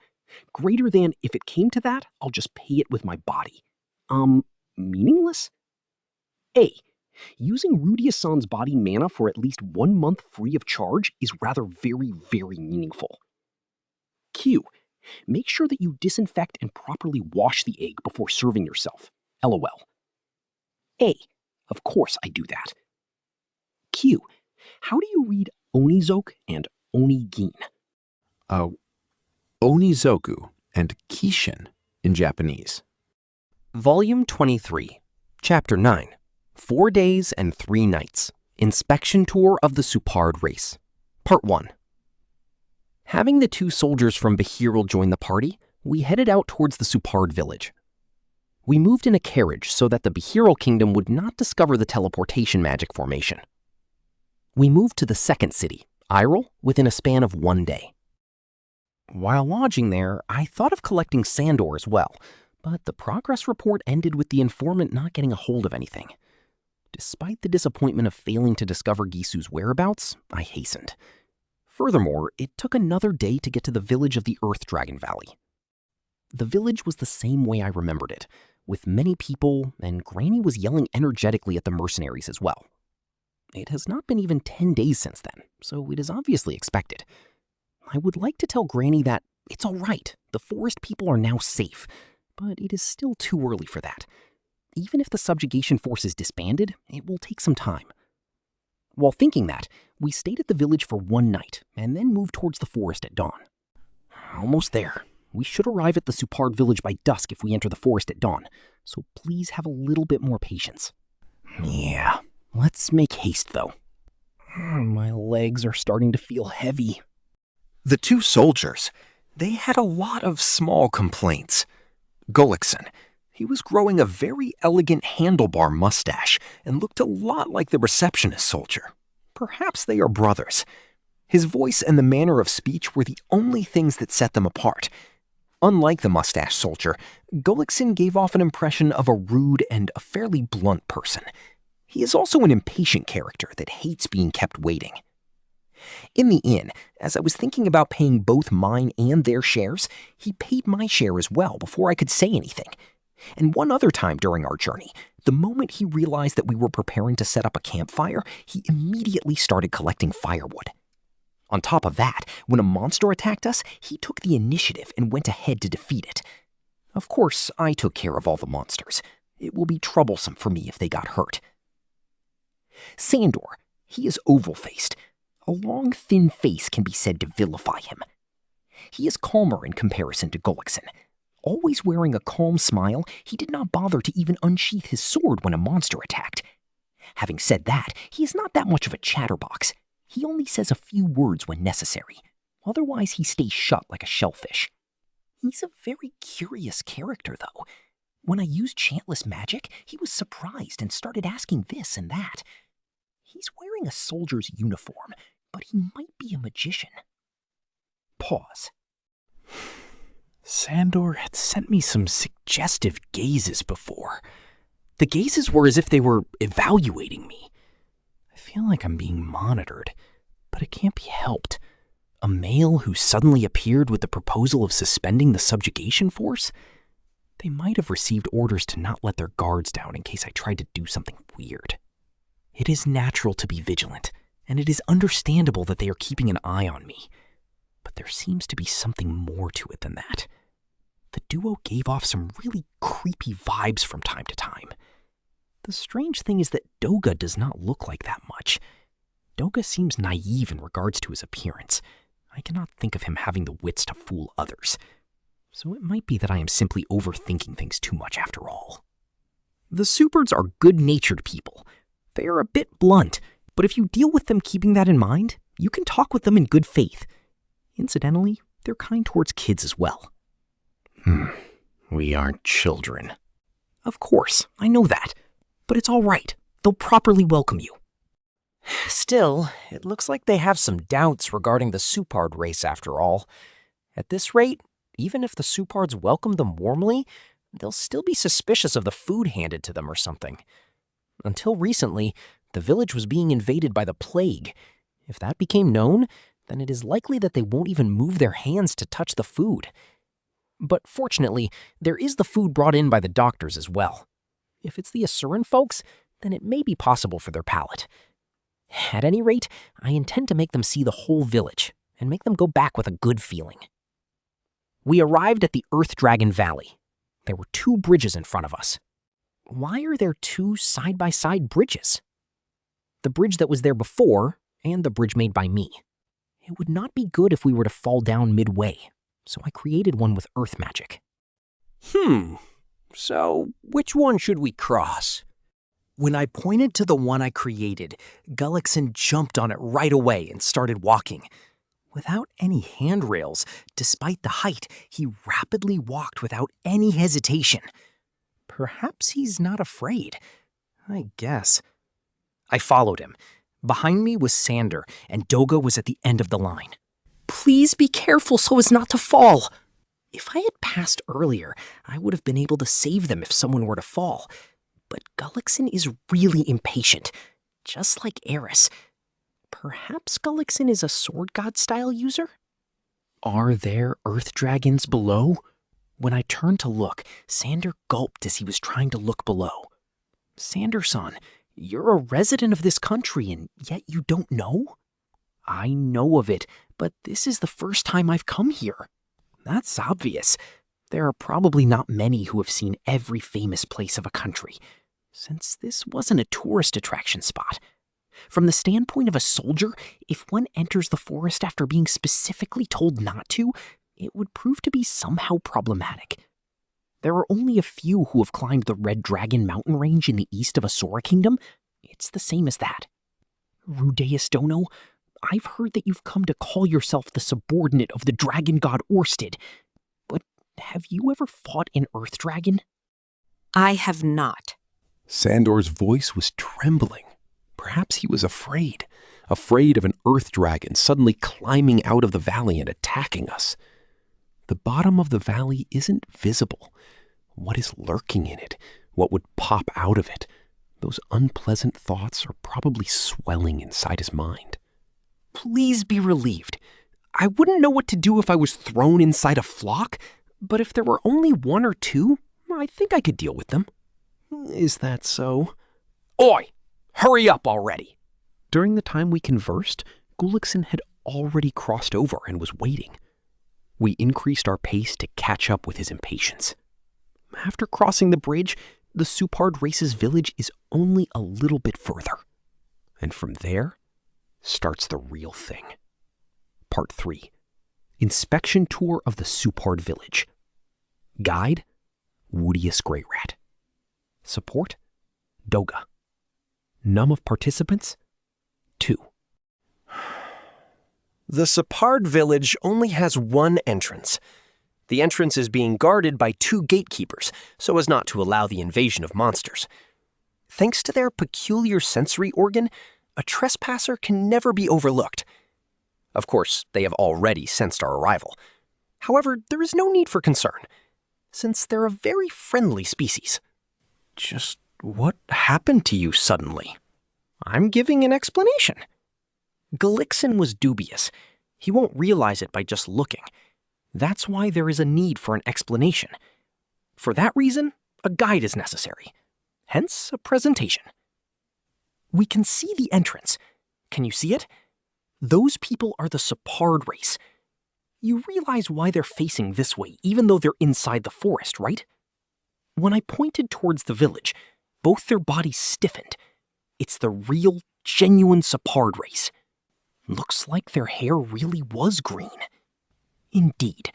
Greater than, if it came to that, I'll just pay it with my body. Meaningless? A. Using Rudeus-san's body mana for at least 1 month free of charge is rather very, very meaningful. Q. Make sure that you disinfect and properly wash the egg before serving yourself. LOL. A. Of course I do that. Q. How do you read Onizoku and Onigin? Onizoku and Kishin in Japanese. Volume 23, Chapter 9, 4 Days and 3 Nights, Inspection Tour of the Supard Race, Part 1. Having the 2 soldiers from Behirul join the party, we headed out towards the Supard village. We moved in a carriage so that the Behirul kingdom would not discover the teleportation magic formation. We moved to the second city, Irul, within a span of 1 day. While lodging there, I thought of collecting Sandor as well, but the progress report ended with the informant not getting a hold of anything. Despite the disappointment of failing to discover Gisu's whereabouts, I hastened. Furthermore, it took another day to get to the village of the Earth Dragon Valley. The village was the same way I remembered it, with many people, and Granny was yelling energetically at the mercenaries as well. It has not been even 10 days since then, so it is obviously expected. I would like to tell Granny that it's all right, the forest people are now safe, but it is still too early for that. Even if the subjugation force is disbanded, it will take some time. While thinking that, we stayed at the village for 1 night, and then moved towards the forest at dawn. Almost there. We should arrive at the Supard village by dusk if we enter the forest at dawn, so please have a little bit more patience. Yeah, let's make haste though. My legs are starting to feel heavy. The 2 soldiers, they had a lot of small complaints. Gullikson, he was growing a very elegant handlebar mustache and looked a lot like the receptionist soldier. Perhaps they are brothers. His voice and the manner of speech were the only things that set them apart. Unlike the mustache soldier, Gullikson gave off an impression of a rude and a fairly blunt person. He is also an impatient character that hates being kept waiting. In the inn, as I was thinking about paying both mine and their shares, he paid my share as well before I could say anything. And one other time during our journey, the moment he realized that we were preparing to set up a campfire, he immediately started collecting firewood. On top of that, when a monster attacked us, he took the initiative and went ahead to defeat it. Of course, I took care of all the monsters. It will be troublesome for me if they got hurt. Sandor, he is oval-faced. A long, thin face can be said to vilify him. He is calmer in comparison to Gullikson. Always wearing a calm smile, he did not bother to even unsheath his sword when a monster attacked. Having said that, he is not that much of a chatterbox. He only says a few words when necessary. Otherwise, he stays shut like a shellfish. He's a very curious character, though. When I used chantless magic, he was surprised and started asking this and that. He's wearing a soldier's uniform, but he might be a magician. Pause. Sandor had sent me some suggestive gazes before. The gazes were as if they were evaluating me. I feel like I'm being monitored, but it can't be helped. A male who suddenly appeared with the proposal of suspending the subjugation force? They might have received orders to not let their guards down in case I tried to do something weird. It is natural to be vigilant, and it is understandable that they are keeping an eye on me. But there seems to be something more to it than that. The duo gave off some really creepy vibes from time to time. The strange thing is that Doga does not look like that much. Doga seems naive in regards to his appearance. I cannot think of him having the wits to fool others. So it might be that I am simply overthinking things too much after all. The Supers are good-natured people. They are a bit blunt, but if you deal with them keeping that in mind, you can talk with them in good faith. Incidentally, they're kind towards kids as well. We aren't children. Of course, I know that. But it's all right. They'll properly welcome you. Still, it looks like they have some doubts regarding the Supard race after all. At this rate, even if the Supards welcome them warmly, they'll still be suspicious of the food handed to them or something. Until recently, the village was being invaded by the plague. If that became known, then it is likely that they won't even move their hands to touch the food. But fortunately, there is the food brought in by the doctors as well. If it's the Asuran folks, then it may be possible for their palate. At any rate, I intend to make them see the whole village and make them go back with a good feeling. We arrived at the Earth Dragon Valley. There were 2 bridges in front of us. Why are there 2 side-by-side bridges? The bridge that was there before and the bridge made by me. It would not be good if we were to fall down midway, so I created one with earth magic. So which one should we cross? When I pointed to the one I created, Gullickson jumped on it right away and started walking. Without any handrails, despite the height, he rapidly walked without any hesitation. Perhaps he's not afraid. I guess. I followed him. Behind me was Sander, and Doga was at the end of the line. Please be careful so as not to fall. If I had passed earlier, I would have been able to save them if someone were to fall. But Gullickson is really impatient, just like Eris. Perhaps Gullickson is a sword god style user? Are there earth dragons below? When I turned to look, Sander gulped as he was trying to look below. Sanderson, you're a resident of this country and yet you don't know? I know of it, but this is the first time I've come here. That's obvious. There are probably not many who have seen every famous place of a country, since this wasn't a tourist attraction spot. From the standpoint of a soldier, if one enters the forest after being specifically told not to, it would prove to be somehow problematic. There are only a few who have climbed the Red Dragon mountain range in the east of Asura Kingdom. It's the same as that. Rudeus Dono, I've heard that you've come to call yourself the subordinate of the dragon god Orsted, but have you ever fought an earth dragon? I have not. Sandor's voice was trembling. Perhaps he was afraid of an earth dragon suddenly climbing out of the valley and attacking us. The bottom of the valley isn't visible. What is lurking in it? What would pop out of it? Those unpleasant thoughts are probably swelling inside his mind. Please be relieved. I wouldn't know what to do if I was thrown inside a flock, but if there were only 1 or 2, I think I could deal with them. Is that so? Oi! Hurry up already! During the time we conversed, Gullickson had already crossed over and was waiting. We increased our pace to catch up with his impatience. After crossing the bridge, the Supard race's village is only a little bit further. And from there starts the real thing. Part 3. Inspection tour of the Supard village. Guide, Rudeus Greyrat. Support, Doga. Number of participants? 2. The Separd village only has one entrance. The entrance is being guarded by 2 gatekeepers, so as not to allow the invasion of monsters. Thanks to their peculiar sensory organ, a trespasser can never be overlooked. Of course, they have already sensed our arrival. However, there is no need for concern, since they're a very friendly species. Just what happened to you suddenly? I'm giving an explanation. Galixin was dubious. He won't realize it by just looking. That's why there is a need for an explanation. For that reason, a guide is necessary. Hence, a presentation. We can see the entrance. Can you see it? Those people are the Separd race. You realize why they're facing this way, even though they're inside the forest, right? When I pointed towards the village, both their bodies stiffened. It's the real, genuine Separd race. Looks like their hair really was green. Indeed.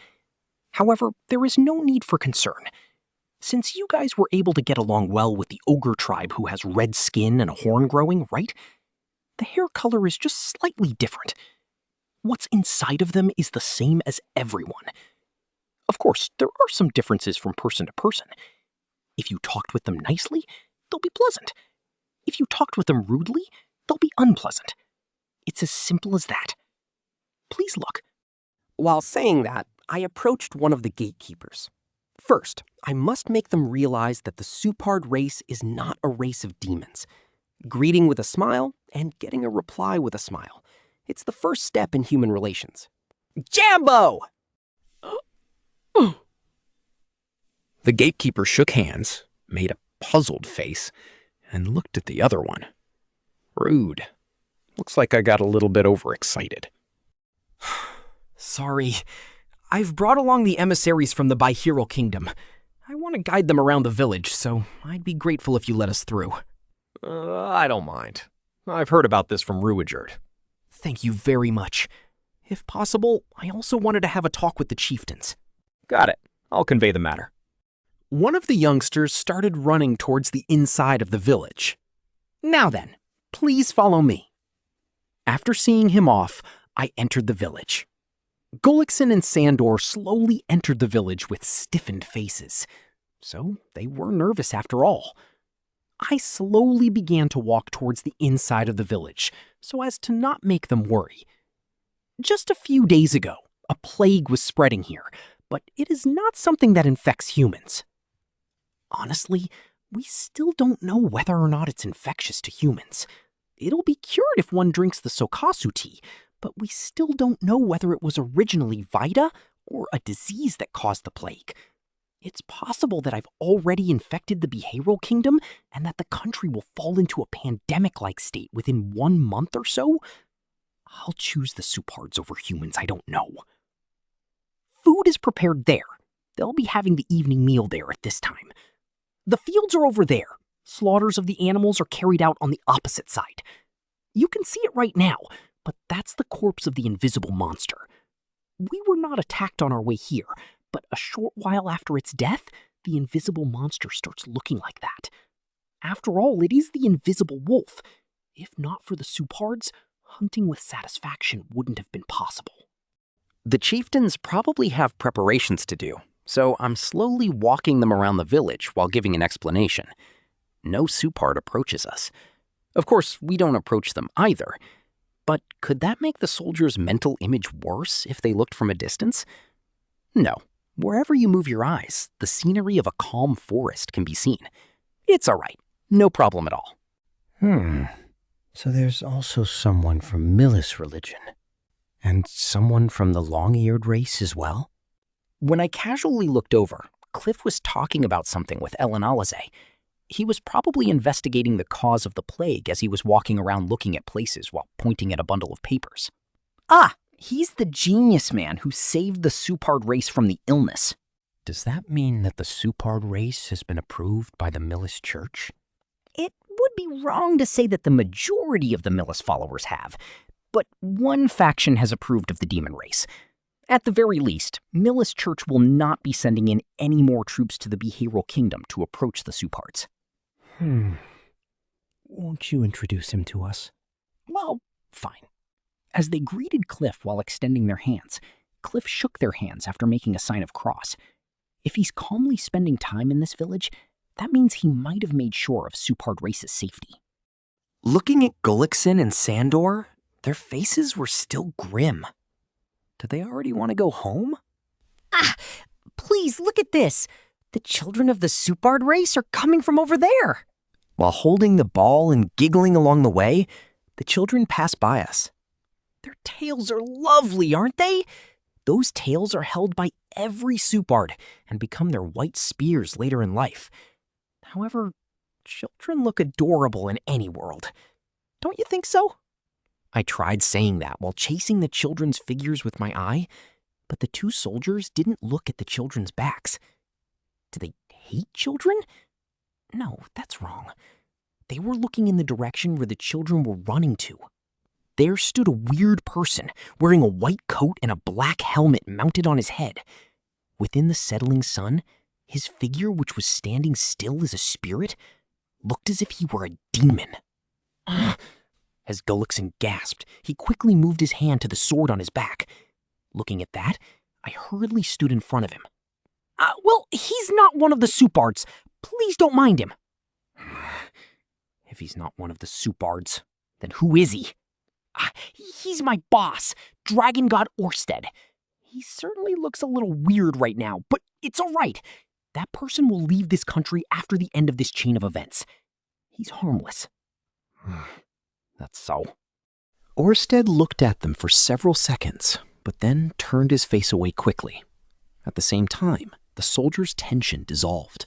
However, there is no need for concern. Since you guys were able to get along well with the ogre tribe who has red skin and a horn growing, right? The hair color is just slightly different. What's inside of them is the same as everyone. Of course, there are some differences from person to person. If you talked with them nicely, they'll be pleasant. If you talked with them rudely, they'll be unpleasant. It's as simple as that. Please look. While saying that, I approached one of the gatekeepers. First, I must make them realize that the Separd race is not a race of demons. Greeting with a smile and getting a reply with a smile. It's the first step in human relations. Jambo! The gatekeeper shook hands, made a puzzled face, and looked at the other one. Rude. Looks like I got a little bit overexcited. Sorry. I've brought along the emissaries from the Bihiro Kingdom. I want to guide them around the village, so I'd be grateful if you let us through. I don't mind. I've heard about this from Rifujin. Thank you very much. If possible, I also wanted to have a talk with the chieftains. Got it. I'll convey the matter. One of the youngsters started running towards the inside of the village. Now then, please follow me. After seeing him off, I entered the village. Gulixin and Sandor slowly entered the village with stiffened faces. So they were nervous after all. I slowly began to walk towards the inside of the village, so as to not make them worry. Just a few days ago, a plague was spreading here, but it is not something that infects humans. Honestly, we still don't know whether or not it's infectious to humans. It'll be cured if one drinks the Sokasu tea, but we still don't know whether it was originally Vita or a disease that caused the plague. It's possible that I've already infected the Behavioral Kingdom and that the country will fall into a pandemic-like state within 1 month or so. I'll choose the Separds over humans, I don't know. Food is prepared there. They'll be having the evening meal there at this time. The fields are over there. Slaughters of the animals are carried out on the opposite side. You can see it right now, but that's the corpse of the invisible monster. We were not attacked on our way here, but a short while after its death, the invisible monster starts looking like that. After all, it is the invisible wolf. If not for the Separds, hunting with satisfaction wouldn't have been possible. The chieftains probably have preparations to do, so I'm slowly walking them around the village while giving an explanation. No Separd approaches us. Of course, we don't approach them either. But could that make the soldiers' mental image worse if they looked from a distance? No. Wherever you move your eyes, the scenery of a calm forest can be seen. It's all right. No problem at all. So there's also someone from Millis religion. And someone from the long-eared race as well? When I casually looked over, Cliff was talking about something with Ellen Alize. He was probably investigating the cause of the plague as he was walking around looking at places while pointing at a bundle of papers. Ah, he's the genius man who saved the Separd race from the illness. Does that mean that the Separd race has been approved by the Millis Church? It would be wrong to say that the majority of the Millis followers have, but one faction has approved of the demon race. At the very least, Millis Church will not be sending in any more troops to the Behavioral Kingdom to approach the Separds. Won't you introduce him to us? Well, fine. As they greeted Cliff while extending their hands, Cliff shook their hands after making a sign of cross. If he's calmly spending time in this village, that means he might have made sure of Supard Race's safety. Looking at Gullickson and Sandor, their faces were still grim. Did they already want to go home? Ah, please look at this. The children of the Supard race are coming from over there. While holding the ball and giggling along the way, the children pass by us. Their tails are lovely, aren't they? Those tails are held by every Supard and become their white spears later in life. However, children look adorable in any world. Don't you think so? I tried saying that while chasing the children's figures with my eye, but the two soldiers didn't look at the children's backs. Do they hate children? No, that's wrong. They were looking in the direction where the children were running to. There stood a weird person wearing a white coat and a black helmet mounted on his head. Within the settling sun, his figure, which was standing still as a spirit, looked as if he were a demon. As Gullickson gasped, he quickly moved his hand to the sword on his back. Looking at that, I hurriedly stood in front of him. Well, he's not one of the Supards. Please don't mind him. If he's not one of the Supards, then who is he? He's my boss, Dragon God Orsted. He certainly looks a little weird right now, but it's all right. That person will leave this country after the end of this chain of events. He's harmless. That's so. Orsted looked at them for several seconds, but then turned his face away quickly. At the same time, the soldiers' tension dissolved.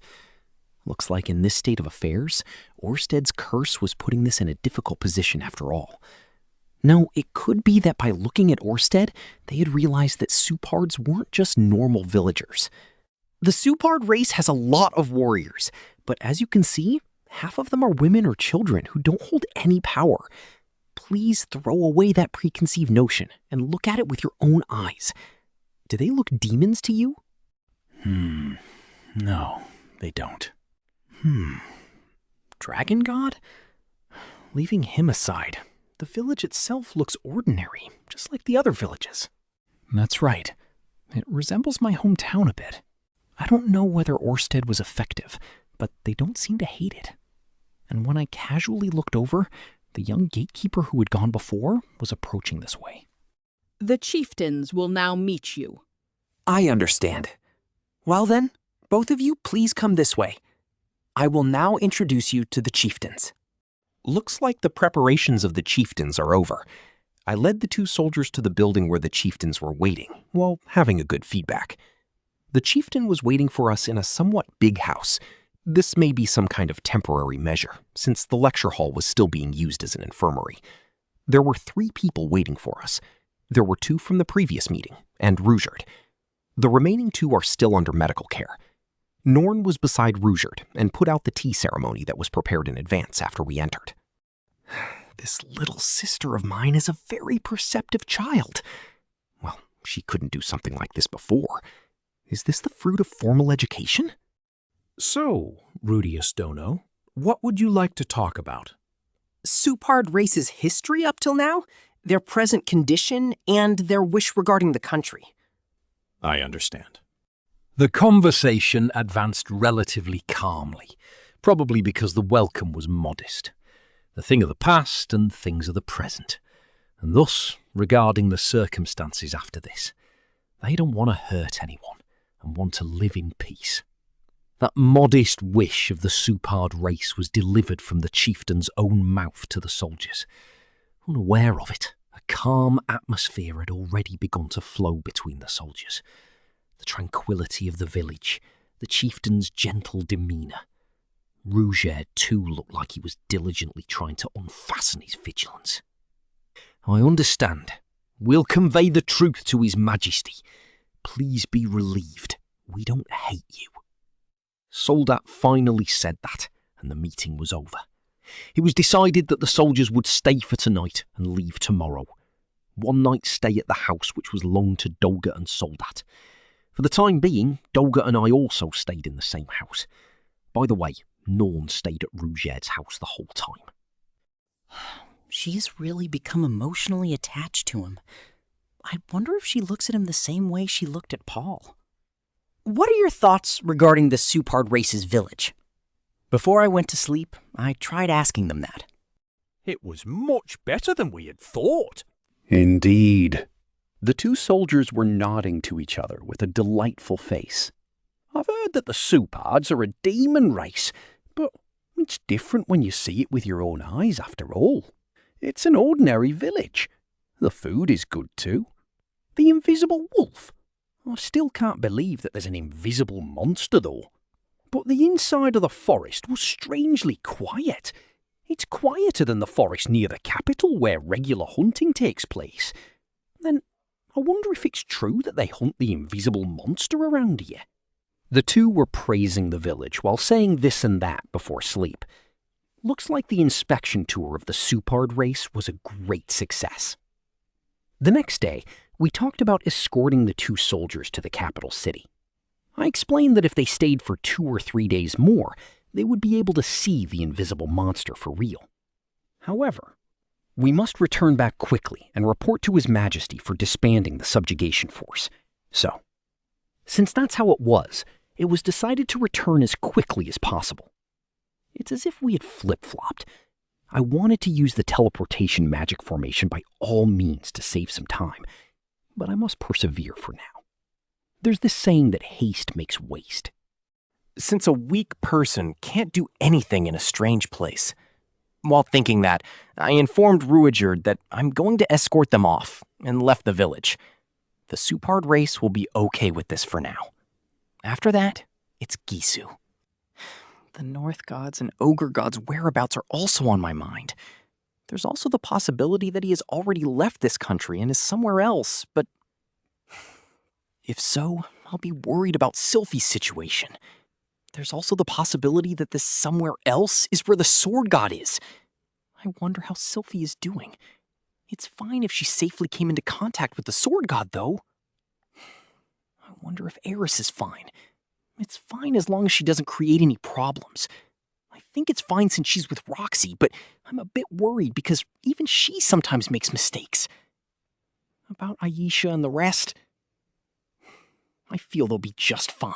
Looks like in this state of affairs, Orsted's curse was putting this in a difficult position after all. No, it could be that by looking at Orsted, they had realized that Supards weren't just normal villagers. The Supard race has a lot of warriors, but as you can see, half of them are women or children who don't hold any power. Please throw away that preconceived notion and look at it with your own eyes. Do they look demons to you? No, they don't. Dragon God? Leaving him aside, the village itself looks ordinary, just like the other villages. That's right. It resembles my hometown a bit. I don't know whether Orsted was effective, but they don't seem to hate it. And when I casually looked over, the young gatekeeper who had gone before was approaching this way. The chieftains will now meet you. I understand. Well then, both of you please come this way. I will now introduce you to the chieftains. Looks like the preparations of the chieftains are over. I led the two soldiers to the building where the chieftains were waiting, while having a good feedback. The chieftain was waiting for us in a somewhat big house. This may be some kind of temporary measure, since the lecture hall was still being used as an infirmary. There were 3 people waiting for us. There were 2 from the previous meeting, and Rujard. The remaining 2 are still under medical care. Norn was beside Rujard and put out the tea ceremony that was prepared in advance after we entered. This little sister of mine is a very perceptive child. Well, she couldn't do something like this before. Is this the fruit of formal education? So, Rudeus Dono, what would you like to talk about? Supard race's history up till now, their present condition, and their wish regarding the country. I understand. The conversation advanced relatively calmly, probably because the welcome was modest. The thing of the past and things of the present. And thus, regarding the circumstances after this, they don't want to hurt anyone and want to live in peace. That modest wish of the Supard race was delivered from the chieftain's own mouth to the soldiers. Unaware of it, a calm atmosphere had already begun to flow between the soldiers. The tranquility of the village, the chieftain's gentle demeanour. Rujard too looked like he was diligently trying to unfasten his vigilance. I understand. We'll convey the truth to His Majesty. Please be relieved. We don't hate you. Soldat finally said that, and the meeting was over. It was decided that the soldiers would stay for tonight and leave tomorrow. One night stay at the house which was loaned to Dolga and Soldat. For the time being, Dolga and I also stayed in the same house. By the way, Norn stayed at Rujard's house the whole time. She's really become emotionally attached to him. I wonder if she looks at him the same way she looked at Paul. What are your thoughts regarding the Supard race's village? Before I went to sleep, I tried asking them that. It was much better than we had thought. Indeed. The two soldiers were nodding to each other with a delightful face. I've heard that the Supards are a demon race, but it's different when you see it with your own eyes after all. It's an ordinary village. The food is good too. The invisible wolf. I still can't believe that there's an invisible monster though. But the inside of the forest was strangely quiet. It's quieter than the forest near the capital where regular hunting takes place. Then I wonder if it's true that they hunt the invisible monster around here. The two were praising the village while saying this and that before sleep. Looks like the inspection tour of the Supard race was a great success. The next day, we talked about escorting the two soldiers to the capital city. I explained that if they stayed for 2 or 3 days more, they would be able to see the invisible monster for real. However, we must return back quickly and report to His Majesty for disbanding the subjugation force. So, since that's how it was decided to return as quickly as possible. It's as if we had flip-flopped. I wanted to use the teleportation magic formation by all means to save some time, but I must persevere for now. There's this saying that haste makes waste. Since a weak person can't do anything in a strange place. While thinking that, I informed Rifujin that I'm going to escort them off and left the village. The Supard race will be okay with this for now. After that, it's Gisu. The North Gods and Ogre Gods' whereabouts are also on my mind. There's also the possibility that he has already left this country and is somewhere else, but if so, I'll be worried about Sylphie's situation. There's also the possibility that this somewhere else is where the Sword God is. I wonder how Sylphie is doing. It's fine if she safely came into contact with the Sword God, though. I wonder if Eris is fine. It's fine as long as she doesn't create any problems. I think it's fine since she's with Roxy, but I'm a bit worried because even she sometimes makes mistakes. About Aisha and the rest, I feel they'll be just fine.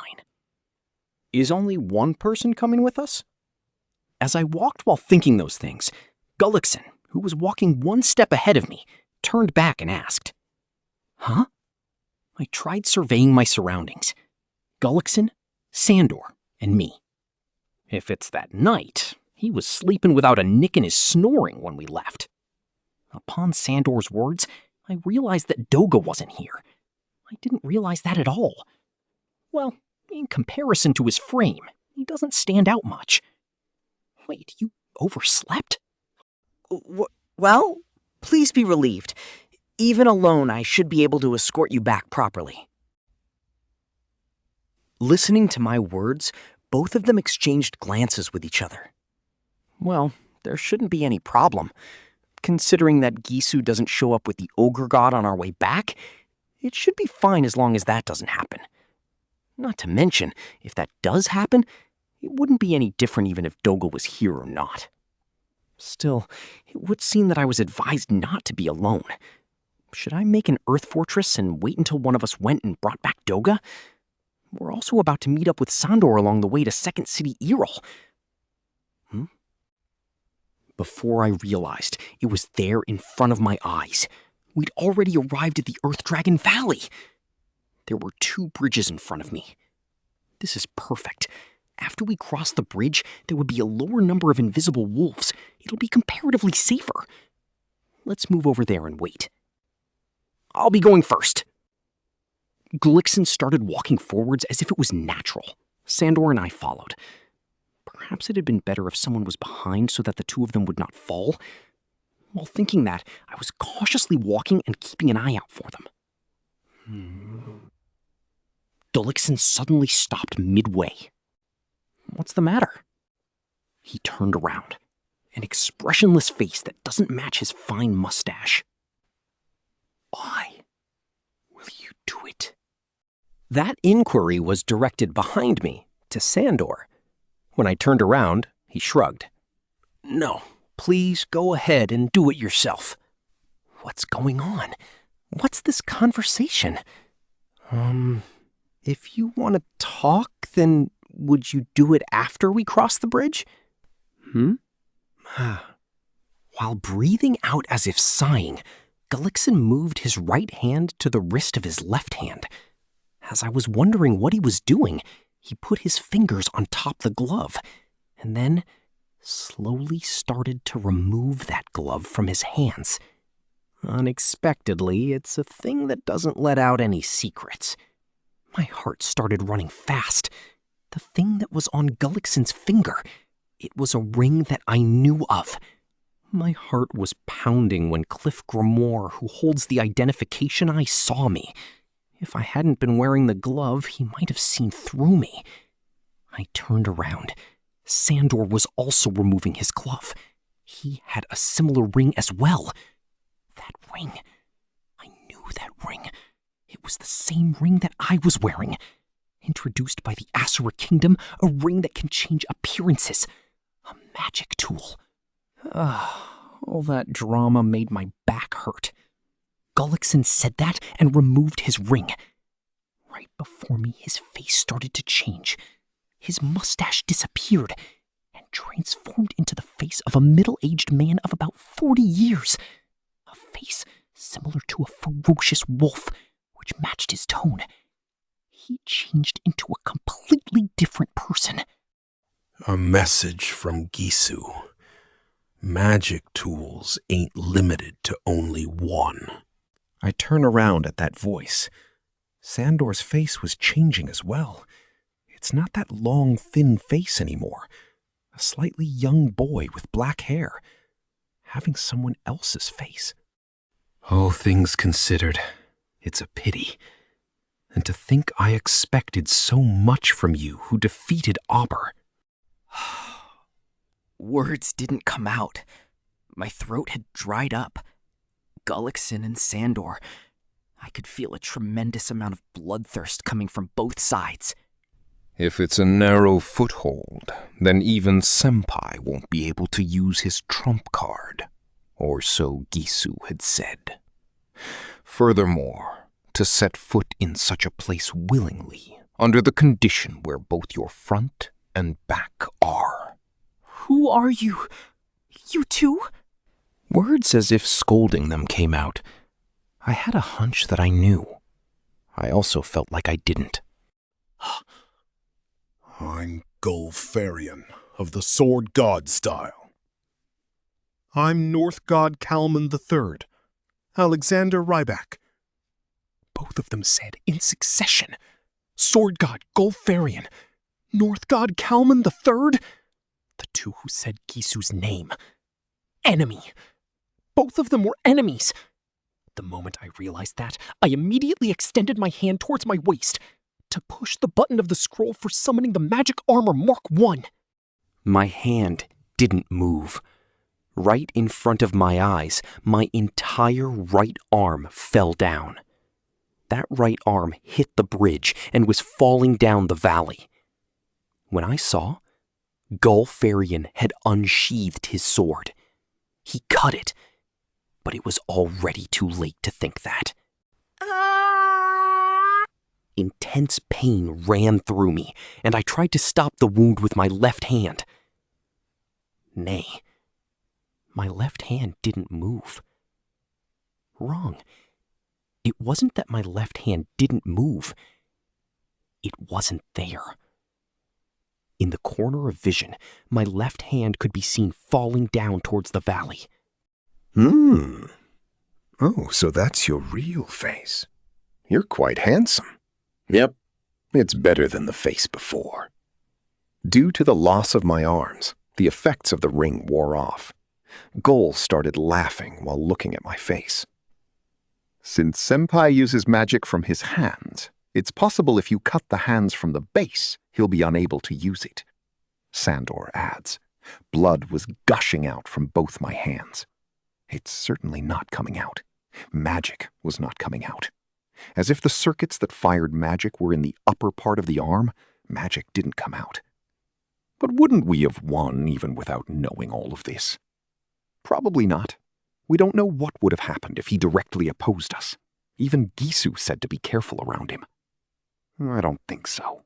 Is only one person coming with us? As I walked while thinking those things, Gullickson, who was walking one step ahead of me, turned back and asked, "Huh?" I tried surveying my surroundings. Gullickson, Sandor, and me. If it's that night, he was sleeping without a nick in his snoring when we left. Upon Sandor's words, I realized that Doga wasn't here. I didn't realize that at all. Well, in comparison to his frame, he doesn't stand out much. Wait, you overslept? Well, please be relieved. Even alone, I should be able to escort you back properly. Listening to my words, both of them exchanged glances with each other. Well, there shouldn't be any problem. Considering that Gisu doesn't show up with the Ogre God on our way back, it should be fine as long as that doesn't happen. Not to mention, if that does happen, it wouldn't be any different even if Doga was here or not. Still, it would seem that I was advised not to be alone. Should I make an Earth Fortress and wait until one of us went and brought back Doga? We're also about to meet up with Sandor along the way to Second City Earl. Before I realized, it was there in front of my eyes. We'd already arrived at the Earth Dragon Valley. There were 2 bridges in front of me. This is perfect. After we cross the bridge, there would be a lower number of invisible wolves. It'll be comparatively safer. Let's move over there and wait. I'll be going first. Gullickson started walking forwards as if it was natural. Sandor and I followed. Perhaps it had been better if someone was behind so that the two of them would not fall. While thinking that, I was cautiously walking and keeping an eye out for them. Gullickson suddenly stopped midway. What's the matter? He turned around, an expressionless face that doesn't match his fine mustache. Why will you do it? That inquiry was directed behind me, to Sandor. When I turned around, he shrugged. No, Please go ahead and do it yourself. What's going on? What's this conversation? If you want to talk, then would you do it after we cross the bridge? While breathing out as if sighing, Gullickson moved his right hand to the wrist of his left hand. As I was wondering what he was doing, he put his fingers on top the glove, and then slowly started to remove that glove from his hands. Unexpectedly, it's a thing that doesn't let out any secrets. My heart started running fast. The thing that was on Gullickson's finger, it was a ring that I knew of. My heart was pounding when Cliff Grimoire, who holds the identification eye, saw me. If I hadn't been wearing the glove, he might have seen through me. I turned around. Sandor was also removing his glove. He had a similar ring as well. That ring. I knew that ring. It was the same ring that I was wearing. Introduced by the Asura Kingdom, a ring that can change appearances. A magic tool. All that drama made my back hurt. Gullickson said that and removed his ring. Right before me, his face started to change. His mustache disappeared and transformed into the face of a middle-aged man of about 40 years. A face similar to a ferocious wolf, which matched his tone. He changed into a completely different person. A message from Gisu. Magic tools ain't limited to only one. I turn around at that voice. Sandor's face was changing as well. It's not that long, thin face anymore. A slightly young boy with black hair, having someone else's face. All things considered, it's a pity. And to think I expected so much from you who defeated Auber. Words didn't come out. My throat had dried up. Gullickson and Sandor. I could feel a tremendous amount of bloodthirst coming from both sides. If it's a narrow foothold, then even Senpai won't be able to use his trump card, or so Gisu had said. Furthermore, to set foot in such a place willingly, under the condition where both your front and back are. Who are you? You too? Words as if scolding them came out. I had a hunch that I knew. I also felt like I didn't. I'm Gulfarian of the Sword God style. I'm North God Kalman III, Alexander Ryback. Both of them said in succession. Sword God Gulfarian, North God Kalman III. The two who said Gisu's name. Enemy. Both of them were enemies. The moment I realized that, I immediately extended my hand towards my waist to push the button of the scroll for summoning the magic armor Mark I. My hand didn't move. Right in front of my eyes, my entire right arm fell down. That right arm hit the bridge and was falling down the valley. When I saw, Gulfarian had unsheathed his sword. He cut it, but it was already too late to think that. Intense pain ran through me, and I tried to stop the wound with my left hand. Nay, my left hand didn't move. Wrong. It wasn't that my left hand didn't move. It wasn't there. In the corner of vision, my left hand could be seen falling down towards the valley. Oh, so that's your real face. You're quite handsome. Yep, it's better than the face before. Due to the loss of my arms, the effects of the ring wore off. Gul started laughing while looking at my face. Since Senpai uses magic from his hands, it's possible if you cut the hands from the base, he'll be unable to use it. Sandor adds. Blood was gushing out from both my hands. It's certainly not coming out. Magic was not coming out. As if the circuits that fired magic were in the upper part of the arm, magic didn't come out. But wouldn't we have won even without knowing all of this? Probably not. We don't know what would have happened if he directly opposed us. Even Gisu said to be careful around him. I don't think so.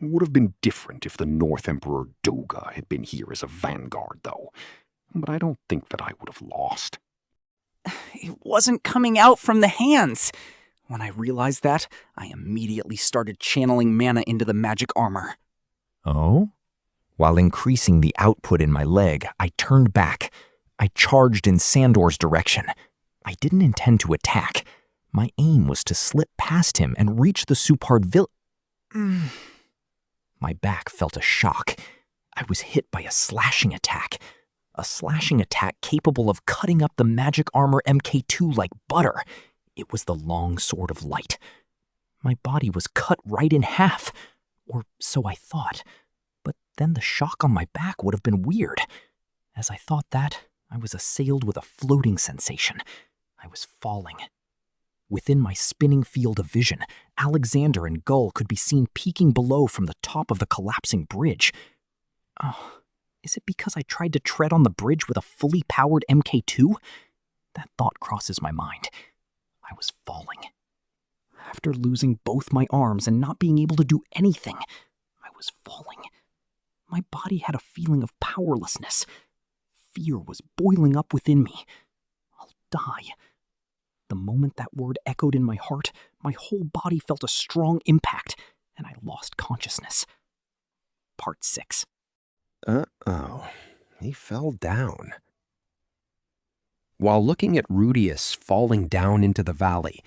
It would have been different if the North Emperor Doga had been here as a vanguard, though. But I don't think that I would have lost. It wasn't coming out from the hands. When I realized that, I immediately started channeling mana into the magic armor. Oh? While increasing the output in my leg, I turned back. I charged in Sandor's direction. I didn't intend to attack. My aim was to slip past him and reach the Supard village. My back felt a shock. I was hit by a slashing attack. A slashing attack capable of cutting up the magic armor MK2 like butter. It was the long sword of light. My body was cut right in half, or so I thought. But then the shock on my back would have been weird. As I thought that, I was assailed with a floating sensation. I was falling. Within my spinning field of vision, Alexander and Gull could be seen peeking below from the top of the collapsing bridge. Oh, is it because I tried to tread on the bridge with a fully powered MK2? That thought crosses my mind. I was falling. After losing both my arms and not being able to do anything, I was falling. My body had a feeling of powerlessness. Fear was boiling up within me. I'll die. The moment that word echoed in my heart, my whole body felt a strong impact, and I lost consciousness. Part 6. Uh-oh. He fell down. While looking at Rudeus falling down into the valley,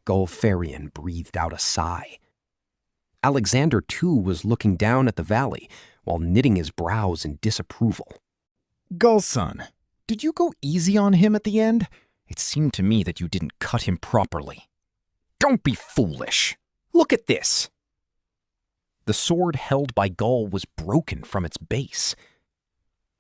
Gulfarian breathed out a sigh. Alexander, too, was looking down at the valley while knitting his brows in disapproval. Gullson, did you go easy on him at the end? It seemed to me that you didn't cut him properly. Don't be foolish. Look at this. The sword held by Gull was broken from its base.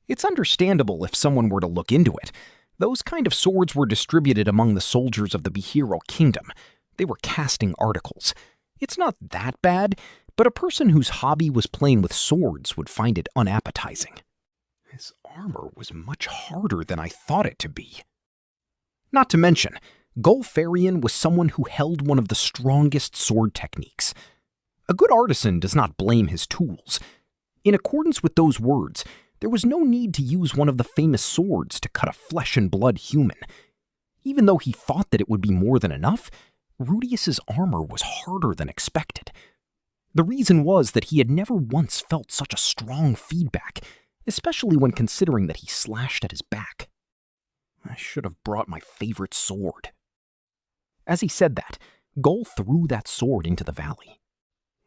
It's understandable if someone were to look into it. Those kind of swords were distributed among the soldiers of the Bihiro Kingdom. They were casting articles. It's not that bad, but a person whose hobby was playing with swords would find it unappetizing. His armor was much harder than I thought it to be. Not to mention, Gulfarian was someone who held one of the strongest sword techniques. A good artisan does not blame his tools. In accordance with those words, there was no need to use one of the famous swords to cut a flesh-and-blood human. Even though he thought that it would be more than enough, Rudeus's armor was harder than expected. The reason was that he had never once felt such a strong feedback, especially when considering that he slashed at his back. I should have brought my favorite sword. As he said that, Gull threw that sword into the valley.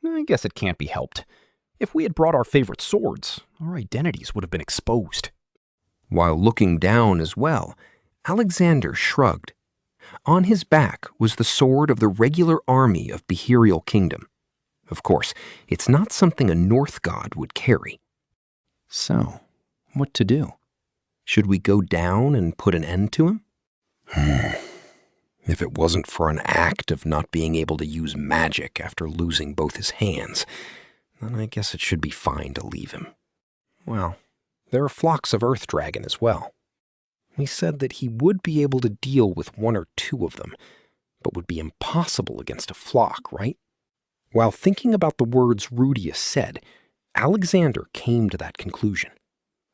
I guess it can't be helped. If we had brought our favorite swords, our identities would have been exposed. While looking down as well, Alexander shrugged. On his back was the sword of the regular army of Bihiro Kingdom. Of course, it's not something a North god would carry. So, what to do? Should we go down and put an end to him? If it wasn't for an act of not being able to use magic after losing both his hands, then I guess it should be fine to leave him. Well, there are flocks of Earth Dragon as well. He said that he would be able to deal with one or two of them, but would be impossible against a flock, right? While thinking about the words Rudeus said, Alexander came to that conclusion.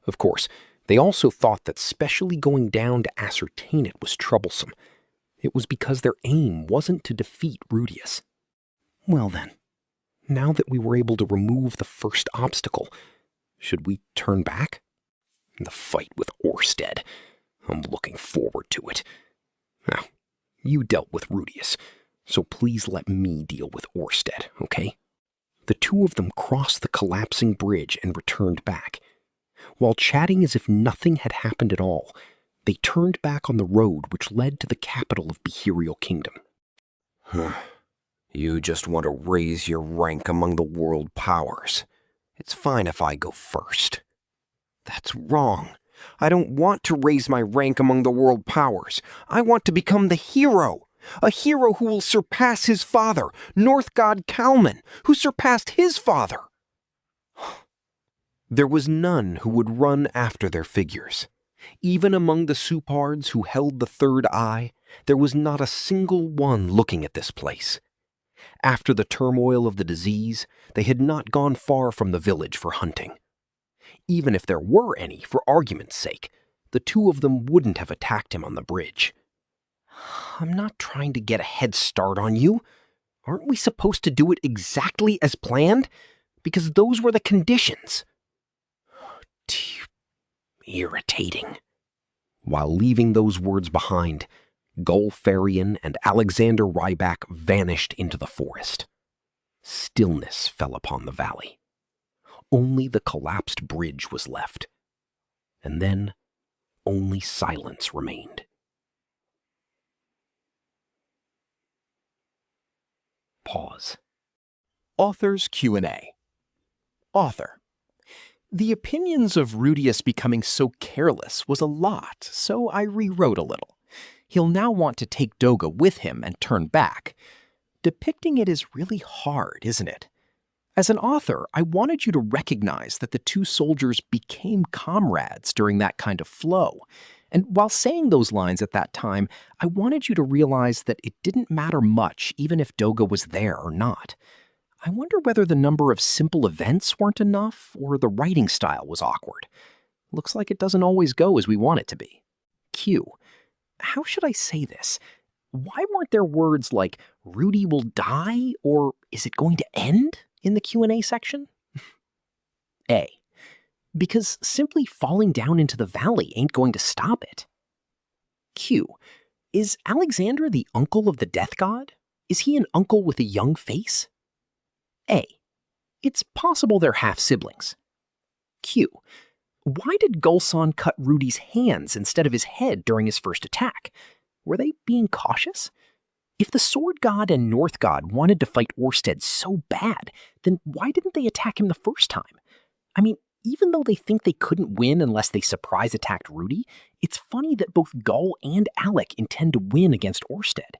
Of course, they also thought that specially going down to ascertain it was troublesome. It was because their aim wasn't to defeat Rudeus. Well then, now that we were able to remove the first obstacle, should we turn back? The fight with Orsted. I'm looking forward to it. Now, you dealt with Rudeus, so please let me deal with Orsted, okay? The two of them crossed the collapsing bridge and returned back. While chatting as if nothing had happened at all, they turned back on the road which led to the capital of Bihiro Kingdom. You just want to raise your rank among the world powers. It's fine if I go first. That's wrong. I don't want to raise my rank among the world powers. I want to become the hero. A hero who will surpass his father, North God Kalman, who surpassed his father. There was none who would run after their figures. Even among the Supards who held the third eye, there was not a single one looking at this place. After the turmoil of the disease, they had not gone far from the village for hunting. Even if there were any, for argument's sake, the two of them wouldn't have attacked him on the bridge. I'm not trying to get a head start on you. Aren't we supposed to do it exactly as planned? Because those were the conditions. Irritating. While leaving those words behind, Gulfarian and Alexander Ryback vanished into the forest. Stillness fell upon the valley. Only the collapsed bridge was left. And then only silence remained. Pause. Author's Q&A. Author. The opinions of Rudeus becoming so careless was a lot, so I rewrote a little. He'll now want to take Doga with him and turn back. Depicting it is really hard, isn't it? As an author, I wanted you to recognize that the two soldiers became comrades during that kind of flow. And while saying those lines at that time, I wanted you to realize that it didn't matter much even if Doga was there or not. I wonder whether the number of simple events weren't enough or the writing style was awkward. Looks like it doesn't always go as we want it to be. Q. How should I say this? Why weren't there words like, Rudy will die, or is it going to end in the Q&A section? A. Because simply falling down into the valley ain't going to stop it. Q. Is Alexandra the uncle of the death god? Is he an uncle with a young face? A. It's possible they're half-siblings. Q. Why did Gulson cut Rudy's hands instead of his head during his first attack? Were they being cautious? If the sword god and north god wanted to fight Orsted so bad, then why didn't they attack him the first time? I mean, even though they think they couldn't win unless they surprise attacked Rudy, it's funny that both Gull and Alec intend to win against Orsted.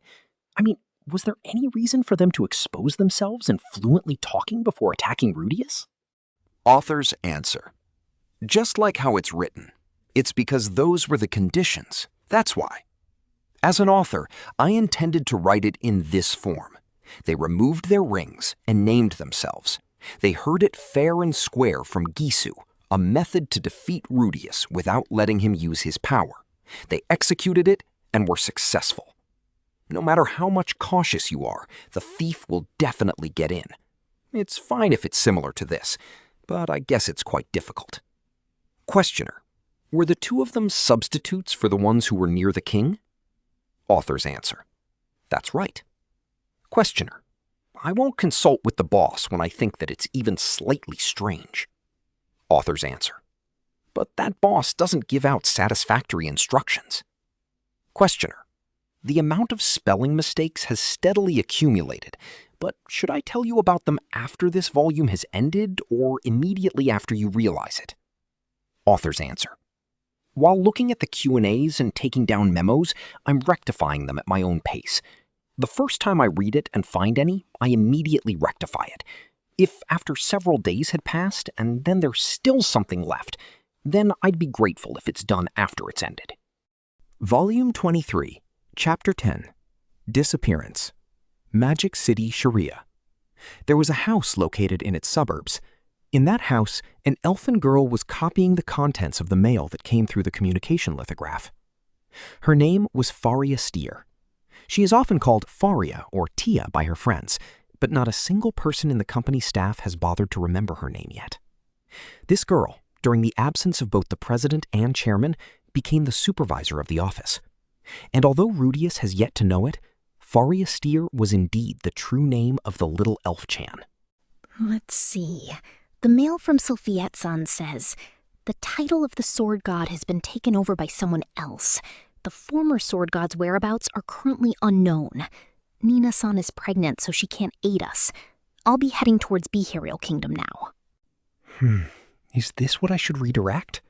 I mean, was there any reason for them to expose themselves and fluently talking before attacking Rudeus? Author's answer. Just like how it's written, it's because those were the conditions. That's why. As an author, I intended to write it in this form. They removed their rings and named themselves. They heard it fair and square from Gisu, a method to defeat Rudeus without letting him use his power. They executed it and were successful. No matter how much cautious you are, the thief will definitely get in. It's fine if it's similar to this, but I guess it's quite difficult. Questioner. Were the two of them substitutes for the ones who were near the king? Author's answer. That's right. Questioner. I won't consult with the boss when I think that it's even slightly strange. Author's answer. But that boss doesn't give out satisfactory instructions. Questioner. The amount of spelling mistakes has steadily accumulated, but should I tell you about them after this volume has ended or immediately after you realize it? Author's answer. While looking at the Q&As and taking down memos, I'm rectifying them at my own pace. The first time I read it and find any, I immediately rectify it. If after several days had passed and then there's still something left, then I'd be grateful if it's done after it's ended. Volume 23, Chapter 10, Disappearance, Magic City, Sharia. There was a house located in its suburbs. In that house, an elfin girl was copying the contents of the mail that came through the communication lithograph. Her name was Faria Steer. She is often called Faria or Tia by her friends, but not a single person in the company staff has bothered to remember her name yet. This girl, during the absence of both the president and chairman, became the supervisor of the office. And although Rudeus has yet to know it, Faria Steer was indeed the true name of the little elf-chan. Let's see. The mail from Sylphiette-san says, the title of the sword god has been taken over by someone else. The former sword god's whereabouts are currently unknown. Nina-san is pregnant, so she can't aid us. I'll be heading towards Bihiril Kingdom now. Is this what I should redirect?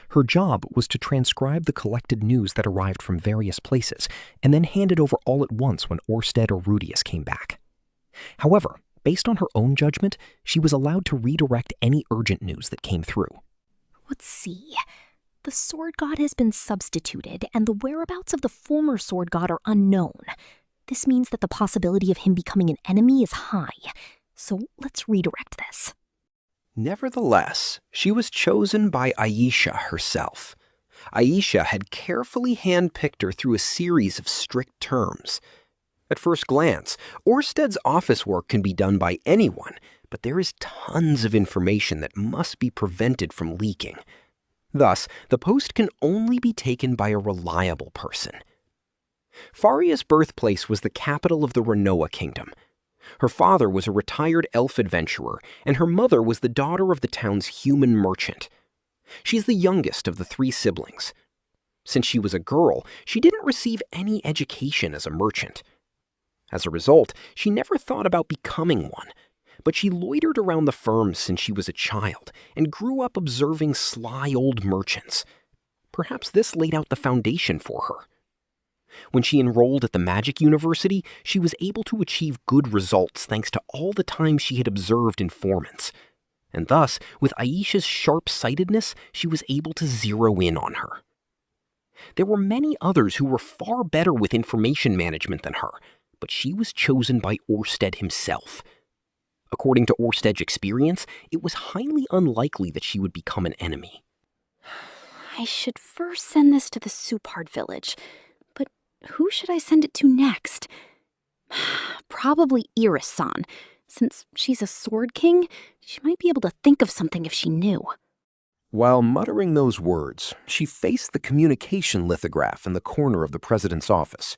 Her job was to transcribe the collected news that arrived from various places, and then hand it over all at once when Orsted or Rudeus came back. However, based on her own judgment, she was allowed to redirect any urgent news that came through. Let's see. The sword god has been substituted, and the whereabouts of the former sword god are unknown. This means that the possibility of him becoming an enemy is high. So let's redirect this. Nevertheless, she was chosen by Aisha herself. Aisha had carefully handpicked her through a series of strict terms. At first glance, Orsted's office work can be done by anyone, but there is tons of information that must be prevented from leaking. Thus, the post can only be taken by a reliable person. Faria's birthplace was the capital of the Renoa Kingdom. Her father was a retired elf adventurer, and her mother was the daughter of the town's human merchant. She's the youngest of the 3 siblings. Since she was a girl, she didn't receive any education as a merchant. As a result, she never thought about becoming one, but she loitered around the firm since she was a child and grew up observing sly old merchants. Perhaps this laid out the foundation for her. When she enrolled at the Magic University, she was able to achieve good results thanks to all the time she had observed informants. And thus, with Aisha's sharp-sightedness, she was able to zero in on her. There were many others who were far better with information management than her, but she was chosen by Orsted himself. According to Orsted's experience, it was highly unlikely that she would become an enemy. I should first send this to the Supard village, but who should I send it to next? Probably Iris-san. Since she's a sword king, she might be able to think of something if she knew. While muttering those words, she faced the communication lithograph in the corner of the president's office.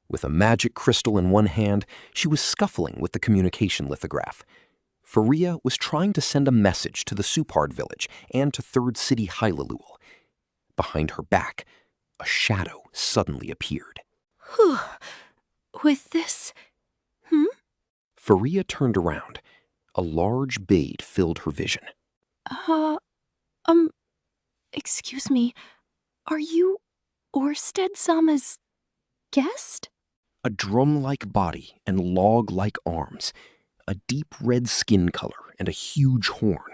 With a magic crystal in one hand, she was scuffling with the communication lithograph. Faria was trying to send a message to the Supard village and to Third City Hylalul. Behind her back, a shadow suddenly appeared. With this... Faria turned around. A large bead filled her vision. Excuse me, are you Orsted-sama's guest? A drum-like body and log-like arms, a deep red skin color and a huge horn,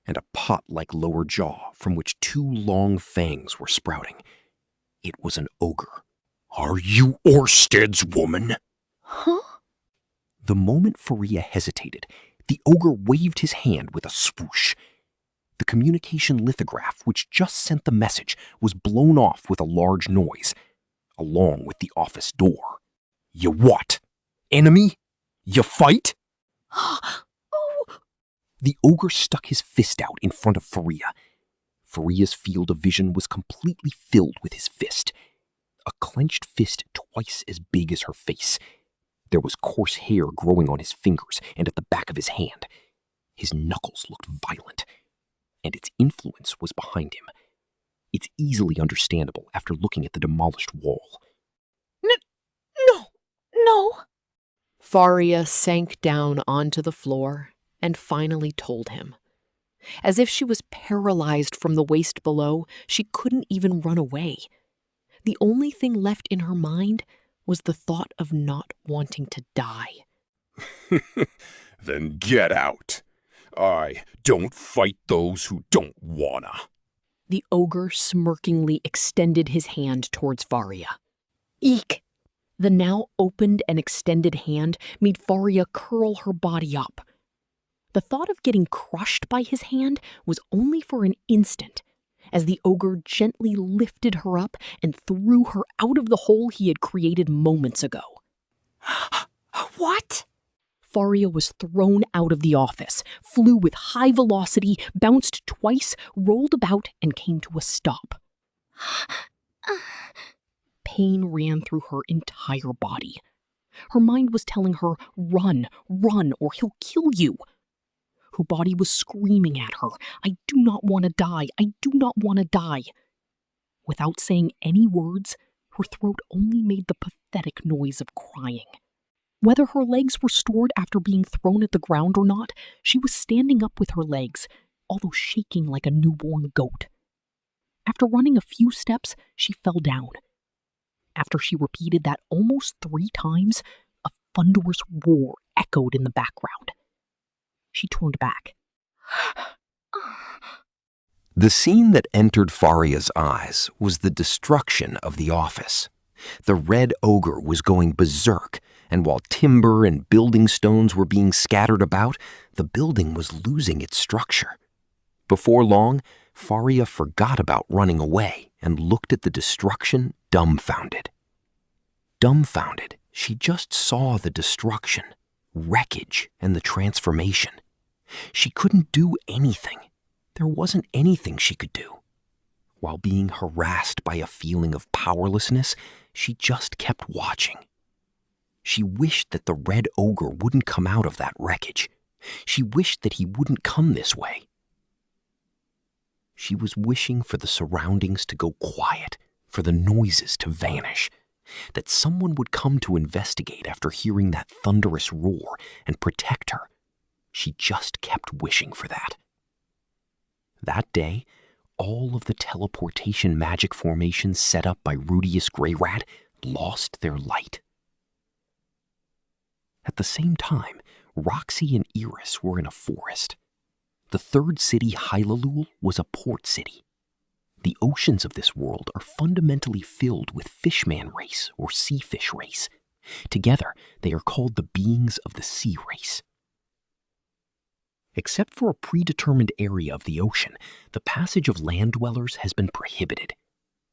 and a pot-like lower jaw from which 2 long fangs were sprouting. It was an ogre. Are you Orsted's woman? Huh? The moment Faria hesitated, the ogre waved his hand with a swoosh. The communication lithograph, which just sent the message, was blown off with a large noise, along with the office door. You what? Enemy? You fight? The ogre stuck his fist out in front of Faria. Faria's field of vision was completely filled with his fist. A clenched fist twice as big as her face. There was coarse hair growing on his fingers and at the back of his hand. His knuckles looked violent, and its influence was behind him. It's easily understandable after looking at the demolished wall. No! Faria sank down onto the floor and finally told him. As if she was paralyzed from the waist below, she couldn't even run away. The only thing left in her mind was the thought of not wanting to die. Then get out. I don't fight those who don't wanna. The ogre smirkingly extended his hand towards Faria. Eek! The now opened and extended hand made Faria curl her body up. The thought of getting crushed by his hand was only for an instant, as the ogre gently lifted her up and threw her out of the hole he had created moments ago. What? Faria was thrown out of the office, flew with high velocity, bounced twice, rolled about, and came to a stop. Pain ran through her entire body. Her mind was telling her, run, run, or he'll kill you. Her body was screaming at her, I do not want to die, I do not want to die. Without saying any words, her throat only made the pathetic noise of crying. Whether her legs were stored after being thrown at the ground or not, she was standing up with her legs, although shaking like a newborn goat. After running a few steps, she fell down. After she repeated that almost 3 times, a thunderous roar echoed in the background. She turned back. The scene that entered Faria's eyes was the destruction of the office. The red ogre was going berserk, and while timber and building stones were being scattered about, the building was losing its structure. Before long, Faria forgot about running away and looked at the destruction dumbfounded. Dumbfounded, she just saw the destruction, wreckage, and the transformation. She couldn't do anything. There wasn't anything she could do. While being harassed by a feeling of powerlessness, she just kept watching. She wished that the red ogre wouldn't come out of that wreckage. She wished that he wouldn't come this way. She was wishing for the surroundings to go quiet, for the noises to vanish, that someone would come to investigate after hearing that thunderous roar and protect her. She just kept wishing for that. That day, all of the teleportation magic formations set up by Rudeus Greyrat lost their light. At the same time, Roxy and Iris were in a forest. The third city, Hylalul, was a port city. The oceans of this world are fundamentally filled with fishman race or sea fish race. Together, they are called the beings of the sea race. Except for a predetermined area of the ocean, the passage of land dwellers has been prohibited.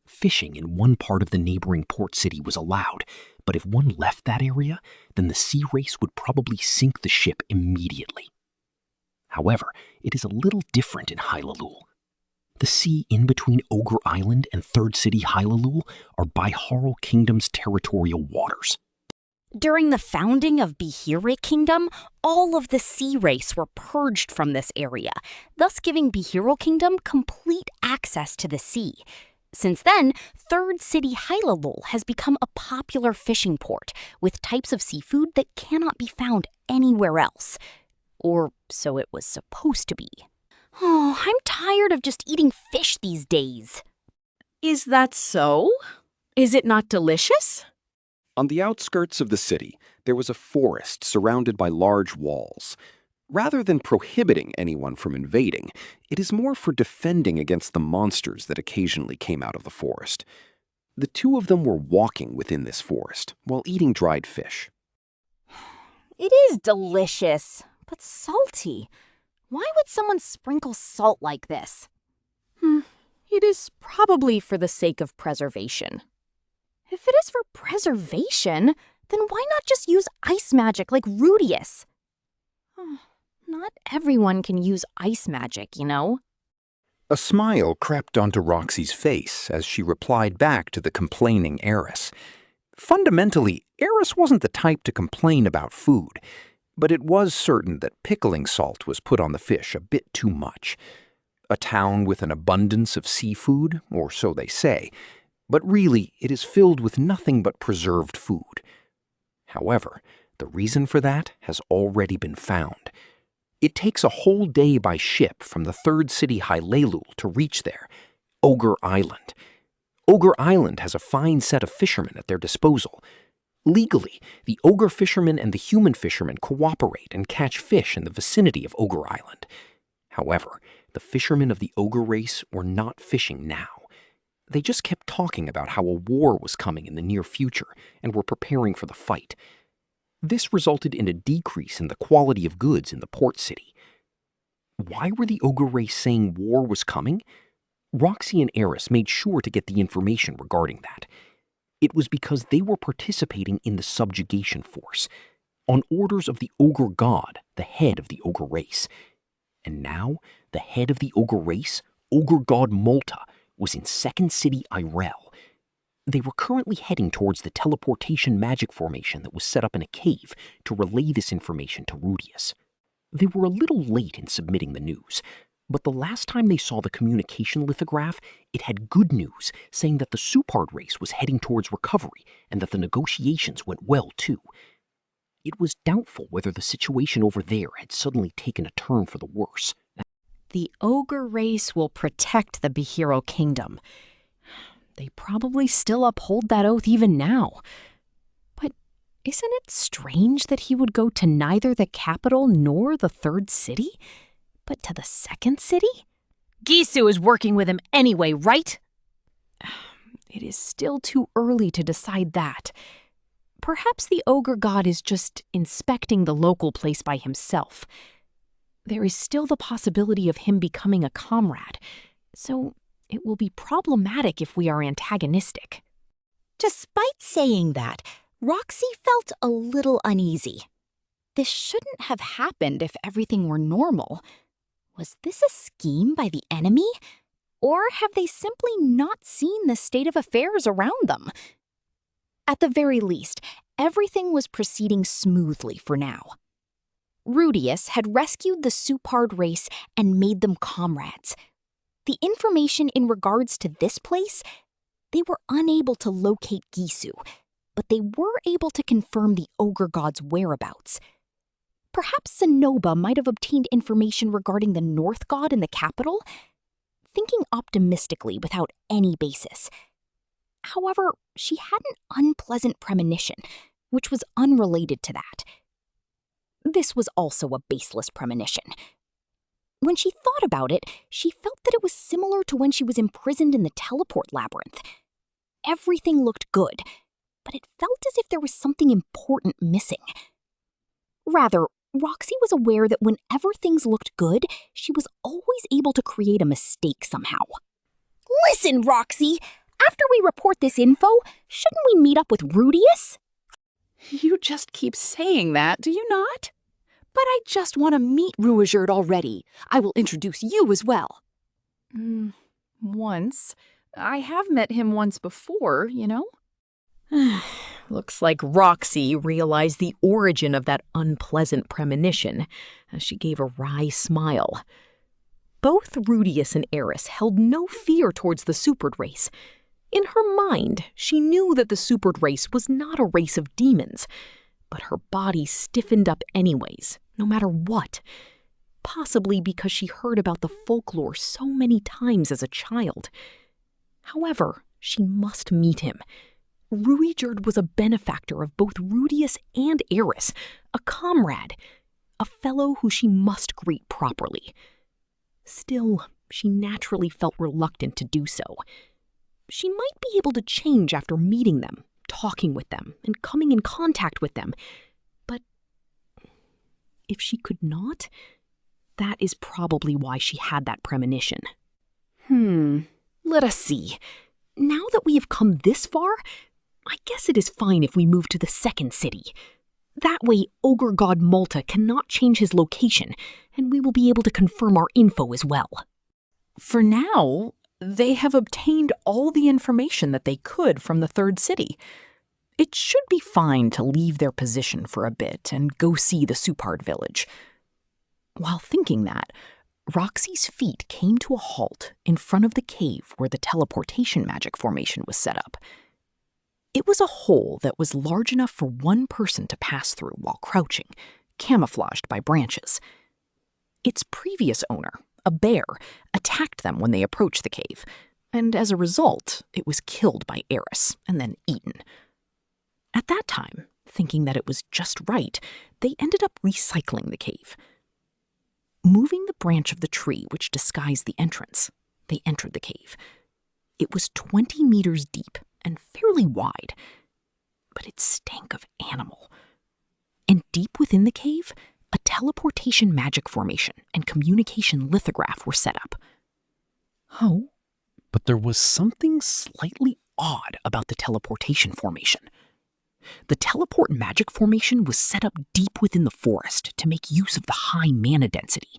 Fishing in one part of the neighboring port city was allowed, but if one left that area, then the sea race would probably sink the ship immediately. However, it is a little different in Hylalul. The sea in between Ogre Island and Third City Hylalul are Biharo Kingdom's territorial waters. During the founding of Bihire Kingdom, all of the sea race were purged from this area, thus giving Bihiro Kingdom complete access to the sea. Since then, Third City Hylalul has become a popular fishing port with types of seafood that cannot be found anywhere else. Or so it was supposed to be. Oh, I'm tired of just eating fish these days. Is that so? Is it not delicious? On the outskirts of the city, there was a forest surrounded by large walls. Rather than prohibiting anyone from invading, it is more for defending against the monsters that occasionally came out of the forest. The two of them were walking within this forest while eating dried fish. It is delicious, but salty. Why would someone sprinkle salt like this? It is probably for the sake of preservation. If it is for preservation, then why not just use ice magic like Rudeus? Not everyone can use ice magic, you know? A smile crept onto Roxy's face as she replied back to the complaining heiress. Fundamentally, Eris wasn't the type to complain about food, but it was certain that pickling salt was put on the fish a bit too much. A town with an abundance of seafood, or so they say, but really it is filled with nothing but preserved food. However, the reason for that has already been found. It takes a whole day by ship from the third city Hylalul to reach there, Ogre Island. Ogre Island has a fine set of fishermen at their disposal. Legally, the ogre fishermen and the human fishermen cooperate and catch fish in the vicinity of Ogre Island. However, the fishermen of the ogre race were not fishing now. They just kept talking about how a war was coming in the near future and were preparing for the fight. This resulted in a decrease in the quality of goods in the port city. Why were the ogre race saying war was coming? Roxy and Eris made sure to get the information regarding that. It was because they were participating in the subjugation force, on orders of the ogre god, the head of the ogre race. And now, the head of the ogre race, ogre god Molta, was in Second City Irel. They were currently heading towards the teleportation magic formation that was set up in a cave to relay this information to Rudeus. They were a little late in submitting the news, but the last time they saw the communication lithograph, it had good news saying that the Supard race was heading towards recovery and that the negotiations went well too. It was doubtful whether the situation over there had suddenly taken a turn for the worse. The ogre race will protect the Bihiro Kingdom. They probably still uphold that oath even now. But isn't it strange that he would go to neither the capital nor the third city, but to the second city? Gisu is working with him anyway, right? It is still too early to decide that. Perhaps the ogre god is just inspecting the local place by himself. There is still the possibility of him becoming a comrade, so it will be problematic if we are antagonistic. Despite saying that, Roxy felt a little uneasy. This shouldn't have happened if everything were normal. Was this a scheme by the enemy? Or have they simply not seen the state of affairs around them? At the very least, everything was proceeding smoothly for now. Rudeus had rescued the Supard race and made them comrades. The information in regards to this place, they were unable to locate Gisu, but they were able to confirm the ogre god's whereabouts. Perhaps Sonoba might have obtained information regarding the North God in the capital, thinking optimistically without any basis. However, she had an unpleasant premonition, which was unrelated to that. This was also a baseless premonition. When she thought about it, she felt that it was similar to when she was imprisoned in the teleport labyrinth. Everything looked good, but it felt as if there was something important missing. Rather, Roxy was aware that whenever things looked good, she was always able to create a mistake somehow. Listen, Roxy! After we report this info, shouldn't we meet up with Rudeus? You just keep saying that, do you not? But I just want to meet Rifujin already. I will introduce you as well. Once. I have met him once before, you know? Looks like Roxy realized the origin of that unpleasant premonition as she gave a wry smile. Both Rudeus and Eris held no fear towards the Supard race. In her mind, she knew that the Supard race was not a race of demons, but her body stiffened up anyways, no matter what. Possibly because she heard about the folklore so many times as a child. However, she must meet him. Rifujin was a benefactor of both Rudeus and Eris, a comrade, a fellow who she must greet properly. Still, she naturally felt reluctant to do so. She might be able to change after meeting them, talking with them, and coming in contact with them. But if she could not, that is probably why she had that premonition. Let us see. Now that we have come this far, I guess it is fine if we move to the second city. That way, Ogre God Malta cannot change his location, and we will be able to confirm our info as well. For now, they have obtained all the information that they could from the third city. It should be fine to leave their position for a bit and go see the Supard village. While thinking that, Roxy's feet came to a halt in front of the cave where the teleportation magic formation was set up. It was a hole that was large enough for one person to pass through while crouching, camouflaged by branches. Its previous owner, a bear, attacked them when they approached the cave, and as a result, it was killed by Eris and then eaten. At that time, thinking that it was just right, they ended up recycling the cave. Moving the branch of the tree which disguised the entrance, they entered the cave. It was 20 meters deep and fairly wide, but it stank of animal. And deep within the cave, a teleportation magic formation and communication lithograph were set up. Oh, but there was something slightly odd about the teleportation formation. The teleport magic formation was set up deep within the forest to make use of the high mana density,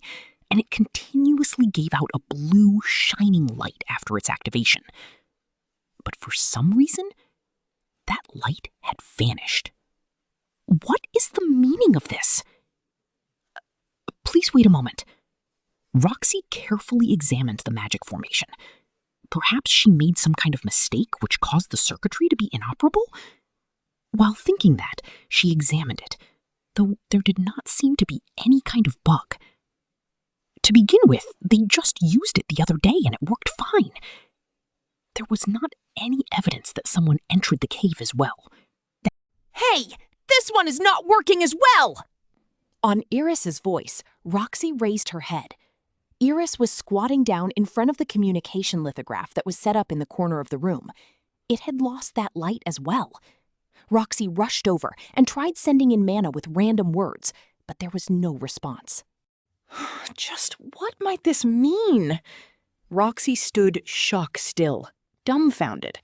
and it continuously gave out a blue, shining light after its activation. But for some reason, that light had vanished. What is the meaning of this? Please wait a moment. Roxy carefully examined the magic formation. Perhaps she made some kind of mistake which caused the circuitry to be inoperable? While thinking that, she examined it, though there did not seem to be any kind of bug. To begin with, they just used it the other day and it worked fine. There was not any evidence that someone entered the cave as well. Hey, this one is not working as well! On Eris's voice, Roxy raised her head. Iris was squatting down in front of the communication lithograph that was set up in the corner of the room. It had lost that light as well. Roxy rushed over and tried sending in mana with random words, but there was no response. Just what might this mean? Roxy stood shock still, dumbfounded.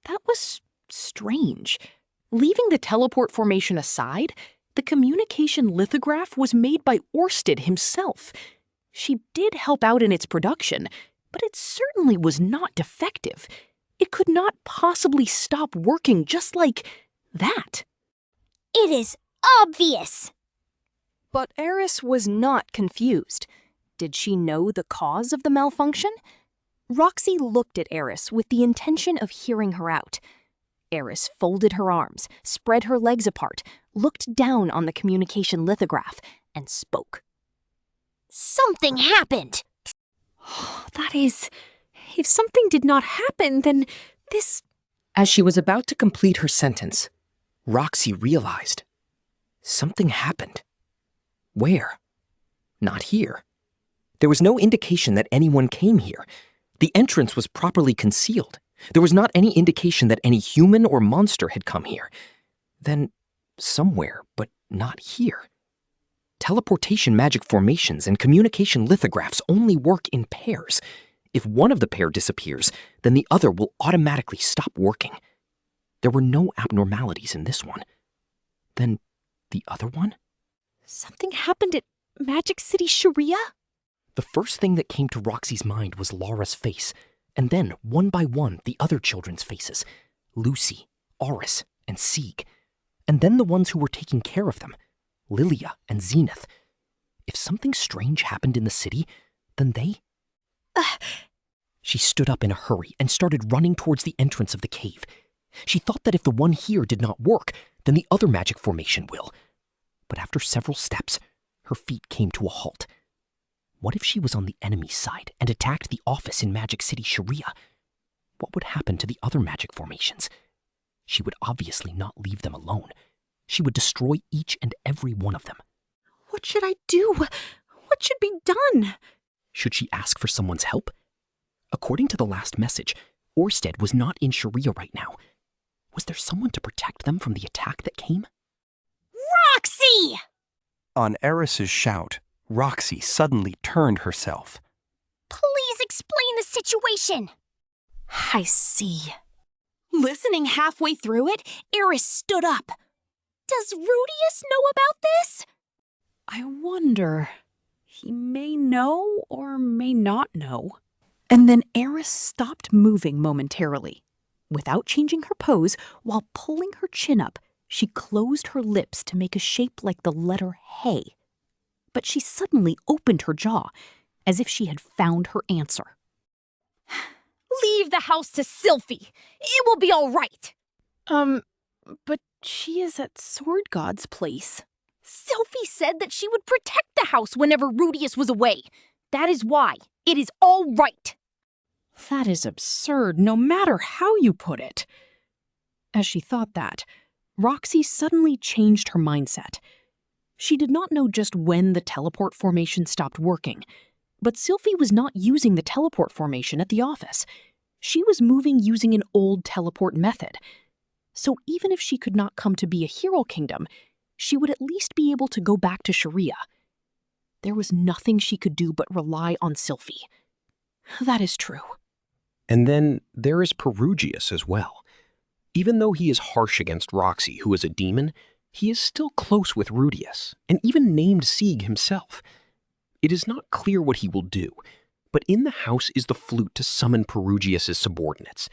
That was strange. Leaving the teleport formation aside, the communication lithograph was made by Orsted himself. She did help out in its production, but it certainly was not defective. It could not possibly stop working just like that. It is obvious. But Eris was not confused. Did she know the cause of the malfunction? Roxy looked at Eris with the intention of hearing her out. Eris folded her arms, spread her legs apart, looked down on the communication lithograph, and spoke. Something happened. That is, if something did not happen, then this... As she was about to complete her sentence, Roxy realized something happened. Where? Not here. There was no indication that anyone came here. The entrance was properly concealed. There was not any indication that any human or monster had come here. Then, somewhere, but not here. Teleportation magic formations and communication lithographs only work in pairs. If one of the pair disappears, then the other will automatically stop working. There were no abnormalities in this one. Then, the other one? Something happened at Magic City Sharia? The first thing that came to Roxy's mind was Laura's face, and then, one by one, the other children's faces. Lucy, Auris, and Sieg. And then the ones who were taking care of them. Lilia and Zenith. If something strange happened in the city, then they... She stood up in a hurry and started running towards the entrance of the cave. She thought that if the one here did not work, then the other magic formation will. But after several steps, her feet came to a halt. What if she was on the enemy's side and attacked the office in Magic City Sharia? What would happen to the other magic formations? She would obviously not leave them alone. She would destroy each and every one of them. What should I do? What should be done? Should she ask for someone's help? According to the last message, Orsted was not in Sharia right now. Was there someone to protect them from the attack that came? Roxy! On Eris's shout, Roxy suddenly turned herself. Please explain the situation. I see. Listening halfway through it, Eris stood up. Does Rudeus know about this? I wonder. He may know or may not know. And then Eris stopped moving momentarily. Without changing her pose, while pulling her chin up, she closed her lips to make a shape like the letter Hey. But she suddenly opened her jaw, as if she had found her answer. Leave the house to Sylphie. It will be all right. But she is at Sword God's place. Sylphie said that she would protect the house whenever Rudeus was away. That is why it is all right. That is absurd, no matter how you put it. As she thought that, Roxy suddenly changed her mindset. She did not know just when the teleport formation stopped working, but Sylphie was not using the teleport formation at the office. She was moving using an old teleport method. So even if she could not come to be a Hero Kingdom, she would at least be able to go back to Sharia. There was nothing she could do but rely on Sylphie. That is true. And then there is Perugius as well. Even though he is harsh against Roxy, who is a demon, he is still close with Rudeus, and even named Sieg himself. It is not clear what he will do, but in the house is the flute to summon Perugius's subordinates.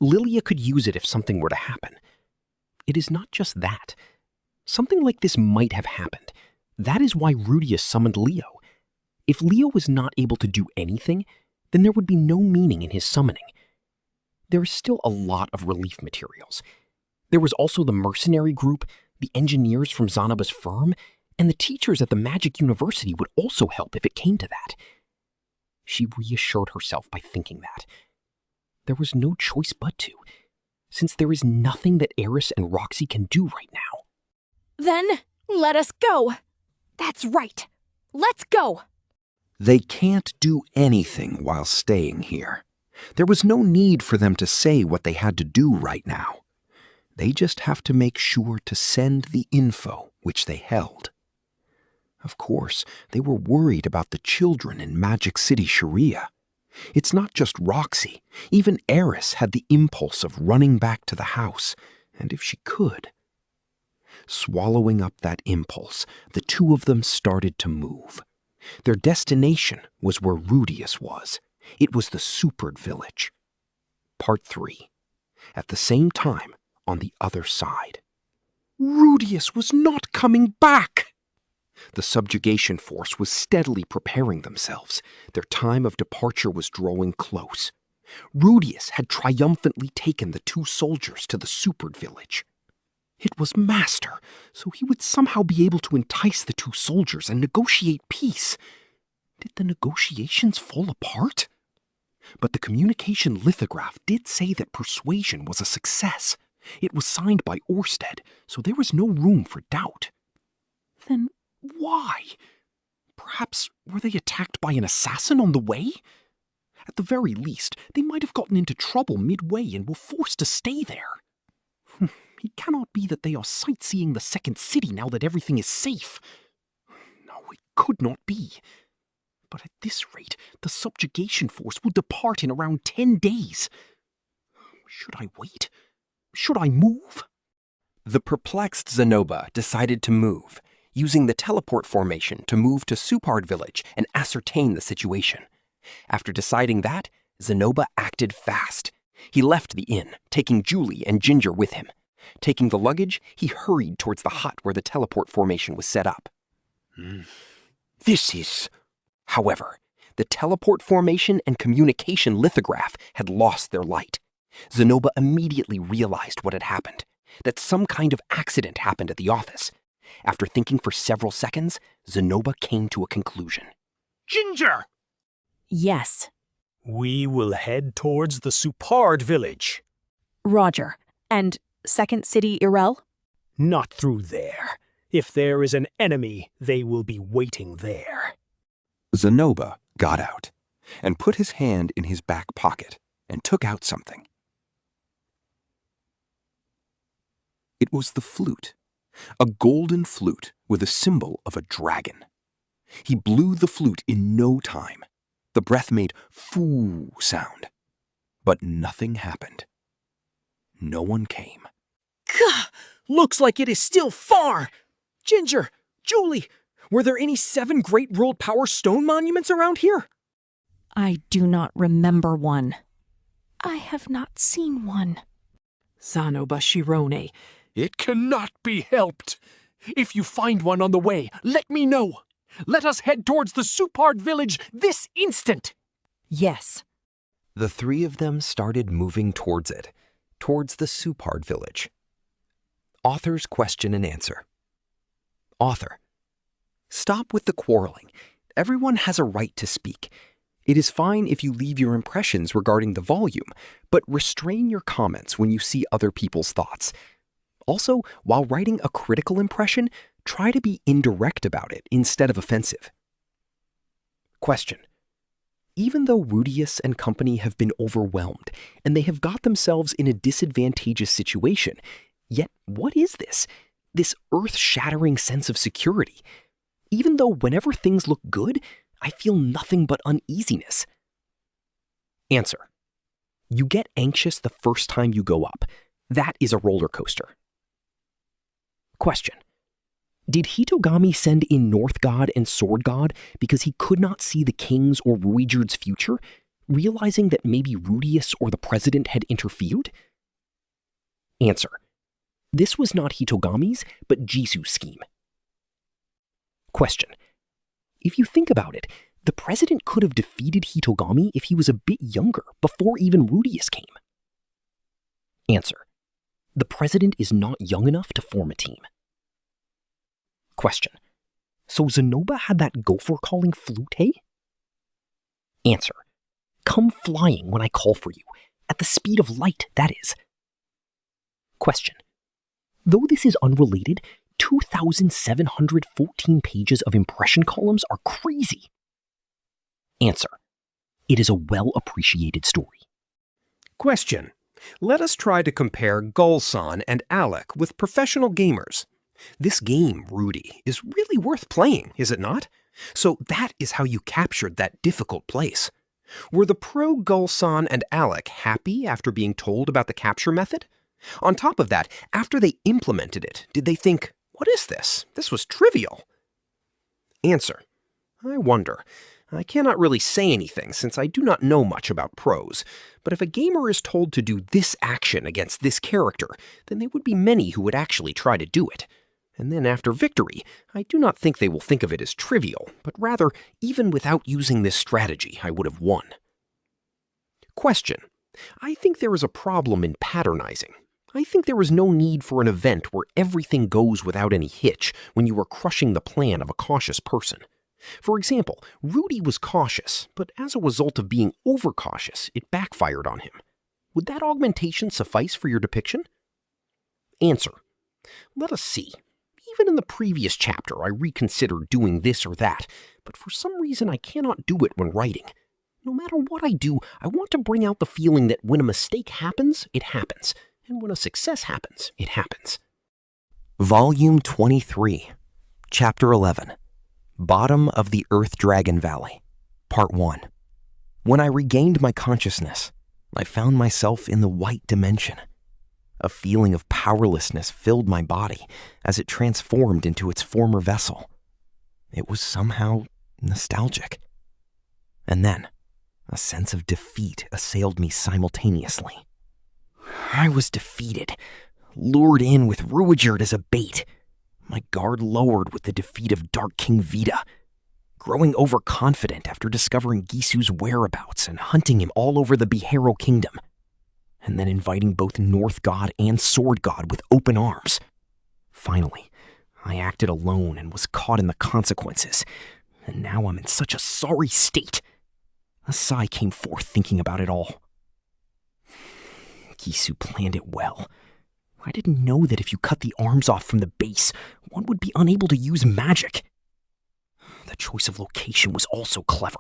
Lilia could use it if something were to happen. It is not just that. Something like this might have happened. That is why Rudeus summoned Leo. If Leo was not able to do anything, then there would be no meaning in his summoning. There is still a lot of relief materials. There was also the mercenary group, the engineers from Zanaba's firm, and the teachers at the Magic University would also help if it came to that. She reassured herself by thinking that. There was no choice but to, since there is nothing that Eris and Roxy can do right now. Then let us go. That's right. Let's go. They can't do anything while staying here. There was no need for them to say what they had to do right now. They just have to make sure to send the info which they held. Of course, they were worried about the children in Magic City, Sharia. It's not just Roxy. Even Eris had the impulse of running back to the house, and if she could. Swallowing up that impulse, the two of them started to move. Their destination was where Rudeus was. It was the Supered village. Part 3. At the same time, on the other side. Rudeus was not coming back! The subjugation force was steadily preparing themselves. Their time of departure was drawing close. Rudeus had triumphantly taken the two soldiers to the Supered village. It was Master, so he would somehow be able to entice the two soldiers and negotiate peace. Did the negotiations fall apart? But the communication lithograph did say that persuasion was a success. It was signed by Orsted, so there was no room for doubt. Then why? Perhaps were they attacked by an assassin on the way? At the very least, they might have gotten into trouble midway and were forced to stay there. It cannot be that they are sightseeing the second city now that everything is safe. No, it could not be. But at this rate, the subjugation force will depart in around 10 days. Should I wait? Should I move? The perplexed Zenoba decided to move, using the teleport formation to move to Supard village and ascertain the situation. After deciding that, Zenoba acted fast. He left the inn, taking Julie and Ginger with him. Taking the luggage, he hurried towards the hut where the teleport formation was set up. This is... However, the teleport formation and communication lithograph had lost their light. Zenoba immediately realized what had happened, that some kind of accident happened at the office. After thinking for several seconds, Zenoba came to a conclusion. Ginger! Yes. We will head towards the Supard village. Roger. And Second City Irel? Not through there. If there is an enemy, they will be waiting there. Zenoba got out and put his hand in his back pocket and took out something. It was the flute, a golden flute with a symbol of a dragon. He blew the flute in no time. The breath made foo sound, but nothing happened. No one came. Gah! Looks like it is still far! Ginger, Julie, were there any 7 Great World Power Stone monuments around here? I do not remember one. I have not seen one. Zanoba Shirone. It cannot be helped. If you find one on the way, let me know. Let us head towards the Supard village this instant. Yes. The three of them started moving towards it, towards the Supard village. Author's question and answer. Author. Stop with the quarreling. Everyone has a right to speak. It is fine if you leave your impressions regarding the volume, but restrain your comments when you see other people's thoughts. Also, while writing a critical impression, try to be indirect about it instead of offensive. Question. Even though Rudeus and company have been overwhelmed, and they have got themselves in a disadvantageous situation, yet what is this? This earth-shattering sense of security? Even though whenever things look good, I feel nothing but uneasiness. Answer. You get anxious the first time you go up. That is a roller coaster. Question. Did Hitogami send in North God and Sword God because he could not see the king's or Ruijerd's future, realizing that maybe Rudeus or the president had interfered? Answer. This was not Hitogami's, but Jisu's scheme. Question. If you think about it, the president could have defeated Hitogami if he was a bit younger, before even Rudeus came. Answer. The president is not young enough to form a team. Question. So Zenoba had that gopher calling flute, hey? Answer. Come flying when I call for you. At the speed of light, that is. Question. Though this is unrelated, 2,714 pages of impression columns are crazy. Answer: it is a well-appreciated story. Question: let us try to compare Gulsan and Alec with professional gamers. This game, Rudy, is really worth playing, is it not? So that is how you captured that difficult place. Were the pro Gulsan and Alec happy after being told about the capture method? On top of that, after they implemented it, did they think, what is this? This was trivial. Answer: I wonder. I cannot really say anything since I do not know much about pros, but if a gamer is told to do this action against this character, then there would be many who would actually try to do it. And then after victory, I do not think they will think of it as trivial, but rather, even without using this strategy, I would have won. Question: I think there is a problem in patternizing. I think there is no need for an event where everything goes without any hitch when you are crushing the plan of a cautious person. For example, Rudy was cautious, but as a result of being overcautious, it backfired on him. Would that augmentation suffice for your depiction? Answer: let us see. Even in the previous chapter, I reconsidered doing this or that, but for some reason I cannot do it when writing. No matter what I do, I want to bring out the feeling that when a mistake happens, it happens, and when a success happens, it happens. Volume 23, Chapter 11, Bottom of the Earth Dragon Valley, Part 1. When I regained my consciousness, I found myself in the white dimension. A feeling of powerlessness filled my body as it transformed into its former vessel. It was somehow nostalgic. And then, a sense of defeat assailed me simultaneously. I was defeated, lured in with Rifujin as a bait, my guard lowered with the defeat of Dark King Vita, growing overconfident after discovering Gisu's whereabouts and hunting him all over the Bihero Kingdom, and then inviting both North God and Sword God with open arms. Finally, I acted alone and was caught in the consequences, and now I'm in such a sorry state. A sigh came forth thinking about it all. Gisu planned it well. I didn't know that if you cut the arms off from the base, one would be unable to use magic. The choice of location was also clever.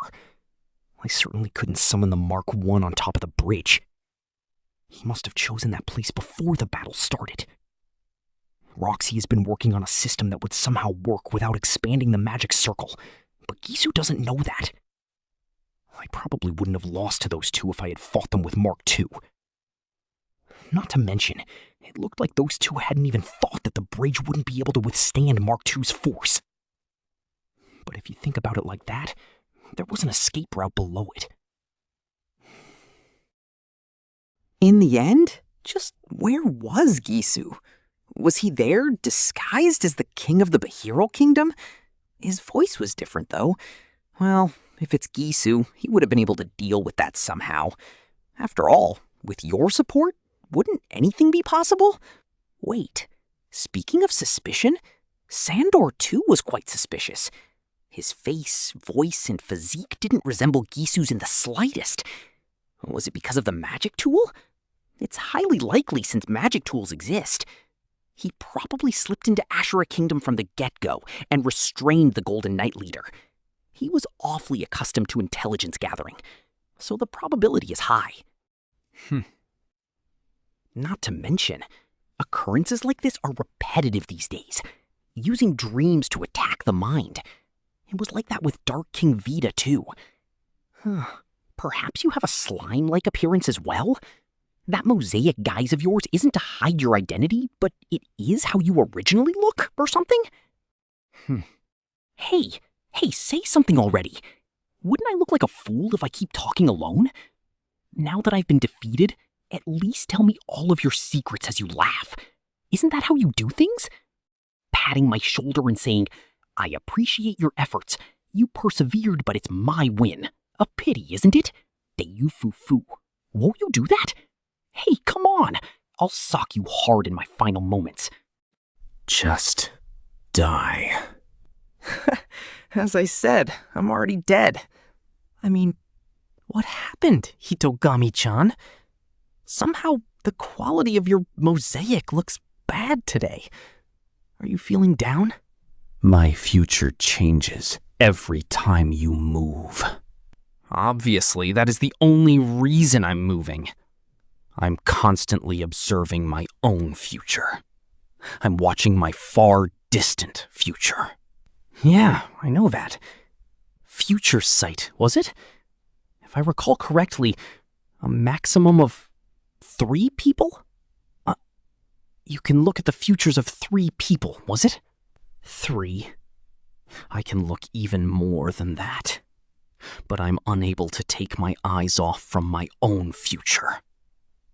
I certainly couldn't summon the Mark I on top of the bridge. He must have chosen that place before the battle started. Roxy has been working on a system that would somehow work without expanding the magic circle, but Gisu doesn't know that. I probably wouldn't have lost to those two if I had fought them with Mark II. Not to mention, it looked like those two hadn't even thought that the bridge wouldn't be able to withstand Mark II's force. But if you think about it like that, there was an escape route below it. In the end, just where was Gisu? Was he there, disguised as the king of the Bihero Kingdom? His voice was different, though. Well, if it's Gisu, he would have been able to deal with that somehow. After all, with your support, wouldn't anything be possible? Wait, speaking of suspicion, Sandor too was quite suspicious. His face, voice, and physique didn't resemble Gisu's in the slightest. Was it because of the magic tool? It's highly likely since magic tools exist. He probably slipped into Ashura Kingdom from the get-go and restrained the Golden Knight leader. He was awfully accustomed to intelligence gathering, so the probability is high. Not to mention, occurrences like this are repetitive these days, using dreams to attack the mind. It was like that with Dark King Vita, too. Perhaps you have a slime-like appearance as well? That mosaic guise of yours isn't to hide your identity, but it is how you originally look, or something? Hey, say something already. Wouldn't I look like a fool if I keep talking alone? Now that I've been defeated, at least tell me all of your secrets as you laugh. Isn't that how you do things? Patting my shoulder and saying, I appreciate your efforts. You persevered, but it's my win. A pity, isn't it? Deyu fu fu. Won't you do that? Hey, come on. I'll sock you hard in my final moments. Just die. As I said, I'm already dead. I mean, what happened, Hitogami-chan? Somehow, the quality of your mosaic looks bad today. Are you feeling down? My future changes every time you move. Obviously, that is the only reason I'm moving. I'm constantly observing my own future. I'm watching my far distant future. Yeah, I know that. Future sight, was it? If I recall correctly, a maximum of 3 people? You can look at the futures of 3 people, was it? 3. I can look even more than that. But I'm unable to take my eyes off from my own future.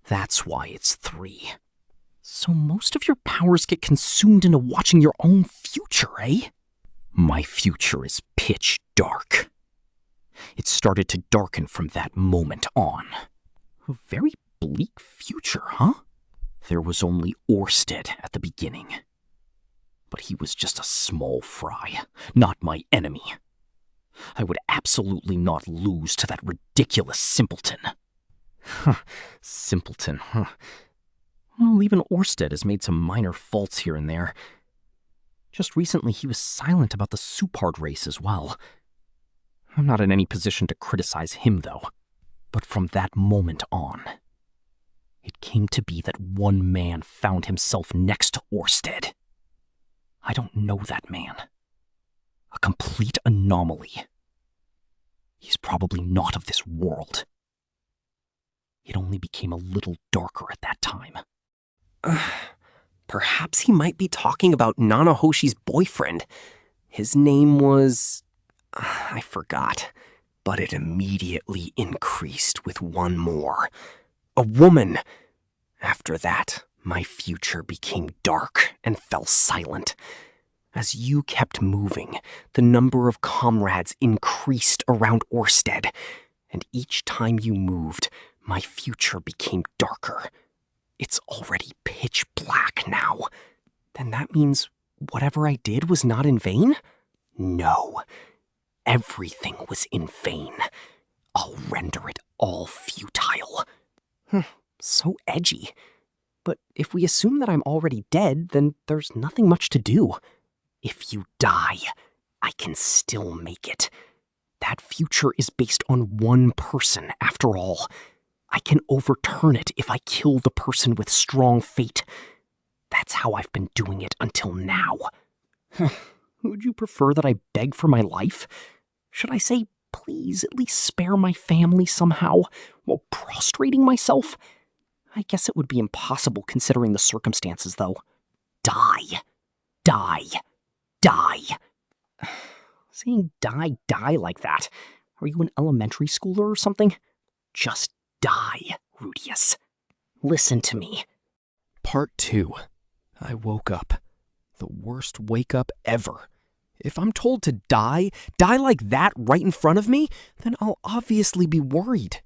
That's why it's 3. So most of your powers get consumed into watching your own future, eh? My future is pitch dark. It started to darken from that moment on. A very bleak future, huh? There was only Orsted at the beginning. But he was just a small fry, not my enemy. I would absolutely not lose to that ridiculous simpleton. Simpleton, huh? Well, even Orsted has made some minor faults here and there. Just recently, he was silent about the Supard race as well. I'm not in any position to criticize him, though. But from that moment on, it came to be that one man found himself next to Orsted. I don't know that man. A complete anomaly. He's probably not of this world. It only became a little darker at that time. Perhaps he might be talking about Nanahoshi's boyfriend. His name was... I forgot. But it immediately increased with one more. A woman. After that, my future became dark and fell silent. As you kept moving, the number of comrades increased around Orsted, and each time you moved, my future became darker. It's already pitch black now. Then that means whatever I did was not in vain? No. Everything was in vain. I'll render it all futile. So edgy. But if we assume that I'm already dead, then there's nothing much to do. If you die, I can still make it. That future is based on one person, after all. I can overturn it if I kill the person with strong fate. That's how I've been doing it until now. Would you prefer that I beg for my life? Should I say, please at least spare my family somehow, while prostrating myself? I guess it would be impossible considering the circumstances, though. Die. Die. Die. Saying die like that. Are you an elementary schooler or something? Just die, Rudeus. Listen to me. Part 2. I woke up. The worst wake up ever. If I'm told to die like that right in front of me, then I'll obviously be worried.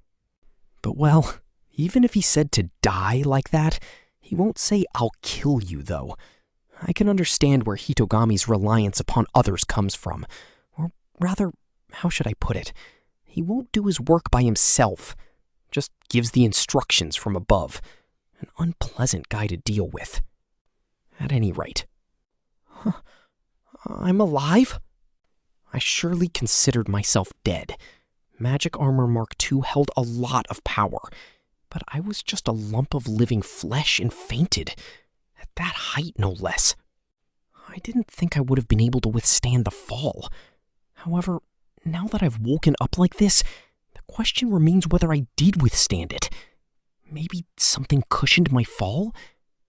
But well, even if he said to die like that, he won't say I'll kill you, though. I can understand where Hitogami's reliance upon others comes from. Or rather, how should I put it? He won't do his work by himself. Just gives the instructions from above. An unpleasant guy to deal with. At any rate. I'm alive? I surely considered myself dead. Magic Armor Mark II held a lot of power, but I was just a lump of living flesh and fainted. At that height, no less. I didn't think I would have been able to withstand the fall. However, now that I've woken up like this, the question remains whether I did withstand it. Maybe something cushioned my fall?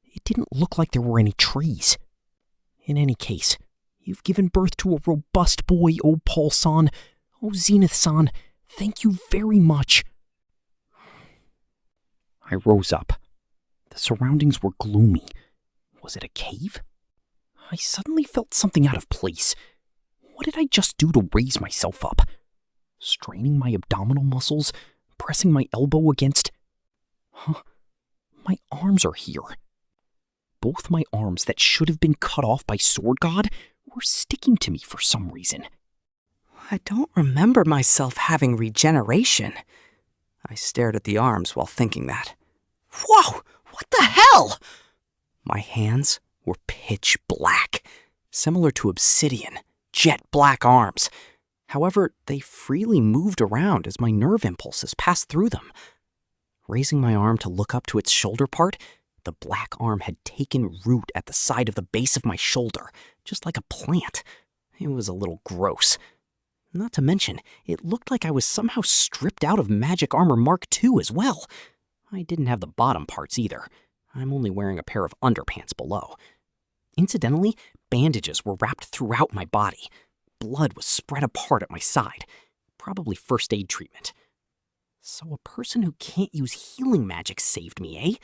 It didn't look like there were any trees. In any case, you've given birth to a robust boy, oh Paul-san. Oh Zenith-san, thank you very much. I rose up. The surroundings were gloomy. Was it a cave? I suddenly felt something out of place. What did I just do to raise myself up? Straining my abdominal muscles, pressing my elbow against... My arms are here. Both my arms that should have been cut off by Sword God were sticking to me for some reason. I don't remember myself having regeneration. I stared at the arms while thinking that. Whoa! What the hell? My hands were pitch black, similar to obsidian, jet black arms. However, they freely moved around as my nerve impulses passed through them. Raising my arm to look up to its shoulder part, the black arm had taken root at the side of the base of my shoulder, just like a plant. It was a little gross. Not to mention, it looked like I was somehow stripped out of Magic Armor Mark II as well. I didn't have the bottom parts either. I'm only wearing a pair of underpants below. Incidentally, bandages were wrapped throughout my body. Blood was spread apart at my side. Probably first aid treatment. So a person who can't use healing magic saved me, eh?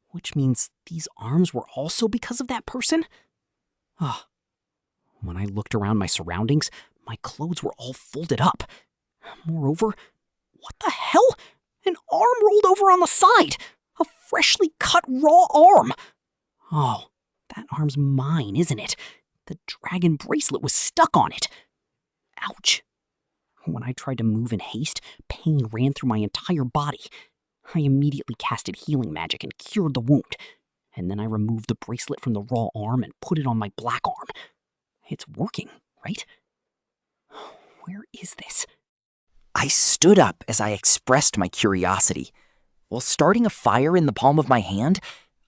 Which means these arms were also because of that person? Ah. When I looked around my surroundings, my clothes were all folded up. Moreover, what the hell? An arm rolled over on the side! A freshly cut raw arm! Oh, that arm's mine, isn't it? The dragon bracelet was stuck on it. Ouch. When I tried to move in haste, pain ran through my entire body. I immediately casted healing magic and cured the wound. And then I removed the bracelet from the raw arm and put it on my black arm. It's working, right? Where is this? I stood up as I expressed my curiosity. While starting a fire in the palm of my hand,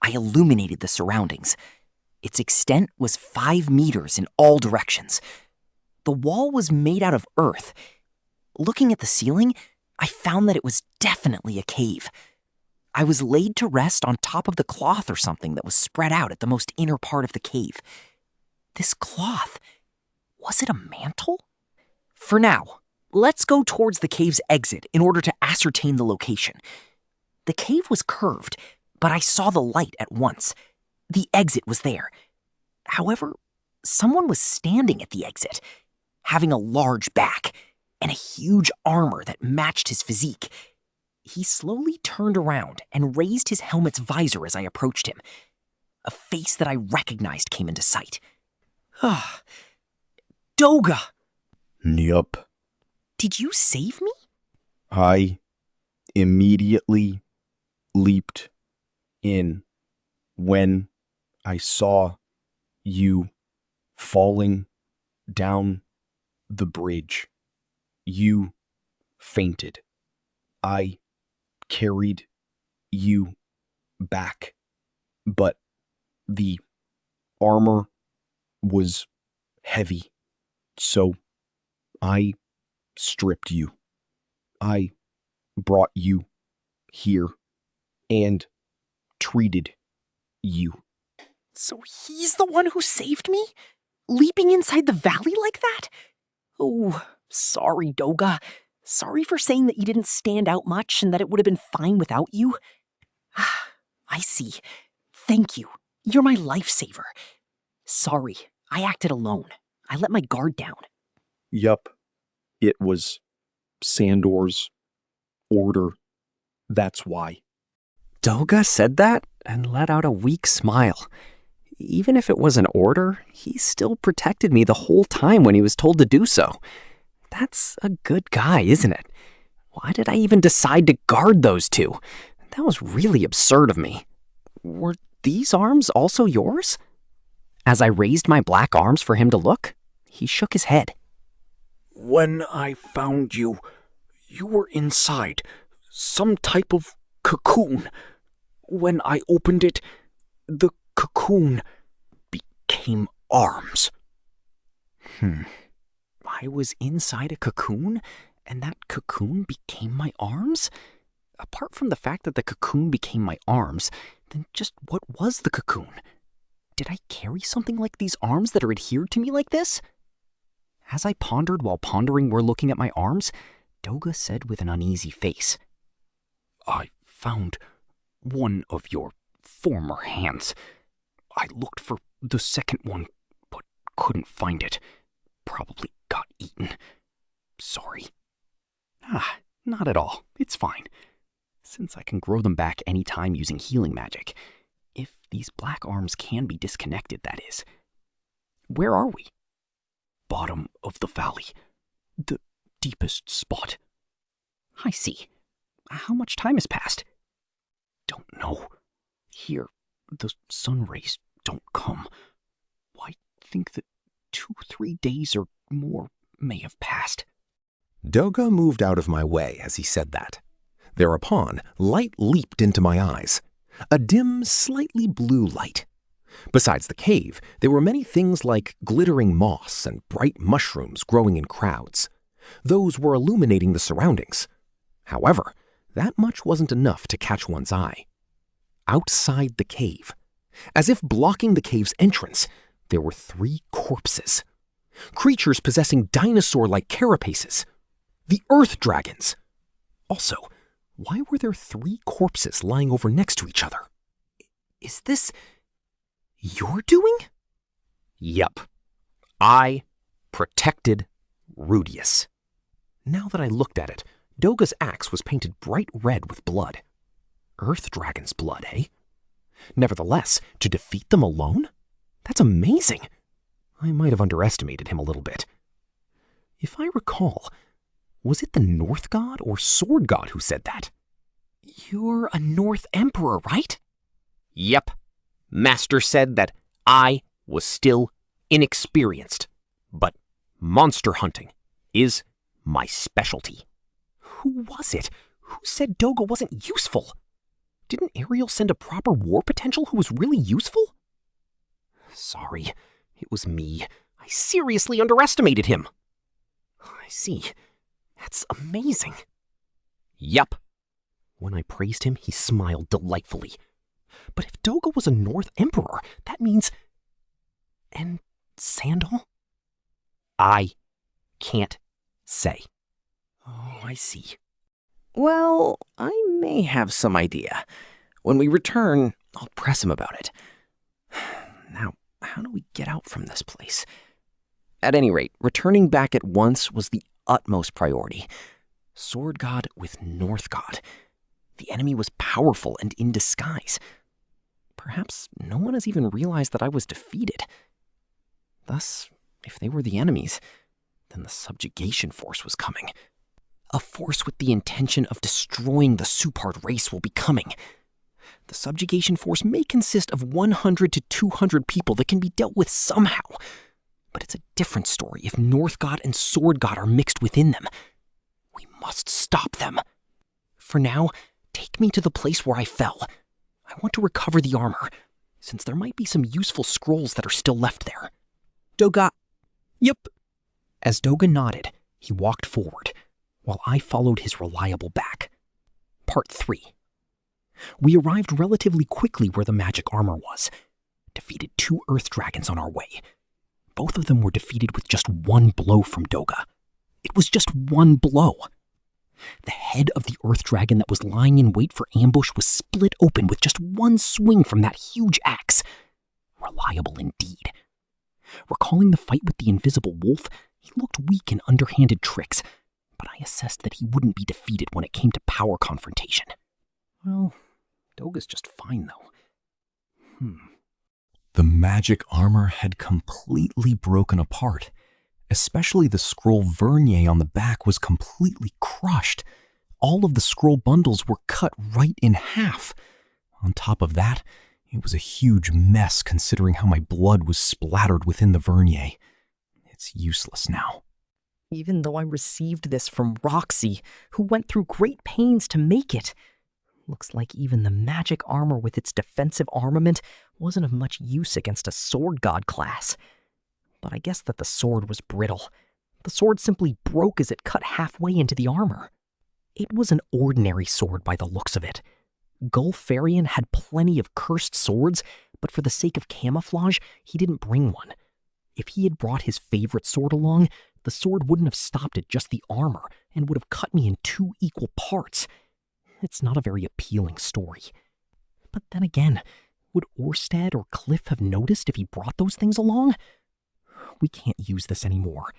I illuminated the surroundings. Its extent was 5 meters in all directions. The wall was made out of earth. Looking at the ceiling, I found that it was definitely a cave. I was laid to rest on top of the cloth or something that was spread out at the most inner part of the cave. This cloth, was it a mantle? For now, let's go towards the cave's exit in order to ascertain the location. The cave was curved, but I saw the light at once. The exit was there. However, someone was standing at the exit, having a large back and a huge armor that matched his physique. He slowly turned around and raised his helmet's visor as I approached him. A face that I recognized came into sight. Ah, Doga! Yup. Did you save me? I immediately leaped in when I saw you falling down the bridge. You fainted. I carried you back, but the armor was heavy, so I stripped you. I brought you here and treated you. So he's the one who saved me? Leaping inside the valley like that? Oh, sorry, Doga. Sorry for saying that you didn't stand out much and that it would have been fine without you. I see. Thank you. You're my lifesaver. Sorry, I acted alone. I let my guard down. Yup. It was Sandor's order. That's why. Doga said that and let out a weak smile. Even if it was an order, he still protected me the whole time when he was told to do so. That's a good guy, isn't it? Why did I even decide to guard those two? That was really absurd of me. Were these arms also yours? As I raised my black arms for him to look, he shook his head. When I found you, you were inside some type of cocoon. When I opened it, the cocoon became arms. I was inside a cocoon, and that cocoon became my arms? Apart from the fact that the cocoon became my arms, then just what was the cocoon? Did I carry something like these arms that are adhered to me like this? As I pondered while pondering were looking at my arms, Doga said with an uneasy face, I found one of your former hands. I looked for the second one, but couldn't find it. Probably got eaten. Sorry. Not at all. It's fine. Since I can grow them back any time using healing magic. If these black arms can be disconnected, that is. Where are we? Bottom of the valley. The deepest spot. I see. How much time has passed? Don't know. Here, the sun rays don't come. I think that 2-3 days or more may have passed. Doga moved out of my way as he said that. Thereupon, light leaped into my eyes. A dim, slightly blue light. Besides the cave, there were many things like glittering moss and bright mushrooms growing in crowds. Those were illuminating the surroundings. However, that much wasn't enough to catch one's eye. Outside the cave, as if blocking the cave's entrance, there were 3 corpses. Creatures possessing dinosaur-like carapaces. The Earth Dragons. Also, why were there 3 corpses lying over next to each other? Is this your doing? Yup. I protected Rudeus. Now that I looked at it, Doga's axe was painted bright red with blood. Earth Dragon's blood, eh? Nevertheless, to defeat them alone? That's amazing. I might have underestimated him a little bit. If I recall, was it the North God or Sword God who said that? You're a North Emperor, right? Yep. Master said that I was still inexperienced, but monster hunting is my specialty. Who was it? Who said Doga wasn't useful? Didn't Ariel send a proper war potential who was really useful? Sorry, it was me. I seriously underestimated him. I see. That's amazing. Yup. When I praised him, he smiled delightfully. But if Doga was a North Emperor, that means... And Sandal? I can't say. Oh, I see. Well, I may have some idea. When we return, I'll press him about it. Now, how do we get out from this place? At any rate, returning back at once was the utmost priority. Sword God with North God. The enemy was powerful and in disguise. Perhaps no one has even realized that I was defeated. Thus, if they were the enemies, then the subjugation force was coming. A force with the intention of destroying the Supard race will be coming. The subjugation force may consist of 100 to 200 people that can be dealt with somehow. But it's a different story if North God and Sword God are mixed within them. We must stop them. For now, take me to the place where I fell. I want to recover the armor, since there might be some useful scrolls that are still left there. Doga. Yep. As Doga nodded, he walked forward, while I followed his reliable back. Part 3. We arrived relatively quickly where the magic armor was. Defeated 2 Earth Dragons on our way. Both of them were defeated with just 1 blow from Doga. It was just 1 blow. The head of the Earth Dragon that was lying in wait for ambush was split open with just 1 swing from that huge axe. Reliable indeed. Recalling the fight with the invisible wolf, he looked weak in underhanded tricks, but I assessed that he wouldn't be defeated when it came to power confrontation. Well, Doga's just fine, though. The magic armor had completely broken apart. Especially the scroll vernier on the back was completely crushed. All of the scroll bundles were cut right in half. On top of that, it was a huge mess considering how my blood was splattered within the vernier. It's useless now. Even though I received this from Roxy, who went through great pains to make it. Looks like even the magic armor with its defensive armament wasn't of much use against a sword god class. But I guess that the sword was brittle. The sword simply broke as it cut halfway into the armor. It was an ordinary sword by the looks of it. Gulfarian had plenty of cursed swords, but for the sake of camouflage, he didn't bring one. If he had brought his favorite sword along, the sword wouldn't have stopped at just the armor and would have cut me in 2 equal parts. It's not a very appealing story. But then again, would Orsted or Cliff have noticed if he brought those things along? We can't use this anymore.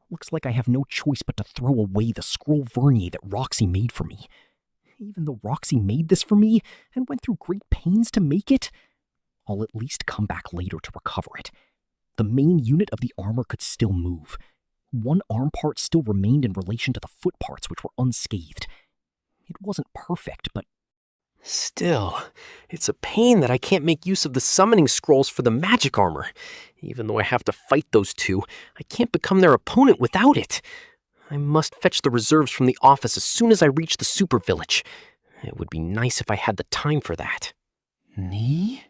Looks like I have no choice but to throw away the scroll vernier that Roxy made for me. Even though Roxy made this for me and went through great pains to make it, I'll at least come back later to recover it. The main unit of the armor could still move. 1 arm part still remained in relation to the foot parts, which were unscathed. It wasn't perfect, but... Still, it's a pain that I can't make use of the summoning scrolls for the magic armor. Even though I have to fight those 2, I can't become their opponent without it. I must fetch the reserves from the office as soon as I reach the super village. It would be nice if I had the time for that. Knee?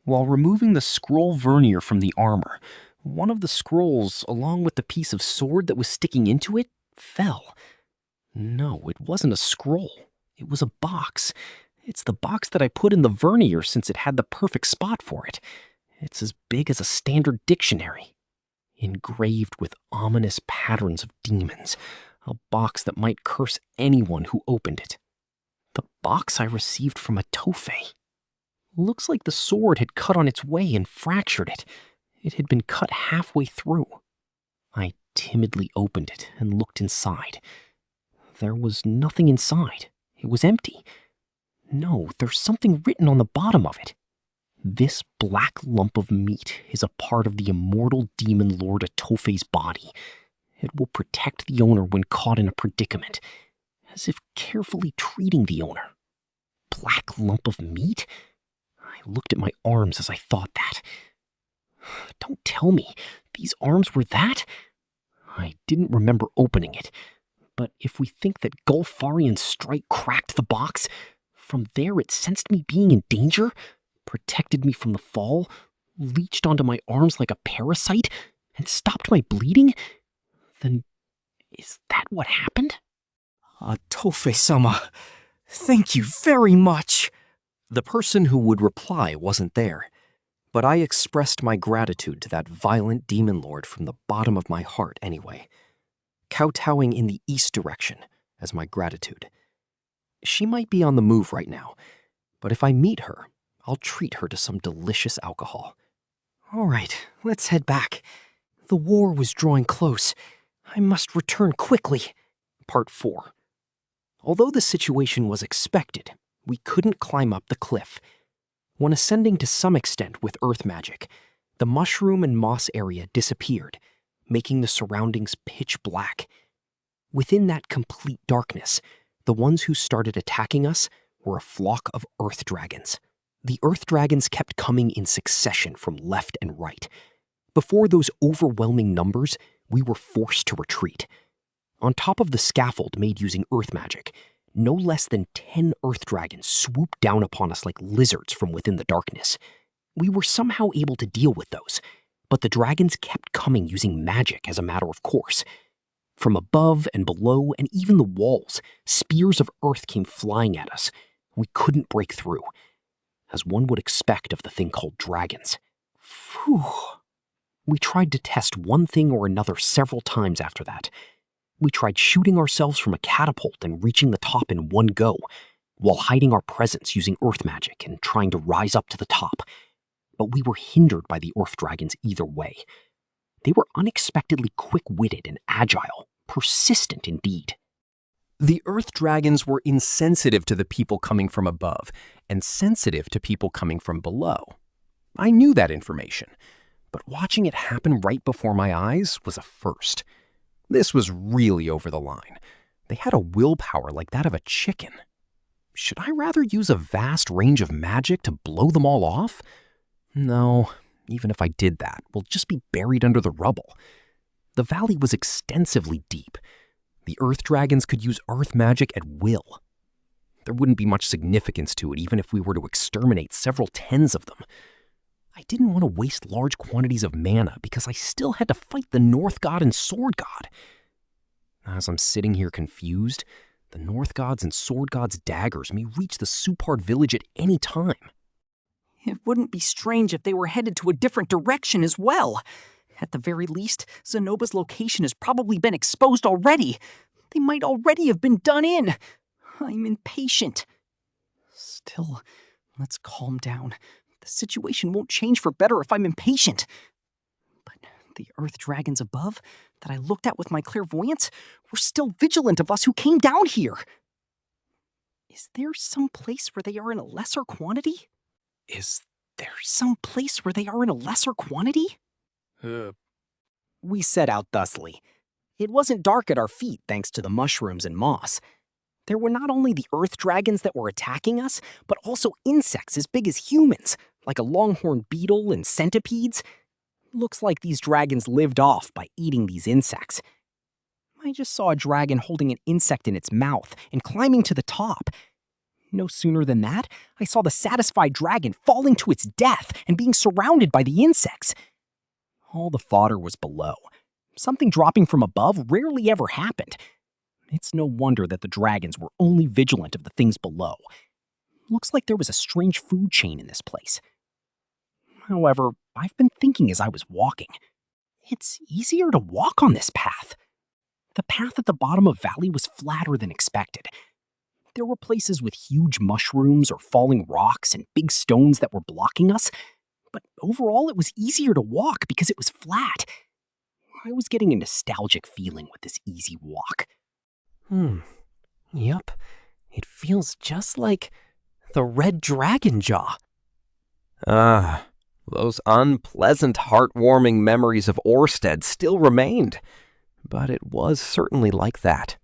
While removing the scroll vernier from the armor, one of the scrolls, along with the piece of sword that was sticking into it, fell. No, it wasn't a scroll. It was a box. It's the box that I put in the vernier since it had the perfect spot for it. It's as big as a standard dictionary. Engraved with ominous patterns of demons. A box that might curse anyone who opened it. The box I received from a Tofei. Looks like the sword had cut on its way and fractured it. It had been cut halfway through. I timidly opened it and looked inside. There was nothing inside. It was empty. No, there's something written on the bottom of it. This black lump of meat is a part of the immortal demon lord Atofei's body. It will protect the owner when caught in a predicament, as if carefully treating the owner. Black lump of meat? I looked at my arms as I thought that. Don't tell me, these arms were that? I didn't remember opening it, but if we think that Gulfarian's strike cracked the box, from there it sensed me being in danger, protected me from the fall, leached onto my arms like a parasite, and stopped my bleeding, then is that what happened? Tofei-sama, thank you very much. The person who would reply wasn't there, but I expressed my gratitude to that violent demon lord from the bottom of my heart anyway, kowtowing in the east direction as my gratitude. She might be on the move right now, but if I meet her, I'll treat her to some delicious alcohol. All right, let's head back. The war was drawing close. I must return quickly. Part 4. Although the situation was expected, we couldn't climb up the cliff. When ascending to some extent with earth magic, the mushroom and moss area disappeared, making the surroundings pitch black. Within that complete darkness, the ones who started attacking us were a flock of earth dragons. The earth dragons kept coming in succession from left and right. Before those overwhelming numbers, we were forced to retreat. On top of the scaffold made using earth magic, no less than 10 earth dragons swooped down upon us like lizards from within the darkness. We were somehow able to deal with those, but the dragons kept coming using magic as a matter of course. From above and below and even the walls, spears of earth came flying at us. We couldn't break through, as one would expect of the thing called dragons. Phew. We tried to test one thing or another several times after that. We tried shooting ourselves from a catapult and reaching the top in one go, while hiding our presence using earth magic and trying to rise up to the top. But we were hindered by the earth dragons either way. They were unexpectedly quick-witted and agile, persistent indeed. The earth dragons were insensitive to the people coming from above, and sensitive to people coming from below. I knew that information, but watching it happen right before my eyes was a first. This was really over the line. They had a willpower like that of a chicken. Should I rather use a vast range of magic to blow them all off? No, even if I did that, we'll just be buried under the rubble. The valley was extensively deep. The earth dragons could use earth magic at will. There wouldn't be much significance to it even if we were to exterminate several tens of them. I didn't want to waste large quantities of mana because I still had to fight the North God and Sword God. As I'm sitting here confused, the North God's and Sword God's daggers may reach the Supard village at any time. It wouldn't be strange if they were headed to a different direction as well. At the very least, Zenoba's location has probably been exposed already. They might already have been done in. I'm impatient. Still, let's calm down. The situation won't change for better if I'm impatient. But the earth dragons above that I looked at with my clairvoyance were still vigilant of us who came down here. Is there some place where they are in a lesser quantity? We set out thusly. It wasn't dark at our feet thanks to the mushrooms and moss. There were not only the earth dragons that were attacking us, but also insects as big as humans, like a longhorn beetle and centipedes. Looks like these dragons lived off by eating these insects. I just saw a dragon holding an insect in its mouth and climbing to the top. No sooner than that, I saw the satisfied dragon falling to its death and being surrounded by the insects. All the fodder was below. Something dropping from above rarely ever happened. It's no wonder that the dragons were only vigilant of the things below. Looks like there was a strange food chain in this place. However, I've been thinking as I was walking. It's easier to walk on this path. The path at the bottom of Valley was flatter than expected. There were places with huge mushrooms or falling rocks and big stones that were blocking us, but overall it was easier to walk because it was flat. I was getting a nostalgic feeling with this easy walk. Yup. It feels just like the red dragon jaw. Those unpleasant, heartwarming memories of Orsted still remained. But it was certainly like that.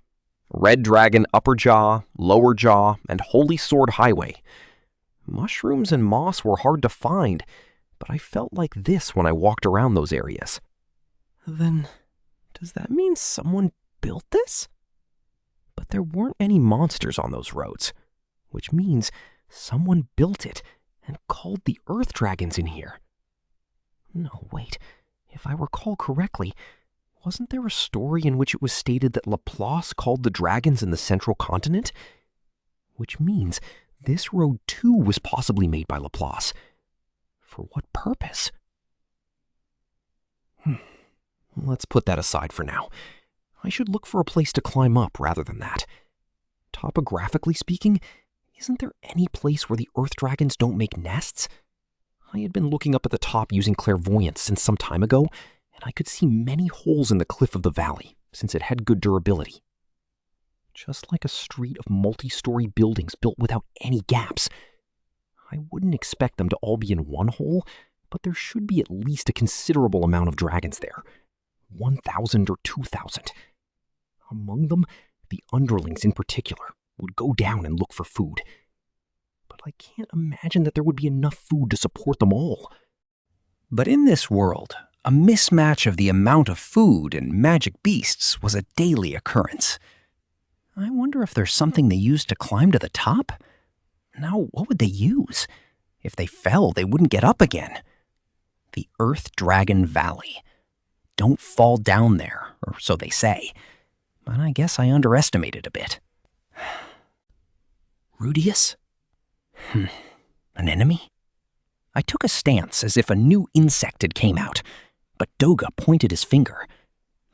Red Dragon Upper Jaw, Lower Jaw, and Holy Sword Highway. Mushrooms and moss were hard to find, but I felt like this when I walked around those areas. Then, does that mean someone built this? But there weren't any monsters on those roads, which means someone built it and called the Earth Dragons in here. No, wait. If I recall correctly, wasn't there a story in which it was stated that Laplace called the dragons in the central continent? Which means this road too was possibly made by Laplace. For what purpose? Let's put that aside for now. I should look for a place to climb up rather than that. Topographically speaking, isn't there any place where the Earth Dragons don't make nests? I had been looking up at the top using clairvoyance since some time ago, and I could see many holes in the cliff of the valley, since it had good durability. Just like a street of multi-story buildings built without any gaps. I wouldn't expect them to all be in one hole, but there should be at least a considerable amount of dragons there. 1,000 or 2,000. Among them, the underlings in particular would go down and look for food. But I can't imagine that there would be enough food to support them all. But in this world, a mismatch of the amount of food and magic beasts was a daily occurrence. I wonder if there's something they used to climb to the top? Now, what would they use? If they fell, they wouldn't get up again. The Earth Dragon Valley. Don't fall down there, or so they say. But I guess I underestimated a bit. Rudeus? An enemy? I took a stance as if a new insect had came out, but Doga pointed his finger.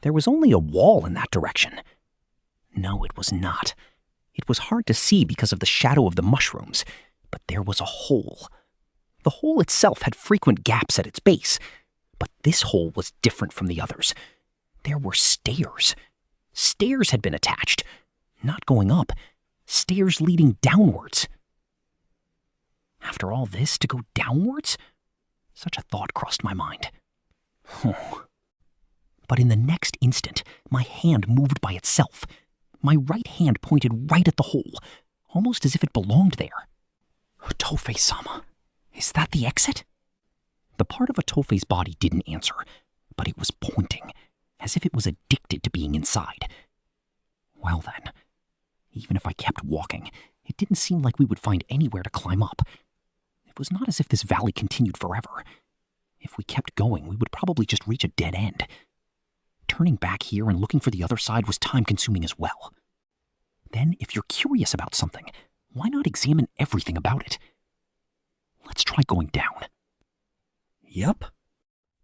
There was only a wall in that direction. No, it was not. It was hard to see because of the shadow of the mushrooms, but there was a hole. The hole itself had frequent gaps at its base, but this hole was different from the others. There were stairs. Stairs had been attached, not going up, stairs leading downwards. After all this, to go downwards? Such a thought crossed my mind. But in the next instant, my hand moved by itself. My right hand pointed right at the hole, almost as if it belonged there. Tofei-sama, is that the exit? The part of Tofei's body didn't answer, but it was pointing, as if it was addicted to being inside. Well then, even if I kept walking, it didn't seem like we would find anywhere to climb up. It was not as if this valley continued forever. If we kept going, we would probably just reach a dead end. Turning back here and looking for the other side was time-consuming as well. Then, if you're curious about something, why not examine everything about it? Let's try going down. Yup.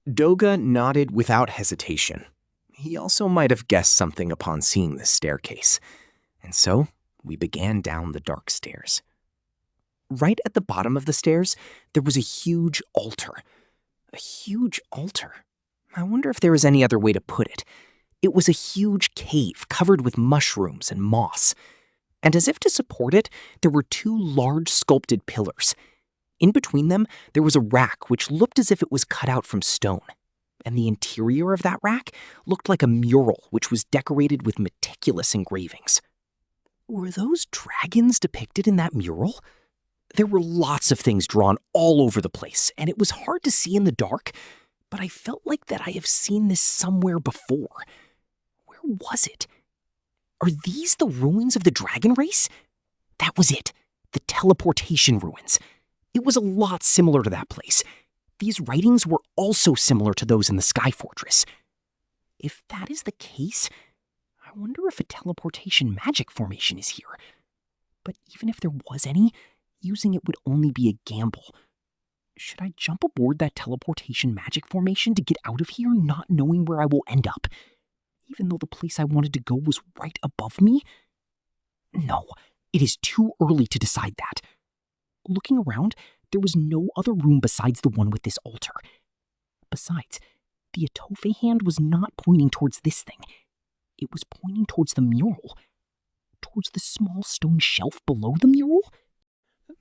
Doga nodded without hesitation. He also might have guessed something upon seeing this staircase. And so, we began down the dark stairs. Right at the bottom of the stairs, there was a huge altar. A huge altar. I wonder if there was any other way to put it. It was a huge cave covered with mushrooms and moss. And as if to support it, there were two large sculpted pillars. In between them, there was a rack which looked as if it was cut out from stone. And the interior of that rack looked like a mural which was decorated with meticulous engravings. Were those dragons depicted in that mural? There were lots of things drawn all over the place, and it was hard to see in the dark, but I felt like that I have seen this somewhere before. Where was it? Are these the ruins of the dragon race? That was it. The teleportation ruins. It was a lot similar to that place. These writings were also similar to those in the Sky Fortress. If that is the case, I wonder if a teleportation magic formation is here. But even if there was any, using it would only be a gamble. Should I jump aboard that teleportation magic formation to get out of here not knowing where I will end up? Even though the place I wanted to go was right above me? No, it is too early to decide that. Looking around, there was no other room besides the one with this altar. Besides, the Atofe hand was not pointing towards this thing. It was pointing towards the mural. Towards the small stone shelf below the mural?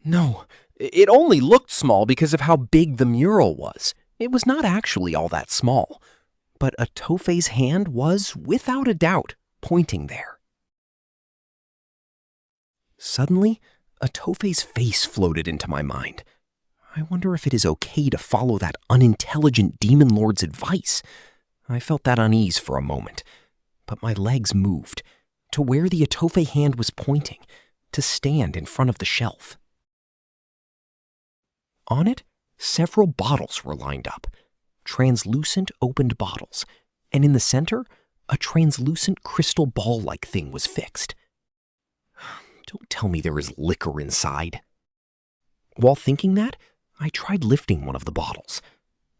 No, it only looked small because of how big the mural was. It was not actually all that small. But Atofe's hand was, without a doubt, pointing there. Suddenly, Atofe's face floated into my mind. I wonder if it is okay to follow that unintelligent demon lord's advice. I felt that unease for a moment, but my legs moved to where the Atofe hand was pointing, to stand in front of the shelf. On it, several bottles were lined up, translucent opened bottles, and in the center, a translucent crystal ball-like thing was fixed. Don't tell me there is liquor inside. While thinking that, I tried lifting one of the bottles.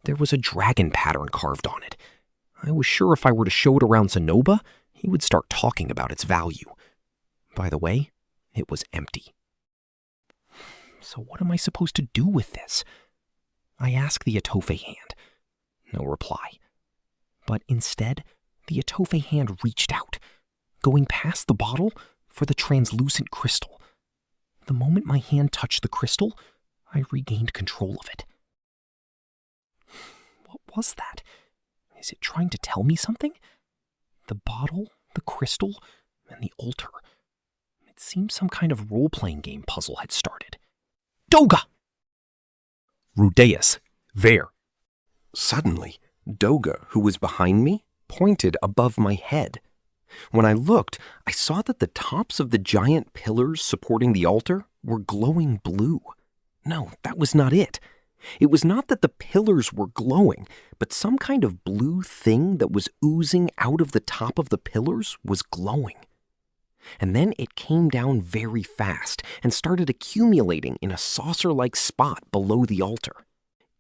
There was a dragon pattern carved on it. I was sure if I were to show it around Sonoba, he would start talking about its value. By the way, it was empty. So what am I supposed to do with this? I asked the Atofe hand. No reply. But instead, the Atofe hand reached out, going past the bottle for the translucent crystal. The moment my hand touched the crystal, I regained control of it. What was that? Is it trying to tell me something? The bottle, the crystal, and the altar. It seemed some kind of role-playing game puzzle had started. Doga! Rudeus, there. Suddenly, Doga, who was behind me, pointed above my head. When I looked, I saw that the tops of the giant pillars supporting the altar were glowing blue. No, that was not it. It was not that the pillars were glowing, but some kind of blue thing that was oozing out of the top of the pillars was glowing. And then it came down very fast and started accumulating in a saucer-like spot below the altar.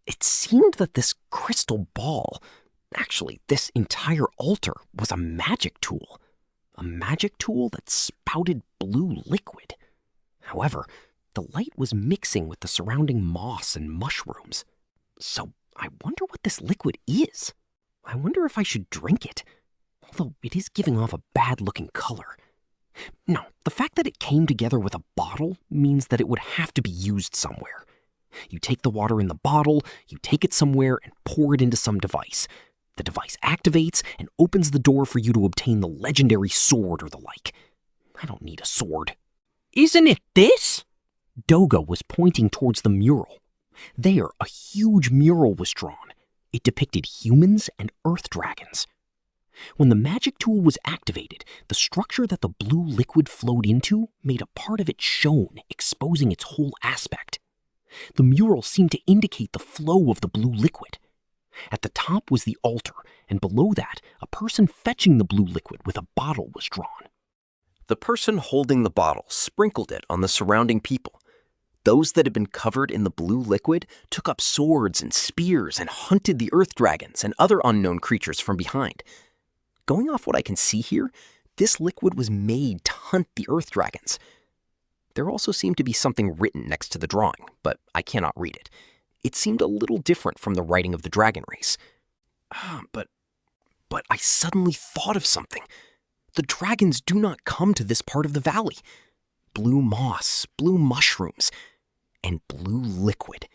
It seemed that this crystal ball, actually this entire altar, was a magic tool. A magic tool that spouted blue liquid. However, the light was mixing with the surrounding moss and mushrooms. So I wonder what this liquid is. I wonder if I should drink it, although it is giving off a bad-looking color. No, the fact that it came together with a bottle means that it would have to be used somewhere. You take the water in the bottle, you take it somewhere and pour it into some device. The device activates and opens the door for you to obtain the legendary sword or the like. I don't need a sword. Isn't it this? Doga was pointing towards the mural. There, a huge mural was drawn. It depicted humans and earth dragons. When the magic tool was activated, the structure that the blue liquid flowed into made a part of it shown, exposing its whole aspect. The mural seemed to indicate the flow of the blue liquid. At the top was the altar, and below that, a person fetching the blue liquid with a bottle was drawn. The person holding the bottle sprinkled it on the surrounding people. Those that had been covered in the blue liquid took up swords and spears and hunted the earth dragons and other unknown creatures from behind. Going off what I can see here, this liquid was made to hunt the earth dragons. There also seemed to be something written next to the drawing, but I cannot read it. It seemed a little different from the writing of the dragon race. But I suddenly thought of something. The dragons do not come to this part of the valley. Blue moss, blue mushrooms, and blue liquid.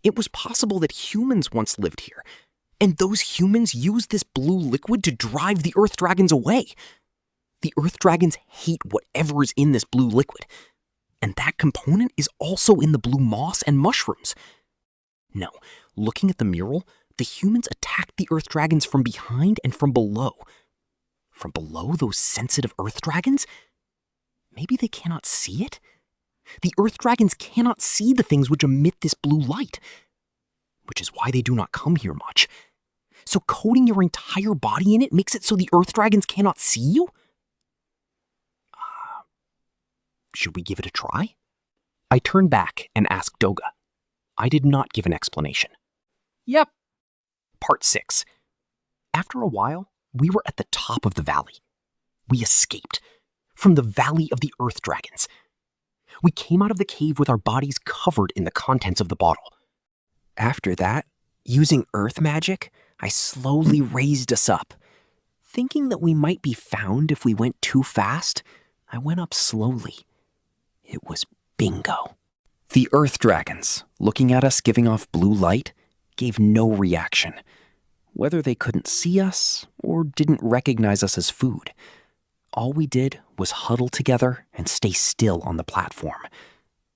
It was possible that humans once lived here, and those humans used this blue liquid to drive the earth dragons away. The earth dragons hate whatever is in this blue liquid, and that component is also in the blue moss and mushrooms. No, looking at the mural, the humans attacked the earth dragons from behind and from below. From below those sensitive earth dragons? Maybe they cannot see it? The earth dragons cannot see the things which emit this blue light, which is why they do not come here much. So coating your entire body in it makes it so the earth dragons cannot see you? Should we give it a try? I turned back and asked Doga. I did not give an explanation. Yep. Part 6. After a while, we were at the top of the valley. We escaped from the Valley of the Earth Dragons. We came out of the cave with our bodies covered in the contents of the bottle. After that, using earth magic, I slowly raised us up. Thinking that we might be found if we went too fast, I went up slowly. It was bingo. The earth dragons, looking at us giving off blue light, gave no reaction. Whether they couldn't see us or didn't recognize us as food. All we did was huddle together and stay still on the platform.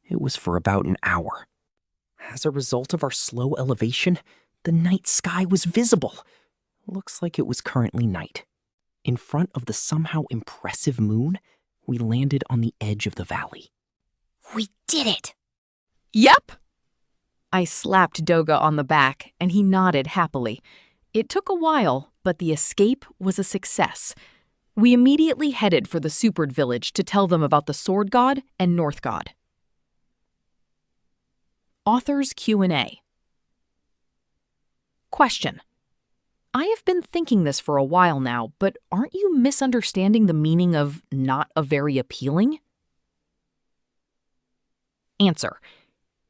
It was for about an hour. As a result of our slow elevation, the night sky was visible. Looks like it was currently night. In front of the somehow impressive moon, we landed on the edge of the valley. We did it! Yep! I slapped Doga on the back, and he nodded happily. It took a while, but the escape was a success. We immediately headed for the Supered village to tell them about the Sword God and North God. Author's Q&A. Question. I have been thinking this for a while now, but aren't you misunderstanding the meaning of not a very appealing? Answer.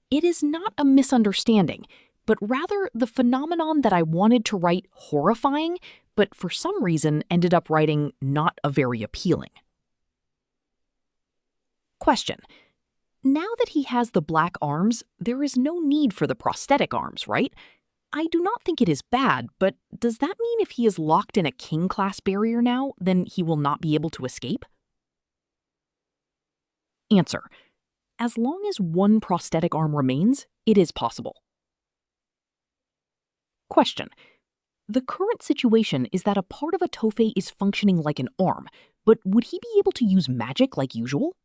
It is not a misunderstanding, but rather the phenomenon that I wanted to write horrifying, but for some reason ended up writing not a very appealing. Question. Now that he has the black arms, there is no need for the prosthetic arms, right? I do not think it is bad, but does that mean if he is locked in a king-class barrier now, then he will not be able to escape? Answer. As long as one prosthetic arm remains, it is possible. Question. The current situation is that a part of a Tofei is functioning like an arm, but would he be able to use magic like usual?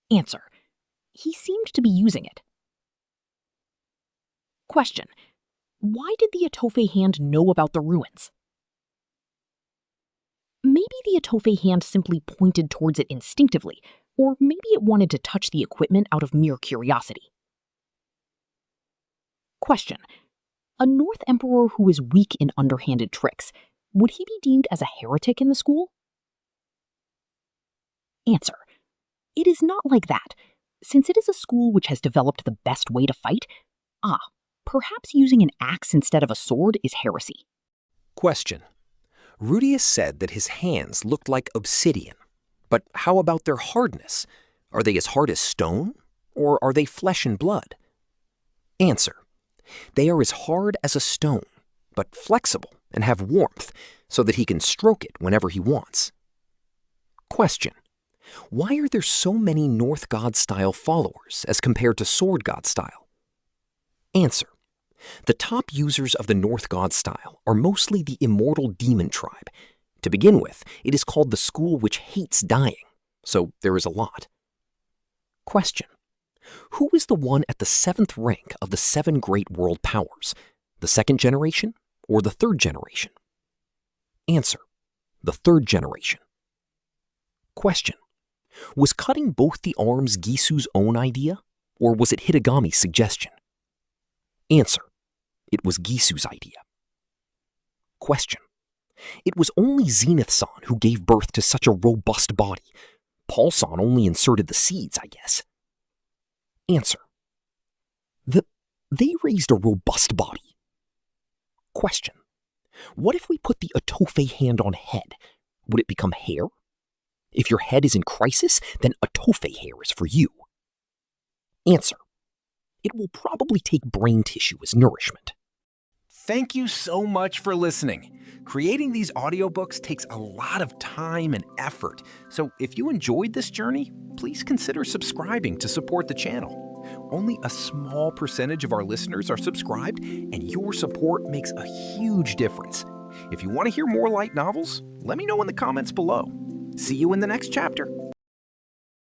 Answer. He seemed to be using it. Question. Why did the Atofei hand know about the ruins? Maybe the Atofei hand simply pointed towards it instinctively, or maybe it wanted to touch the equipment out of mere curiosity. Question. A North Emperor who is weak in underhanded tricks, would he be deemed as a heretic in the school? Answer. It is not like that. Since it is a school which has developed the best way to fight, perhaps using an axe instead of a sword is heresy. Question. Rudeus said that his hands looked like obsidian. But how about their hardness? Are they as hard as stone? Or are they flesh and blood? Answer. They are as hard as a stone, but flexible and have warmth so that he can stroke it whenever he wants. Question. Why are there so many North God-style followers as compared to Sword God-style? Answer. The top users of the North God style are mostly the immortal demon tribe. To begin with, it is called the school which hates dying, so there is a lot. Question. Who is the one at the 7th rank of the 7 great world powers? The 2nd generation or the 3rd generation? Answer. The 3rd generation. Question. Was cutting both the arms Gisu's own idea, or was it Hitagami's suggestion? Answer. It was Gisu's idea. Question. It was only Zenith-san who gave birth to such a robust body. Paul-san only inserted the seeds, I guess. Answer. They raised a robust body. Question. What if we put the Atofei hand on head? Would it become hair? If your head is in crisis, then Atofei hair is for you. Answer. It will probably take brain tissue as nourishment. Thank you so much for listening. Creating these audiobooks takes a lot of time and effort, so if you enjoyed this journey, please consider subscribing to support the channel. Only a small percentage of our listeners are subscribed, and your support makes a huge difference. If you want to hear more light novels, let me know in the comments below. See you in the next chapter.